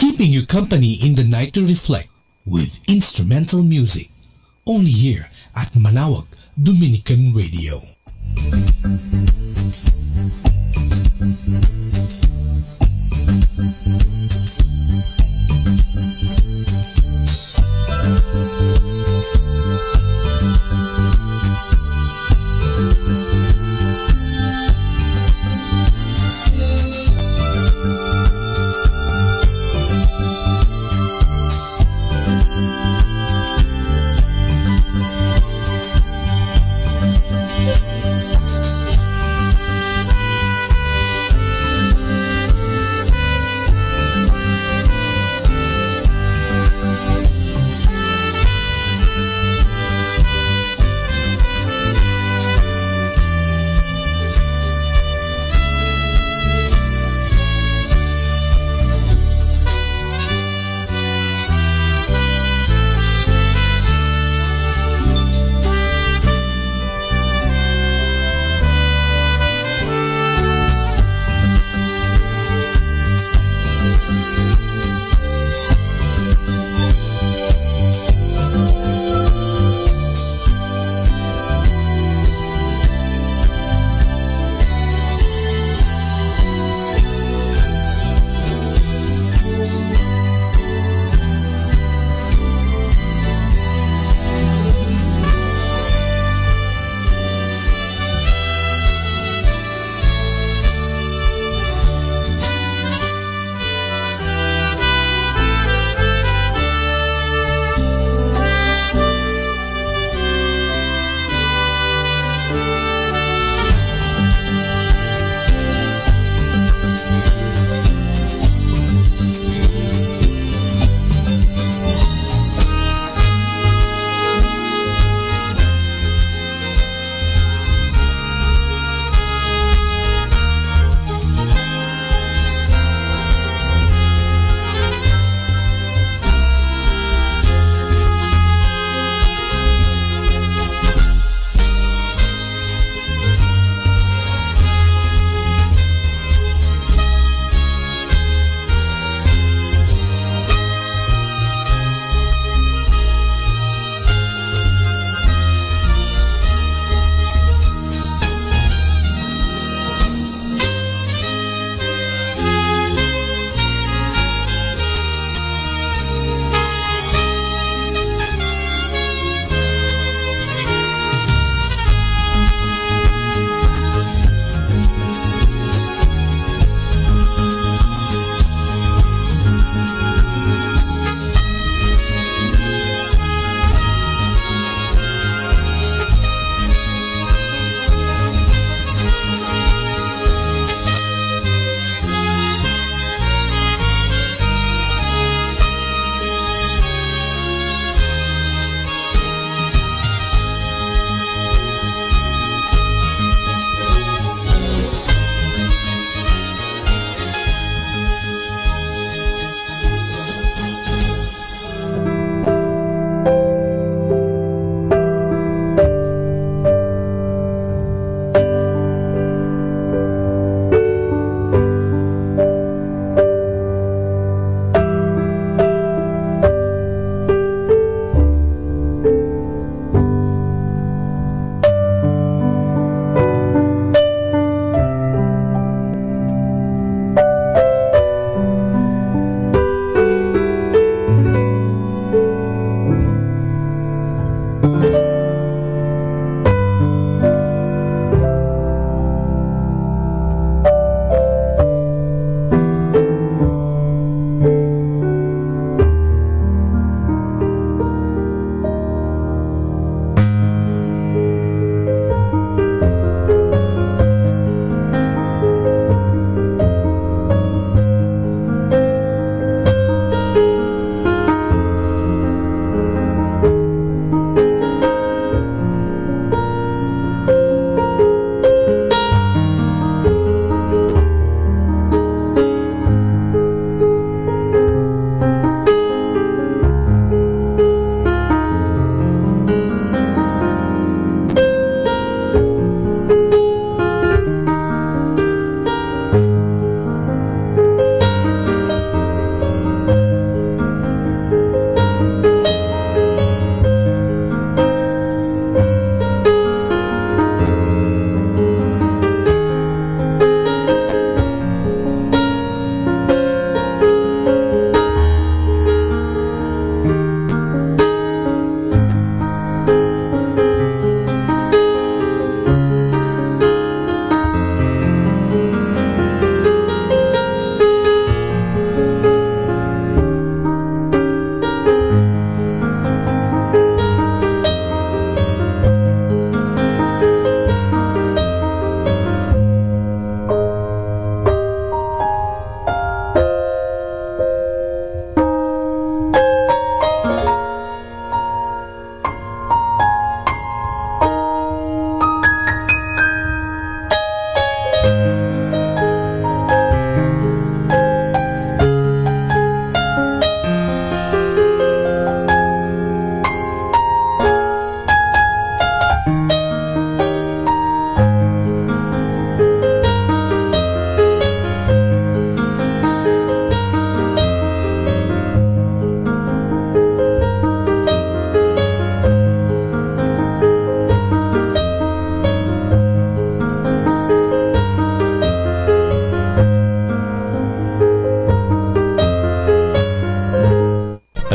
Keeping you company in the night to reflect with instrumental music. Only here at Manawag Dominican Radio.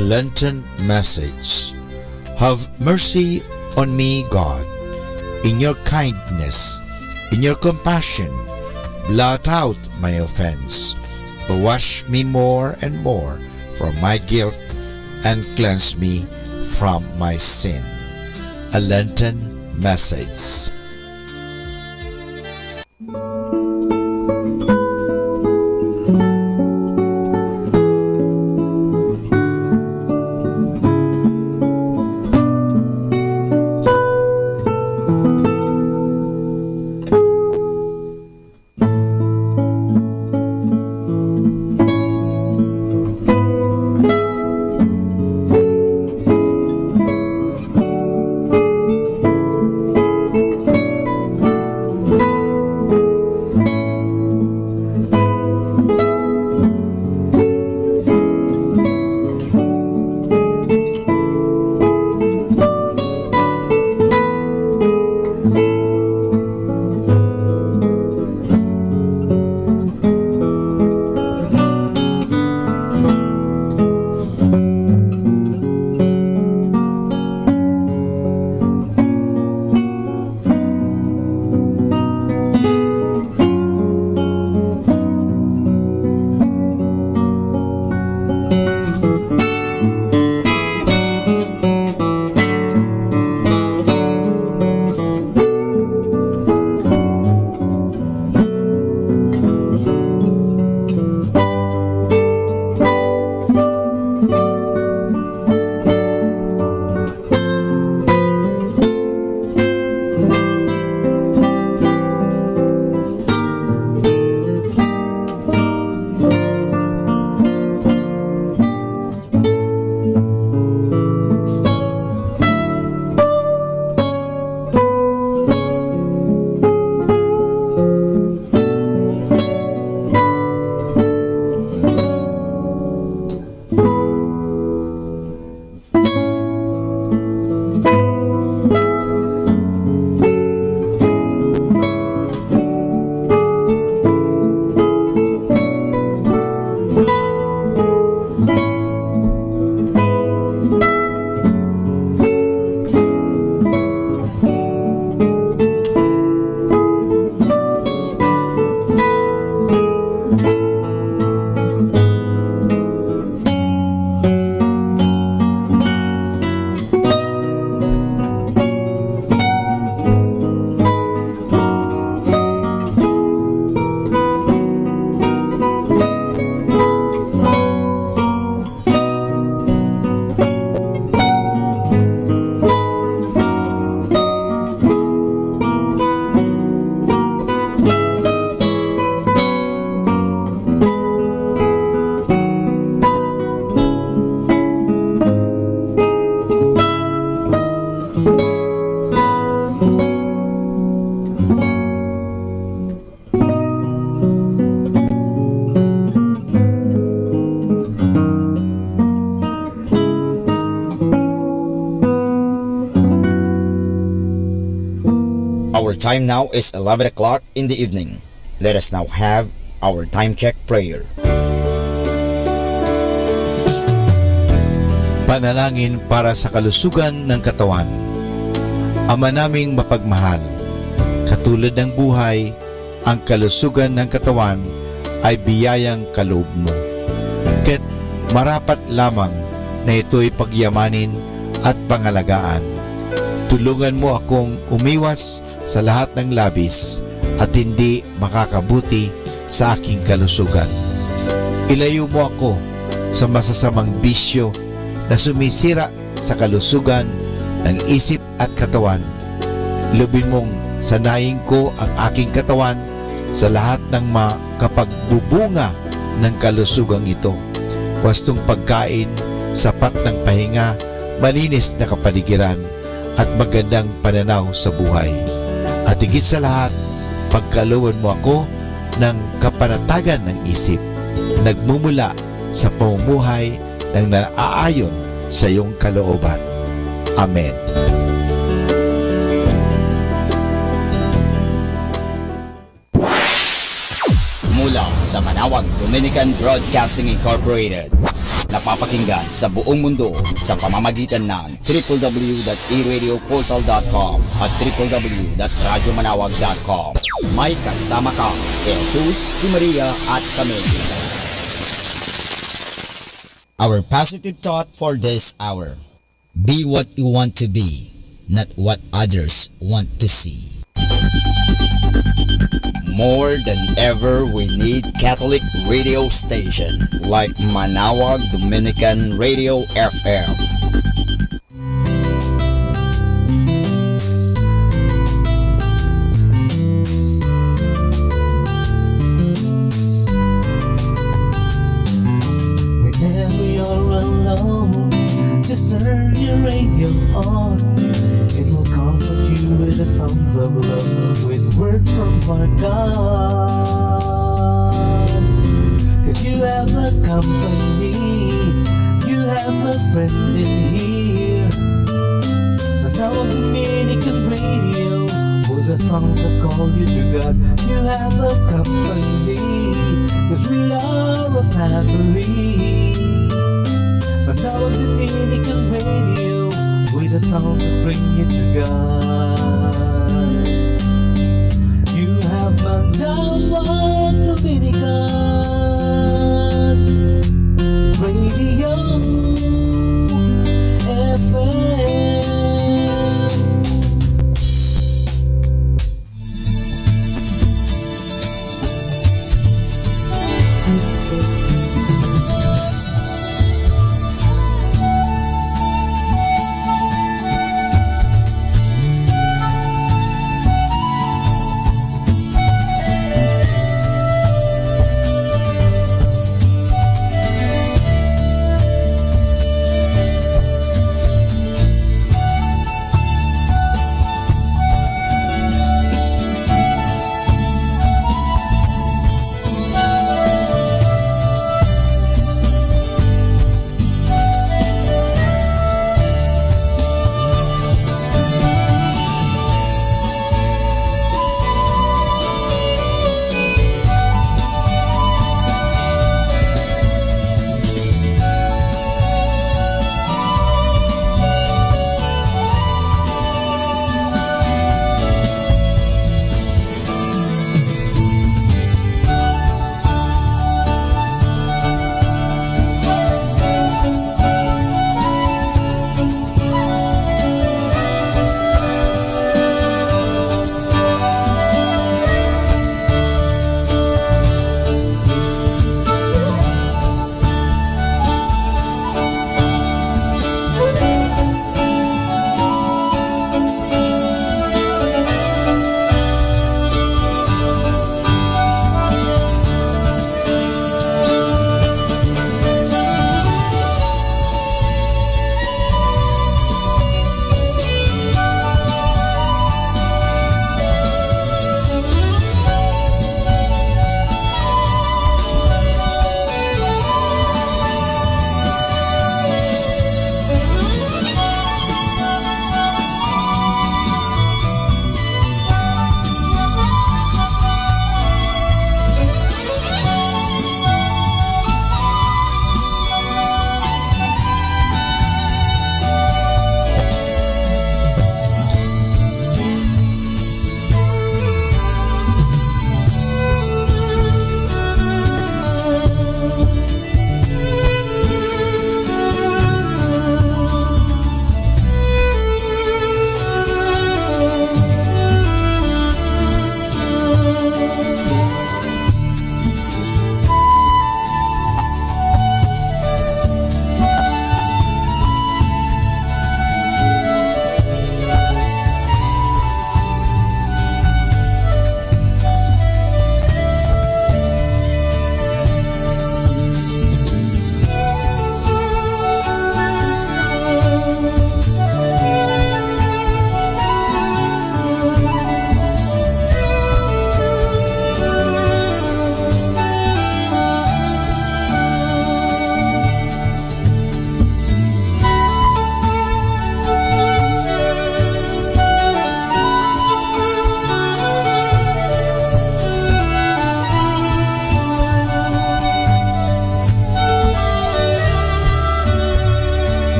A Lenten Message. Have mercy on me, God, in your kindness, in your compassion. Blot out my offense. Wash me more and more from my guilt and cleanse me from my sin. A Lenten Message. Our time now is 11 o'clock in the evening. Let us now have our time check prayer. Panalangin para sa kalusugan ng katawan. Ama naming mapagmahal, katulad ng buhay, ang kalusugan ng katawan ay biyayang kaloob mo. Ket marapat lamang na ito'y pagyamanin at pangalagaan. Tulungan mo akong umiwas sa lahat ng labis at hindi makakabuti sa aking kalusugan. Ilayo mo ako sa masasamang bisyo na sumisira sa kalusugan ng isip at katawan. Lubin mong sanayin ko ang aking katawan sa lahat ng makapagbubunga ng kalusugang ito. Wastong pagkain, sapat ng pahinga, malinis na kapaligiran, at magandang pananaw sa buhay. At higit sa lahat, pagkalooban mo ako ng kapanatagan ng isip, nagmumula sa pamumuhay ng naaayon sa iyong kalooban. Amen. Mula sa Manawag Dominican Broadcasting Incorporated, napapakinggan sa buong mundo sa pamamagitan ng www.eradioportal.com at www.radyomanawag.com. May kasama ka si Jesus, si Maria at kami. Our positive thought for this hour. Be what you want to be, not what others want to see. More than ever, we need Catholic radio station like Manawag Dominican Radio FM. Whenever you're alone, just turn your radio on. It will comfort you with the songs of love, with words from our God. 'Cause you have a company, you have a friend in here. Manawag Dominican Radio, with the songs that call you to God. You have a company, 'cause we are a family. Manawag Dominican Radio, with the songs that bring you to God. You have Manawag Dominican Radio FM.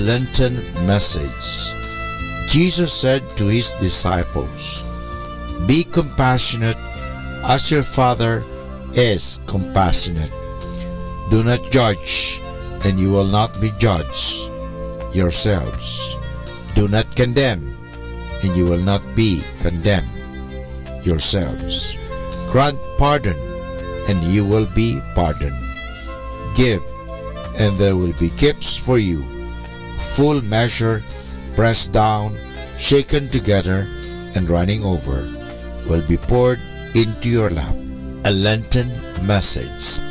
Lenten message. Jesus said to his disciples, "Be compassionate as your Father is compassionate. Do not judge, and you will not be judged yourselves. Do not condemn, and you will not be condemned yourselves. Grant pardon, and you will be pardoned. Give, and there will be gifts for you. Full measure, pressed down, shaken together, and running over, will be poured into your lap." A Lenten message.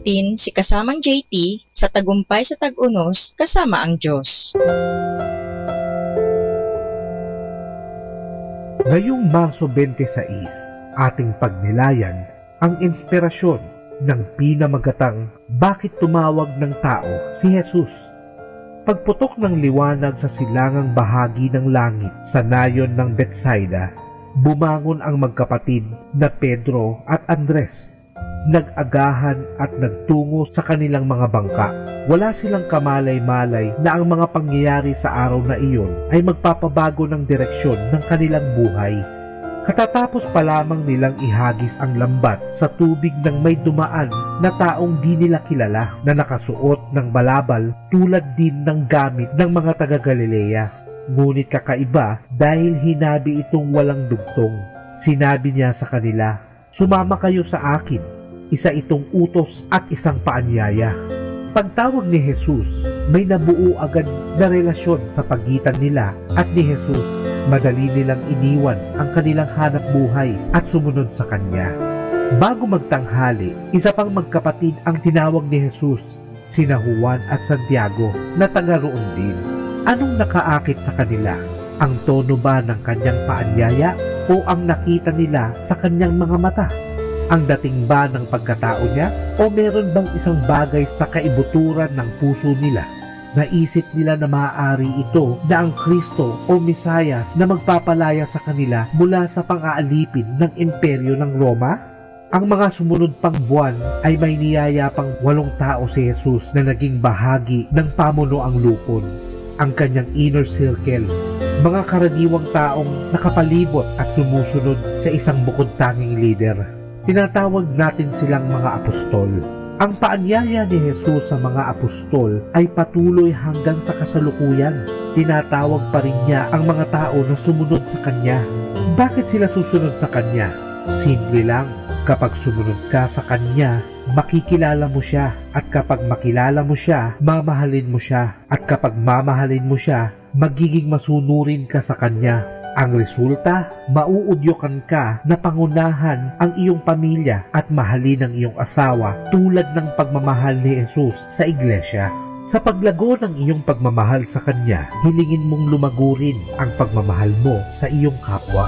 natin si kasamang JT sa Tagumpay sa Tag-Unos kasama ang Diyos. Ngayong Marso 26, ating pagnilayan ang inspirasyon ng pinamagatang Bakit Tumawag ng Tao si Jesus. Pagputok ng liwanag sa silangang bahagi ng langit sa nayon ng Betsaida, bumangon ang magkapatid na Pedro at Andres. Nag-agahan at nagtungo sa kanilang mga bangka. Wala silang kamalay-malay na ang mga pangyayari sa araw na iyon ay magpapabago ng direksyon ng kanilang buhay. Katatapos pa lamang nilang ihagis ang lambat sa tubig ng may dumaan na taong di nila kilala na nakasuot ng balabal tulad din ng gamit ng mga taga-Galilea. Ngunit kakaiba dahil hinabi itong walang dugtong. Sinabi niya sa kanila, "Sumama kayo sa akin." Isa itong utos at isang paanyaya. Pagtawag ni Jesus, may nabuo agad na relasyon sa pagitan nila at ni Jesus. Madali nilang iniwan ang kanilang hanap buhay at sumunod sa Kanya. Bago magtanghali, isa pang magkapatid ang tinawag ni Jesus, sina Juan at Santiago na taga roon din. Anong nakaakit sa kanila? Ang tono ba ng kanyang paanyaya o ang nakita nila sa kanyang mga mata? Ang dating ba ng pagkatao niya o meron bang isang bagay sa kaibuturan ng puso nila? Naisip nila na maaari ito na ang Kristo o Mesayas na magpapalaya sa kanila mula sa pang-aalipin ng imperyo ng Roma? Ang mga sumunod pang buwan ay may niyaya pang 8 tao si Jesus na naging bahagi ng pamunuang lupon. Ang kanyang inner circle, mga karaniwang taong nakapalibot at sumusunod sa isang bukod-tanging leader. Tinatawag natin silang mga apostol. Ang paanyaya ni Jesus sa mga apostol ay patuloy hanggang sa kasalukuyan. Tinatawag pa rin niya ang mga tao na sumunod sa Kanya. Bakit sila susunod sa Kanya? Simple lang. Kapag sumunod ka sa Kanya, makikilala mo siya. At kapag makilala mo siya, mamahalin mo siya. At kapag mamahalin mo siya, magiging masunurin ka sa Kanya. Ang resulta, mauudyokan ka na pangunahan ang iyong pamilya at mahalin ang iyong asawa tulad ng pagmamahal ni Jesus sa iglesia. Sa paglago ng iyong pagmamahal sa Kanya, hilingin mong lumago rin ang pagmamahal mo sa iyong kapwa.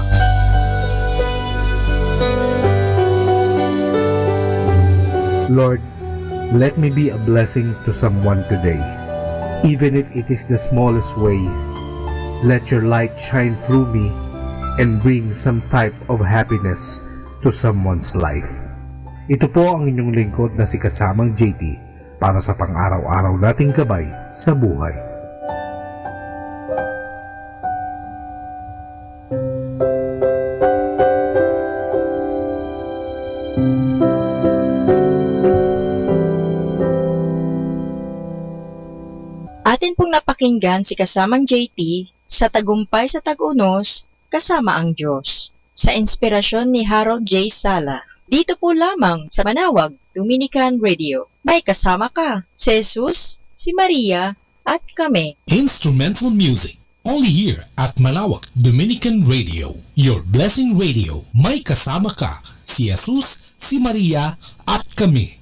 Lord, let me be a blessing to someone today. Even if it is the smallest way, let your light shine through me and bring some type of happiness to someone's life. Ito po ang inyong lingkod na si Kasamang JT para sa pang-araw-araw nating gabay sa buhay. Atin pong napakinggan si Kasamang JT sa Tagumpay sa Tag-Unos, Kasama ang Diyos, sa inspirasyon ni Harold J. Sala. Dito po lamang sa Manawag Dominican Radio. May kasama ka, si Jesus, si Maria, at kami. Instrumental music, only here at Manawag Dominican Radio. Your blessing radio. May kasama ka, si Jesus, si Maria, at kami.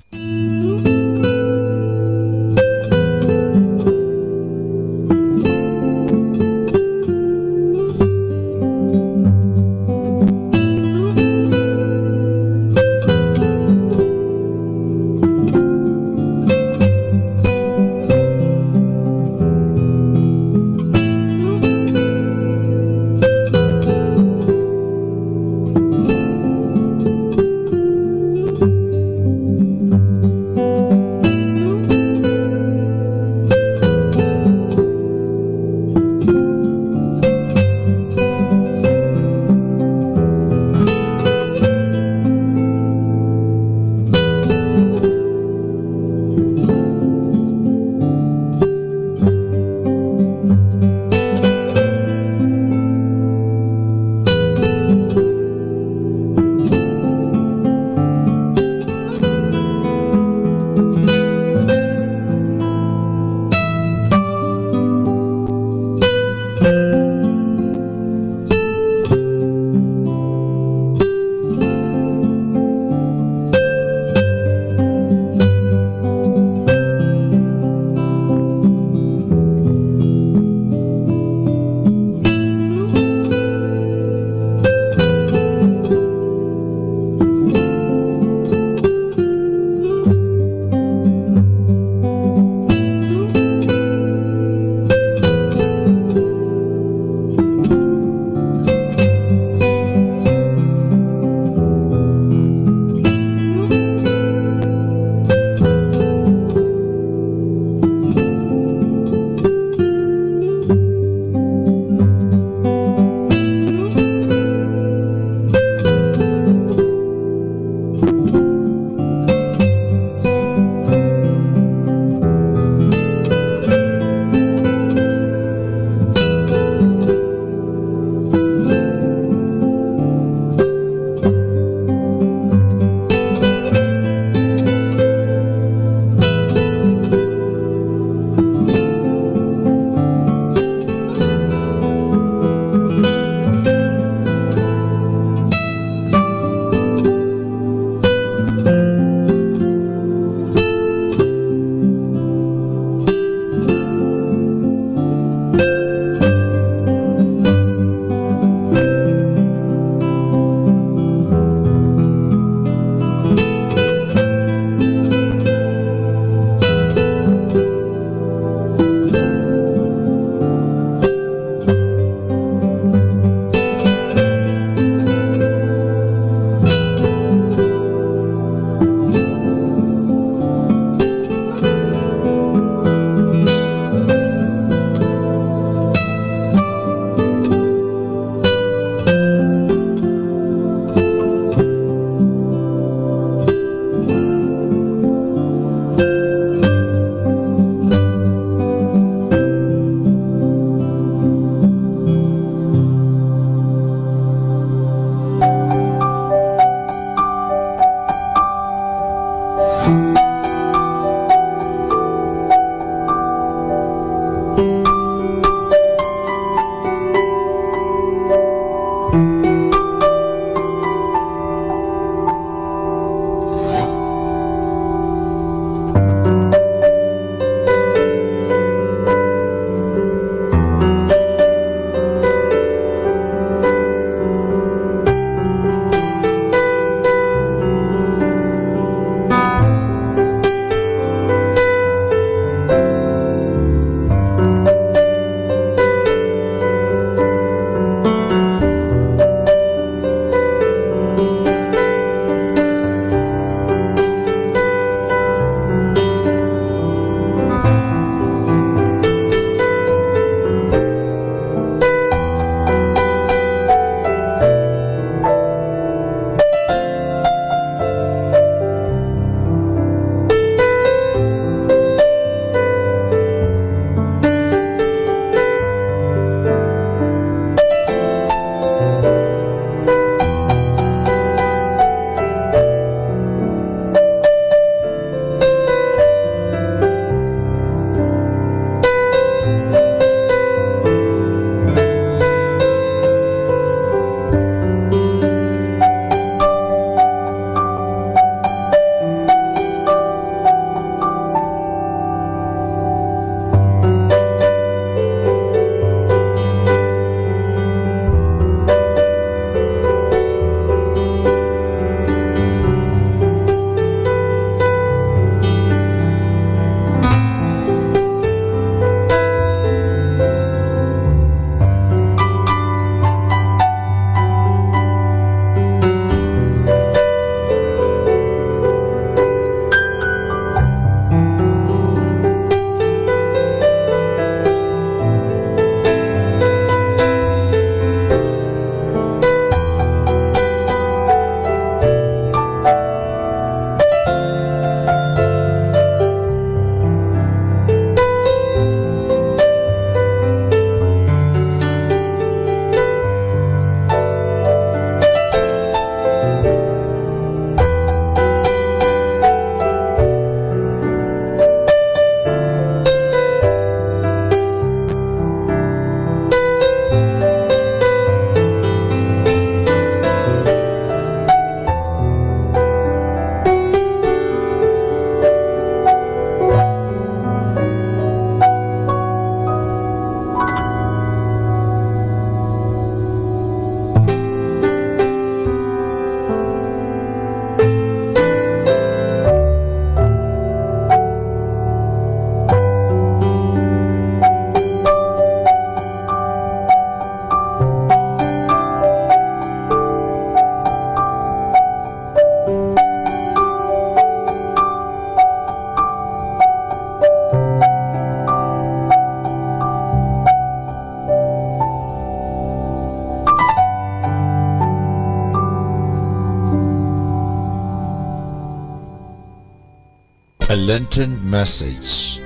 A Lenten Message.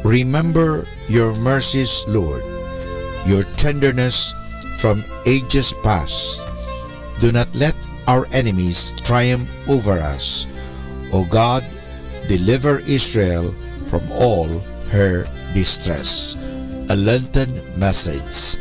Remember your mercies, Lord, your tenderness from ages past. Do not let our enemies triumph over us. O God, deliver Israel from all her distress. A Lenten Message.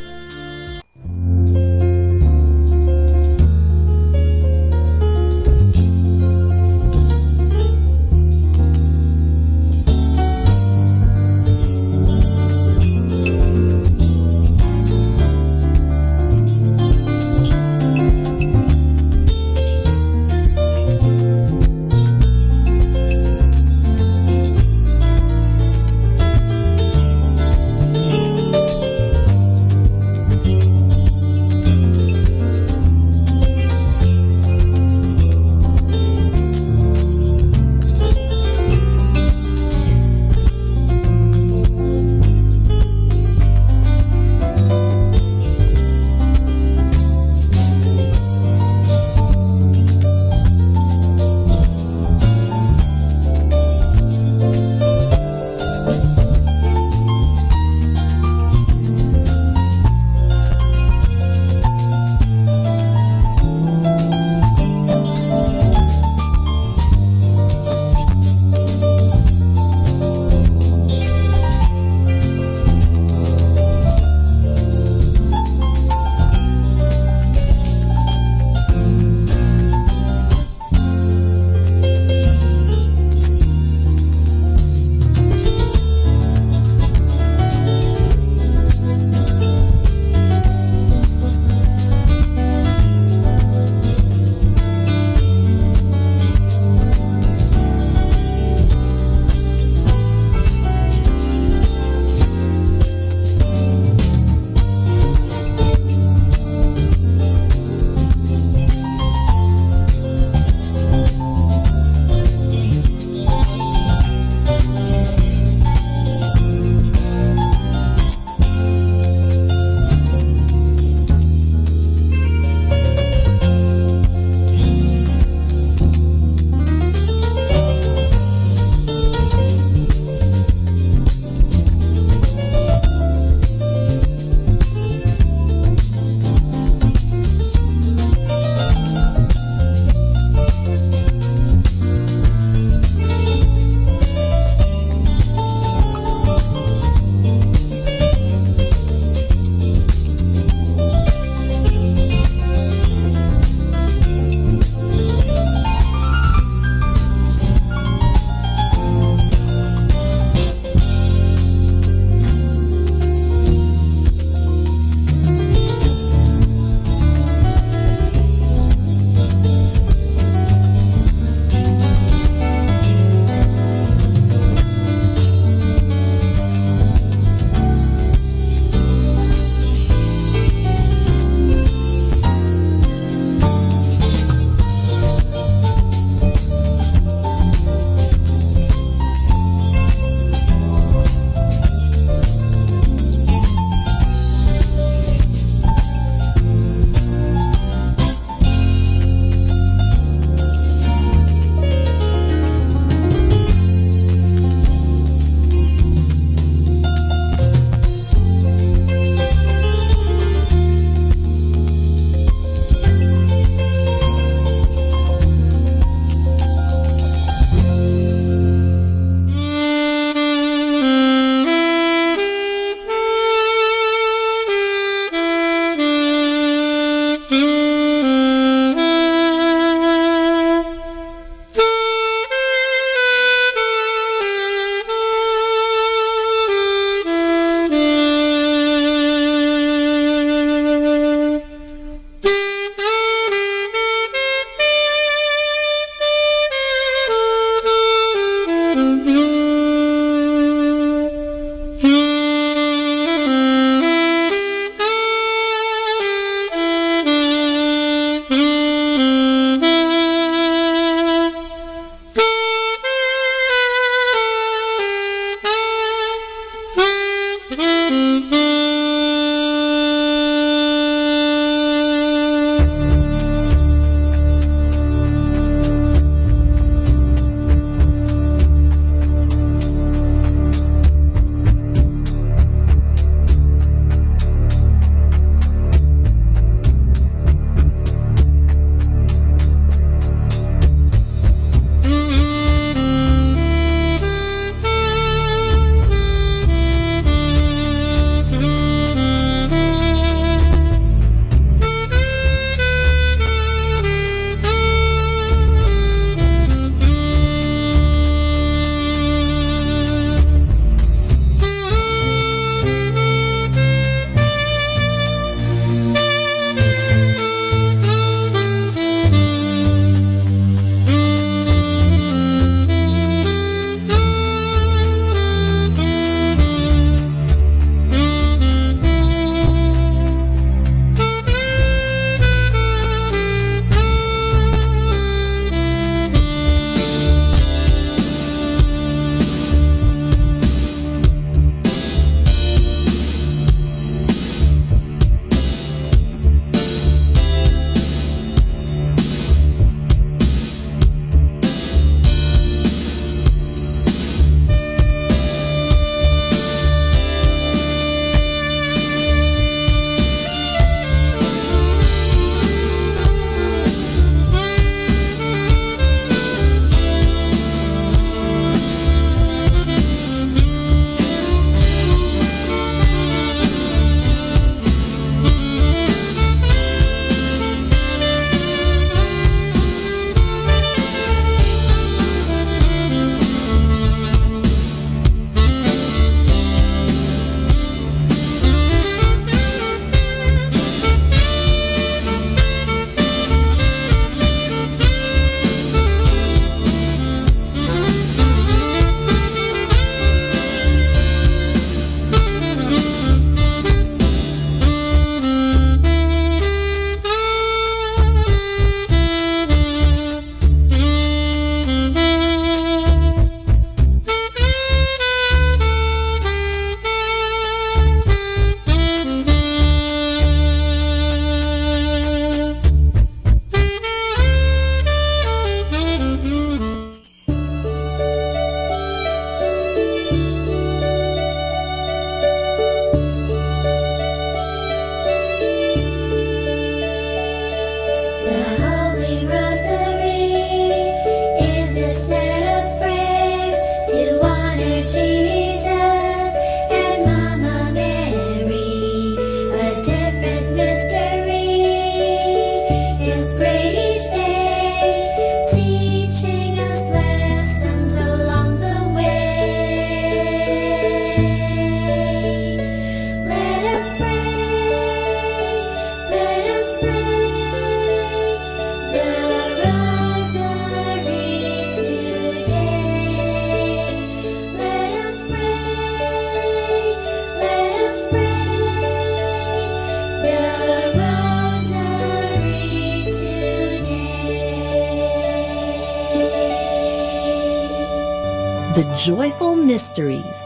The Joyful Mysteries.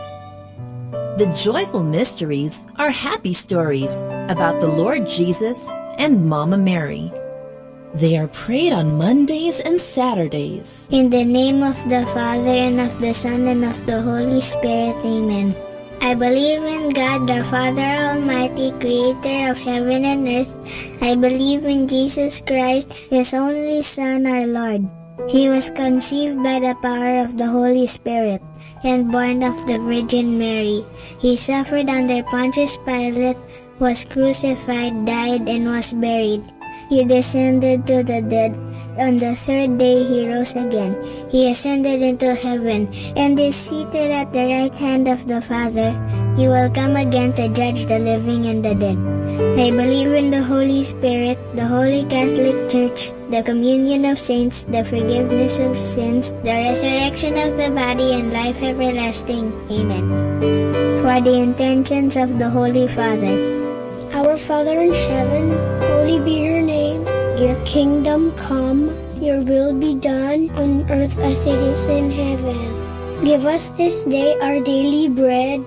The joyful mysteries are happy stories about the Lord Jesus and Mama Mary. They are prayed on Mondays and Saturdays. In the name of the Father, and of the Son, and of the Holy Spirit. Amen. I believe in God, the Father Almighty, creator of heaven and earth. I believe in Jesus Christ, His only Son, our Lord. He was conceived by the power of the Holy Spirit and born of the Virgin Mary. He suffered under Pontius Pilate, was crucified, died, and was buried. He descended to the dead. On the third day He rose again. He ascended into heaven and is seated at the right hand of the Father. He will come again to judge the living and the dead. I believe in the Holy Spirit, the Holy Catholic Church, the communion of saints, the forgiveness of sins, the resurrection of the body, and life everlasting. Amen. For the intentions of the Holy Father. Our Father in heaven, holy be your name. Your kingdom come, your will be done on earth as it is in heaven. Give us this day our daily bread,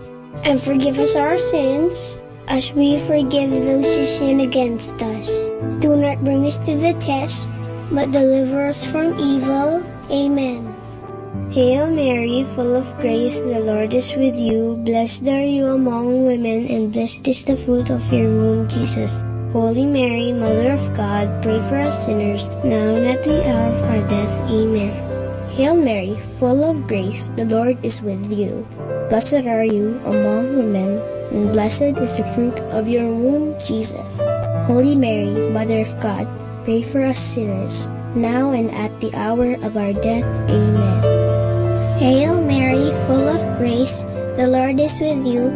and forgive us our sins, as we forgive those who sin against us. Do not bring us to the test, but deliver us from evil. Amen. Hail Mary, full of grace, the Lord is with you. Blessed are you among women, and blessed is the fruit of your womb, Jesus. Holy Mary, Mother of God, pray for us sinners, now and at the hour of our death. Amen. Hail Mary, full of grace, the Lord is with you. Blessed are you among women, and blessed is the fruit of your womb, Jesus. Holy Mary, Mother of God, pray for us sinners, now and at the hour of our death. Amen. Hail Mary, full of grace, the Lord is with you.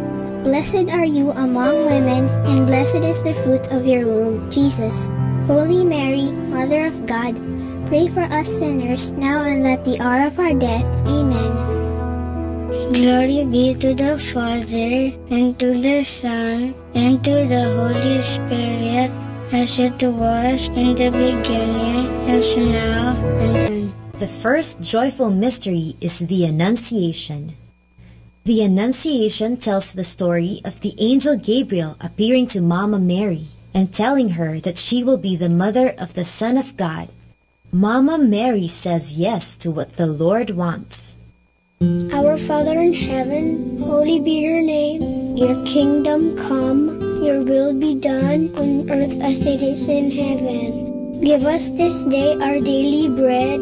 Blessed are you among women, and blessed is the fruit of your womb, Jesus. Holy Mary, Mother of God, pray for us sinners, now and at the hour of our death. Amen. Glory be to the Father, and to the Son, and to the Holy Spirit, as it was in the beginning, as now, and then. The first joyful mystery is the Annunciation. The Annunciation tells the story of the angel Gabriel appearing to Mama Mary and telling her that she will be the mother of the Son of God. Mama Mary says yes to what the Lord wants. Our Father in heaven, holy be your name. Your kingdom come, your will be done on earth as it is in heaven. Give us this day our daily bread,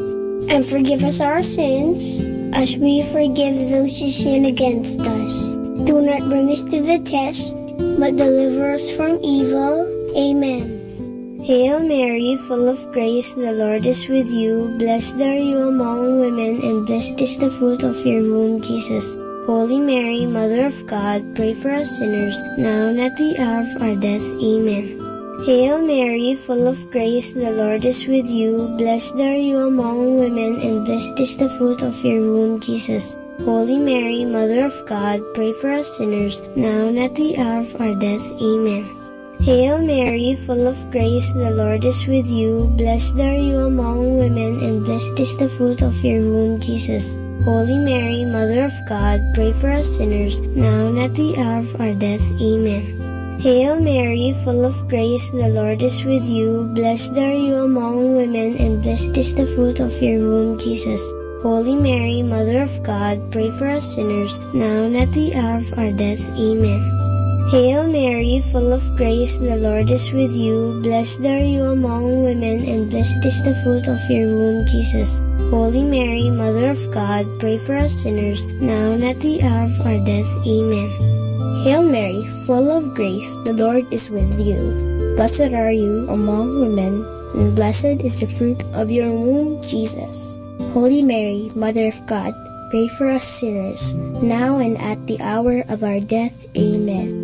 and forgive us our sins, as we forgive those who sin against us. Do not bring us to the test, but deliver us from evil. Amen. Hail Mary, full of grace, the Lord is with you. Blessed are you among women, and blessed is the fruit of your womb, Jesus. Holy Mary, Mother of God, pray for us sinners, now and at the hour of our death. Amen. Hail Mary, full of grace, the Lord is with you. Blessed are you among women, and blessed is the fruit of your womb, Jesus. Holy Mary, Mother of God, pray for us sinners, now and at the hour of our death. Amen. Hail Mary, full of grace, the Lord is with you. Blessed are you among women, and blessed is the fruit of your womb, Jesus. Holy Mary, Mother of God, pray for us sinners, now and at the hour of our death. Amen. Hail Mary, full of grace, the Lord is with you. Blessed are you among women, and blessed is the fruit of your womb, Jesus. Holy Mary, Mother of God, pray for us sinners, now and at the hour of our death. Amen. Hail Mary, full of grace, the Lord is with you. Blessed are you among women, and blessed is the fruit of your womb, Jesus. Holy Mary, Mother of God, pray for us sinners, now and at the hour of our death. Amen. Hail Mary, full of grace, the Lord is with you. Blessed are you among women, and blessed is the fruit of your womb, Jesus. Holy Mary, Mother of God, pray for us sinners, now and at the hour of our death. Amen.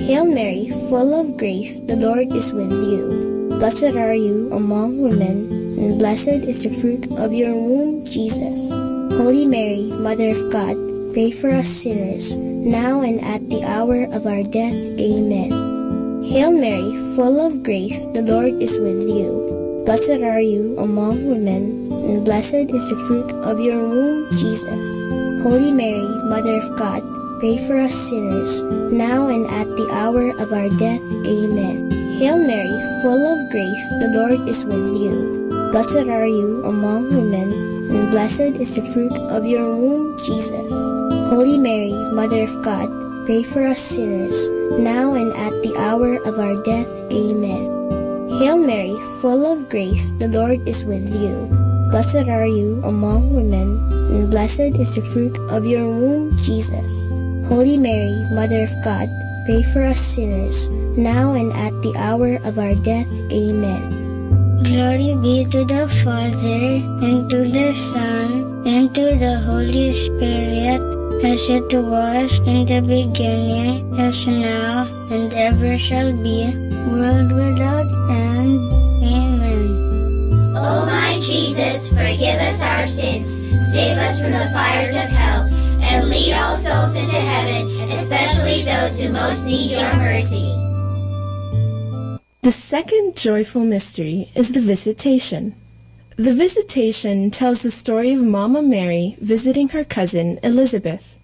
Hail Mary, full of grace, the Lord is with you. Blessed are you among women, and blessed is the fruit of your womb, Jesus. Holy Mary, Mother of God, pray for us sinners, now and at the hour of our death. Amen. Hail Mary, full of grace, the Lord is with you. Blessed are you among women, and blessed is the fruit of your womb, Jesus. Holy Mary, Mother of God, pray for us sinners, now and at the hour of our death. Amen. Hail Mary, full of grace, the Lord is with you. Blessed are you among women, and blessed is the fruit of your womb, Jesus. Holy Mary, Mother of God, pray for us sinners, now and at the hour of our death. Amen. Hail Mary, full of grace, the Lord is with you. Blessed are you among women, and blessed is the fruit of your womb, Jesus. Holy Mary, Mother of God, pray for us sinners, now and at the hour of our death. Amen. Glory be to the Father, and to the Son, and to the Holy Spirit, as it was in the beginning, as now, and ever shall be, world without end. Amen. O my Jesus, forgive us our sins, save us from the fires of hell, and lead all souls into heaven, especially those who most need your mercy. The second joyful mystery is the Visitation. The Visitation tells the story of Mama Mary visiting her cousin Elizabeth.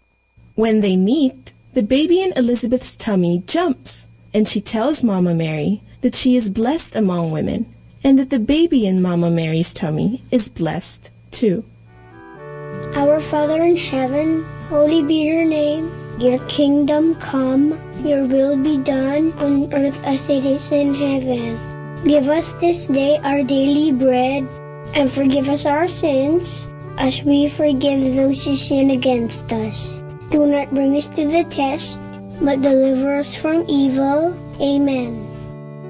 When they meet, the baby in Elizabeth's tummy jumps, and she tells Mama Mary that she is blessed among women, and that the baby in Mama Mary's tummy is blessed too. Our Father in heaven, holy be your name. Your kingdom come, your will be done on earth as it is in heaven. Give us this day our daily bread, and forgive us our sins, as we forgive those who sin against us. Do not bring us to the test, but deliver us from evil. Amen.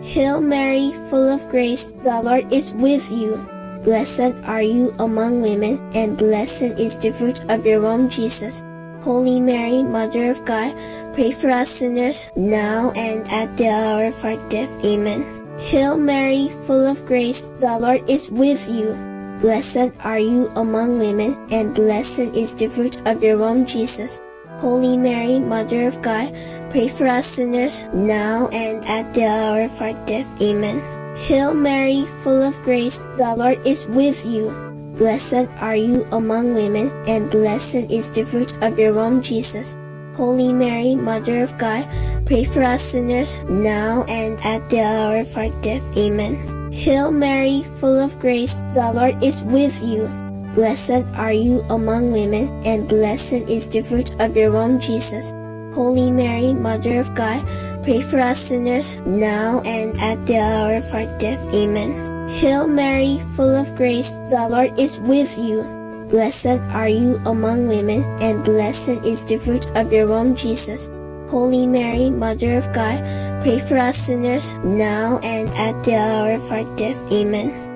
Hail Mary, full of grace, the Lord is with you. Blessed are you among women, and blessed is the fruit of your womb, Jesus. Holy Mary, Mother of God, pray for us sinners, now and at the hour of our death. Amen. Hail Mary, full of grace, the Lord is with you. Blessed are you among women, and blessed is the fruit of your womb, Jesus. Holy Mary, Mother of God, pray for us sinners, now and at the hour of our death. Amen. Hail Mary, full of grace, the Lord is with you. Blessed are you among women, and blessed is the fruit of your womb, Jesus. Holy Mary, Mother of God, pray for us sinners, now and at the hour of our death. Amen. Hail Mary, full of grace, the Lord is with you. Blessed are you among women, and blessed is the fruit of your womb, Jesus. Holy Mary, Mother of God, pray for us sinners, now and at the hour of our death. Amen. Hail Mary, full of grace, the Lord is with you. Blessed are you among women, and blessed is the fruit of your womb, Jesus. Holy Mary, Mother of God, pray for us sinners, now and at the hour of our death. Amen.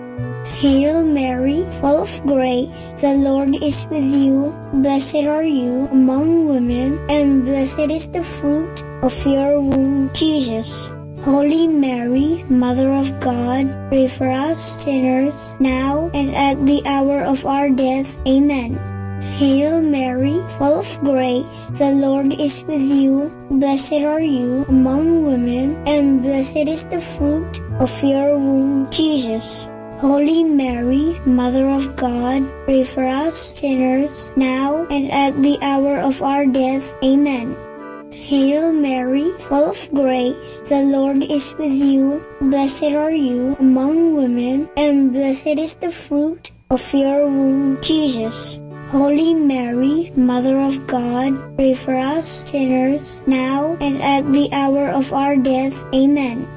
Hail Mary, full of grace, the Lord is with you. Blessed are you among women, and blessed is the fruit of your womb, Jesus. Holy Mary, Mother of God, pray for us sinners, now and at the hour of our death. Amen. Hail Mary, full of grace, the Lord is with you. Blessed are you among women, and blessed is the fruit of your womb, Jesus. Holy Mary, Mother of God, pray for us sinners, now and at the hour of our death. Amen. Hail Mary, full of grace, the Lord is with you. Blessed are you among women, and blessed is the fruit of your womb, Jesus. Holy Mary, Mother of God, pray for us sinners, now and at the hour of our death. Amen.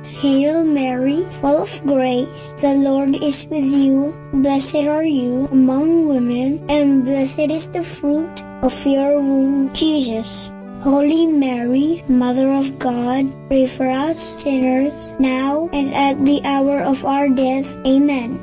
Hail Mary, full of grace, the Lord is with you. Blessed are you among women, and blessed is the fruit of your womb, Jesus. Holy Mary, Mother of God, pray for us sinners, now and at the hour of our death. Amen.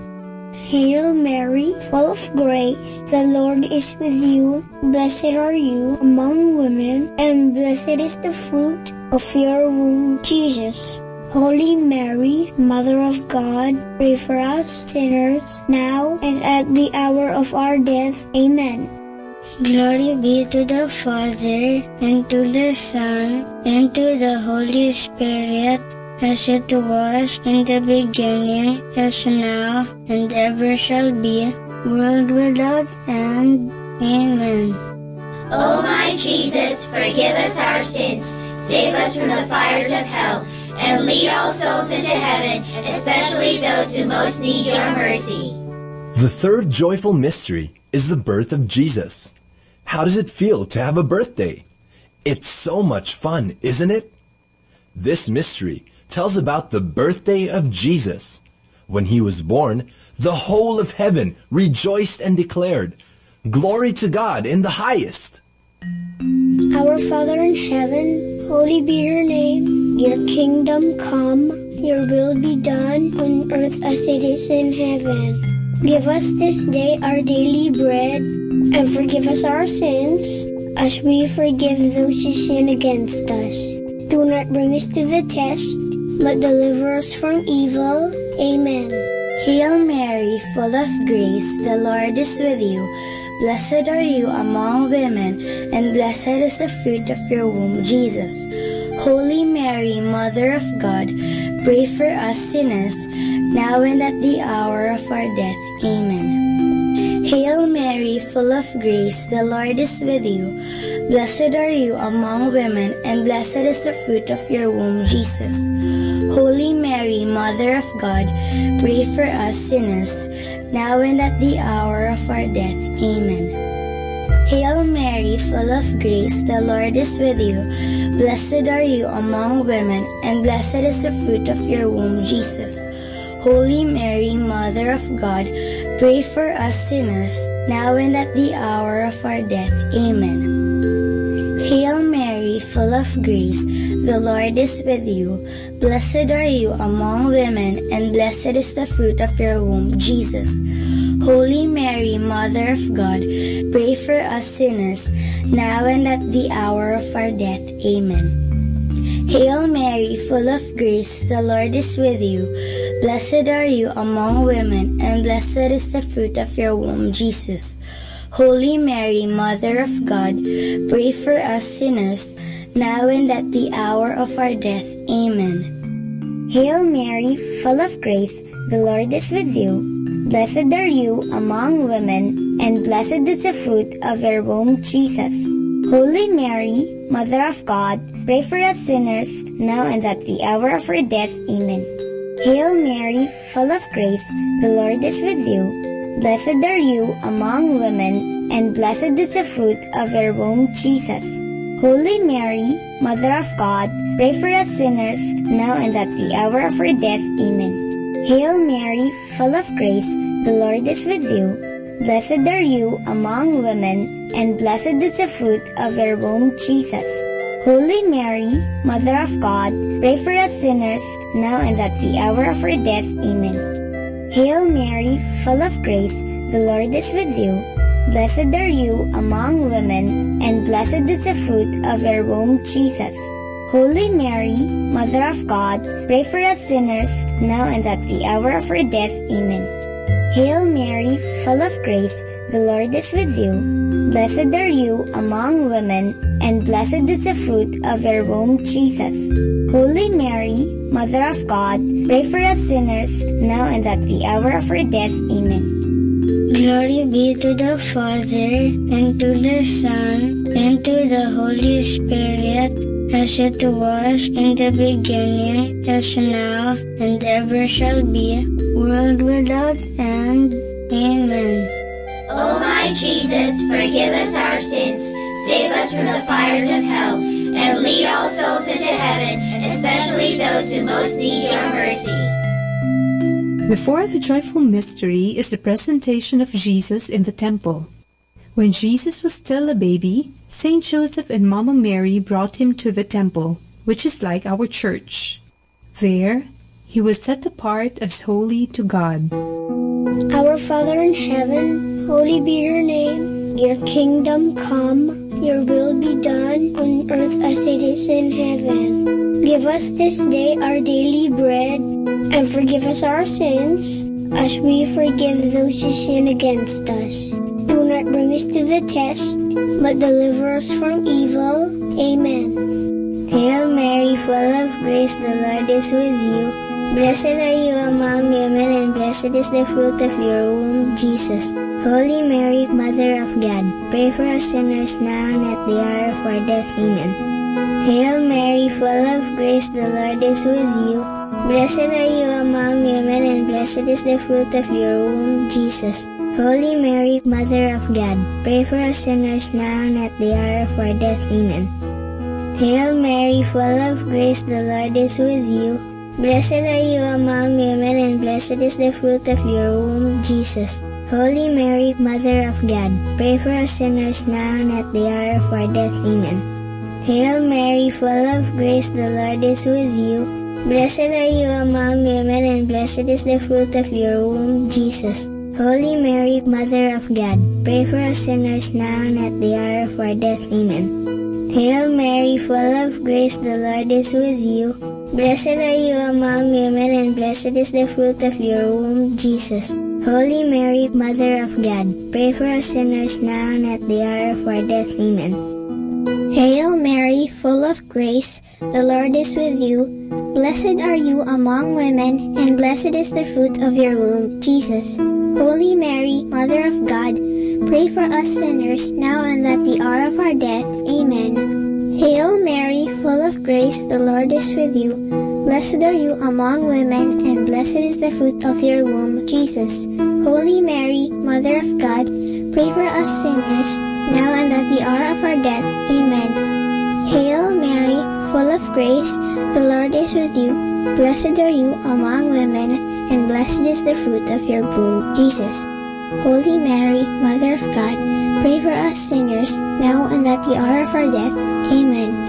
Hail Mary, full of grace, the Lord is with you. Blessed are you among women, and blessed is the fruit of your womb, Jesus. Holy Mary, Mother of God, pray for us sinners, now and at the hour of our death. Amen. Glory be to the Father, and to the Son, and to the Holy Spirit, as it was in the beginning, as now, and ever shall be, world without end. Amen. O my Jesus, forgive us our sins, save us from the fires of hell, and lead all souls into heaven, especially those who most need your mercy. The third joyful mystery is the birth of Jesus. How does it feel to have a birthday? It's so much fun, isn't it? This mystery tells about the birthday of Jesus. When he was born, the whole of heaven rejoiced and declared, "Glory to God in the highest." Our Father in heaven, holy be your name. Your kingdom come, your will be done on earth as it is in heaven. Give us this day our daily bread, and forgive us our sins, as we forgive those who sin against us. Do not bring us to the test, but deliver us from evil. Amen. Hail Mary, full of grace, the Lord is with you. Blessed are you among women, and blessed is the fruit of your womb, Jesus. Holy Mary, Mother of God, pray for us sinners, now and at the hour of our death. Amen. Hail Mary, full of grace, the Lord is with you. Blessed are you among women, and blessed is the fruit of your womb, Jesus. Holy Mary, Mother of God, pray for us sinners, now and at the hour of our death. Amen. Hail Mary, full of grace, the Lord is with you. Blessed are you among women, and blessed is the fruit of your womb, Jesus. Holy Mary, Mother of God, pray for us sinners, now and at the hour of our death. Amen. Hail Mary, full of grace, the Lord is with you. Blessed are you among women, and blessed is the fruit of your womb, Jesus. Holy Mary, Mother of God, pray for us sinners, now and at the hour of our death. Amen. Hail Mary, full of grace, the Lord is with you. Blessed are you among women, and blessed is the fruit of your womb, Jesus. Holy Mary, Mother of God, pray for us sinners, now and at the hour of our death. Amen. Hail Mary, full of grace, the Lord is with you. Blessed are you among women, and blessed is the fruit of your womb, Jesus. Holy Mary, Mother of God, pray for us sinners, now and at the hour of our death. Amen. Hail Mary, full of grace, the Lord is with you. Blessed are you among women, and blessed is the fruit of your womb, Jesus. Holy Mary, Mother of God, pray for us sinners, now and at the hour of our death. Amen. Hail Mary, full of grace, the Lord is with you. Blessed are you among women, and blessed is the fruit of your womb, Jesus. Holy Mary, Mother of God, pray for us sinners, now and at the hour of our death. Amen. Hail Mary, full of grace, the Lord is with you. Blessed are you among women, and blessed is the fruit of your womb, Jesus. Holy Mary, Mother of God, pray for us sinners, now and at the hour of our death. Amen. Hail Mary, full of grace, the Lord is with you. Blessed are you among women, and blessed is the fruit of your womb, Jesus. Holy Mary, Mother of God, pray for us sinners, now and at the hour of our death. Amen. Glory be to the Father, and to the Son, and to the Holy Spirit, as it was in the beginning, is now, and ever shall be, world without end. Amen. O my Jesus, forgive us our sins, save us from the fires of hell, and lead all souls into heaven, especially those who most need your mercy. The fourth joyful mystery is the presentation of Jesus in the temple. When Jesus was still a baby, Saint Joseph and Mama Mary brought him to the temple, which is like our church. There, he was set apart as holy to God. Our Father in heaven, holy be your name. Your kingdom come, your will be done on earth as it is in heaven. Give us this day our daily bread, and forgive us our sins, as we forgive those who sin against us. Do not bring us to the test, but deliver us from evil. Amen. Hail Mary, full of grace, the Lord is with you. Blessed are you among women, and blessed is the fruit of your womb, Jesus. Holy Mary, Mother of God, pray for us sinners now and at the hour of our death. Amen. Hail Mary, full of grace, the Lord is with you. Blessed are you among women, and blessed is the fruit of your womb, Jesus. Holy Mary, Mother of God, pray for us sinners now and at the hour of our death. Amen. Hail Mary, full of grace, the Lord is with you. Blessed are you among women, and blessed is the fruit of your womb, Jesus. Holy Mary, Mother of God, pray for us sinners now and at the hour of our death. Amen. Hail Mary, full of grace, the Lord is with you. Blessed are you among women, and blessed is the fruit of your womb, Jesus. Holy Mary, Mother of God, pray for us sinners now and at the hour of our death. Amen. Hail Mary, full of grace, the Lord is with you. Blessed are you among women, and blessed is the fruit of your womb, Jesus. Holy Mary, Mother of God, pray for us sinners now and at the hour of our death. Amen. Hail Mary, full of grace, the Lord is with you. Blessed are you among women, and blessed is the fruit of your womb, Jesus. Holy Mary, Mother of God, pray for us sinners, now and at the hour of our death. Amen. Hail Mary, full of grace, the Lord is with you. Blessed are you among women, and blessed is the fruit of your womb, Jesus. Holy Mary, Mother of God, pray for us sinners, now and at the hour of our death. Amen. Hail Mary, full of grace, the Lord is with you. Blessed are you among women, and blessed is the fruit of your womb, Jesus. Holy Mary, Mother of God, pray for us sinners, now and at the hour of our death. Amen.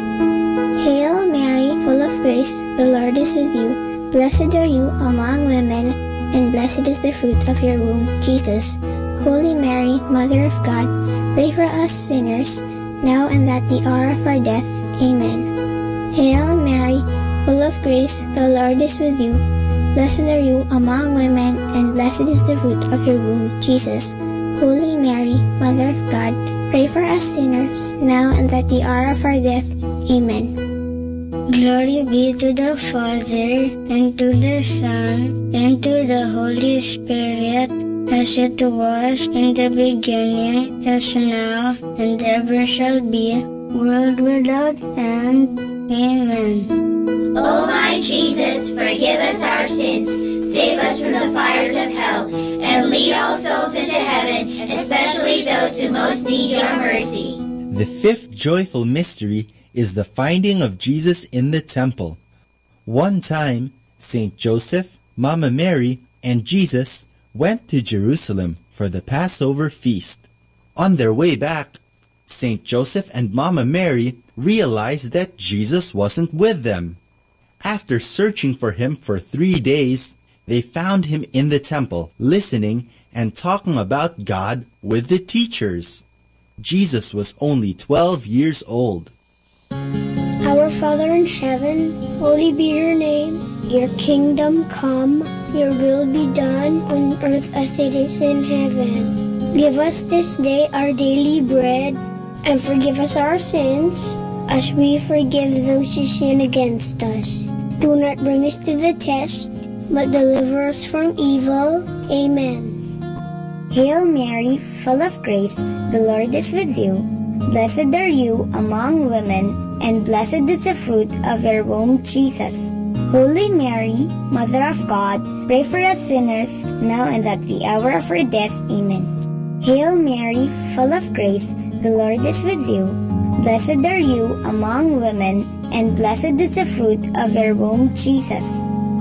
Hail Mary, full of grace, the Lord is with you. Blessed are you among women, and blessed is the fruit of your womb, Jesus. Holy Mary, Mother of God, pray for us sinners, now and at the hour of our death. Amen. Hail Mary, full of grace, the Lord is with you. Blessed are you among women, and blessed is the fruit of your womb, Jesus. Holy Mary, Mother of God, pray for us sinners, now and at the hour of our death. Amen. Glory be to the Father, and to the Son, and to the Holy Spirit, as it was in the beginning, is now, and ever shall be, world without end. Amen. O my Jesus, forgive us our sins, save us from the fires of hell, and lead all souls into heaven, especially those who most need your mercy. The fifth joyful mystery is the finding of Jesus in the temple. One time, Saint Joseph, Mama Mary, and Jesus went to Jerusalem for the Passover feast. On their way back, Saint Joseph and Mama Mary realized that Jesus wasn't with them. After searching for him for 3 days, they found him in the temple, listening and talking about God with the teachers. Jesus was only 12 years old. Our Father in heaven, holy be your name. Your kingdom come, your will be done on earth as it is in heaven. Give us this day our daily bread, and forgive us our sins, as we forgive those who sin against us. Do not bring us to the test, but deliver us from evil. Amen. Hail Mary, full of grace, the Lord is with you. Blessed are you among women, and blessed is the fruit of your womb, Jesus. Holy Mary, Mother of God, pray for us sinners, now and at the hour of our death. Amen. Hail Mary, full of grace, the Lord is with you. Blessed are you among women, and blessed is the fruit of your womb, Jesus.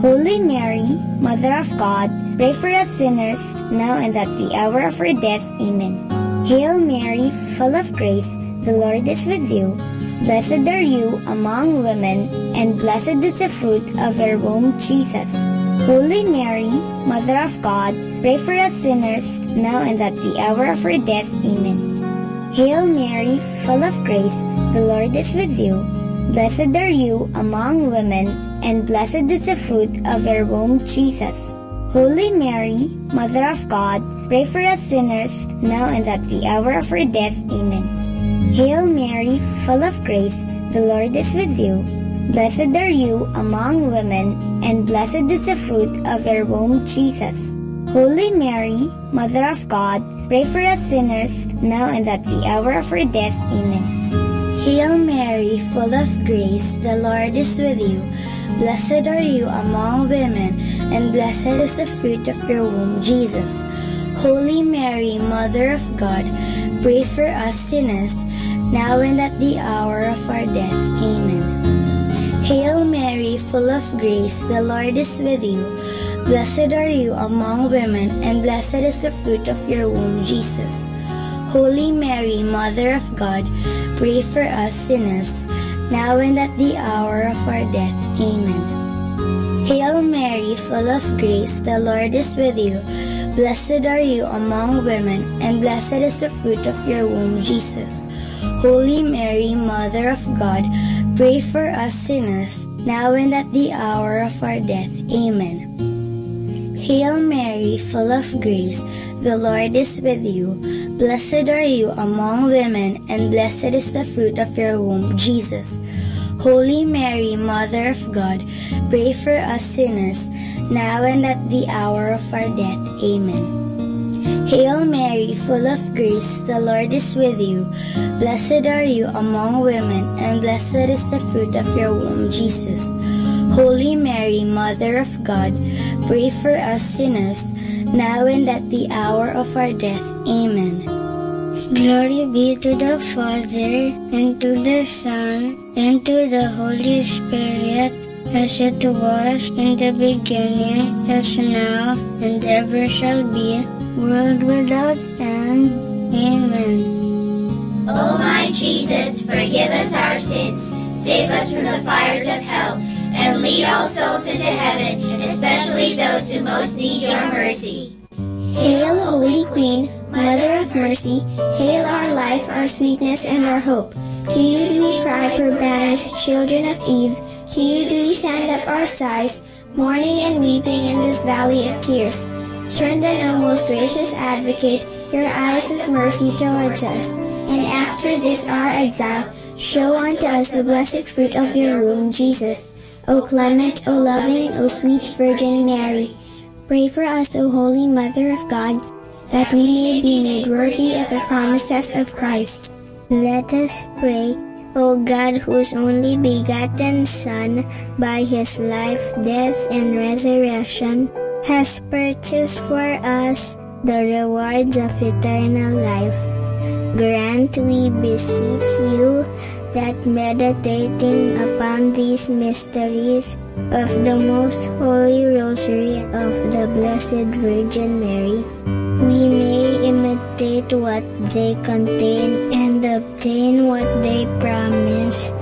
Holy Mary, Mother of God, pray for us sinners, now and at the hour of our death. Amen. Hail Mary, full of grace, the Lord is with you. Blessed are you among women, and blessed is the fruit of your womb, Jesus. Holy Mary, Mother of God, pray for us sinners, now and at the hour of our death. Amen. Hail Mary, full of grace, the Lord is with you. Blessed are you among women, and blessed is the fruit of your womb, Jesus. Holy Mary, Mother of God, pray for us sinners, now and at the hour of our death. Amen. Hail Mary, full of grace, the Lord is with you. Blessed are you among women, and blessed is the fruit of your womb, Jesus. Holy Mary, Mother of God, pray for us sinners, now and at the hour of our death. Amen. Hail Mary, full of grace, the Lord is with you. Blessed are you among women, and blessed is the fruit of your womb, Jesus. Holy Mary, Mother of God, pray for us sinners, now and at the hour of our death. Amen. Hail Mary, full of grace, the Lord is with you. Blessed are you among women, and blessed is the fruit of your womb, Jesus. Holy Mary, Mother of God, pray for us sinners, now and at the hour of our death. Amen. Hail Mary, full of grace, the Lord is with you. Blessed are you among women, and blessed is the fruit of your womb, Jesus. Holy Mary, Mother of God, pray for us sinners, now and at the hour of our death. Amen. Hail Mary, full of grace, the Lord is with you. Blessed are you among women, and blessed is the fruit of your womb, Jesus. Holy Mary, Mother of God, pray for us sinners, now and at the hour of our death. Amen. Hail Mary, full of grace, the Lord is with you. Blessed are you among women, and blessed is the fruit of your womb, Jesus. Holy Mary, Mother of God, pray for us sinners, now and at the hour of our death. Amen. Glory be to the Father, and to the Son, and to the Holy Spirit, as it was in the beginning, as now, and ever shall be, world without end. Amen. O my Jesus, forgive us our sins, save us from the fires of hell, and lead all souls into heaven, especially those who most need your mercy. Hail, Holy Queen, Mother of Mercy, hail our life, our sweetness, and our hope. To you do we cry, poor banished children of Eve. To you do we send up our sighs, mourning and weeping in this valley of tears. Turn then, O most gracious Advocate, your eyes of mercy towards us, and after this our exile, show unto us the blessed fruit of your womb, Jesus. O clement, O loving, O sweet Virgin Mary, pray for us, O Holy Mother of God, that we may be made worthy of the promises of Christ. Let us pray. O God, whose only begotten Son, by his life, death, and resurrection, has purchased for us the rewards of eternal life, grant, we beseech you, that meditating upon these mysteries of the most holy rosary of the Blessed Virgin Mary, we may imitate what they contain and obtain what they promise,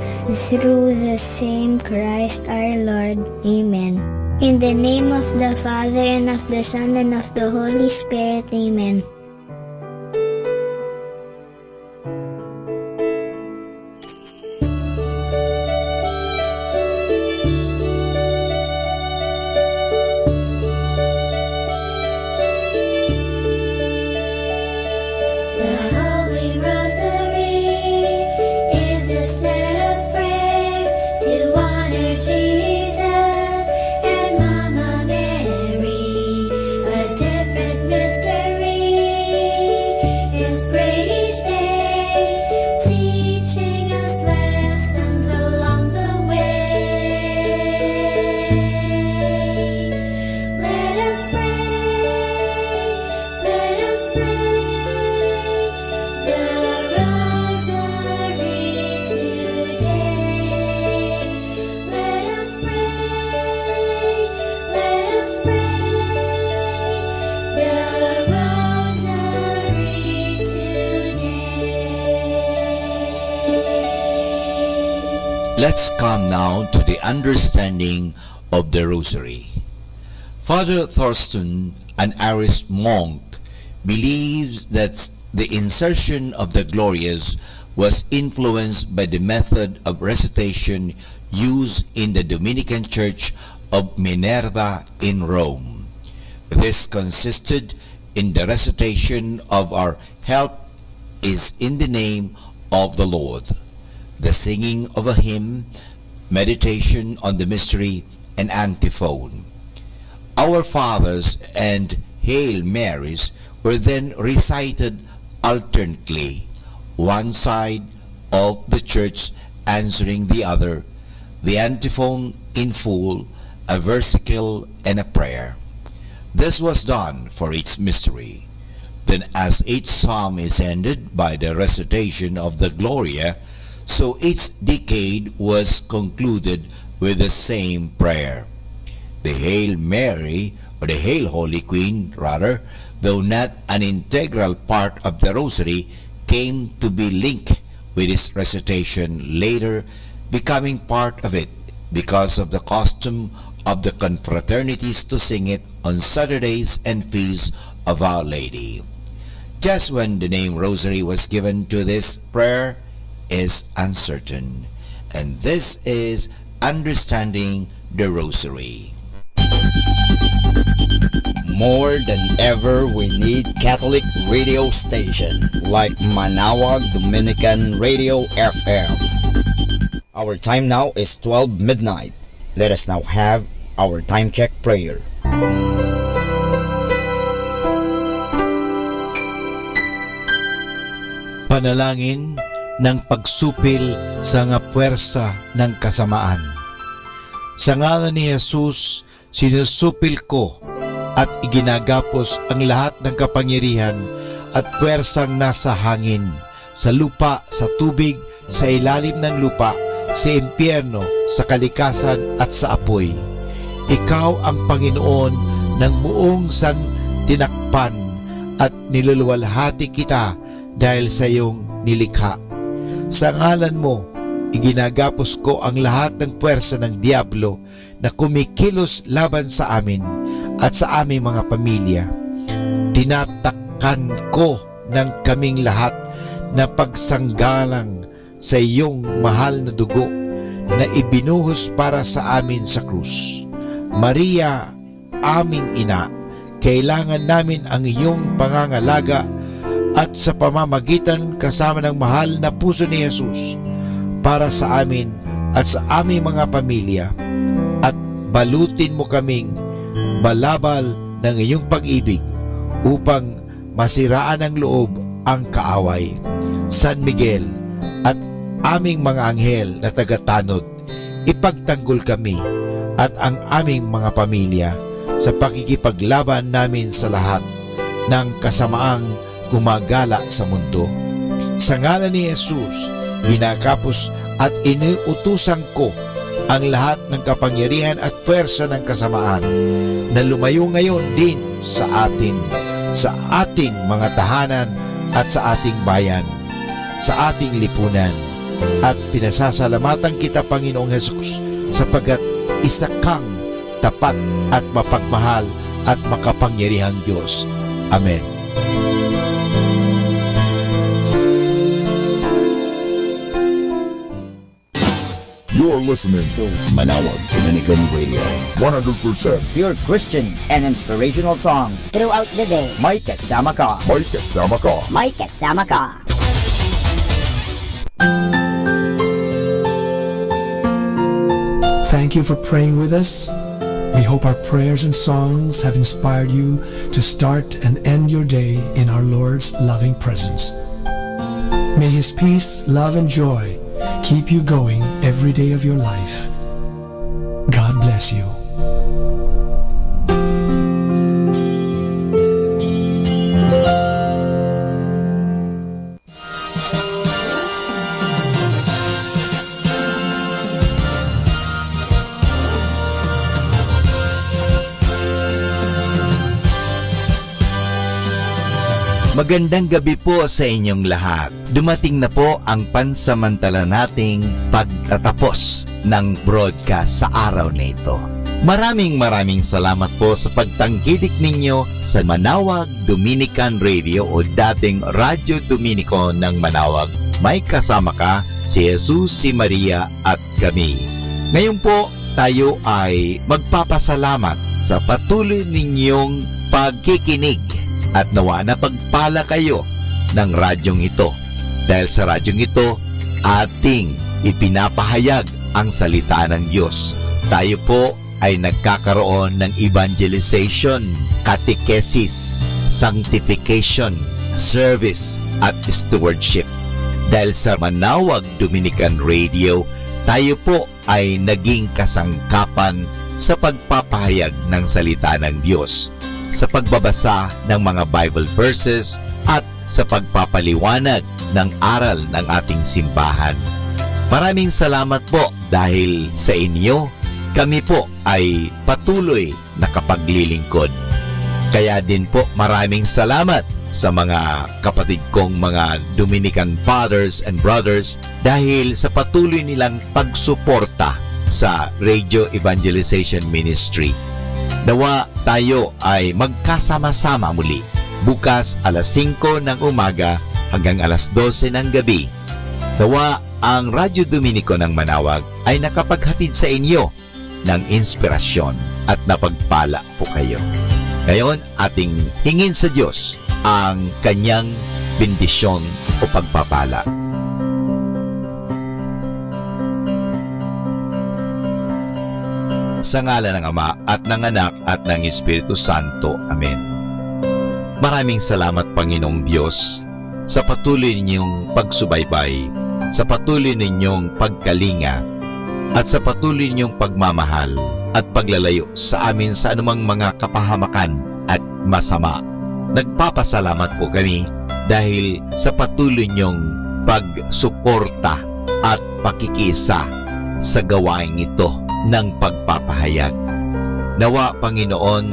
through the same Christ our Lord. Amen. In the name of the Father, and of the Son, and of the Holy Spirit. Amen. Let's come now to the understanding of the Rosary. Father Thorsten, an Irish monk, believes that the insertion of the Glorias was influenced by the method of recitation used in the Dominican Church of Minerva in Rome. This consisted in the recitation of "Our help is in the name of the Lord," the singing of a hymn, meditation on the mystery, and antiphon. Our Fathers and Hail Marys were then recited alternately, one side of the church answering the other, the antiphon in full, a versicle, and a prayer. This was done for each mystery. Then as each psalm is ended by the recitation of the Gloria, so each decade was concluded with the same prayer. The Hail Mary, or the Hail Holy Queen, rather, though not an integral part of the Rosary, came to be linked with its recitation later, becoming part of it because of the custom of the confraternities to sing it on Saturdays and feasts of Our Lady. Just when the name Rosary was given to this prayer is uncertain, and this is Understanding the Rosary. More than ever, we need Catholic radio station like Manaoag Dominican Radio FM. Our time now is 12 midnight. Let us now have our time check prayer. Panalangin ng pagsupil sa nga puwersa ng kasamaan. Sa ngalan ni Jesus, sinusupil ko at iginagapos ang lahat ng kapangyarihan at puwersang nasa hangin, sa lupa, sa tubig, sa ilalim ng lupa, sa impyerno, sa kalikasan at sa apoy. Ikaw ang Panginoon ng buong santinakpan at niluluwalhati kita dahil sa iyong nilikha. Sa ngalan mo, iginagapos ko ang lahat ng puwersa ng Diablo na kumikilos laban sa amin at sa aming mga pamilya. Tinatakpan ko ng kaming lahat na pagsanggalang sa iyong mahal na dugo na ibinuhos para sa amin sa krus. Maria, aming ina, kailangan namin ang iyong pangangalaga at sa pamamagitan kasama ng mahal na puso ni Jesus para sa amin at sa aming mga pamilya, at balutin mo kaming balabal ng iyong pag-ibig upang masiraan ng loob ang kaaway. San Miguel at aming mga anghel na tagatanod, ipagtanggol kami at ang aming mga pamilya sa pakikipaglaban namin sa lahat ng kasamaang gumagala sa mundo. Sa ngalan ni Jesus, ginagapos at iniutusan ko ang lahat ng kapangyarihan at puwersa ng kasamaan na lumayo ngayon din sa ating mga tahanan at sa ating bayan, sa ating lipunan. At pinasasalamatan kita, Panginoong Jesus, sapagkat isa kang tapat at mapagmahal at makapangyarihang Diyos. Amen. You're listening to Manaoag Dominican Radio. 100% pure Christian and inspirational songs throughout the day. May kasama ka. May kasama ka. May kasama ka. Thank you for praying with us. We hope our prayers and songs have inspired you to start and end your day in our Lord's loving presence. May His peace, love, and joy keep you going every day of your life. God bless you. Magandang gabi po sa inyong lahat. Dumating na po ang pansamantala nating pagtatapos ng broadcast sa araw na ito. Maraming salamat po sa pagtangkilik ninyo sa Manaoag Dominican Radio o dating Radyo Dominico ng Manaoag. May kasama ka, si Jesus, si Maria at kami. Ngayon po, tayo ay magpapasalamat sa patuloy ninyong pagkikinig at nawa na pagpala kayo ng radyong ito. Dahil sa radyong ito, ating ipinapahayag ang salita ng Diyos. Tayo po ay nagkakaroon ng evangelization, catechesis, sanctification, service, at stewardship. Dahil sa Manawag Dominican Radio, tayo po ay naging kasangkapan sa pagpapahayag ng salita ng Diyos, sa pagbabasa ng mga Bible verses at sa pagpapaliwanag ng aral ng ating simbahan. Maraming salamat po dahil sa inyo, kami po ay patuloy nakapaglilingkod. Kaya din po maraming salamat sa mga kapatid kong mga Dominican fathers and brothers dahil sa patuloy nilang pagsuporta sa Radio Evangelization Ministry. Nawa tayo ay magkasama-sama muli bukas alas 5 ng umaga hanggang alas 12 ng gabi. Nawa ang Radyo Dominico ng Manawag ay nakapaghatid sa inyo ng inspirasyon at napagpala po kayo. Ngayon, ating hingin sa Diyos ang kanyang bendisyon o pagpapala. Sa ngalan ng Ama at ng Anak at ng Espiritu Santo. Amen. Maraming salamat, Panginoong Diyos, sa patuloy ninyong pagsubaybay, sa patuloy ninyong pagkalinga, at sa patuloy ninyong pagmamahal at paglalayo sa amin sa anumang mga kapahamakan at masama. Nagpapasalamat po kami dahil sa patuloy niyong pagsuporta at pakikisa sa gawain ito ng pagpapahayag. Nawa, Panginoon,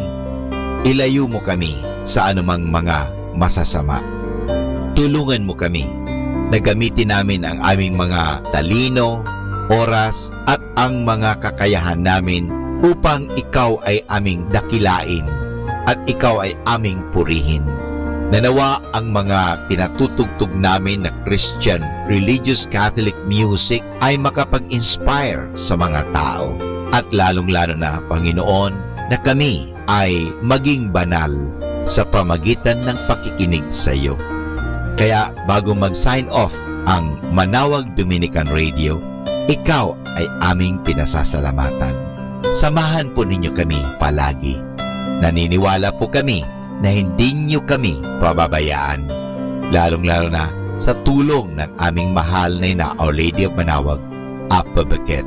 ilayo mo kami sa anumang mga masasama. Tulungan mo kami na gamitin namin ang aming mga talino, oras at ang mga kakayahan namin upang ikaw ay aming dakilain at ikaw ay aming purihin. Nanawa ang mga pinatutugtog namin na Christian religious Catholic music ay makapag-inspire sa mga tao. At lalong-lalo na, Panginoon, na kami ay maging banal sa pamagitan ng pakikinig sa iyo. Kaya bago mag-sign off ang Manawag Dominican Radio, ikaw ay aming pinasasalamatan. Samahan po ninyo kami palagi. Naniniwala po kami na hindi niyo kami pababayaan, lalong-lalo na sa tulong ng aming mahal na Our Lady of Manawag, Apa Baquet.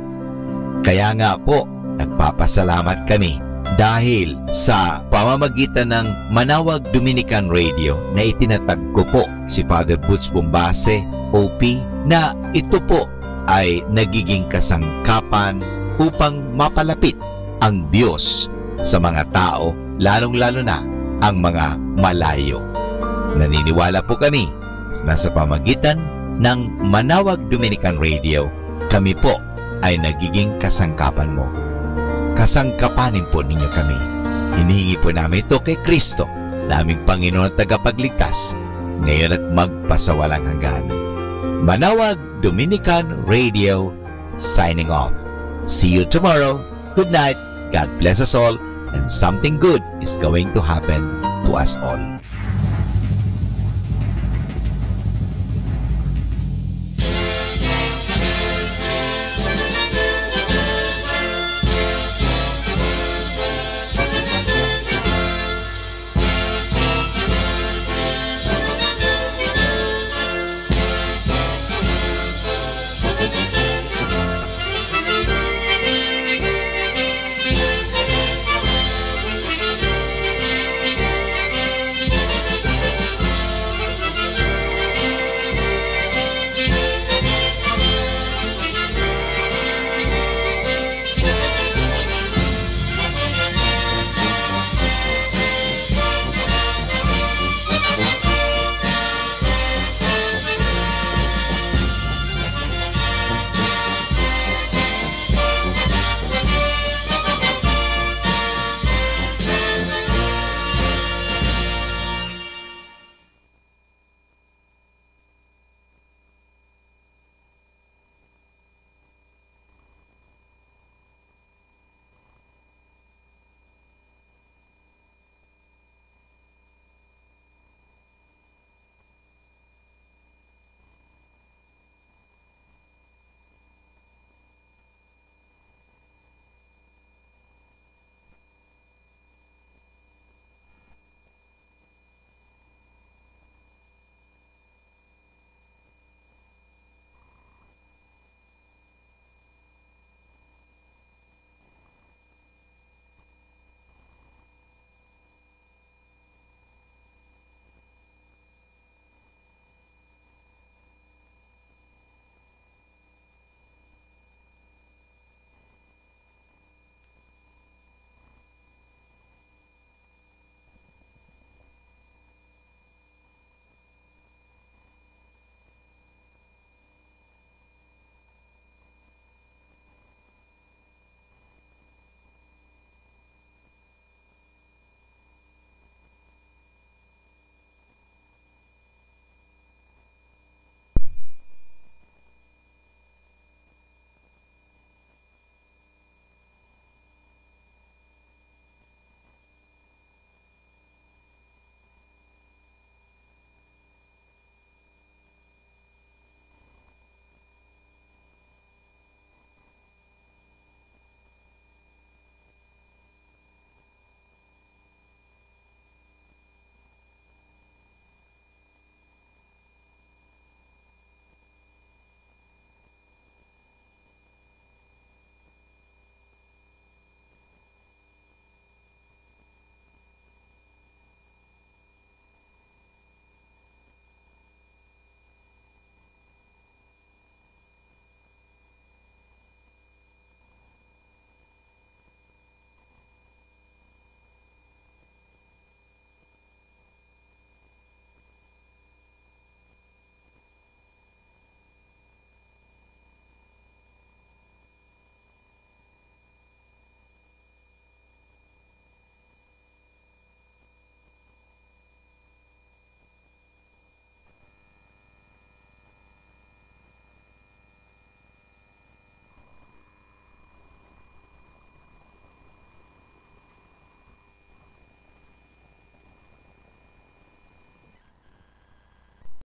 Kaya nga po, nagpapasalamat kami dahil sa pamamagitan ng Manawag Dominican Radio na itinatag ko po si Father Butch Bombase, OP, na ito po ay nagiging kasangkapan upang mapalapit ang Diyos sa mga tao, lalong-lalo na ang mga malayo. Naniniwala po kami na sa pamagitan ng Manawag Dominican Radio, kami po ay nagiging kasangkapan mo. Kasangkapanin po ninyo kami. Hinihingi po namin ito kay Kristo, na aming Panginoon at tagapagligtas, ngayon at magpasawalang hanggan. Manawag Dominican Radio, signing off. See you tomorrow. Good night. God bless us all, and something good is going to happen to us all.